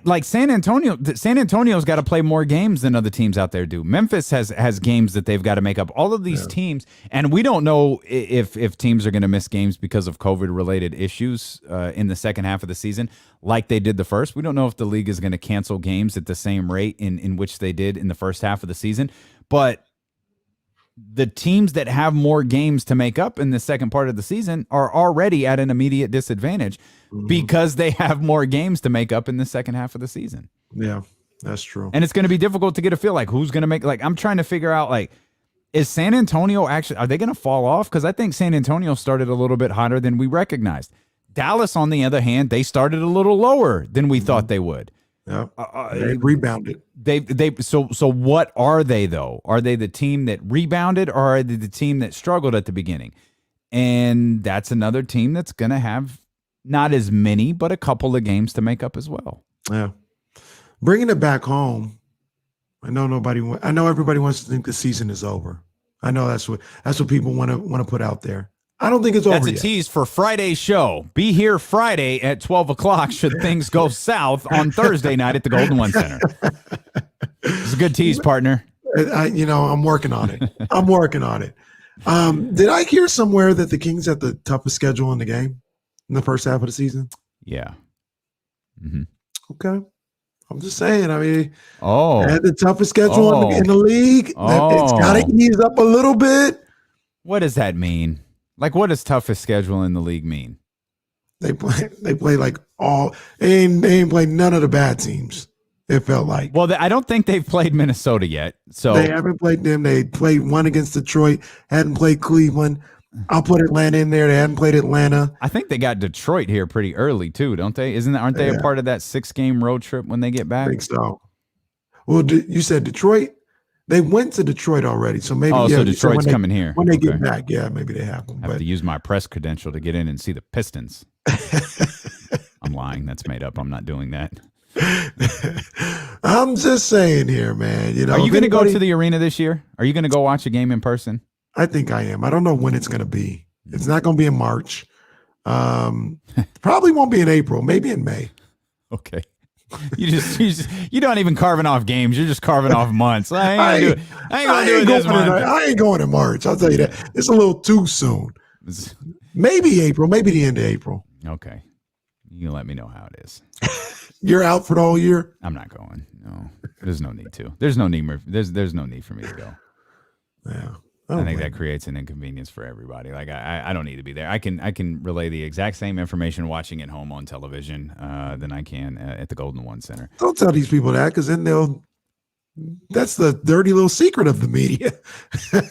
like San Antonio's got to play more games than other teams out there do. Memphis has games that they've got to make up. All of these teams, and we don't know if teams are going to miss games because of COVID-related issues in the second half of the season, like they did the first. We don't know if the league is going to cancel games at the same rate in which they did in the first half of the season, but the teams that have more games to make up in the second part of the season are already at an immediate disadvantage because they have more games to make up in the second half of the season. Yeah, that's true. And it's going to be difficult to get a feel like who's going to make, like, I'm trying to figure out, like, is San Antonio actually, are they going to fall off? Because I think San Antonio started a little bit hotter than we recognized. Dallas, on the other hand, they started a little lower than we thought they would. Yeah, they rebounded. So what are they though? Are they the team that rebounded, or are they the team that struggled at the beginning? And that's another team that's going to have not as many, but a couple of games to make up as well. Yeah, bringing it back home. I know everybody wants to think the season is over. I know that's what people want to put out there. I don't think it's over yet. That's a tease for Friday's show. Be here Friday at 12 o'clock should things go south on Thursday night at the Golden One Center. It's a good tease, partner. I'm working on it. Did I hear somewhere that the Kings had the toughest schedule in the game in the first half of the season? Yeah. Okay. I'm just saying. I mean, they had the toughest schedule in the league. It's got to ease up a little bit. What does that mean? Like, what does toughest schedule in the league mean? They play like they ain't played none of the bad teams. It felt like. Well, I don't think they've played Minnesota yet. So they haven't played them. They played one against Detroit. Hadn't played Cleveland. I'll put Atlanta in there. They hadn't played Atlanta. I think they got Detroit here pretty early too, don't they? Aren't they a part of that 6-game road trip when they get back? I think so. Well, you said Detroit. They went to Detroit already, so maybe. So Detroit's coming here when they get back. Yeah, maybe they have them. I have to use my press credential to get in and see the Pistons. I'm lying. That's made up. I'm not doing that. I'm just saying here, man. You know, are you going to go to the arena this year? Are you going to go watch a game in person? I think I am. I don't know when it's going to be. It's not going to be in March. Probably won't be in April. Maybe in May. Okay. You don't even carving off games. You're just carving off months. I ain't gonna do it this month. I ain't going in March. I'll tell you that. It's a little too soon. Maybe April. Maybe the end of April. Okay. You can let me know how it is. You're out for the whole year? I'm not going. No. There's no need to. There's no need for me to go. Yeah. I think that creates an inconvenience for everybody. Like I don't need to be there. I can relay the exact same information watching at home on television than I can at the Golden One Center. Don't tell these people that, because then that's the dirty little secret of the media.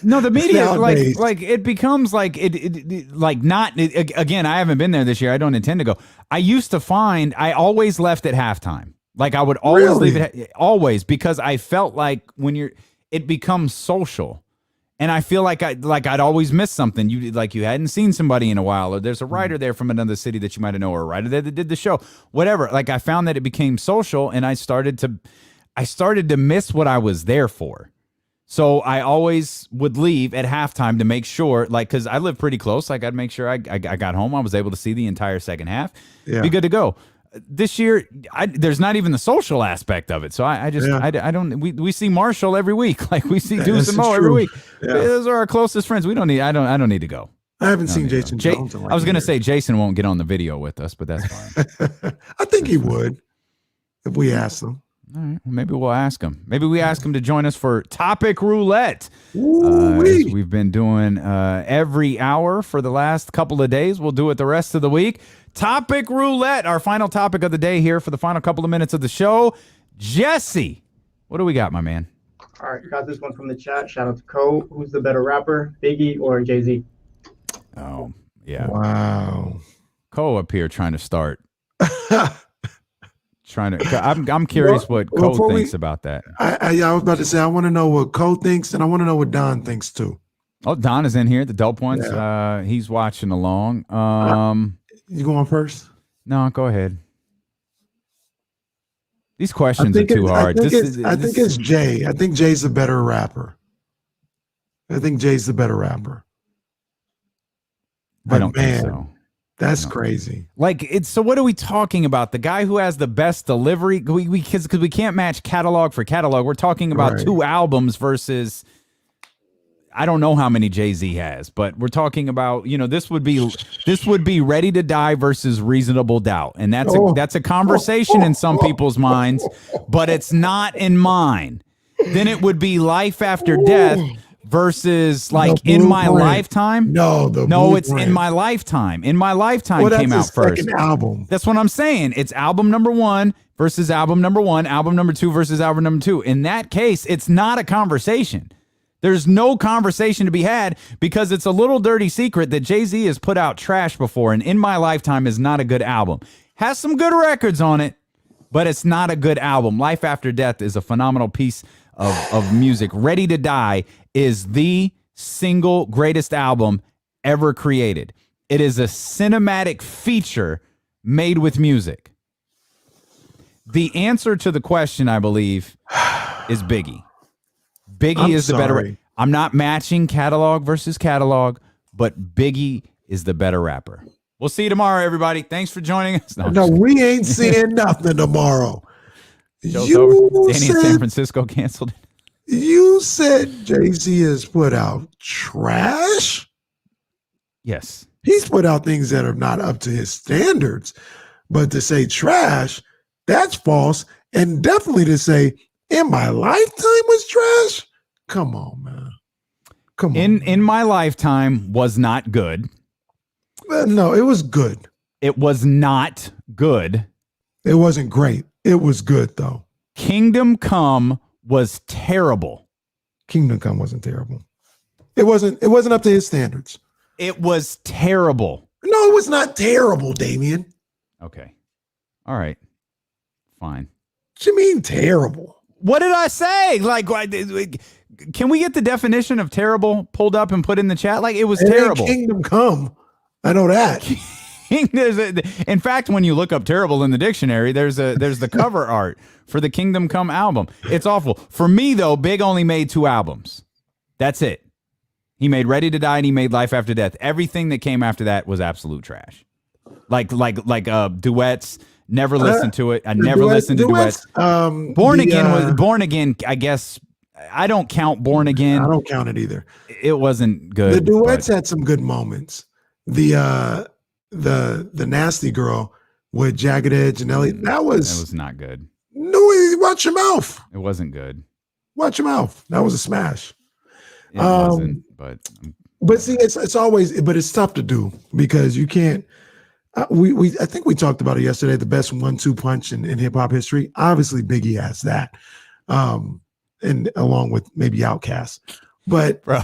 No, the media Nowadays. like it becomes like again, I haven't been there this year. I don't intend to go. I used to find I always left at halftime. Like I would always leave it always, because I felt like it becomes social. And I feel like I'd always miss something. You hadn't seen somebody in a while, or there's a writer there from another city that you might have known, or a writer there that did the show, whatever. Like I found that it became social, and I started to miss what I was there for. So I always would leave at halftime to make sure, because I live pretty close. Like I'd make sure I got home. I was able to see the entire second half. Yeah. Be good to go. This year, there's not even the social aspect of it. So I don't. We see Marshall every week. Like we see Deuce and Mo every week. Yeah. Those are our closest friends. I don't need to go. I haven't seen Jason Jones. I was going to say Jason won't get on the video with us, but that's fine. I think he would if we asked him. All right. Well, maybe we'll ask him. Maybe we ask him to join us for Topic Roulette. As we've been doing every hour for the last couple of days. We'll do it the rest of the week. Topic Roulette, our final topic of the day here for the final couple of minutes of the show. Jesse, what do we got, my man? All right, got this one from the chat. Shout out to Cole. Who's the better rapper, Biggie or Jay-Z? Oh, yeah. Wow. Cole up here trying to start. I'm curious what Cole thinks about that. I was about to say, I want to know what Cole thinks, and I want to know what Don thinks too. Oh, Don is in here at the Dope Ones. Yeah. He's watching along. You going first? No, go ahead. These questions are too hard. I think it's Jay. I think Jay's the better rapper. But I don't think so. That's crazy. So what are we talking about? The guy who has the best delivery? Because we can't match catalog for catalog. We're talking about 2 albums versus I don't know how many Jay-Z has, but we're talking about, this would be Ready to Die versus Reasonable Doubt. And that's a conversation in some people's minds, but it's not in mine. Then it would be Life After Death versus In My Lifetime. No, it's In My Lifetime. In My Lifetime came out first. Second album. That's what I'm saying. It's album number 1 versus album number 1, album number 2 versus album number 2. In that case, it's not a conversation. There's no conversation to be had because it's a little dirty secret that Jay-Z has put out trash before, and In My Lifetime is not a good album. Has some good records on it, but it's not a good album. Life After Death is a phenomenal piece of music. Ready to Die is the single greatest album ever created. It is a cinematic feature made with music. The answer to the question, I believe, is Biggie. Biggie is the better. I'm not matching catalog versus catalog, but Biggie is the better rapper. We'll see you tomorrow, everybody. Thanks for joining us. No, we ain't seeing nothing tomorrow. Show's over. Danny in San Francisco canceled. You said Jay-Z has put out trash? Yes. He's put out things that are not up to his standards. But to say trash, that's false. And definitely to say, In My Lifetime was trash? Come on, man. Come on. In My Lifetime was not good. No, it was good. It was not good. It wasn't great. It was good, though. Kingdom Come was terrible. Kingdom Come wasn't terrible. It wasn't up to his standards. It was terrible. No, it was not terrible, Damien. Okay. All right. Fine. What you mean terrible? What did I say? Like, can we get the definition of terrible pulled up and put in the chat? Like, it was terrible. Kingdom Come. I know that. In fact, when you look up terrible in the dictionary, there's the cover art for the Kingdom Come album. It's awful. For me, though, Big only made 2 albums. That's it. He made Ready to Die and he made Life After Death. Everything that came after that was absolute trash. Like duets. Never listened to it. I never listened to duets. Born Again. I guess I don't count Born Again. I don't count it either. It wasn't good. The duets had some good moments. The Nasty Girl with Jagged Edge and Elliot. That was not good. No, watch your mouth. It wasn't good. Watch your mouth. That was a smash. It wasn't, but see, it's always, but it's tough to do because you can't. I think we talked about it yesterday. The best 1-2 punch in hip hop history. Obviously, Biggie has that, and along with maybe Outkast. But bro,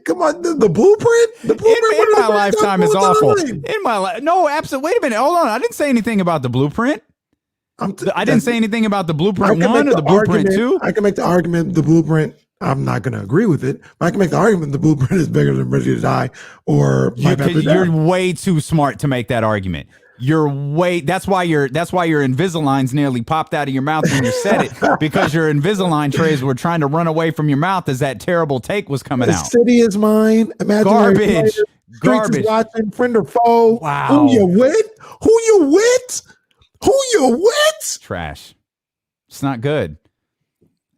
come on, the blueprint. The blueprint in my lifetime is awful. In my life, no, absolutely. Wait a minute, hold on. I didn't say anything about the blueprint. I didn't say anything about the blueprint 1 or the blueprint 2. I can make the argument the blueprint. I'm not going to agree with it, but I can make the argument the blueprint is bigger than Ready to Die or you're way too smart to make that argument. That's why your Invisaligns nearly popped out of your mouth when you said it, because your Invisalign trays were trying to run away from your mouth as that terrible take was coming out. The city is mine. Garbage. Garbage. Watching, friend or foe. Wow. Who you with? Trash. It's not good.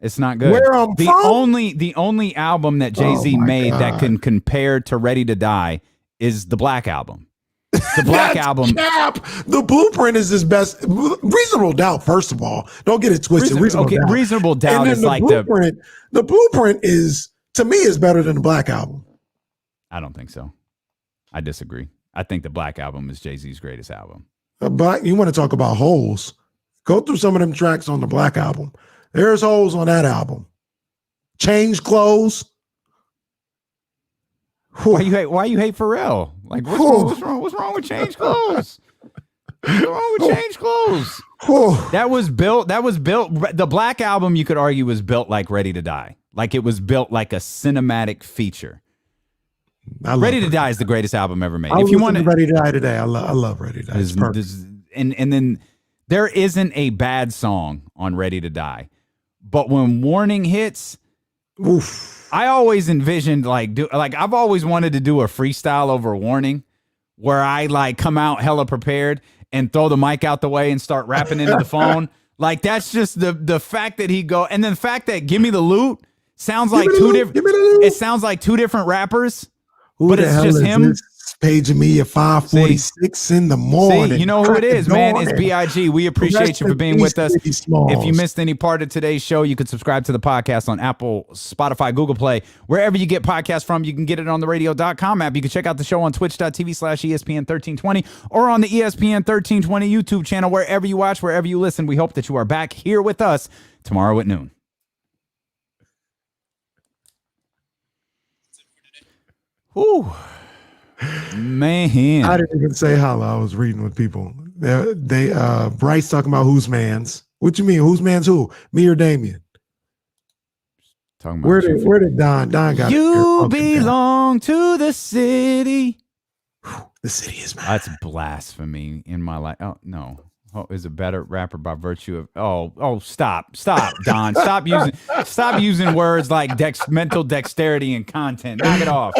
It's not good. Where I'm from? The only album that Jay-Z made that can compare to Ready to Die is the Black Album. The Black Album. Cap. The Blueprint is his best. Reasonable Doubt, first of all. Don't get it twisted. Reasonable Doubt is like the Blueprint is, to me, is better than the Black Album. I don't think so. I disagree. I think the Black Album is Jay-Z's greatest album. But you want to talk about holes? Go through some of them tracks on the Black Album. There's holes on that album. Change Clothes. Why you hate Pharrell? Like what's wrong with Change Clothes? What's wrong with Change Clothes? That was built. The Black Album, you could argue, was built like Ready to Die. Like it was built like a cinematic feature. Ready to Die is the greatest album ever made. If you want Ready to Die today, I love Ready to Die. It's perfect. And then there isn't a bad song on Ready to Die. But when Warning hits, oof. I always envisioned I've always wanted to do a freestyle over Warning, where I like come out hella prepared and throw the mic out the way and start rapping into the phone. Like that's just the fact that he go, and then the fact that Give Me the Loot sounds like two different. It sounds like 2 different rappers, but it's just him. Paging me at 5:46 in the morning. See, you know who it is, man. It's B.I.G. We appreciate you for being with us. If you missed any part of today's show, you can subscribe to the podcast on Apple, Spotify, Google Play. Wherever you get podcasts from, you can get it on the radio.com app. You can check out the show on twitch.tv/ESPN1320 or on the ESPN 1320 YouTube channel. Wherever you watch, wherever you listen, we hope that you are back here with us tomorrow at noon. Whew. Man, I didn't even say holla. I was reading with people. They Bryce talking about who's man's. What you mean? Who's man's who? Me or Damien? Talking about where did Don got you belong to the city. The city is mine. That's blasphemy in my life. Oh no. Oh, is a better rapper by virtue of stop Don, stop using words like mental dexterity and content. Knock it off.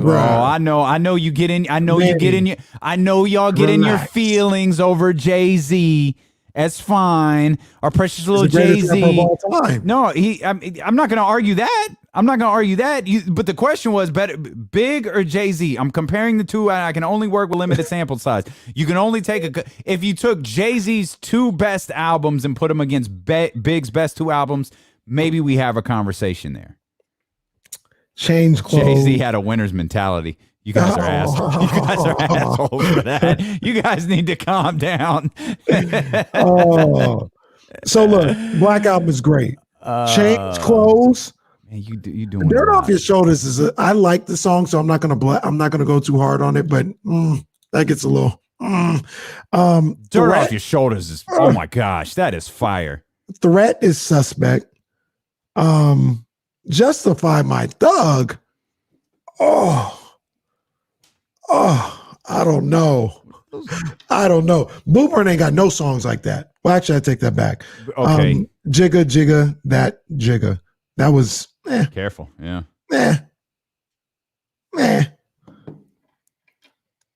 I know you get in y'all get in your feelings over Jay-Z. That's fine. Our precious little Jay-Z. No, I'm not going to argue that. But the question was better, Big or Jay-Z? I'm comparing the two, and I can only work with limited sample size. You can only take if you took Jay-Z's 2 best albums and put them against Big's best 2 albums, maybe we have a conversation there. Change Clothes. Jay-Z had a winner's mentality. You guys are assholes. You guys are assholes for that. You guys need to calm down. So look, Black Album is great. Change clothes. Man, you doing Dirt a off lot. your shoulders is. I like the song, so I'm not gonna go too hard on it. But that gets a little. Dirt Threat, off your shoulders is. Oh my gosh, that is fire. Threat is suspect. Justify my thug. Oh, I don't know. Blueprint ain't got no songs like that. Well, actually, I take that back. Okay. Jigga, that Jigga. That was Careful. Yeah. meh.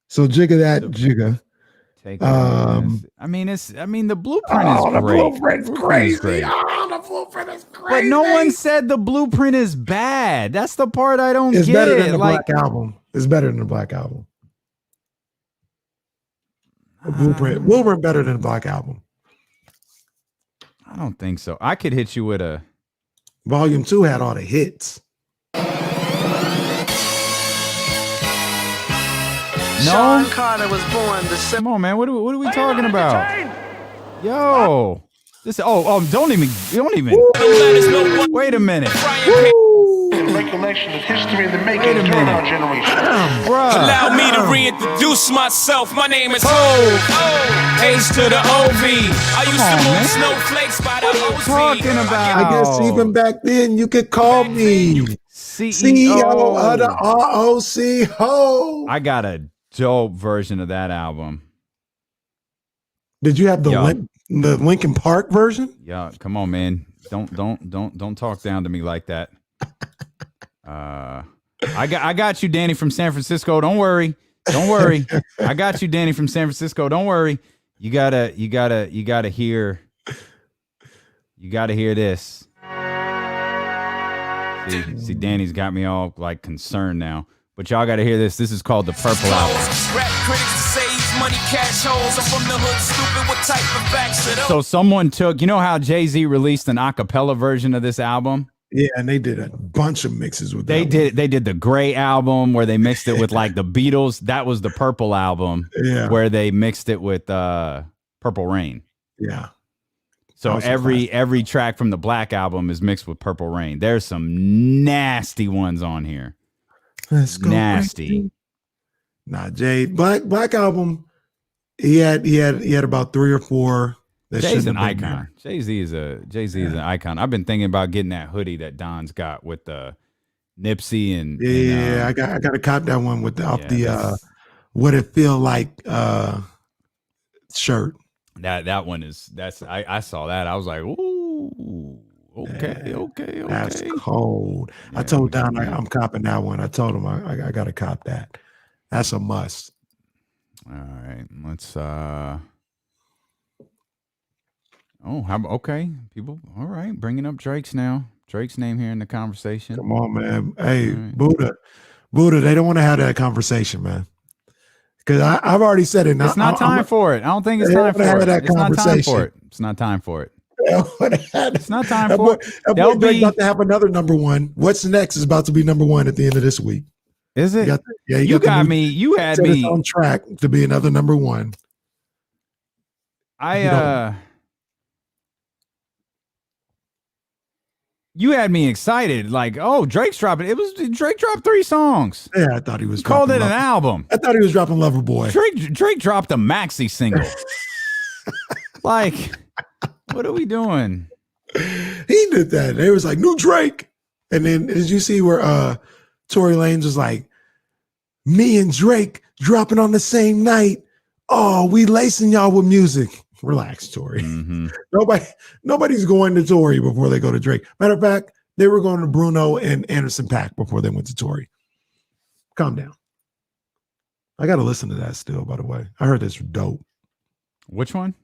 So Jigga that Jigga. Take Um, I mean, the blueprint is the great. blueprint's Blueprint is crazy. great. The blueprint is But crazy. no one said the blueprint is bad. That's the part I don't It's get. better than the Like, Black Album. It's better than the Black Album. Blueprint better than the Black Album. I don't think so. I could hit you with a. Volume 2 had all the hits. No. Carter was born Come on, man. What are we talking about? Yo. This. Don't even. Wait a minute. Recollection of history in the making Wait a during minute. our generation. Bruh. Allow me to reintroduce myself. My name is Hov. H to the OV. I used to man. move snowflakes by the OZ. Talking about. I guess even back then you could call me CEO of the ROC Ho. I got a dope version of that album. Did you have the Yo. the Linkin Park version? Yeah, come on, man. Don't talk down to me like that. I got you, Danny from San Francisco. Don't worry. I got you, Danny from San Francisco. Don't worry. You gotta hear this. See, Danny's got me all like concerned now. But y'all gotta hear this. This is called the Purple Album. Rap critics to save money, cash holes. I'm from the hood, stupid. What type of facts it up? So someone took, you know how Jay-Z released an a cappella version of this album? Yeah, and they did a bunch of mixes with They that did the Gray album where they mixed it with like the Beatles. That was the Purple album. Yeah. Where they mixed it with Purple Rain. Yeah. So That was a every track from the Black album is mixed with Purple Rain. There's some nasty ones on here. Let's go Nasty. crazy. Nah, Jay, Black Album, he had about 3 or 4 that Jay's shouldn't an have been there. icon. Jay-Z is an icon. I've been thinking about getting that hoodie that Don's got with the Nipsey and Yeah, I got to cop that one with off the that's- what it feel like shirt. that one is I saw that. I was like, ooh, okay. That's cold. I told Don I'm copping that one. I told him I got to cop that. That's a must. All right, let's okay, people. All right, bringing up Drake's now. Drake's name here in the conversation. Come on, man. Hey, right. Buddha, they don't want to have that conversation, man. Because I've already said it. Now, It's not time for it. I don't think it's They time don't have for it. that It's not time for conversation. it. It's not time for it. It's It's not time for it. That boy There'll Drake be- about to have another number one. What's next is about to be number one at the end of this week. Is it? You got the- me. You had said it's me. on track to be another number one. You had me excited. Like, oh, Drake's dropping. Drake dropped 3 songs. Yeah, I thought he was Called it dropping an Lover- album. I thought he was dropping Lover Boy. Drake dropped a maxi single. Like, what are we doing? He did that. They was like, new Drake. And then did you see where Tory Lanez was like, me and Drake dropping on the same night. Oh, we lacing y'all with music. Relax, Tory. Mm-hmm. Nobody's going to Tory before they go to Drake. Matter of fact, they were going to Bruno and Anderson .Paak before they went to Tory. Calm down. I got to listen to that still, by the way. I heard that's dope. Which one?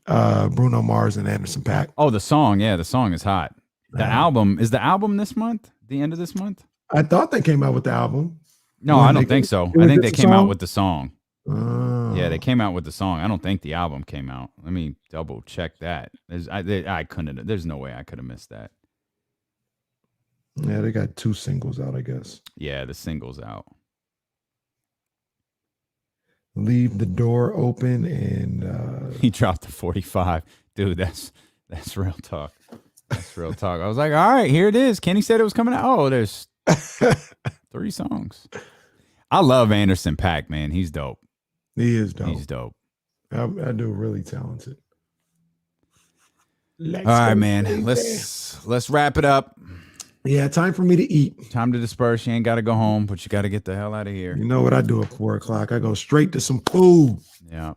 Bruno Mars and Anderson .Paak. Oh, the song. Yeah, the song is hot. The album. Is the album this month? The end of this month? I thought they came out with the album. No, When I they don't think did- so. did we I think get they the came out song? with the song. Oh. Yeah, they came out with the song. I don't think the album came out. Let me double check that. I couldn't. There's no way I could have missed that. Yeah, they got 2 singles out, I guess. Yeah, the single's out. Leave the Door Open and He dropped the 45. Dude, that's real talk. That's real talk. I was like, all right, here it is. Kenny said it was coming out. Oh, there's 3 songs. I love Anderson .Paak, man. He's dope. He is dope. He's dope. I do really talented. All right, man. Let's wrap it up. Yeah, time for me to eat. Time to disperse. You ain't got to go home, but you got to get the hell out of here. You know what I do at 4 o'clock? I go straight to some food. Yeah.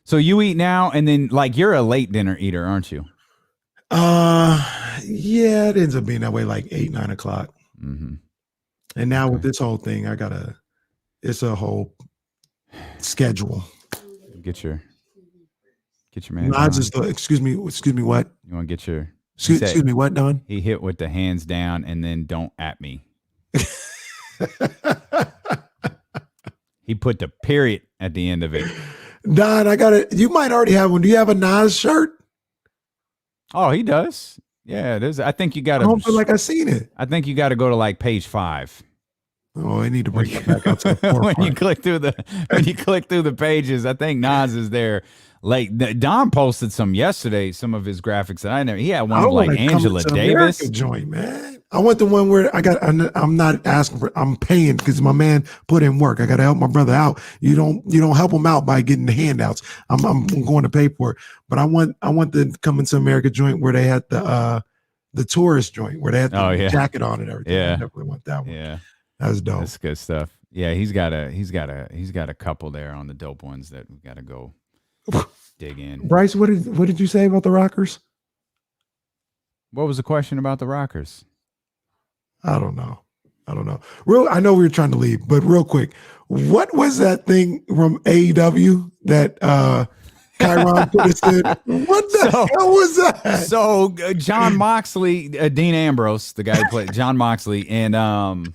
So you eat now, and then like you're a late dinner eater, aren't you? Yeah, it ends up being that way, like 8, 9 o'clock. Mm-hmm. And now with this whole thing, it's a whole schedule. Get your man. Excuse me, what? You want to get your excuse me, what, Don? He hit with the hands down and then don't at me. He put the period at the end of it. Don, you might already have one. Do you have a Nas shirt? Oh, he does. Yeah, it is. I think you got to. I don't feel like I've seen it. I think you got to go to like page 5. Oh, I need to bring it back up to the forefront. when you click through the pages, I think Nas is there. Like Don posted some yesterday, some of his graphics that I never. He had one of like Angela Davis joint, man. I want the one where I'm not asking for. I'm paying because my man put in work. I got to help my brother out. You don't help him out by getting the handouts. I'm going to pay for it. But I want the Coming to America joint where they had the tourist joint where they had the jacket on and everything. Yeah, I definitely want that one. Yeah, that's dope. That's good stuff. Yeah, he's got a couple there on the dope ones that we got to go dig in. Bryce, what did you say about the Rockers? What was the question about the Rockers? I don't know. I know we were trying to leave, but real quick, what was that thing from AEW that Chiron put us in? What the hell was that? So John Moxley, Dean Ambrose, the guy who played John Moxley, and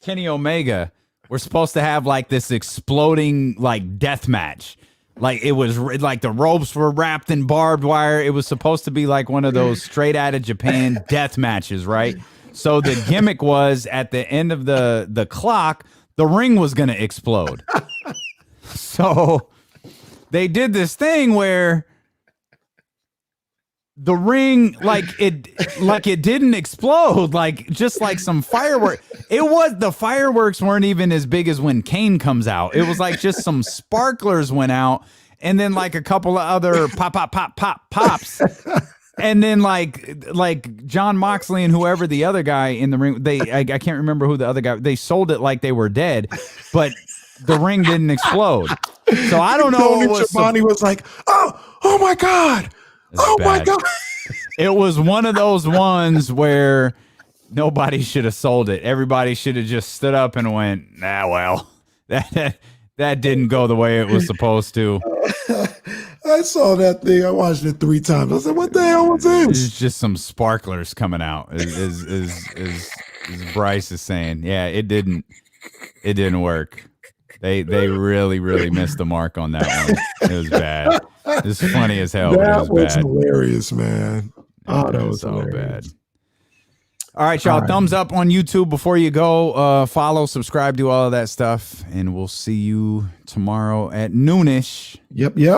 Kenny Omega were supposed to have like this exploding like death match. Like it was like the ropes were wrapped in barbed wire. It was supposed to be like one of those straight out of Japan death matches, right? So the gimmick was at the end of the clock, the ring was going to explode. So they did this thing where the ring, it didn't explode, like just like some fireworks. The fireworks weren't even as big as when Kane comes out. It was like just some sparklers went out, and then like a couple of other pops. And then like John Moxley and whoever the other guy in the ring, I can't remember who the other guy. They sold it like they were dead, but the ring didn't explode. So I don't know. Tony Schiavone was like, oh my God. My God. It was one of those ones where nobody should have sold it. Everybody should have just stood up and went, well, that didn't go the way it was supposed to. I saw that thing. I watched it 3 times. I said, what the hell was this? It's just some sparklers coming out. As Bryce is saying. Yeah, it didn't work. They really, really missed the mark on that one. It was bad. It's funny as hell. That but it was bad. Hilarious, man. Oh, that was so bad. All right, y'all. Thumbs up on YouTube before you go. Follow, subscribe, do all of that stuff. And we'll see you tomorrow at noonish. Yep.